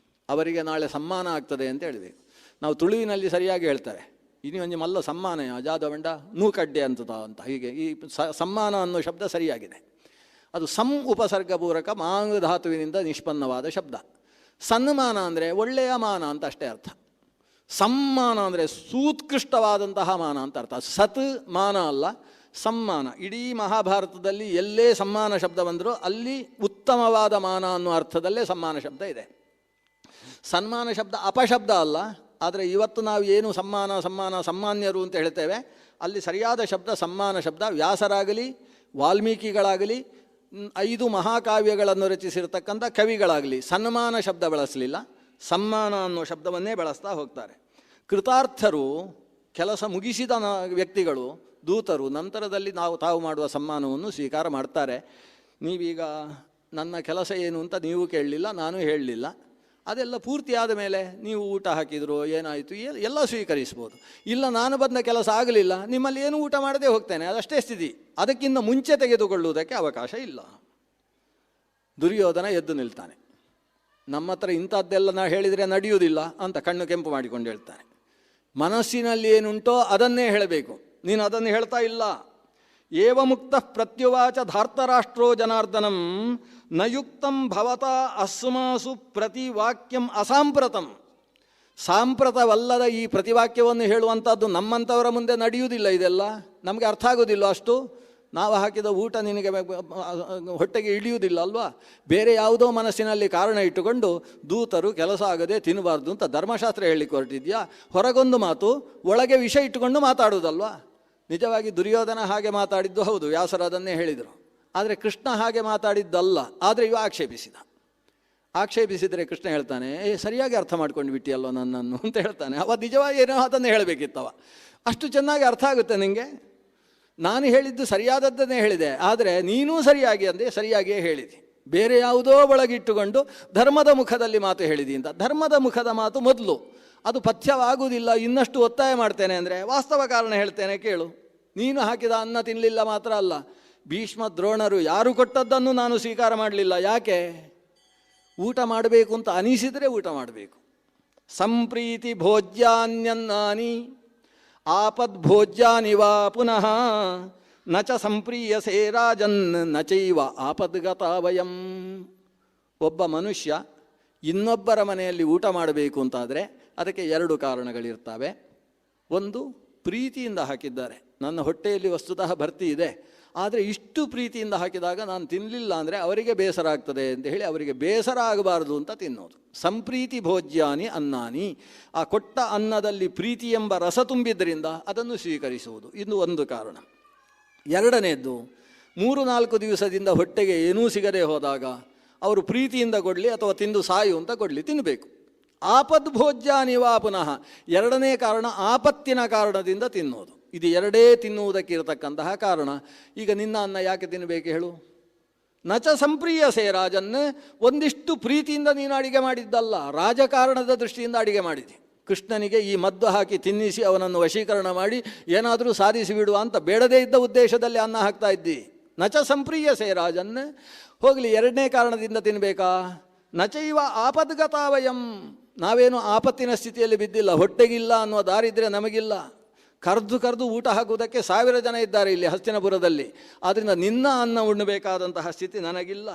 ಅವರಿಗೆ ನಾಳೆ ಸಮ್ಮಾನ ಆಗ್ತದೆ ಅಂತ ಹೇಳಬೇಕು. ನಾವು ತುಳುವಿನಲ್ಲಿ ಸರಿಯಾಗಿ ಹೇಳ್ತಾರೆ, ಇನ್ನು ಒಂಜಿ ಮಲ್ಲ ಸಮ್ಮಾನ ಜಾದವಂಡ ನೂಕಡ್ಡೆ ಅಂತ ಹೀಗೆ ಈ ಸಮ್ಮಾನ ಅನ್ನೋ ಶಬ್ದ ಸರಿಯಾಗಿದೆ. ಅದು ಉಪಸರ್ಗಪೂರ್ವಕ ಮಾಂಗ ಧಾತುವಿನಿಂದ ನಿಷ್ಪನ್ನವಾದ ಶಬ್ದ. ಸನ್ಮಾನ ಅಂದರೆ ಒಳ್ಳೆಯ ಮಾನ ಅಂತ ಅಷ್ಟೇ ಅರ್ಥ. ಸಮ್ಮಾನ ಅಂದರೆ ಸೂತ್ಕೃಷ್ಟವಾದಂತಹ ಮಾನ ಅಂತ ಅರ್ಥ. ಸತ್ ಮಾನ ಅಲ್ಲ, ಸಮ್ಮಾನ. ಇಡೀ ಮಹಾಭಾರತದಲ್ಲಿ ಎಲ್ಲೇ ಸಮ್ಮಾನ ಶಬ್ದ ಬಂದರೂ ಅಲ್ಲಿ ಉತ್ತಮವಾದ ಮಾನ ಅನ್ನೋ ಅರ್ಥದಲ್ಲೇ ಸಮ್ಮಾನ ಶಬ್ದ ಇದೆ. ಸನ್ಮಾನ ಶಬ್ದ ಅಪಶಬ್ದ ಅಲ್ಲ. ಆದರೆ ಇವತ್ತು ನಾವು ಏನು ಸಮ್ಮಾನ್ಯರು ಅಂತ ಹೇಳ್ತೇವೆ, ಅಲ್ಲಿ ಸರಿಯಾದ ಶಬ್ದ ಸಮ್ಮಾನ ಶಬ್ದ. ವ್ಯಾಸರಾಗಲಿ ವಾಲ್ಮೀಕಿಗಳಾಗಲಿ 5 ಮಹಾಕಾವ್ಯಗಳನ್ನು ರಚಿಸಿರ್ತಕ್ಕಂಥ ಕವಿಗಳಾಗಲಿ ಸನ್ಮಾನ ಶಬ್ದ ಬಳಸಲಿಲ್ಲ, ಸಮ್ಮಾನ ಅನ್ನೋ ಶಬ್ದವನ್ನೇ ಬಳಸ್ತಾ ಹೋಗ್ತಾರೆ. ಕೃತಾರ್ಥರು, ಕೆಲಸ ಮುಗಿಸಿದ ವ್ಯಕ್ತಿಗಳು, ದೂತರು ನಂತರದಲ್ಲಿ ತಾವು ಮಾಡುವ ಸಮ್ಮಾನವನ್ನು ಸ್ವೀಕಾರ ಮಾಡ್ತಾರೆ. ನೀವೀಗ ನನ್ನ ಕೆಲಸ ಏನು ಅಂತ ನೀವು ಕೇಳಲಿಲ್ಲ, ನಾನು ಹೇಳಲಿಲ್ಲ. ಅದೆಲ್ಲ ಪೂರ್ತಿ ಆದ ಮೇಲೆ ನೀವು ಊಟ ಹಾಕಿದ್ರು ಏನಾಯಿತು ಎಲ್ಲ ಸ್ವೀಕರಿಸ್ಬೋದು. ಇಲ್ಲ ನಾನು ಬಂದ ಕೆಲಸ ಆಗಲಿಲ್ಲ, ನಿಮ್ಮಲ್ಲಿ ಏನು ಊಟ ಮಾಡದೆ ಹೋಗ್ತೇನೆ, ಅದಷ್ಟೇ ಸ್ಥಿತಿ. ಅದಕ್ಕಿಂತ ಮುಂಚೆ ತೆಗೆದುಕೊಳ್ಳುವುದಕ್ಕೆ ಅವಕಾಶ ಇಲ್ಲ. ದುರ್ಯೋಧನ ಎದ್ದು ನಿಲ್ತಾನೆ. ನಮ್ಮ ಹತ್ರ ಇಂಥದ್ದೆಲ್ಲ ನಾ ಹೇಳಿದರೆ ನಡೆಯುವುದಿಲ್ಲ ಅಂತ ಕಣ್ಣು ಕೆಂಪು ಮಾಡಿಕೊಂಡು ಹೇಳ್ತಾನೆ. ಮನಸ್ಸಿನಲ್ಲಿ ಏನುಂಟೋ ಅದನ್ನೇ ಹೇಳಬೇಕು, ನೀನು ಅದನ್ನು ಹೇಳ್ತಾ ಇಲ್ಲ. ಏವ ಮುಕ್ತ ಪ್ರತ್ಯುವಾಚ ಧಾರ್ತರಾಷ್ಟ್ರೋ ಜನಾರ್ದನಂ ನಯುಕ್ತಂ ಭವತಾ ಅಸ್ಮಾಸು ಪ್ರತಿವಾಕ್ಯಂ ಅಸಾಂಪ್ರತಂ. ಸಾಂಪ್ರತವಲ್ಲದ ಈ ಪ್ರತಿವಾಕ್ಯವನ್ನು ಹೇಳುವಂಥದ್ದು ನಮ್ಮಂಥವರ ಮುಂದೆ ನಡೆಯುವುದಿಲ್ಲ. ಇದೆಲ್ಲ ನಮಗೆ ಅರ್ಥ ಆಗೋದಿಲ್ಲ. ಅಷ್ಟು ನಾವು ಹಾಕಿದ ಊಟ ನಿನಗೆ ಹೊಟ್ಟೆಗೆ ಇಳಿಯುವುದಿಲ್ಲ ಅಲ್ವಾ? ಬೇರೆ ಯಾವುದೋ ಮನಸ್ಸಿನಲ್ಲಿ ಕಾರಣ ಇಟ್ಟುಕೊಂಡು ದೂತರು ಕೆಲಸ ಆಗದೆ ತಿನ್ನಬಾರ್ದು ಅಂತ ಧರ್ಮಶಾಸ್ತ್ರ ಹೇಳಲಿಕ್ಕೆ ಹೊರಟಿದ್ಯಾ? ಹೊರಗೊಂದು ಮಾತು, ಒಳಗೆ ವಿಷ ಇಟ್ಟುಕೊಂಡು ಮಾತಾಡುವುದಲ್ವಾ? ನಿಜವಾಗಿ ದುರ್ಯೋಧನ ಹಾಗೆ ಮಾತಾಡಿದ್ದು ಹೌದು, ವ್ಯಾಸರು ಅದನ್ನೇ ಹೇಳಿದರು. ಆದರೆ ಕೃಷ್ಣ ಹಾಗೆ ಮಾತಾಡಿದ್ದಲ್ಲ. ಆದರೆ ಇವ ಆಕ್ಷೇಪಿಸಿದರೆ ಕೃಷ್ಣ ಹೇಳ್ತಾನೆ, ಸರಿಯಾಗಿ ಅರ್ಥ ಮಾಡ್ಕೊಂಡು ಬಿಟ್ಟಿಯಲ್ಲೋ ನನ್ನನ್ನು ಅಂತ ಹೇಳ್ತಾನೆ. ಅವ ನಿಜವಾಗಿ ಏನೋ ಅದನ್ನೇ ಹೇಳಬೇಕಿತ್ತವ. ಅಷ್ಟು ಚೆನ್ನಾಗಿ ಅರ್ಥ ಆಗುತ್ತೆ ನಿನಗೆ. ನಾನು ಹೇಳಿದ್ದು ಸರಿಯಾದದ್ದನ್ನೇ ಹೇಳಿದೆ, ಆದರೆ ನೀನೂ ಸರಿಯಾಗಿ ಅಂದೆ, ಸರಿಯಾಗಿಯೇ ಹೇಳಿದೆ. ಬೇರೆ ಯಾವುದೋ ಒಳಗಿಟ್ಟುಕೊಂಡು ಧರ್ಮದ ಮುಖದಲ್ಲಿ ಮಾತು ಹೇಳಿದಿ ಅಂತ. ಧರ್ಮದ ಮುಖದ ಮಾತು ಮೊದಲು, ಅದು ಪಥ್ಯವಾಗುವುದಿಲ್ಲ. ಇನ್ನಷ್ಟು ಒತ್ತಾಯ ಮಾಡ್ತೇನೆ ಅಂದರೆ ವಾಸ್ತವ ಕಾರಣ ಹೇಳ್ತೇನೆ ಕೇಳು. ನೀನು ಹಾಕಿದ ಅನ್ನ ತಿನ್ನಲಿಲ್ಲ ಮಾತ್ರ ಅಲ್ಲ, ಭೀಷ್ಮ ದ್ರೋಣರು ಯಾರು ಕೊಟ್ಟದ್ದನ್ನು ನಾನು ಸ್ವೀಕಾರ ಮಾಡಲಿಲ್ಲ. ಯಾಕೆ? ಊಟ ಮಾಡಬೇಕು ಅಂತ ಅನಿಸಿದರೆ ಊಟ ಮಾಡಬೇಕು. ಸಂಪ್ರೀತಿ ಭೋಜ್ಯಾನ್ಯನ್ನಾನಿ ಆಪದ್ ಭೋಜ್ಯಾನಿ ವಾ ಪುನಃ ನ ಚ ಸಂಪ್ರೀಯಸೇ ರಾಜನ್ ನ ಚೈವ ಆಪದ್ಗತ ವಯಂ. ಒಬ್ಬ ಮನುಷ್ಯ ಇನ್ನೊಬ್ಬರ ಮನೆಯಲ್ಲಿ ಊಟ ಮಾಡಬೇಕು ಅಂತಾದರೆ ಅದಕ್ಕೆ ಎರಡು ಕಾರಣಗಳಿರ್ತವೆ. ಒಂದು, ಪ್ರೀತಿಯಿಂದ ಹಾಕಿದ್ದಾರೆ. ನನ್ನ ಹೊಟ್ಟೆಯಲ್ಲಿ ವಸ್ತುತಃ ಭರ್ತಿ ಇದೆ, ಆದರೆ ಇಷ್ಟು ಪ್ರೀತಿಯಿಂದ ಹಾಕಿದಾಗ ನಾನು ತಿನ್ನಲಿಲ್ಲ ಅಂದರೆ ಅವರಿಗೆ ಬೇಸರ ಆಗ್ತದೆ ಅಂತ ಹೇಳಿ ಅವರಿಗೆ ಬೇಸರ ಆಗಬಾರ್ದು ಅಂತ ತಿನ್ನೋದು. ಸಂಪ್ರೀತಿ ಭೋಜ್ಯಾನಿ ಅನ್ನಾನಿ. ಆ ಕೊಟ್ಟ ಅನ್ನದಲ್ಲಿ ಪ್ರೀತಿ ಎಂಬ ರಸ ತುಂಬಿದ್ದರಿಂದ ಅದನ್ನು ಸ್ವೀಕರಿಸುವುದು, ಇದು ಒಂದು ಕಾರಣ. ಎರಡನೇದ್ದು, 3-4 ದಿವಸದಿಂದ ಹೊಟ್ಟೆಗೆ ಏನೂ ಸಿಗದೆ ಹೋದಾಗ ಅವರು ಪ್ರೀತಿಯಿಂದ ಕೊಡಲಿ ಅಥವಾ ತಿಂದು ಸಾಯು ಅಂತ ಕೊಡಲಿ, ತಿನ್ನಬೇಕು. ಆಪದ್ ಭೋಜ್ಯಾನಿವಾ ಪುನಃ. ಎರಡನೇ ಕಾರಣ ಆಪತ್ತಿನ ಕಾರಣದಿಂದ ತಿನ್ನೋದು. ಇದು ಎರಡೇ ತಿನ್ನುವುದಕ್ಕೆ ಇರತಕ್ಕಂತಹ ಕಾರಣ. ಈಗ ನಿನ್ನ ಅನ್ನ ಯಾಕೆ ತಿನ್ನಬೇಕು ಹೇಳು? ನಚ ಸಂಪ್ರೀಯಸೇ ರಾಜನ್. ಒಂದಿಷ್ಟು ಪ್ರೀತಿಯಿಂದ ನೀನು ಅಡಿಗೆ ಮಾಡಿದ್ದಲ್ಲ, ರಾಜಕಾರಣದ ದೃಷ್ಟಿಯಿಂದ ಅಡಿಗೆ ಮಾಡಿದೆ. ಕೃಷ್ಣನಿಗೆ ಈ ಮದ್ದು ಹಾಕಿ ತಿನ್ನಿಸಿ ಅವನನ್ನು ವಶೀಕರಣ ಮಾಡಿ ಏನಾದರೂ ಸಾಧಿಸಿ ಬಿಡುವ ಅಂತ ಬೇಡದೇ ಇದ್ದ ಉದ್ದೇಶದಲ್ಲಿ ಅನ್ನ ಹಾಕ್ತಾ ಇದ್ದಿ. ನಚ ಸಂಪ್ರೀಯಸೇ ರಾಜನ್. ಹೋಗಲಿ, ಎರಡನೇ ಕಾರಣದಿಂದ ತಿನ್ನಬೇಕಾ? ನಚೈವ ಆಪದ್ಗತಾವಯಂ. ನಾವೇನು ಆಪತ್ತಿನ ಸ್ಥಿತಿಯಲ್ಲಿ ಬಿದ್ದಿಲ್ಲ, ಹೊಟ್ಟೆಗಿಲ್ಲ ಅನ್ನುವ ದಾರಿದ್ರ್ಯ ನಮಗಿಲ್ಲ. ಕರೆದು ಊಟ ಹಾಕುವುದಕ್ಕೆ 1000 ಜನ ಇದ್ದಾರೆ ಇಲ್ಲಿ ಹಸ್ತಿನಪುರದಲ್ಲಿ. ಆದ್ದರಿಂದ ನಿನ್ನ ಅನ್ನ ಉಣ್ಣಬೇಕಾದಂತಹ ಸ್ಥಿತಿ ನನಗಿಲ್ಲ.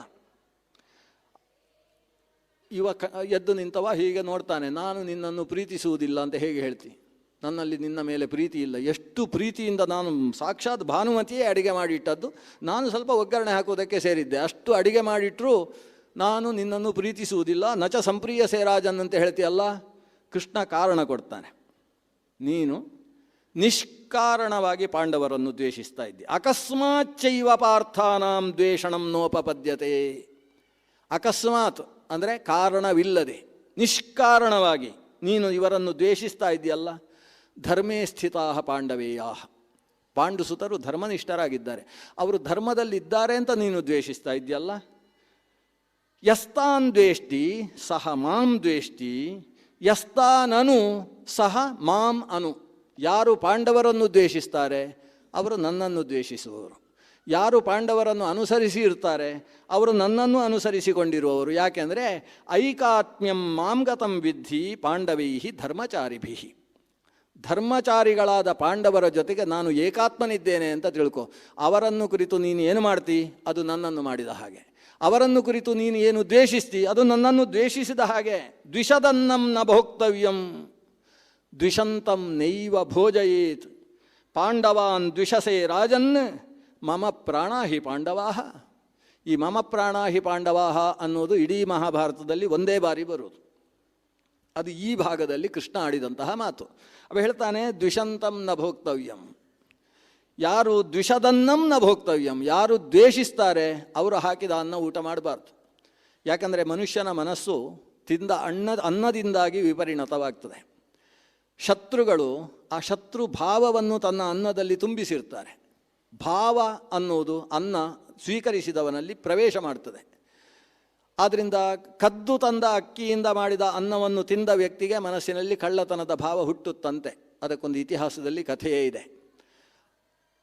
ಎದ್ದು ನಿಂತವ ಹೀಗೆ ನೋಡ್ತಾನೆ, ನಾನು ನಿನ್ನನ್ನು ಪ್ರೀತಿಸುವುದಿಲ್ಲ ಅಂತ ಹೇಗೆ ಹೇಳ್ತಿ? ನನ್ನಲ್ಲಿ ನಿನ್ನ ಮೇಲೆ ಪ್ರೀತಿ ಇಲ್ಲ. ಎಷ್ಟು ಪ್ರೀತಿಯಿಂದ ನಾನು ಸಾಕ್ಷಾತ್ ಭಾನುಮತಿಯೇ ಅಡಿಗೆ ಮಾಡಿಟ್ಟದ್ದು, ನಾನು ಸ್ವಲ್ಪ ಒಗ್ಗರಣೆ ಹಾಕುವುದಕ್ಕೆ ಸೇರಿದ್ದೆ. ಅಷ್ಟು ಅಡಿಗೆ ಮಾಡಿಟ್ಟರು ನಾನು ನಿನ್ನನ್ನು ಪ್ರೀತಿಸುವುದಿಲ್ಲ. ನಚ ಸಂಪ್ರೀಯಸೇ ರಾಜನ್ ಅಂತ ಹೇಳ್ತೀಯಲ್ಲ. ಕೃಷ್ಣ ಕಾರಣ ಕೊಡ್ತಾನೆ. ನೀನು ನಿಷ್ಕಾರಣವಾಗಿ ಪಾಂಡವರನ್ನು ದ್ವೇಷಿಸ್ತಾ ಇದ್ದಿ. ಅಕಸ್ಮಾಚ್ಚೈವ ಪಾರ್ಥಾನಾಂ ದ್ವೇಷಣಂ ನೋಪಪದ್ಯತೆ. ಅಕಸ್ಮಾತ್ ಅಂದರೆ ಕಾರಣವಿಲ್ಲದೆ, ನಿಷ್ಕಾರಣವಾಗಿ ನೀನು ಇವರನ್ನು ದ್ವೇಷಿಸ್ತಾ ಇದೆಯಲ್ಲ. ಧರ್ಮೇ ಸ್ಥಿತಾ ಪಾಂಡವೇಯಾ. ಪಾಂಡುಸುತರು ಧರ್ಮನಿಷ್ಠರಾಗಿದ್ದಾರೆ, ಅವರು ಧರ್ಮದಲ್ಲಿದ್ದಾರೆ ಅಂತ ನೀನು ದ್ವೇಷಿಸ್ತಾ ಇದೆಯಲ್ಲ. ಯಸ್ತಾನ್ ದ್ವೇಷ್ಟಿ ಸಹ ಮಾಂ ದ್ವೇಷ್ಟಿ, ಯಸ್ತಾನನು ಸಹ ಮಾಂ ಅನು. ಯಾರು ಪಾಂಡವರನ್ನು ದ್ವೇಷಿಸ್ತಾರೆ ಅವರು ನನ್ನನ್ನು ದ್ವೇಷಿಸುವವರು. ಯಾರು ಪಾಂಡವರನ್ನು ಅನುಸರಿಸಿ ಇರ್ತಾರೆ ಅವರು ನನ್ನನ್ನು ಅನುಸರಿಸಿಕೊಂಡಿರುವವರು. ಯಾಕೆಂದರೆ ಐಕಾತ್ಮ್ಯಂ ಮಾಂಗತಂ ವಿದ್ಧಿ ಪಾಂಡವೈ ಧರ್ಮಚಾರಿಭಿ. ಧರ್ಮಚಾರಿಗಳಾದ ಪಾಂಡವರ ಜೊತೆಗೆ ನಾನು ಏಕಾತ್ಮನಿದ್ದೇನೆ ಅಂತ ತಿಳ್ಕೊ. ಅವರನ್ನು ಕುರಿತು ನೀನು ಏನು ಮಾಡ್ತಿ ಅದು ನನ್ನನ್ನು ಮಾಡಿದ ಹಾಗೆ. ಅವರನ್ನು ಕುರಿತು ನೀನು ಏನು ದ್ವೇಷಿಸ್ತಿ ಅದು ನನ್ನನ್ನು ದ್ವೇಷಿಸಿದ ಹಾಗೆ. ದ್ವಿಷದನ್ನಂ ನ ಭೋಕ್ತವ್ಯಂ ದ್ವಿಷಂತಂ ನೈವ ಭೋಜಯೇತ್. ಪಾಂಡವಾನ್ ದ್ವಿಷಸೇ ರಾಜನ್ ಮಮ ಪ್ರಾಣಾ ಹಿ ಪಾಂಡವಾಹ. ಈ ಮಮ ಪ್ರಾಣಾ ಹಿ ಪಾಂಡವಾಹ ಅನ್ನೋದು ಇಡೀ ಮಹಾಭಾರತದಲ್ಲಿ ಒಂದೇ ಬಾರಿ ಬರುವುದು. ಅದು ಈ ಭಾಗದಲ್ಲಿ ಕೃಷ್ಣ ಆಡಿದಂತಹ ಮಾತು. ಅವ ಹೇಳ್ತಾನೆ ದ್ವಿಷಂತಂ ನ ಭೋಕ್ತವ್ಯಂ. ಯಾರು ದ್ವಿಷದನ್ನಂ ನ ಭೋಕ್ತವ್ಯಂ, ಯಾರು ದ್ವೇಷಿಸ್ತಾರೆ ಅವರು ಹಾಕಿದ ಅನ್ನ ಊಟ ಮಾಡಬಾರ್ದು. ಯಾಕಂದರೆ ಮನುಷ್ಯನ ಮನಸ್ಸು ತಿಂದ ಅನ್ನದಿಂದಾಗಿ ವಿಪರಿಣತವಾಗ್ತದೆ. ಶತ್ರುಗಳು ಆ ಶತ್ರು ಭಾವವನ್ನು ತನ್ನ ಅನ್ನದಲ್ಲಿ ತುಂಬಿಸಿರ್ತಾರೆ. ಭಾವ ಅನ್ನೋದು ಅನ್ನ ಸ್ವೀಕರಿಸಿದವನಲ್ಲಿ ಪ್ರವೇಶ ಮಾಡ್ತದೆ. ಆದ್ದರಿಂದ ಕದ್ದು ತಂದ ಅಕ್ಕಿಯಿಂದ ಮಾಡಿದ ಅನ್ನವನ್ನು ತಿಂದ ವ್ಯಕ್ತಿಗೆ ಮನಸ್ಸಿನಲ್ಲಿ ಕಳ್ಳತನದ ಭಾವ ಹುಟ್ಟುತ್ತಂತೆ. ಅದಕ್ಕೊಂದು ಇತಿಹಾಸದಲ್ಲಿ ಕಥೆಯೇ ಇದೆ.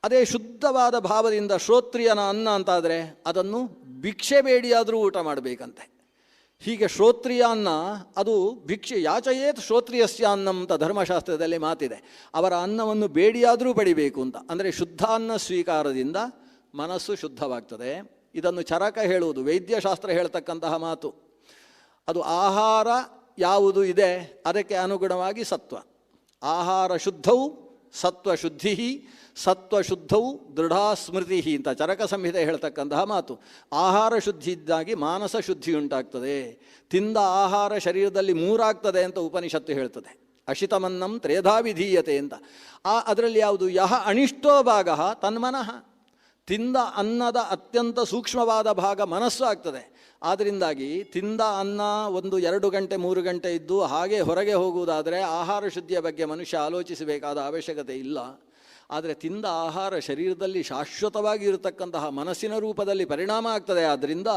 ಅದೇ ಶುದ್ಧವಾದ ಭಾವದಿಂದ ಶ್ರೋತ್ರಿಯನ ಅನ್ನ ಅಂತಾದರೆ ಅದನ್ನು ಭಿಕ್ಷೆ ಬೇಡಿಯಾದರೂ ಊಟ ಮಾಡಬೇಕಂತೆ. ಹೀಗೆ ಶ್ರೋತ್ರಿಯ ಅನ್ನ ಅದು ಭಿಕ್ಷೆ ಯಾಚಯೇತ್ ಶ್ರೋತ್ರಿಯಸ್ಯ ಅನ್ನಂ ಅಂತ ಧರ್ಮಶಾಸ್ತ್ರದಲ್ಲಿ ಮಾತಿದೆ. ಅವರ ಅನ್ನವನ್ನು ಬೇಡಿಯಾದರೂ ಪಡಿಬೇಕು ಅಂತ. ಅಂದರೆ ಶುದ್ಧ ಅನ್ನ ಸ್ವೀಕಾರದಿಂದ ಮನಸ್ಸು ಶುದ್ಧವಾಗ್ತದೆ. ಇದನ್ನು ಚರಕ ಹೇಳುವುದು, ವೈದ್ಯಶಾಸ್ತ್ರ ಹೇಳ್ತಕ್ಕಂತಹ ಮಾತು. ಅದು ಆಹಾರ ಯಾವುದು ಇದೆ ಅದಕ್ಕೆ ಅನುಗುಣವಾಗಿ ಸತ್ವ. ಆಹಾರ ಶುದ್ಧವು ಸತ್ವ ಶುದ್ಧಿ, ಸತ್ವ ಶುದ್ಧವು ದೃಢ ಸ್ಮೃತಿ ಅಂತ ಚರಕ ಸಂಹಿತೆ ಹೇಳ್ತಕ್ಕಂತಹ ಮಾತು. ಆಹಾರ ಶುದ್ಧಿ ಇದ್ದಾಗಿ ಮಾನಸ ಶುದ್ಧಿ ಉಂಟಾಗ್ತದೆ. ತಿಂದ ಆಹಾರ ಶರೀರದಲ್ಲಿ 3 ಆಗ್ತದೆ ಅಂತ ಉಪನಿಷತ್ತು ಹೇಳ್ತದೆ. ಅಶಿತಮನ್ನಂ ತ್ರೇಧಾ ವಿಧೀಯತೆ ಅಂತ. ಅದರಲ್ಲಿ ಯಾವುದು? ಯಹ ಅನಿಷ್ಟೋ ಭಾಗ ತನ್ಮನಃ. ತಿಂದ ಅನ್ನದ ಅತ್ಯಂತ ಸೂಕ್ಷ್ಮವಾದ ಭಾಗ ಮನಸ್ಸು ಆಗ್ತದೆ. ಆದ್ದರಿಂದಾಗಿ ತಿಂದ ಅನ್ನ 1-2 ಗಂಟೆ 3 ಗಂಟೆ ಇದ್ದು ಹಾಗೆ ಹೊರಗೆ ಹೋಗುವುದಾದರೆ ಆಹಾರ ಶುದ್ಧಿಯ ಬಗ್ಗೆ ಮನುಷ್ಯ ಆಲೋಚಿಸಬೇಕಾದ ಅವಶ್ಯಕತೆ ಇಲ್ಲ. ಆದರೆ ತಿಂದ ಆಹಾರ ಶರೀರದಲ್ಲಿ ಶಾಶ್ವತವಾಗಿ ಇರತಕ್ಕಂತಹ ಮನಸ್ಸಿನ ರೂಪದಲ್ಲಿ ಪರಿಣಾಮ ಆಗ್ತದೆ. ಆದ್ದರಿಂದ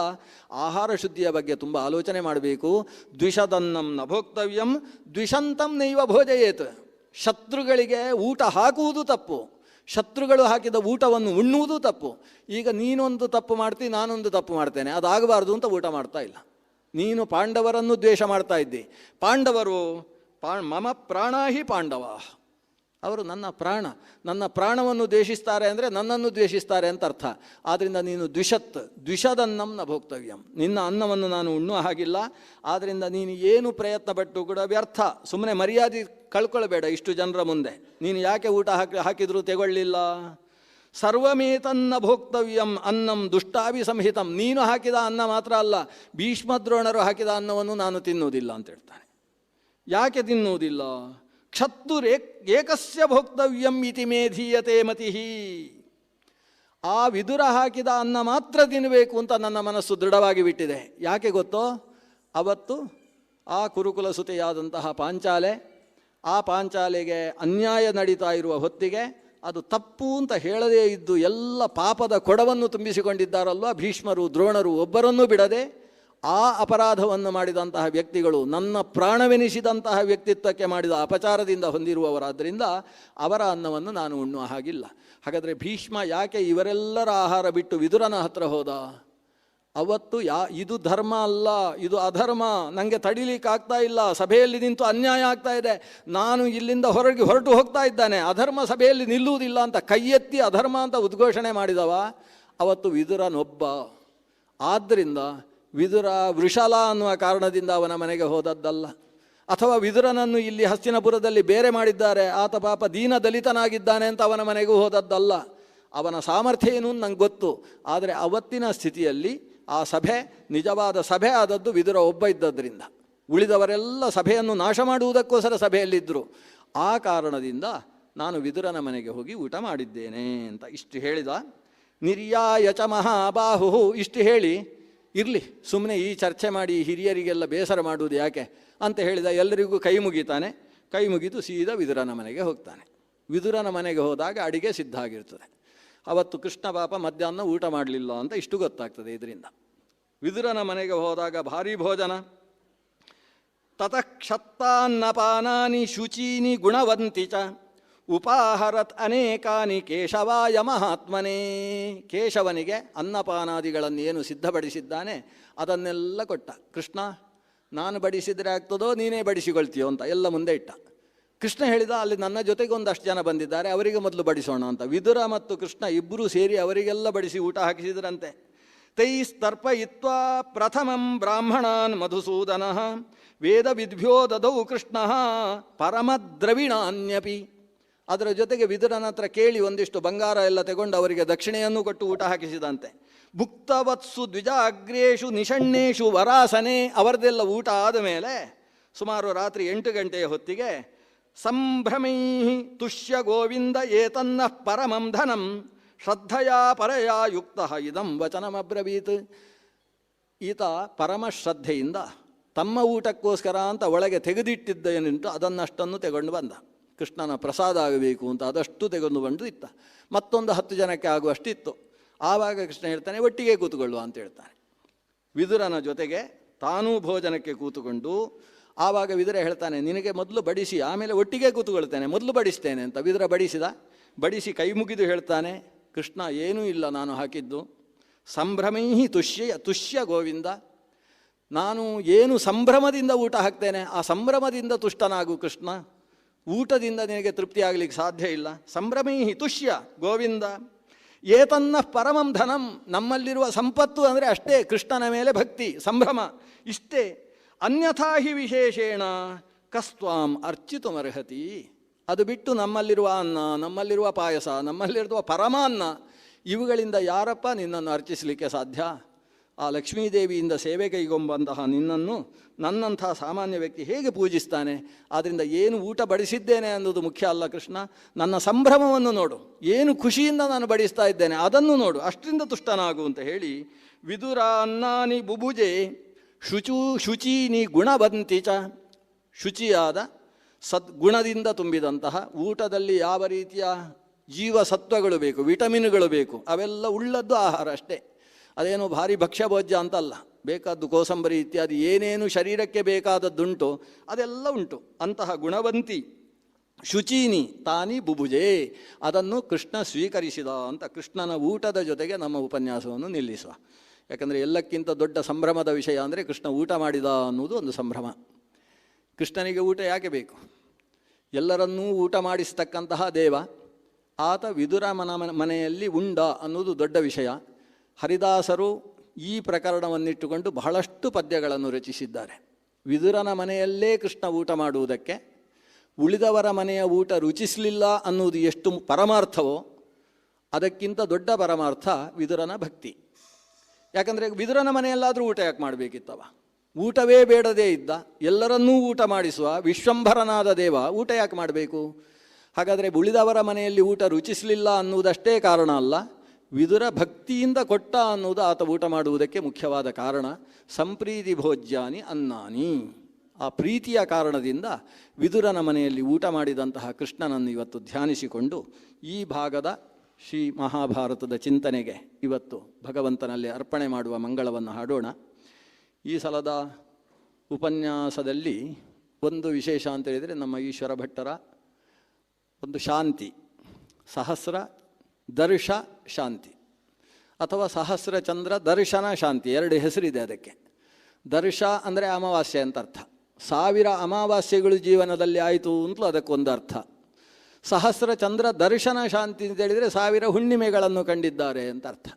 ಆಹಾರ ಶುದ್ಧಿಯ ಬಗ್ಗೆ ತುಂಬ ಆಲೋಚನೆ ಮಾಡಬೇಕು. ದ್ವಿಷದನ್ನಂ ನ ಭೋಕ್ತವ್ಯಂ ದ್ವಿಷಂತಂ ನೈವ ಭೋಜಯೇತ್. ಶತ್ರುಗಳಿಗೆ ಊಟ ಹಾಕುವುದು ತಪ್ಪು, ಶತ್ರುಗಳು ಹಾಕಿದ ಊಟವನ್ನು ಉಣ್ಣುವುದು ತಪ್ಪು. ಈಗ ನೀನೊಂದು ತಪ್ಪು ಮಾಡ್ತಿ, ನಾನೊಂದು ತಪ್ಪು ಮಾಡ್ತೇನೆ, ಅದಾಗಬಾರ್ದು ಅಂತ ಊಟ ಮಾಡ್ತಾ ಇಲ್ಲ. ನೀನು ಪಾಂಡವರನ್ನು ದ್ವೇಷ ಮಾಡ್ತಾ ಇದ್ದಿ. ಪಾಂಡವರು ಮಮ ಪ್ರಾಣಾಹಿ ಪಾಂಡವ. ಅವರು ನನ್ನ ಪ್ರಾಣವನ್ನು ದ್ವೇಷಿಸ್ತಾರೆ ಅಂದರೆ ನನ್ನನ್ನು ದ್ವೇಷಿಸ್ತಾರೆ ಅಂತ ಅರ್ಥ. ಆದ್ದರಿಂದ ನೀನು ದ್ವಿಷದನ್ನಂ ನ ಭೋಕ್ತವ್ಯಂ, ನಿನ್ನ ಅನ್ನವನ್ನು ನಾನು ಉಣ್ಣುವ ಹಾಗಿಲ್ಲ. ಆದ್ದರಿಂದ ನೀನು ಏನು ಪ್ರಯತ್ನ ಪಟ್ಟು ಕೂಡ ವ್ಯರ್ಥ. ಸುಮ್ಮನೆ ಮರ್ಯಾದೆ ಕಳ್ಕೊಳ್ಬೇಡ ಇಷ್ಟು ಜನರ ಮುಂದೆ. ನೀನು ಯಾಕೆ ಊಟ ಹಾಕಿದರೂ ತೆಗೊಳ್ಳಿಲ್ಲ. ಸರ್ವಮೇತನ್ನ ಭೋಕ್ತವ್ಯಂ ಅನ್ನಂ ದುಷ್ಟಾಭಿ ಸಂಹಿತಂ, ನೀನು ಹಾಕಿದ ಅನ್ನ ಮಾತ್ರ ಅಲ್ಲ, ಭೀಷ್ಮದ್ರೋಣರು ಹಾಕಿದ ಅನ್ನವನ್ನು ನಾನು ತಿನ್ನುವುದಿಲ್ಲ ಅಂತ ಹೇಳ್ತಾನೆ. ಯಾಕೆ ತಿನ್ನುವುದಿಲ್ಲ? ಏಕಸ್ಯ ಭೋಕ್ತವ್ಯಂ ಇತಿ ಮೇಧೀಯತೆ ಮತಿಃ. ಆ ವಿದುರ ಹಾಕಿದ ಅನ್ನ ಮಾತ್ರ ತಿನ್ನಬೇಕು ಅಂತ ನನ್ನ ಮನಸ್ಸು ದೃಢವಾಗಿ ಬಿಟ್ಟಿದೆ. ಯಾಕೆ ಗೊತ್ತೋ? ಅವತ್ತು ಆ ಕುರುಕುಲ ಸುತೆಯಾದಂತಹ ಪಾಂಚಾಲೆ, ಆ ಪಾಂಚಾಲೆಗೆ ಅನ್ಯಾಯ ನಡೀತಾ ಇರುವ ಹೊತ್ತಿಗೆ ಅದು ತಪ್ಪು ಅಂತ ಹೇಳದೇ ಇದ್ದು ಎಲ್ಲ ಪಾಪದ ಕೊಡವನ್ನು ತುಂಬಿಸಿಕೊಂಡಿದ್ದಾರಲ್ವ ಭೀಷ್ಮರು ದ್ರೋಣರು, ಒಬ್ಬರನ್ನೂ ಬಿಡದೆ ಆ ಅಪರಾಧವನ್ನು ಮಾಡಿದಂತಹ ವ್ಯಕ್ತಿಗಳು, ನನ್ನ ಪ್ರಾಣವೆನಿಸಿದಂತಹ ವ್ಯಕ್ತಿತ್ವಕ್ಕೆ ಮಾಡಿದ ಅಪಚಾರದಿಂದ ಹೊಂದಿರುವವರಾದ್ದರಿಂದ ಅವರ ಅನ್ನವನ್ನು ನಾನು ಉಣ್ಣುವ ಹಾಗಿಲ್ಲ. ಹಾಗಾದರೆ ಭೀಷ್ಮ ಯಾಕೆ ಇವರೆಲ್ಲರ ಆಹಾರ ಬಿಟ್ಟು ವಿದುರನ ಹತ್ರ ಹೋದ? ಅವತ್ತು ಇದು ಧರ್ಮ ಅಲ್ಲ, ಇದು ಅಧರ್ಮ, ನನಗೆ ತಡಿಲಿಕ್ಕಾಗ್ತಾ ಇಲ್ಲ, ಸಭೆಯಲ್ಲಿ ನಿಂತು ಅನ್ಯಾಯ ಆಗ್ತಾ ಇದೆ, ನಾನು ಇಲ್ಲಿಂದ ಹೊರಟು ಹೋಗ್ತಾ ಇದ್ದಾನೆ, ಅಧರ್ಮ ಸಭೆಯಲ್ಲಿ ನಿಲ್ಲುವುದಿಲ್ಲ ಅಂತ ಕೈ ಎತ್ತಿ ಅಧರ್ಮ ಅಂತ ಉದ್ಘೋಷಣೆ ಮಾಡಿದವ ಅವತ್ತು ವಿದುರನೊಬ್ಬ. ಆದ್ದರಿಂದ ವಿದುರ ವೃಷಲ ಅನ್ನುವ ಕಾರಣದಿಂದ ಅವನ ಮನೆಗೆ ಹೋದದ್ದಲ್ಲ. ಅಥವಾ ವಿದುರನನ್ನು ಇಲ್ಲಿ ಹಸ್ತಿನಪುರದಲ್ಲಿ ಬೇರೆ ಮಾಡಿದ್ದಾರೆ, ಆತ ಪಾಪ ದೀನ ದಲಿತನಾಗಿದ್ದಾನೆ ಅಂತ ಅವನ ಮನೆಗೂ ಹೋದದ್ದಲ್ಲ. ಅವನ ಸಾಮರ್ಥ್ಯ ಏನು ನಂಗೆ ಗೊತ್ತು. ಆದರೆ ಅವತ್ತಿನ ಸ್ಥಿತಿಯಲ್ಲಿ ಆ ಸಭೆ ನಿಜವಾದ ಸಭೆ ಆದದ್ದು ವಿದುರ ಒಬ್ಬ ಇದ್ದದ್ರಿಂದ. ಉಳಿದವರೆಲ್ಲ ಸಭೆಯನ್ನು ನಾಶ ಮಾಡುವುದಕ್ಕೋಸ್ಕರ ಸಭೆಯಲ್ಲಿದ್ದರು. ಆ ಕಾರಣದಿಂದ ನಾನು ವಿದುರನ ಮನೆಗೆ ಹೋಗಿ ಊಟ ಮಾಡಿದ್ದೇನೆ ಅಂತ ಇಷ್ಟು ಹೇಳಿದ. ನಿರ್ಯಾಯ ಚ ಮಹಾಬಾಹು, ಇಷ್ಟು ಹೇಳಿ ಇರಲಿ ಸುಮ್ಮನೆ ಈ ಚರ್ಚೆ ಮಾಡಿ ಹಿರಿಯರಿಗೆಲ್ಲ ಬೇಸರ ಮಾಡುವುದು ಯಾಕೆ ಅಂತ ಹೇಳಿದ. ಎಲ್ಲರಿಗೂ ಕೈ ಮುಗಿತಾನೆ. ಕೈ ಮುಗಿದು ಸೀದಾ ವಿದುರನ ಮನೆಗೆ ಹೋಗ್ತಾನೆ. ವಿದುರನ ಮನೆಗೆ ಹೋದಾಗ ಅಡಿಗೆ ಸಿದ್ಧ ಆಗಿರ್ತದೆ. ಅವತ್ತು ಕೃಷ್ಣ ಪಾಪ ಮಧ್ಯಾಹ್ನ ಊಟ ಮಾಡಲಿಲ್ಲ ಅಂತ ಇಷ್ಟು ಗೊತ್ತಾಗ್ತದೆ ಇದರಿಂದ. ವಿದುರನ ಮನೆಗೆ ಹೋದಾಗ ಭಾರೀ ಭೋಜನ. ತತಃ ಕ್ಷತ್ತಾನ್ನಪಾನಾನಿ ಶುಚೀನಿ ಗುಣವಂತಿ ಚ ಉಪಾಹರತ್ ಅನೇಕಾನಿ ಕೇಶವಾಯ ಮಹಾತ್ಮನೇ. ಕೇಶವನಿಗೆ ಅನ್ನಪಾನಾದಿಗಳನ್ನು ಏನು ಸಿದ್ಧಪಡಿಸಿದ್ದಾನೆ ಅದನ್ನೆಲ್ಲ ಕೊಟ್ಟ. ಕೃಷ್ಣ, ನಾನು ಬಡಿಸಿದರೆ ಆಗ್ತದೋ ನೀನೇ ಬಡಿಸಿಕೊಳ್ತೀಯೋ ಅಂತ ಎಲ್ಲ ಮುಂದೆ ಇಟ್ಟ. ಕೃಷ್ಣ ಹೇಳಿದ, ಅಲ್ಲಿ ನನ್ನ ಜೊತೆಗೆ ಒಂದಷ್ಟು ಜನ ಬಂದಿದ್ದಾರೆ, ಅವರಿಗೆ ಮೊದಲು ಬಡಿಸೋಣ ಅಂತ. ವಿದುರ ಮತ್ತು ಕೃಷ್ಣ ಇಬ್ಬರೂ ಸೇರಿ ಅವರಿಗೆಲ್ಲ ಬಡಿಸಿ ಊಟ ಹಾಕಿಸಿದ್ರಂತೆ. ತೈಸ್ತರ್ಪಯಿತ್ವಾ ಪ್ರಥಮಂ ಬ್ರಾಹ್ಮಣಾನ್ ಮಧುಸೂದನ ವೇದ ವಿದ್ಭ್ಯೋ ದದೌ ಕೃಷ್ಣ ಪರಮದ್ರವಿಣಾನ್ಯಪಿ. ಅದರ ಜೊತೆಗೆ ವಿದುರನ ಹತ್ರ ಕೇಳಿ ಒಂದಿಷ್ಟು ಬಂಗಾರ ಎಲ್ಲ ತಗೊಂಡು ಅವರಿಗೆ ದಕ್ಷಿಣೆಯನ್ನು ಕೊಟ್ಟು ಊಟ ಹಾಕಿಸಿದಂತೆ. ಭುಕ್ತವತ್ಸು ದ್ವಿಜಾಗ್ರೇಷು ನಿಷಣ್ಣೇಶು ವರಾಸನೆ. ಅವರದೆಲ್ಲ ಊಟ ಆದ ಮೇಲೆ ಸುಮಾರು ರಾತ್ರಿ 8 ಗಂಟೆಯ ಹೊತ್ತಿಗೆ ಸಂಭ್ರಮೈ ತುಷ್ಯ ಗೋವಿಂದ ಏತನ್ನ ಪರಮಂ ಧನಂ ಶ್ರದ್ಧೆಯ ಪರಯ ಯುಕ್ತ ಇದಂ ವಚನಮಬ್ರವೀತ್. ಈತ ಪರಮಶ್ರದ್ಧೆಯಿಂದ ತಮ್ಮ ಊಟಕ್ಕೋಸ್ಕರ ಅಂತ ಒಳಗೆ ತೆಗೆದಿಟ್ಟಿದ್ದೇನುಂಟು ಅದನ್ನಷ್ಟನ್ನು ತೆಗೊಂಡು ಬಂದ. ಕೃಷ್ಣನ ಪ್ರಸಾದ ಆಗಬೇಕು ಅಂತ ಅದಷ್ಟು ತೆಗೆದು ಬಂದು ಇತ್ತ. ಮತ್ತೊಂದು 10 ಜನಕ್ಕೆ ಆಗುವಷ್ಟಿತ್ತು. ಆವಾಗ ಕೃಷ್ಣ ಹೇಳ್ತಾನೆ, ಒಟ್ಟಿಗೆ ಕೂತುಕೊಳ್ಳುವ ಅಂತ ಹೇಳ್ತಾನೆ. ವಿದುರನ ಜೊತೆಗೆ ತಾನೂ ಭೋಜನಕ್ಕೆ ಕೂತುಕೊಂಡು ಆವಾಗ ವಿದುರ ಹೇಳ್ತಾನೆ, ನಿನಗೆ ಮೊದಲು ಬಡಿಸಿ ಆಮೇಲೆ ಒಟ್ಟಿಗೆ ಕೂತುಕೊಳ್ತೇನೆ, ಮೊದಲು ಬಡಿಸ್ತೇನೆ ಅಂತ. ವಿದುರ ಬಡಿಸಿ ಕೈ ಮುಗಿದು ಹೇಳ್ತಾನೆ, ಕೃಷ್ಣ ಏನೂ ಇಲ್ಲ ನಾನು ಹಾಕಿದ್ದು. ಸಂಭ್ರಮೈ ತುಷ್ಯ ಗೋವಿಂದ, ನಾನು ಏನು ಸಂಭ್ರಮದಿಂದ ಊಟ ಹಾಕ್ತೇನೆ ಆ ಸಂಭ್ರಮದಿಂದ ತುಷ್ಟನಾಗು ಕೃಷ್ಣ. ಊಟದಿಂದ ನಿನಗೆ ತೃಪ್ತಿ ಆಗಲಿಕ್ಕೆ ಸಾಧ್ಯ ಇಲ್ಲ. ಸಂಭ್ರಮೈ ತುಷ್ಯ ಗೋವಿಂದ ಏತನ್ನ ಪರಮಂ ಧನಂ. ನಮ್ಮಲ್ಲಿರುವ ಸಂಪತ್ತು ಅಂದರೆ ಅಷ್ಟೇ, ಕೃಷ್ಣನ ಮೇಲೆ ಭಕ್ತಿ ಸಂಭ್ರಮ ಇಷ್ಟೇ. ಅನ್ಯಥಾ ಹಿ ವಿಶೇಷೇಣ ಕಸ್ತ್ವಾಂ ಅರ್ಚಿತುಮರ್ಹತಿ. ಅದು ಬಿಟ್ಟು ನಮ್ಮಲ್ಲಿರುವ ಅನ್ನ, ನಮ್ಮಲ್ಲಿರುವ ಪಾಯಸ, ನಮ್ಮಲ್ಲಿರುವ ಪರಮಾನ್ನ, ಇವುಗಳಿಂದ ಯಾರಪ್ಪ ನಿನ್ನನ್ನು ಅರ್ಚಿಸಲಿಕ್ಕೆ ಸಾಧ್ಯ? ಆ ಲಕ್ಷ್ಮೀದೇವಿಯಿಂದ ಸೇವೆ ಕೈಗೊಂಬಂತಹ ನಿನ್ನನ್ನು ನನ್ನಂಥ ಸಾಮಾನ್ಯ ವ್ಯಕ್ತಿ ಹೇಗೆ ಪೂಜಿಸ್ತಾನೆ? ಆದ್ದರಿಂದ ಏನು ಊಟ ಬಡಿಸಿದ್ದೇನೆ ಅನ್ನೋದು ಮುಖ್ಯ ಅಲ್ಲ ಕೃಷ್ಣ, ನನ್ನ ಸಂಭ್ರಮವನ್ನು ನೋಡು, ಏನು ಖುಷಿಯಿಂದ ನಾನು ಬಡಿಸ್ತಾ ಇದ್ದೇನೆ ಅದನ್ನು ನೋಡು, ಅಷ್ಟರಿಂದ ತುಷ್ಟನಾಗು ಅಂತ ಹೇಳಿ ವಿದುರ ಅನ್ನಾನಿ ಬುಭುಜೆ ಶುಚೀನಿ ಗುಣವಂತಿ ಚ. ಶುಚಿಯಾದ ಸದ್ಗುಣದಿಂದ ತುಂಬಿದಂತಹ ಊಟದಲ್ಲಿ ಯಾವ ರೀತಿಯ ಜೀವಸತ್ವಗಳು ಬೇಕು, ವಿಟಮಿನ್ಗಳು ಬೇಕು, ಅವೆಲ್ಲ ಉಳ್ಳದ್ದು ಆಹಾರ ಅಷ್ಟೇ. ಅದೇನು ಭಾರಿ ಭಕ್ಷ್ಯಭೋಜ್ಯ ಅಂತಲ್ಲ. ಬೇಕಾದ್ದು ಕೋಸಂಬರಿ ಇತ್ಯಾದಿ ಏನೇನು ಶರೀರಕ್ಕೆ ಬೇಕಾದದ್ದುಂಟು ಅದೆಲ್ಲ ಉಂಟು. ಅಂತಹ ಗುಣವಂತಿ ಶುಚೀನಿ ತಾನಿ ಬುಭುಜೆ, ಅದನ್ನು ಕೃಷ್ಣ ಸ್ವೀಕರಿಸಿದ ಅಂತ. ಕೃಷ್ಣನ ಊಟದ ಜೊತೆಗೆ ನಮ್ಮ ಉಪನ್ಯಾಸವನ್ನು ನಿಲ್ಲಿಸುವ. ಯಾಕಂದರೆ ಎಲ್ಲಕ್ಕಿಂತ ದೊಡ್ಡ ಸಂಭ್ರಮದ ವಿಷಯ ಅಂದರೆ ಕೃಷ್ಣ ಊಟ ಮಾಡಿದ ಅನ್ನೋದು ಒಂದು ಸಂಭ್ರಮ. ಕೃಷ್ಣನಿಗೆ ಊಟ ಯಾಕೆ ಬೇಕು? ಎಲ್ಲರನ್ನೂ ಊಟ ಮಾಡಿಸ್ತಕ್ಕಂತಹ ದೇವ. ಆತ ವಿದುರ ಮನೆಯಲ್ಲಿ ಉಂಡ ಅನ್ನೋದು ದೊಡ್ಡ ವಿಷಯ. ಹರಿದಾಸರು ಈ ಪ್ರಕರಣವನ್ನಿಟ್ಟುಕೊಂಡು ಬಹಳಷ್ಟು ಪದ್ಯಗಳನ್ನು ರಚಿಸಿದ್ದಾರೆ. ವಿದುರನ ಮನೆಯಲ್ಲೇ ಕೃಷ್ಣ ಊಟ ಮಾಡುವುದಕ್ಕೆ ಉಳಿದವರ ಮನೆಯ ಊಟ ರುಚಿಸಲಿಲ್ಲ ಅನ್ನುವುದು ಎಷ್ಟು ಪರಮಾರ್ಥವೋ ಅದಕ್ಕಿಂತ ದೊಡ್ಡ ಪರಮಾರ್ಥ ವಿದುರನ ಭಕ್ತಿ. ಯಾಕಂದರೆ ವಿದುರನ ಮನೆಯಲ್ಲಾದರೂ ಊಟ ಯಾಕೆ ಮಾಡಬೇಕಿತ್ತವ? ಊಟವೇ ಬೇಡದೇ ಇದ್ದ, ಎಲ್ಲರನ್ನೂ ಊಟ ಮಾಡಿಸುವ ವಿಶ್ವಂಭರನಾದ ದೇವ ಊಟ ಯಾಕೆ ಮಾಡಬೇಕು? ಹಾಗಾದರೆ ಉಳಿದವರ ಮನೆಯಲ್ಲಿ ಊಟ ರುಚಿಸಲಿಲ್ಲ ಅನ್ನುವುದಷ್ಟೇ ಕಾರಣ ಅಲ್ಲ, ವಿದುರ ಭಕ್ತಿಯಿಂದ ಕೊಟ್ಟ ಅನ್ನುವುದು ಆತ ಊಟ ಮಾಡುವುದಕ್ಕೆ ಮುಖ್ಯವಾದ ಕಾರಣ. ಸಂಪ್ರೀತಿ ಭೋಜ್ಯಾನಿ ಅನ್ನಾನಿ, ಆ ಪ್ರೀತಿಯ ಕಾರಣದಿಂದ ವಿದುರನ ಮನೆಯಲ್ಲಿ ಊಟ ಮಾಡಿದಂತಹ ಕೃಷ್ಣನನ್ನು ಇವತ್ತು ಧ್ಯಾನಿಸಿಕೊಂಡು ಈ ಭಾಗದ ಶ್ರೀ ಮಹಾಭಾರತದ ಚಿಂತನೆಗೆ ಇವತ್ತು ಭಗವಂತನಲ್ಲಿ ಅರ್ಪಣೆ ಮಾಡುವ ಮಂಗಳವನ್ನು ಹಾಡೋಣ. ಈ ಸಲದ ಉಪನ್ಯಾಸದಲ್ಲಿ ಒಂದು ವಿಶೇಷ ಅಂತ ಹೇಳಿದರೆ ನಮ್ಮ ಈಶ್ವರ ಭಟ್ಟರ ಒಂದು ಶಾಂತಿ, ಸಹಸ್ರ ದರ್ಶ ಶಾಂತಿ ಅಥವಾ ಸಹಸ್ರ ಚಂದ್ರ ದರ್ಶನ ಶಾಂತಿ, ಎರಡು ಹೆಸರಿದೆ ಅದಕ್ಕೆ. ದರ್ಶ ಅಂದರೆ ಅಮಾವಾಸ್ಯೆ ಅಂತ ಅರ್ಥ. 1000 ಅಮಾವಾಸ್ಯೆಗಳು ಜೀವನದಲ್ಲಿ ಆಯಿತು ಅಂತಲೂ ಅದಕ್ಕೊಂದು ಅರ್ಥ. ಸಹಸ್ರ ಚಂದ್ರ ದರ್ಶನ ಶಾಂತಿ ಅಂತ ಹೇಳಿದರೆ 1000 ಹುಣ್ಣಿಮೆಗಳನ್ನು ಕಂಡಿದ್ದಾರೆ ಅಂತ ಅರ್ಥ.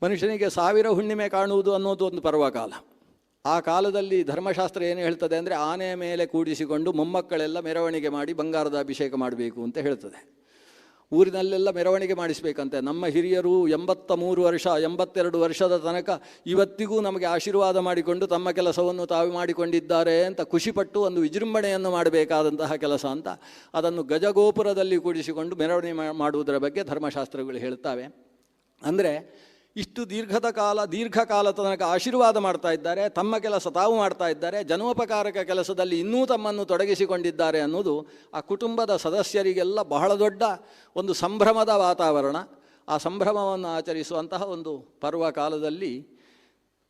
ಮನುಷ್ಯನಿಗೆ 1000 ಹುಣ್ಣಿಮೆ ಕಾಣುವುದು ಅನ್ನೋದು ಒಂದು ಪರ್ವಕಾಲ. ಆ ಕಾಲದಲ್ಲಿ ಧರ್ಮಶಾಸ್ತ್ರ ಏನು ಹೇಳ್ತದೆ ಅಂದರೆ ಆನೆಯ ಮೇಲೆ ಕೂಡಿಸಿಕೊಂಡು ಮೊಮ್ಮಕ್ಕಳೆಲ್ಲ ಮೆರವಣಿಗೆ ಮಾಡಿ ಬಂಗಾರದ ಅಭಿಷೇಕ ಮಾಡಬೇಕು ಅಂತ ಹೇಳ್ತದೆ. ಊರಿನಲ್ಲೆಲ್ಲ ಮೆರವಣಿಗೆ ಮಾಡಿಸಬೇಕಂತೆ. ನಮ್ಮ ಹಿರಿಯರು 83 ವರ್ಷ 82 ವರ್ಷದ ತನಕ ಇವತ್ತಿಗೂ ನಮಗೆ ಆಶೀರ್ವಾದ ಮಾಡಿಕೊಂಡು ತಮ್ಮ ಕೆಲಸವನ್ನು ತಾವು ಮಾಡಿಕೊಂಡಿದ್ದಾರೆ ಅಂತ ಖುಷಿಪಟ್ಟು ಒಂದು ವಿಜೃಂಭಣೆಯನ್ನು ಮಾಡಬೇಕಾದಂತಹ ಕೆಲಸ ಅಂತ ಅದನ್ನು ಗಜಗೋಪುರದಲ್ಲಿ ಕೂಡಿಸಿಕೊಂಡು ಮೆರವಣಿಗೆ ಮಾಡುವುದರ ಬಗ್ಗೆ ಧರ್ಮಶಾಸ್ತ್ರಗಳು ಹೇಳ್ತವೆ. ಅಂದರೆ ಇಷ್ಟು ದೀರ್ಘಕಾಲ ತನಕ ಆಶೀರ್ವಾದ ಮಾಡ್ತಾ ಇದ್ದಾರೆ, ತಮ್ಮ ಕೆಲಸ ತಾವು ಮಾಡ್ತಾ ಇದ್ದಾರೆ, ಜನೋಪಕಾರಕ ಕೆಲಸದಲ್ಲಿ ಇನ್ನೂ ತಮ್ಮನ್ನು ತೊಡಗಿಸಿಕೊಂಡಿದ್ದಾರೆ ಅನ್ನೋದು ಆ ಕುಟುಂಬದ ಸದಸ್ಯರಿಗೆಲ್ಲ ಬಹಳ ದೊಡ್ಡ ಒಂದು ಸಂಭ್ರಮದ ವಾತಾವರಣ. ಆ ಸಂಭ್ರಮವನ್ನು ಆಚರಿಸುವಂತಹ ಒಂದು ಪರ್ವಕಾಲದಲ್ಲಿ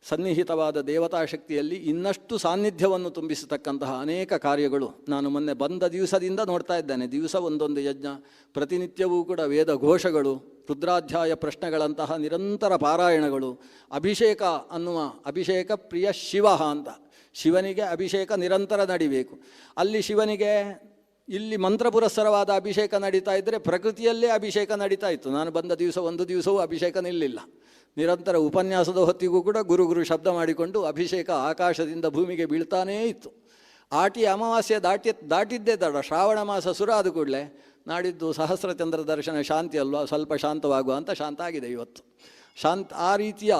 ಸನ್ನಿಹಿತವಾದ ದೇವತಾಶಕ್ತಿಯಲ್ಲಿ ಇನ್ನಷ್ಟು ಸಾನ್ನಿಧ್ಯವನ್ನು ತುಂಬಿಸತಕ್ಕಂತಹ ಅನೇಕ ಕಾರ್ಯಗಳು ನಾನು ಮೊನ್ನೆ ಬಂದ ದಿವಸದಿಂದ ನೋಡ್ತಾ ಇದ್ದೇನೆ. ದಿವಸ ಒಂದೊಂದು ಯಜ್ಞ, ಪ್ರತಿನಿತ್ಯವೂ ಕೂಡ ವೇದ ಘೋಷಗಳು, ರುದ್ರಾಧ್ಯಾಯ ಪ್ರಶ್ನೆಗಳಂತಹ ನಿರಂತರ ಪಾರಾಯಣಗಳು, ಅಭಿಷೇಕ ಅನ್ನುವ ಅಭಿಷೇಕ ಪ್ರಿಯ ಶಿವ ಅಂತ, ಶಿವನಿಗೆ ಅಭಿಷೇಕ ನಿರಂತರ ನಡಿಬೇಕು. ಅಲ್ಲಿ ಶಿವನಿಗೆ ಇಲ್ಲಿ ಮಂತ್ರ ಪುರಸ್ಸರವಾದ ಅಭಿಷೇಕ ನಡೀತಾ ಇದ್ದರೆ ಪ್ರಕೃತಿಯಲ್ಲೇ ಅಭಿಷೇಕ ನಡೀತಾ ಇತ್ತು. ನಾನು ಬಂದ ದಿವಸ ಒಂದು ದಿವಸವೂ ಅಭಿಷೇಕ ನಿಲ್ಲಿಲ್ಲ. ನಿರಂತರ ಉಪನ್ಯಾಸದ ಹೊತ್ತಿಗೂ ಕೂಡ ಗುರು ಶಬ್ದ ಮಾಡಿಕೊಂಡು ಅಭಿಷೇಕ ಆಕಾಶದಿಂದ ಭೂಮಿಗೆ ಬೀಳ್ತಾನೇ ಇತ್ತು. ಅಮಾವಾಸ್ಯೆ ದಾಟಿದ್ದೇ ತಡ. ಶ್ರಾವಣ ಮಾಸ ಶುರು ಆದ ಕೂಡಲೇ ನಾಡಿದ್ದು ಸಹಸ್ರಚಂದ್ರ ದರ್ಶನ ಶಾಂತಿ ಅಲ್ವಾ, ಸ್ವಲ್ಪ ಶಾಂತವಾಗುವ ಅಂತ ಶಾಂತ ಆಗಿದೆ ಇವತ್ತು. ಆ ರೀತಿಯ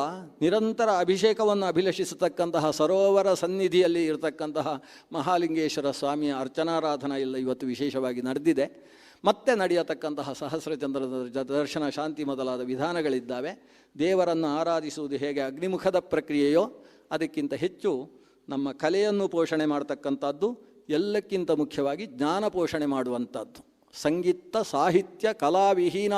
ನಿರಂತರ ಅಭಿಷೇಕವನ್ನು ಅಭಿಲಷಿಸತಕ್ಕಂತಹ ಸರೋವರ ಸನ್ನಿಧಿಯಲ್ಲಿ ಇರತಕ್ಕಂತಹ ಮಹಾಲಿಂಗೇಶ್ವರ ಸ್ವಾಮಿಯ ಅರ್ಚನಾರಾಧನಾ ಎಲ್ಲ ಇವತ್ತು ವಿಶೇಷವಾಗಿ ನಡೆದಿದೆ. ಮತ್ತೆ ನಡೆಯತಕ್ಕಂತಹ ಸಹಸ್ರಚಂದ್ರ ದರ್ಶನ ಶಾಂತಿ ಮೊದಲಾದ ವಿಧಾನಗಳಿದ್ದಾವೆ. ದೇವರನ್ನು ಆರಾಧಿಸುವುದು ಹೇಗೆ ಅಗ್ನಿಮುಖದ ಪ್ರಕ್ರಿಯೆಯೋ ಅದಕ್ಕಿಂತ ಹೆಚ್ಚು ನಮ್ಮ ಕಲೆಯನ್ನು ಪೋಷಣೆ ಮಾಡ್ತಕ್ಕಂಥದ್ದು, ಎಲ್ಲಕ್ಕಿಂತ ಮುಖ್ಯವಾಗಿ ಜ್ಞಾನ ಪೋಷಣೆ ಮಾಡುವಂಥದ್ದು. ಸಂಗೀತ ಸಾಹಿತ್ಯ ಕಲಾವಿಹೀನ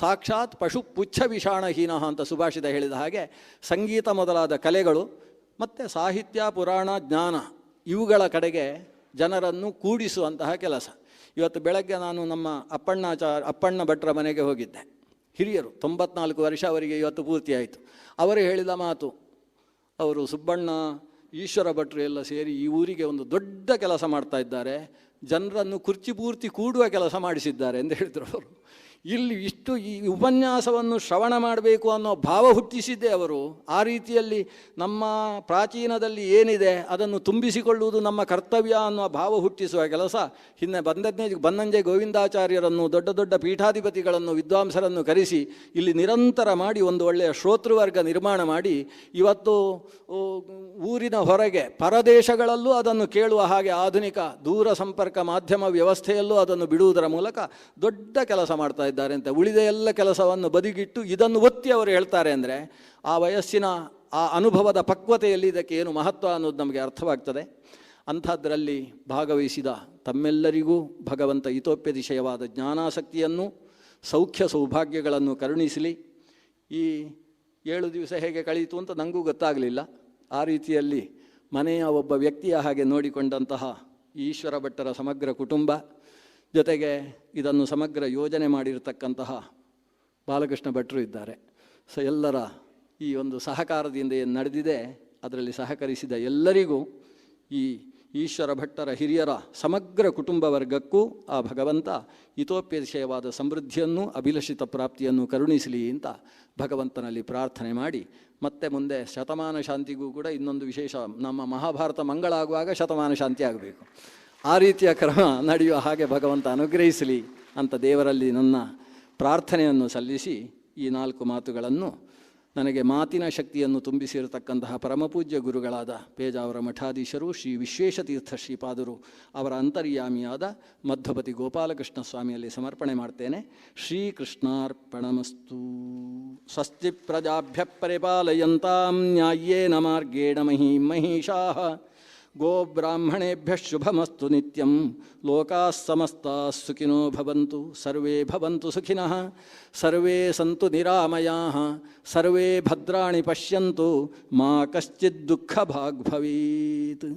ಸಾಕ್ಷಾತ್ ಪಶು ಪುಚ್ಛ ವಿಷಾಣಹೀನ ಅಂತ ಸುಭಾಷಿತ ಹೇಳಿದ ಹಾಗೆ ಸಂಗೀತ ಮೊದಲಾದ ಕಲೆಗಳು ಮತ್ತು ಸಾಹಿತ್ಯ ಪುರಾಣ ಜ್ಞಾನ ಇವುಗಳ ಕಡೆಗೆ ಜನರನ್ನು ಕೂಡಿಸುವಂತಹ ಕೆಲಸ. ಇವತ್ತು ಬೆಳಗ್ಗೆ ನಾನು ನಮ್ಮ ಅಪ್ಪಣ್ಣ ಭಟ್ರ ಮನೆಗೆ ಹೋಗಿದ್ದೆ. ಹಿರಿಯರು, 94 ವರ್ಷ ಅವರಿಗೆ ಇವತ್ತು ಪೂರ್ತಿ ಆಯಿತು. ಅವರು ಹೇಳಿದ ಮಾತು, ಅವರು ಸುಬ್ಬಣ್ಣ ಈಶ್ವರ ಭಟ್ರು ಎಲ್ಲ ಸೇರಿ ಈ ಊರಿಗೆ ಒಂದು ದೊಡ್ಡ ಕೆಲಸ ಮಾಡ್ತಾ ಇದ್ದಾರೆ, ಜನರನ್ನು ಕುರ್ಚಿ ಪೂರ್ತಿ ಕೂಡುವ ಕೆಲಸ ಮಾಡಿಸಿದ್ದಾರೆ ಎಂದು ಹೇಳಿದರು ಅವರು. ಇಲ್ಲಿ ಇಷ್ಟು ಈ ಉಪನ್ಯಾಸವನ್ನು ಶ್ರವಣ ಮಾಡಬೇಕು ಅನ್ನೋ ಭಾವ ಹುಟ್ಟಿಸಿದ್ದೇ ಅವರು. ಆ ರೀತಿಯಲ್ಲಿ ನಮ್ಮ ಪ್ರಾಚೀನದಲ್ಲಿ ಏನಿದೆ ಅದನ್ನು ತುಂಬಿಸಿಕೊಳ್ಳುವುದು ನಮ್ಮ ಕರ್ತವ್ಯ ಅನ್ನೋ ಭಾವ ಹುಟ್ಟಿಸುವ ಕೆಲಸ ಹಿಂದೆ ಬನ್ನಂಜೆ ಗೋವಿಂದಾಚಾರ್ಯರನ್ನು ದೊಡ್ಡ ದೊಡ್ಡ ಪೀಠಾಧಿಪತಿಗಳನ್ನು ವಿದ್ವಾಂಸರನ್ನು ಕರೆಸಿ ಇಲ್ಲಿ ನಿರಂತರ ಮಾಡಿ ಒಂದು ಒಳ್ಳೆಯ ಶ್ರೋತೃವರ್ಗ ನಿರ್ಮಾಣ ಮಾಡಿ ಇವತ್ತು ಊರಿನ ಹೊರಗೆ ಪರದೇಶಗಳಲ್ಲೂ ಅದನ್ನು ಕೇಳುವ ಹಾಗೆ ಆಧುನಿಕ ದೂರ ಸಂಪರ್ಕ ಮಾಧ್ಯಮ ವ್ಯವಸ್ಥೆಯಲ್ಲೂ ಅದನ್ನು ಬಿಡುವುದರ ಮೂಲಕ ದೊಡ್ಡ ಕೆಲಸ ಮಾಡ್ತಾ ಇದ್ದಾರೆ ಅಂತ. ಉಳಿದ ಎಲ್ಲ ಕೆಲಸವನ್ನು ಬದಿಗಿಟ್ಟು ಇದನ್ನು ಒತ್ತಿ ಅವರು ಹೇಳ್ತಾರೆ ಅಂದರೆ ಆ ವಯಸ್ಸಿನ ಆ ಅನುಭವದ ಪಕ್ವತೆಯಲ್ಲಿ ಇದಕ್ಕೆ ಏನು ಮಹತ್ವ ಅನ್ನೋದು ನಮಗೆ ಅರ್ಥವಾಗ್ತದೆ. ಅಂಥದ್ರಲ್ಲಿ ಭಾಗವಹಿಸಿದ ತಮ್ಮೆಲ್ಲರಿಗೂ ಭಗವಂತ ಹಿತೋಪ್ಯತಿಶಯವಾದ ಜ್ಞಾನಾಸಕ್ತಿಯನ್ನು ಸೌಖ್ಯ ಸೌಭಾಗ್ಯಗಳನ್ನು ಕರುಣಿಸಲಿ. ಈ 7 ದಿವಸ ಹೇಗೆ ಕಳೀತು ಅಂತ ನನಗೂ ಗೊತ್ತಾಗಲಿಲ್ಲ. ಆ ರೀತಿಯಲ್ಲಿ ಮನೆಯ ಒಬ್ಬ ವ್ಯಕ್ತಿಯ ಹಾಗೆ ನೋಡಿಕೊಂಡಂತಹ ಈಶ್ವರ ಭಟ್ಟರ ಸಮಗ್ರ ಕುಟುಂಬ, ಜೊತೆಗೆ ಇದನ್ನು ಸಮಗ್ರ ಯೋಜನೆ ಮಾಡಿರತಕ್ಕಂತಹ ಬಾಲಕೃಷ್ಣ ಭಟ್ರು ಇದ್ದಾರೆ. ಎಲ್ಲರ ಈ ಒಂದು ಸಹಕಾರದಿಂದ ಏನು ನಡೆದಿದೆ ಅದರಲ್ಲಿ ಸಹಕರಿಸಿದ ಎಲ್ಲರಿಗೂ ಈ ಈಶ್ವರ ಭಟ್ಟರ ಹಿರಿಯರ ಸಮಗ್ರ ಕುಟುಂಬ ವರ್ಗಕ್ಕೂ ಆ ಭಗವಂತ ಹಿತೋಪೇಕ್ಷಯವಾದ ಸಮೃದ್ಧಿಯನ್ನು ಅಭಿಲಷಿತ ಪ್ರಾಪ್ತಿಯನ್ನು ಕರುಣಿಸಲಿ ಅಂತ ಭಗವಂತನಲ್ಲಿ ಪ್ರಾರ್ಥನೆ ಮಾಡಿ, ಮತ್ತೆ ಮುಂದೆ ಶತಮಾನ ಶಾಂತಿಗೂ ಕೂಡ ಇನ್ನೊಂದು ವಿಶೇಷ, ನಮ್ಮ ಮಹಾಭಾರತ ಮಂಗಳ ಆಗುವಾಗ ಶತಮಾನ ಶಾಂತಿ ಆಗಬೇಕು, ಆ ರೀತಿಯ ಕ್ರಮ ನಡೆಯುವ ಹಾಗೆ ಭಗವಂತ ಅನುಗ್ರಹಿಸಲಿ ಅಂತ ದೇವರಲ್ಲಿ ನನ್ನ ಪ್ರಾರ್ಥನೆಯನ್ನು ಸಲ್ಲಿಸಿ ಈ 4 ಮಾತುಗಳನ್ನು ನನಗೆ ಮಾತಿನ ಶಕ್ತಿಯನ್ನು ತುಂಬಿಸಿರತಕ್ಕಂತಹ ಪರಮಪೂಜ್ಯ ಗುರುಗಳಾದ ಪೇಜಾವರ ಮಠಾಧೀಶರು ಶ್ರೀ ವಿಶ್ವೇಶತೀರ್ಥ ಶ್ರೀಪಾದರು ಅವರ ಅಂತರ್ಯಾಮಿಯಾದ ಮಧ್ವಪತಿ ಗೋಪಾಲಕೃಷ್ಣ ಸ್ವಾಮಿಯಲ್ಲಿ ಸಮರ್ಪಣೆ ಮಾಡ್ತೇನೆ. ಶ್ರೀಕೃಷ್ಣಾರ್ಪಣಮಸ್ತು. ಸ್ವಸ್ತಿ ಪ್ರಜಾಭ್ಯ ಪರಿಪಾಲಯಂತಾಂ ನ್ಯಾಯೇನ ಮಾರ್ಗೇಣ ಮಹಿಷಾಃ ಗೋಬ್ರಾಹ್ಮಣೇಭ್ಯ ಶುಭಮಸ್ತು ನಿತ್ಯಂ. ಲೋಕಾಃ ಸಮಸ್ತಾಃ ಸುಖಿನೋ ಭವಂತು. ಸರ್ವೇ ಭವಂತು ಸುಖಿನಃ. ಸರ್ವೇ ಸಂತು ನಿರಾಮಯಾಃ. ಸರ್ವೇ ಭದ್ರಾಣಿ ಪಶ್ಯಂತು. ಮಾ ಕಶ್ಚಿತ್ ದುಃಖಭಾಗ್ ಭವೇತ್.